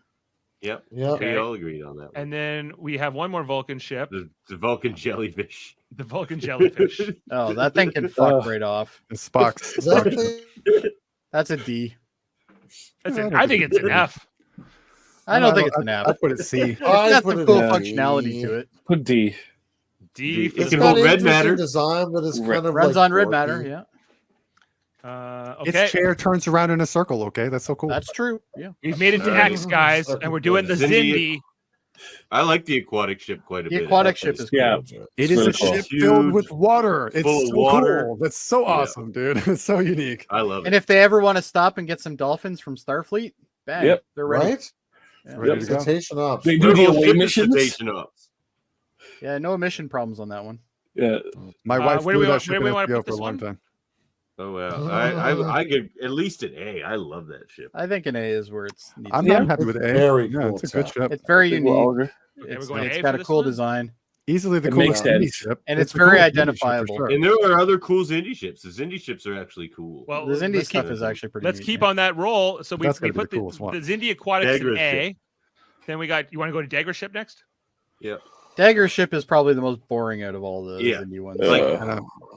Speaker 1: Yep.
Speaker 3: Okay.
Speaker 1: We all agreed on that one.
Speaker 3: And then we have one more Vulcan ship.
Speaker 1: The Vulcan jellyfish.
Speaker 3: The Vulcan jellyfish.
Speaker 6: Oh, that thing can fuck right off.
Speaker 5: It's Spock's.
Speaker 6: That's a D.
Speaker 3: I think it's an F.
Speaker 6: I don't think it's an F.
Speaker 5: I'd put it C.
Speaker 6: It's got some cool functionality to it.
Speaker 7: Put D.
Speaker 3: D.
Speaker 1: It can hold red matter.
Speaker 2: Design, but it's kind of
Speaker 6: runs
Speaker 2: like
Speaker 6: on red matter. Yeah.
Speaker 3: Okay.
Speaker 5: Its chair turns around in a circle. Okay, that's so cool.
Speaker 6: That's true. Yeah.
Speaker 3: We've made it to X, guys, and we're doing the Zindi.
Speaker 1: I like the aquatic ship quite a bit.
Speaker 6: The aquatic ship is cool.
Speaker 5: It is a ship filled with water. It's
Speaker 1: full of
Speaker 5: so
Speaker 1: water.
Speaker 5: cool. That's so awesome, dude. It's so unique.
Speaker 1: I love it.
Speaker 6: And if they ever want to stop and get some dolphins from Starfleet, bang, they're ready.
Speaker 2: Right?
Speaker 6: Yeah.
Speaker 5: Ready to go.
Speaker 2: Citation ops.
Speaker 7: They do the away missions.
Speaker 6: Yeah, no emission problems on that one.
Speaker 7: Yeah.
Speaker 5: My wife
Speaker 3: where do
Speaker 5: flew
Speaker 3: we
Speaker 5: that ship
Speaker 3: want to
Speaker 5: in
Speaker 3: put
Speaker 5: for a
Speaker 3: this
Speaker 5: long
Speaker 3: one?
Speaker 5: time.
Speaker 1: Oh wow! I give at least an A. I love that ship.
Speaker 6: I think an A is where it's.
Speaker 5: I'm happy with A.
Speaker 2: Very
Speaker 5: yeah,
Speaker 2: cool.
Speaker 5: It's a good ship.
Speaker 6: It's very unique.
Speaker 3: Okay,
Speaker 6: It's
Speaker 3: A
Speaker 6: got
Speaker 3: for
Speaker 6: a cool
Speaker 3: this one?
Speaker 6: design,
Speaker 5: Easily the
Speaker 7: It
Speaker 5: coolest
Speaker 7: makes
Speaker 5: indie
Speaker 7: sense.
Speaker 5: ship.
Speaker 6: and it's
Speaker 5: the
Speaker 6: very
Speaker 5: coolest indie ship for
Speaker 6: identifiable.
Speaker 5: sure.
Speaker 1: And there are other cool Zindi ships. The Zindi ships are actually cool.
Speaker 3: Well,
Speaker 6: The Zindi
Speaker 3: let's
Speaker 6: stuff
Speaker 3: keep-
Speaker 6: is actually pretty.
Speaker 3: Let's
Speaker 6: neat,
Speaker 3: keep
Speaker 6: yeah.
Speaker 3: on that roll. So we
Speaker 5: That's gotta be
Speaker 3: put
Speaker 5: the coolest one.
Speaker 3: the Zindi Aquatics in
Speaker 1: Dagger
Speaker 3: A.
Speaker 1: ship.
Speaker 3: Then we got. You want to go to Dagger ship next?
Speaker 1: Yeah.
Speaker 6: Dagger ship is probably the most boring out of all the
Speaker 1: Yeah.
Speaker 6: Zindi ones.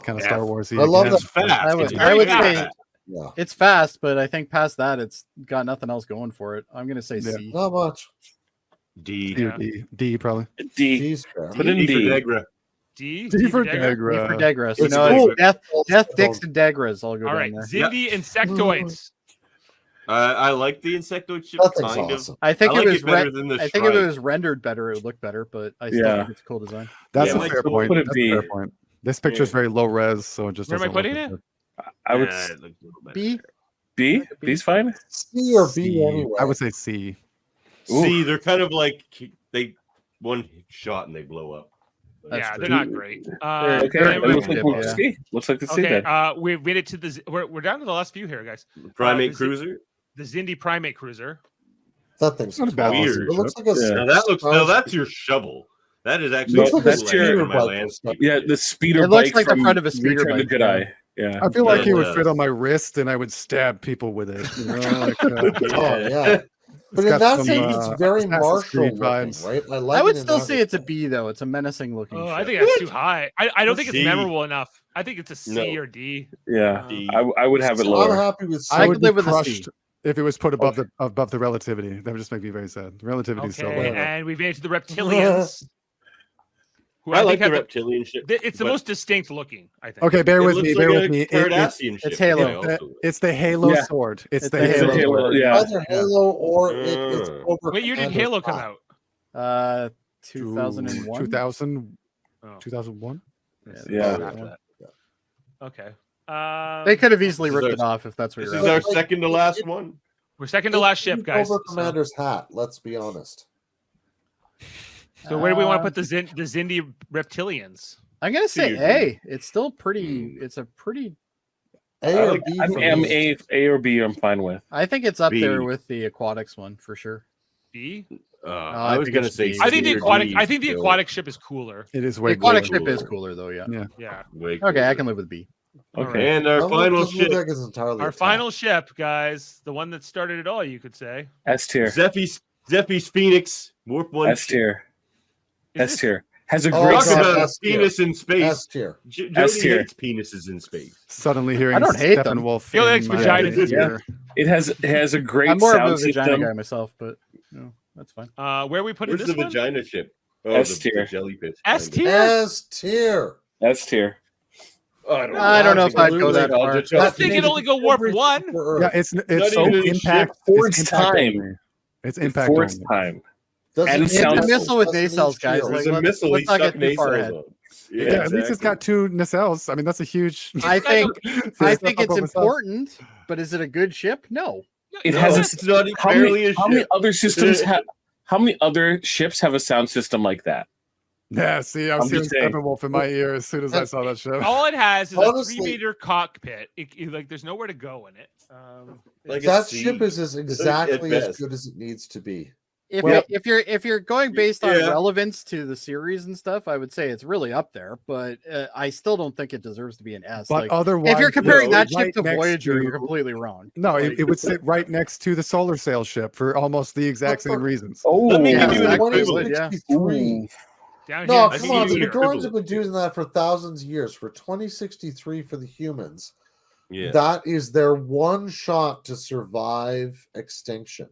Speaker 5: Kind of Star Warsy.
Speaker 2: I love
Speaker 1: It's
Speaker 2: that.
Speaker 1: fast.
Speaker 6: I would,
Speaker 1: It's
Speaker 6: I would
Speaker 1: very
Speaker 6: say
Speaker 1: fast.
Speaker 2: Yeah.
Speaker 6: it's fast, but I think past that, it's got nothing else going for it. I'm gonna say C.
Speaker 2: Not much.
Speaker 1: D.
Speaker 3: Yeah.
Speaker 5: D probably.
Speaker 7: D.
Speaker 2: D's fair.
Speaker 7: Put in
Speaker 1: D for
Speaker 7: D.
Speaker 1: Degra.
Speaker 3: D.
Speaker 5: D for
Speaker 3: Dagger?
Speaker 6: D for
Speaker 5: Degra.
Speaker 6: Degras. You
Speaker 2: It's
Speaker 6: know,
Speaker 2: cool.
Speaker 6: Death Dicks and Degras all go
Speaker 3: All
Speaker 6: down
Speaker 3: right,
Speaker 6: there.
Speaker 3: Zindi Insectoids.
Speaker 1: I like the insectoid ship.
Speaker 2: That thing's
Speaker 1: Kind
Speaker 2: awesome.
Speaker 6: I think
Speaker 1: I like
Speaker 6: it was
Speaker 1: it better than the
Speaker 6: I think if it
Speaker 1: Shrike.
Speaker 6: was rendered better, it would look better, but I still
Speaker 7: Yeah.
Speaker 6: think it's a cool design.
Speaker 5: That's
Speaker 1: Yeah,
Speaker 5: a
Speaker 1: like,
Speaker 5: fair
Speaker 7: so
Speaker 5: point.
Speaker 7: put it
Speaker 5: That's
Speaker 7: B.
Speaker 5: a fair point. This picture is very low res, so it just
Speaker 3: Where am I
Speaker 5: doesn't look
Speaker 3: putting
Speaker 5: as
Speaker 3: it?
Speaker 5: good.
Speaker 7: I would
Speaker 1: Yeah, it looks a little better.
Speaker 6: B.
Speaker 7: B. B's fine.
Speaker 2: C or B
Speaker 5: C.
Speaker 2: anyway.
Speaker 5: I would say C.
Speaker 1: See, they're kind of like they one shot and they blow up.
Speaker 3: Yeah, they're not great.
Speaker 7: Okay, looks like the sea then.
Speaker 3: We made it to we're down to the last few here, guys.
Speaker 1: Primate cruiser,
Speaker 3: the Xindi primate cruiser.
Speaker 2: That thing's
Speaker 1: weird.
Speaker 2: It looks like a
Speaker 1: now that's your shovel. That is actually
Speaker 7: that's your the speeder.
Speaker 6: It looks like the front of a speeder bike.
Speaker 7: Jedi. Yeah,
Speaker 5: I feel like it would fit on my wrist, and I would stab people with it. You know,
Speaker 2: But in that sense, it's very Marshall vibes, right?
Speaker 6: I would still say it's a B, though. It's a menacing looking.
Speaker 3: Oh, I think that's too high. I don't think it's memorable enough. I think it's a C or D.
Speaker 7: Yeah, I would have it lower.
Speaker 2: I'm happy with C.
Speaker 5: I would live with a C if it was put above the relativity. That would just make me very sad. The relativity is so low.
Speaker 3: And we've made it to the reptilians.
Speaker 1: I like the reptilian ship.
Speaker 3: It's the most distinct looking, I think.
Speaker 5: Okay, bear with me.
Speaker 1: It's
Speaker 5: Halo. It's the Halo sword. It's the Halo.
Speaker 2: Either Halo or it's over.
Speaker 3: What year did Halo come out?
Speaker 6: 2001.
Speaker 5: 2001.
Speaker 7: Yeah.
Speaker 3: Okay.
Speaker 6: They could have easily ripped it off if that's what you're.
Speaker 1: This is our second to last one.
Speaker 3: We're second to last ship, guys.
Speaker 2: Over Commander's hat. Let's be honest.
Speaker 3: So where do we want to put the Xindi reptilians?
Speaker 6: I'm gonna say A. It's still pretty. It's a pretty.
Speaker 2: A or B.
Speaker 7: A or B. I'm fine with.
Speaker 6: I think it's up there with the aquatics one for sure.
Speaker 3: B.
Speaker 1: I was gonna say.
Speaker 3: I think the aquatic. I think the aquatic ship is cooler.
Speaker 5: It is way.
Speaker 6: The aquatic ship is cooler though. Yeah. Okay, I can live with B.
Speaker 1: Okay, and our final ship.
Speaker 3: Our final ship, guys, the one that started it all, you could say.
Speaker 7: S tier.
Speaker 1: Zeffy's Phoenix Warp 1.
Speaker 7: S tier. S tier. Has a
Speaker 1: great
Speaker 7: talk
Speaker 1: about penis in space.
Speaker 2: S tier.
Speaker 1: Jody hates penises in space.
Speaker 5: Suddenly hearing
Speaker 6: I don't hate them.
Speaker 5: Wolf.
Speaker 3: He likes vaginas.
Speaker 7: Yeah. It has a great
Speaker 6: I'm more
Speaker 7: sound
Speaker 6: of a vagina
Speaker 7: system.
Speaker 6: guy myself, but no, that's fine.
Speaker 3: Where are we putting
Speaker 1: Where's
Speaker 3: this
Speaker 1: the
Speaker 3: one?
Speaker 1: vagina ship? Oh,
Speaker 7: S
Speaker 1: the
Speaker 7: tier.
Speaker 1: jellyfish.
Speaker 3: S tier.
Speaker 2: S tier.
Speaker 7: S tier.
Speaker 6: I don't know if I'd go that far.
Speaker 3: I think it only go warp 1.
Speaker 5: Yeah, it's
Speaker 1: so
Speaker 5: impact
Speaker 7: for its time.
Speaker 5: It's impact
Speaker 7: for its time.
Speaker 2: And
Speaker 6: it's a missile with nacelles, guys.
Speaker 1: There's a missile.
Speaker 6: Let's not get too far ahead.
Speaker 5: Yeah, at least it's got 2 nacelles. I mean, that's a huge.
Speaker 6: I think it's important, but is it a good ship? No.
Speaker 7: It has. It's not barely a ship. How many other systems have? How many other ships have a sound system like that?
Speaker 5: Yeah, see, I was hearing Steppenwolf in my ear as soon as I saw that show.
Speaker 3: All it has is a 3-meter cockpit. Like, there's nowhere to go in it.
Speaker 2: That ship is exactly as good as it needs to be.
Speaker 6: If you're going based on relevance to the series and stuff, I would say it's really up there. But I still don't think it deserves to be an S.
Speaker 5: But otherwise,
Speaker 6: if you're comparing that ship to Voyager, you're completely wrong.
Speaker 5: No, it would sit right next to the Solar Sail ship for almost the exact same reasons.
Speaker 2: Oh,
Speaker 1: let me give you an
Speaker 2: equivalent. No, come on. The droids have been doing that for thousands of years. For 2063 for the humans, that is their one shot to survive extinction.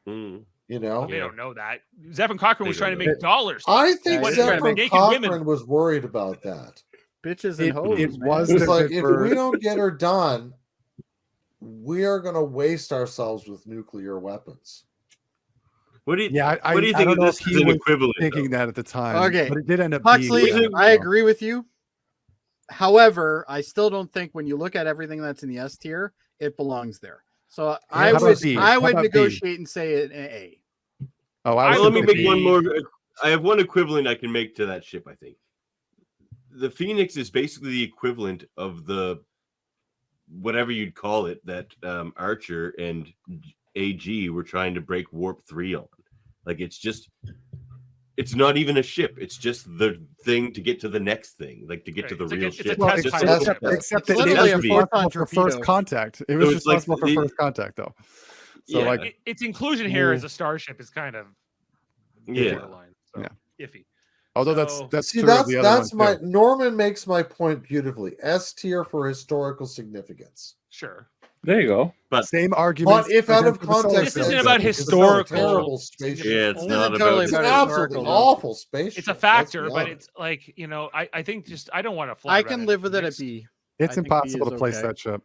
Speaker 2: You know,
Speaker 3: they don't know that. Zephyr Cochrane was trying to make dollars.
Speaker 2: I think Zephyr Cochrane was worried about that.
Speaker 6: Bitches and hoes.
Speaker 2: It was like, if we don't get her done, we are going to waste ourselves with nuclear weapons.
Speaker 1: What do you?
Speaker 5: I
Speaker 1: what do you think of this as an equivalent?
Speaker 5: Thinking that at the time,
Speaker 6: okay,
Speaker 5: but it did end up.
Speaker 6: Puxley, I agree with you. However, I still don't think when you look at everything that's in the S tier, it belongs there. So I would negotiate and say an A.
Speaker 5: Oh,
Speaker 1: let me make one more. I have one equivalent I can make to that ship. I think the Phoenix is basically the equivalent of the whatever you'd call it that Archer and AG were trying to break Warp 3 on. Like it's not even a ship. It's just the thing to get to the next thing, like to get to the real ship.
Speaker 5: Except that it was for first contact. It was responsible for first contact, though. So
Speaker 3: its inclusion here as a starship is kind of iffy.
Speaker 5: Although that's
Speaker 2: my Norman makes my point beautifully. S tier for historical significance.
Speaker 3: Sure.
Speaker 7: There you go.
Speaker 5: But same argument.
Speaker 2: But if out of context,
Speaker 3: this isn't about historical.
Speaker 2: Terrible spaceship.
Speaker 1: Yeah, it's not
Speaker 6: totally
Speaker 2: about absolutely awful spaceship.
Speaker 3: It's a factor, but it's like I think I don't want to fly.
Speaker 6: I can live with it at B.
Speaker 5: It's impossible to place that ship.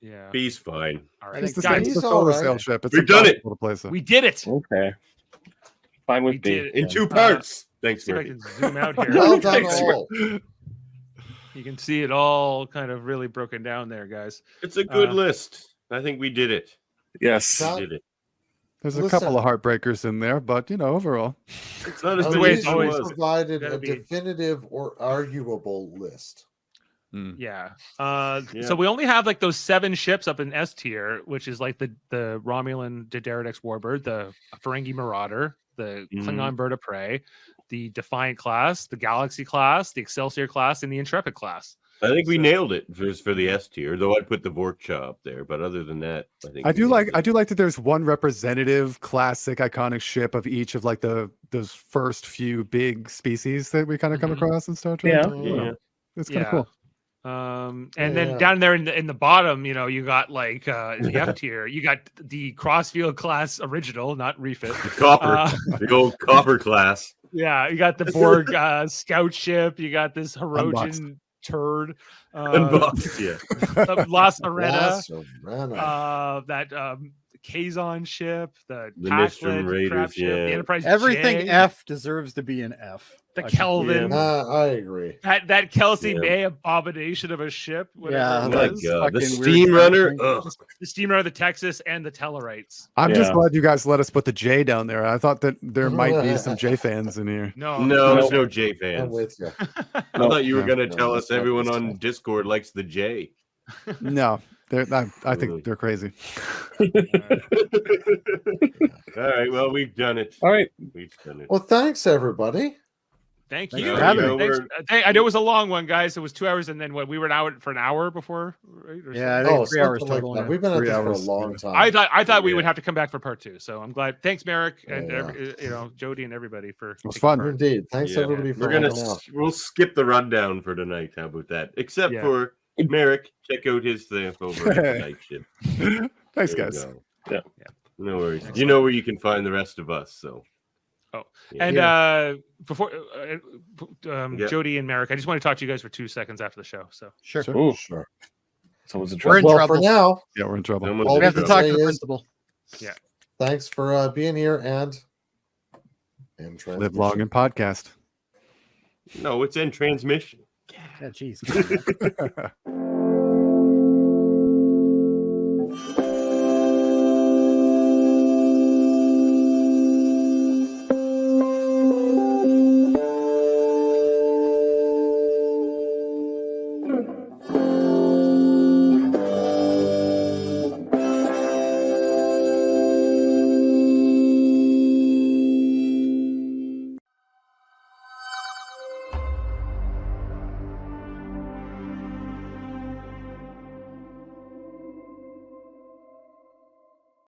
Speaker 3: Yeah,
Speaker 1: B's fine.
Speaker 3: All right,
Speaker 5: it's the same as the Solar Sail ship.
Speaker 1: We've done it.
Speaker 5: To place it.
Speaker 3: We did it.
Speaker 7: Okay. Fine with B
Speaker 1: in 2 parts. Thanks,
Speaker 3: see if I
Speaker 1: Murphy.
Speaker 3: can zoom out here.
Speaker 2: Well done, all.
Speaker 3: You can see it all kind of really broken down there, guys.
Speaker 1: It's a good list. I think we did it.
Speaker 7: Yes.
Speaker 1: We did it.
Speaker 5: There's a couple of heartbreakers in there, but overall,
Speaker 1: it's not as the way it's always
Speaker 2: provided a definitive or arguable list.
Speaker 3: Yeah. So we only have like those 7 ships up in S tier, which is like the Romulan D'Deridex Warbird, the Ferengi Marauder, the Klingon Bird of Prey, the Defiant class, the Galaxy class, the Excelsior class, and the Intrepid class.
Speaker 1: I think we nailed it for the S tier, though I'd put the Vorkcha up there. But other than that, I do like
Speaker 5: that there's one representative, classic, iconic ship of each of like those first few big species that we kind of come across in Star Trek.
Speaker 7: Yeah.
Speaker 5: It's kind of cool.
Speaker 3: And then down there in the bottom, you got like in the F tier, you got the Crossfield class original, not refit.
Speaker 1: The old copper class.
Speaker 3: Yeah, you got the Borg scout ship. You got this Hirogen turd. La Serena. That Kazon ship, the
Speaker 1: Nystrom Raiders,
Speaker 3: ship, the Enterprise.
Speaker 6: Everything
Speaker 3: J.
Speaker 6: F deserves to be an F.
Speaker 3: The Kelvin.
Speaker 2: I agree.
Speaker 3: That Kelsey May abomination of a ship.
Speaker 6: Yeah,
Speaker 1: the Steam Runner.
Speaker 3: The Steam Runner, the Texas, and the Tellarites.
Speaker 5: I'm just glad you guys let us put the J down there. I thought that there might be some J fans in here.
Speaker 3: No,
Speaker 1: there's no J fans.
Speaker 2: I'm with you.
Speaker 1: I thought you were going to tell us everyone on Discord likes the J.
Speaker 5: No. I think they're crazy.
Speaker 1: All right. Well, we've done it.
Speaker 7: All right.
Speaker 1: We've done it.
Speaker 2: Well, thanks, everybody.
Speaker 3: Thank you. I know it was a long one, guys. It was 2 hours, and then we were out for an hour before. Right?
Speaker 6: I think 3 hours
Speaker 2: like
Speaker 6: total.
Speaker 2: We've been at this for a long time.
Speaker 3: I thought we would have to come back for part 2, so I'm glad. Thanks, Maeric, and Jody and everybody for.
Speaker 5: It was fun.
Speaker 2: Indeed. Thanks everybody for.
Speaker 1: We'll skip the rundown for tonight. How about that? Except for Maeric, check out his thing over at the night ship.
Speaker 5: Thanks, guys.
Speaker 1: Yeah. No worries. You know where you can find the rest of us. So.
Speaker 3: Before Jody and Maeric, I just want to talk to you guys for 2 seconds after the show. So
Speaker 6: sure.
Speaker 2: Sure.
Speaker 7: Someone's in
Speaker 6: trouble.
Speaker 7: trouble.
Speaker 6: We're in trouble.
Speaker 2: For now,
Speaker 5: we're in trouble.
Speaker 6: We have to talk to the principal.
Speaker 3: Yeah.
Speaker 2: Thanks for being here and
Speaker 5: live long and podcast.
Speaker 1: No, it's in transmission.
Speaker 6: Yeah, jeez.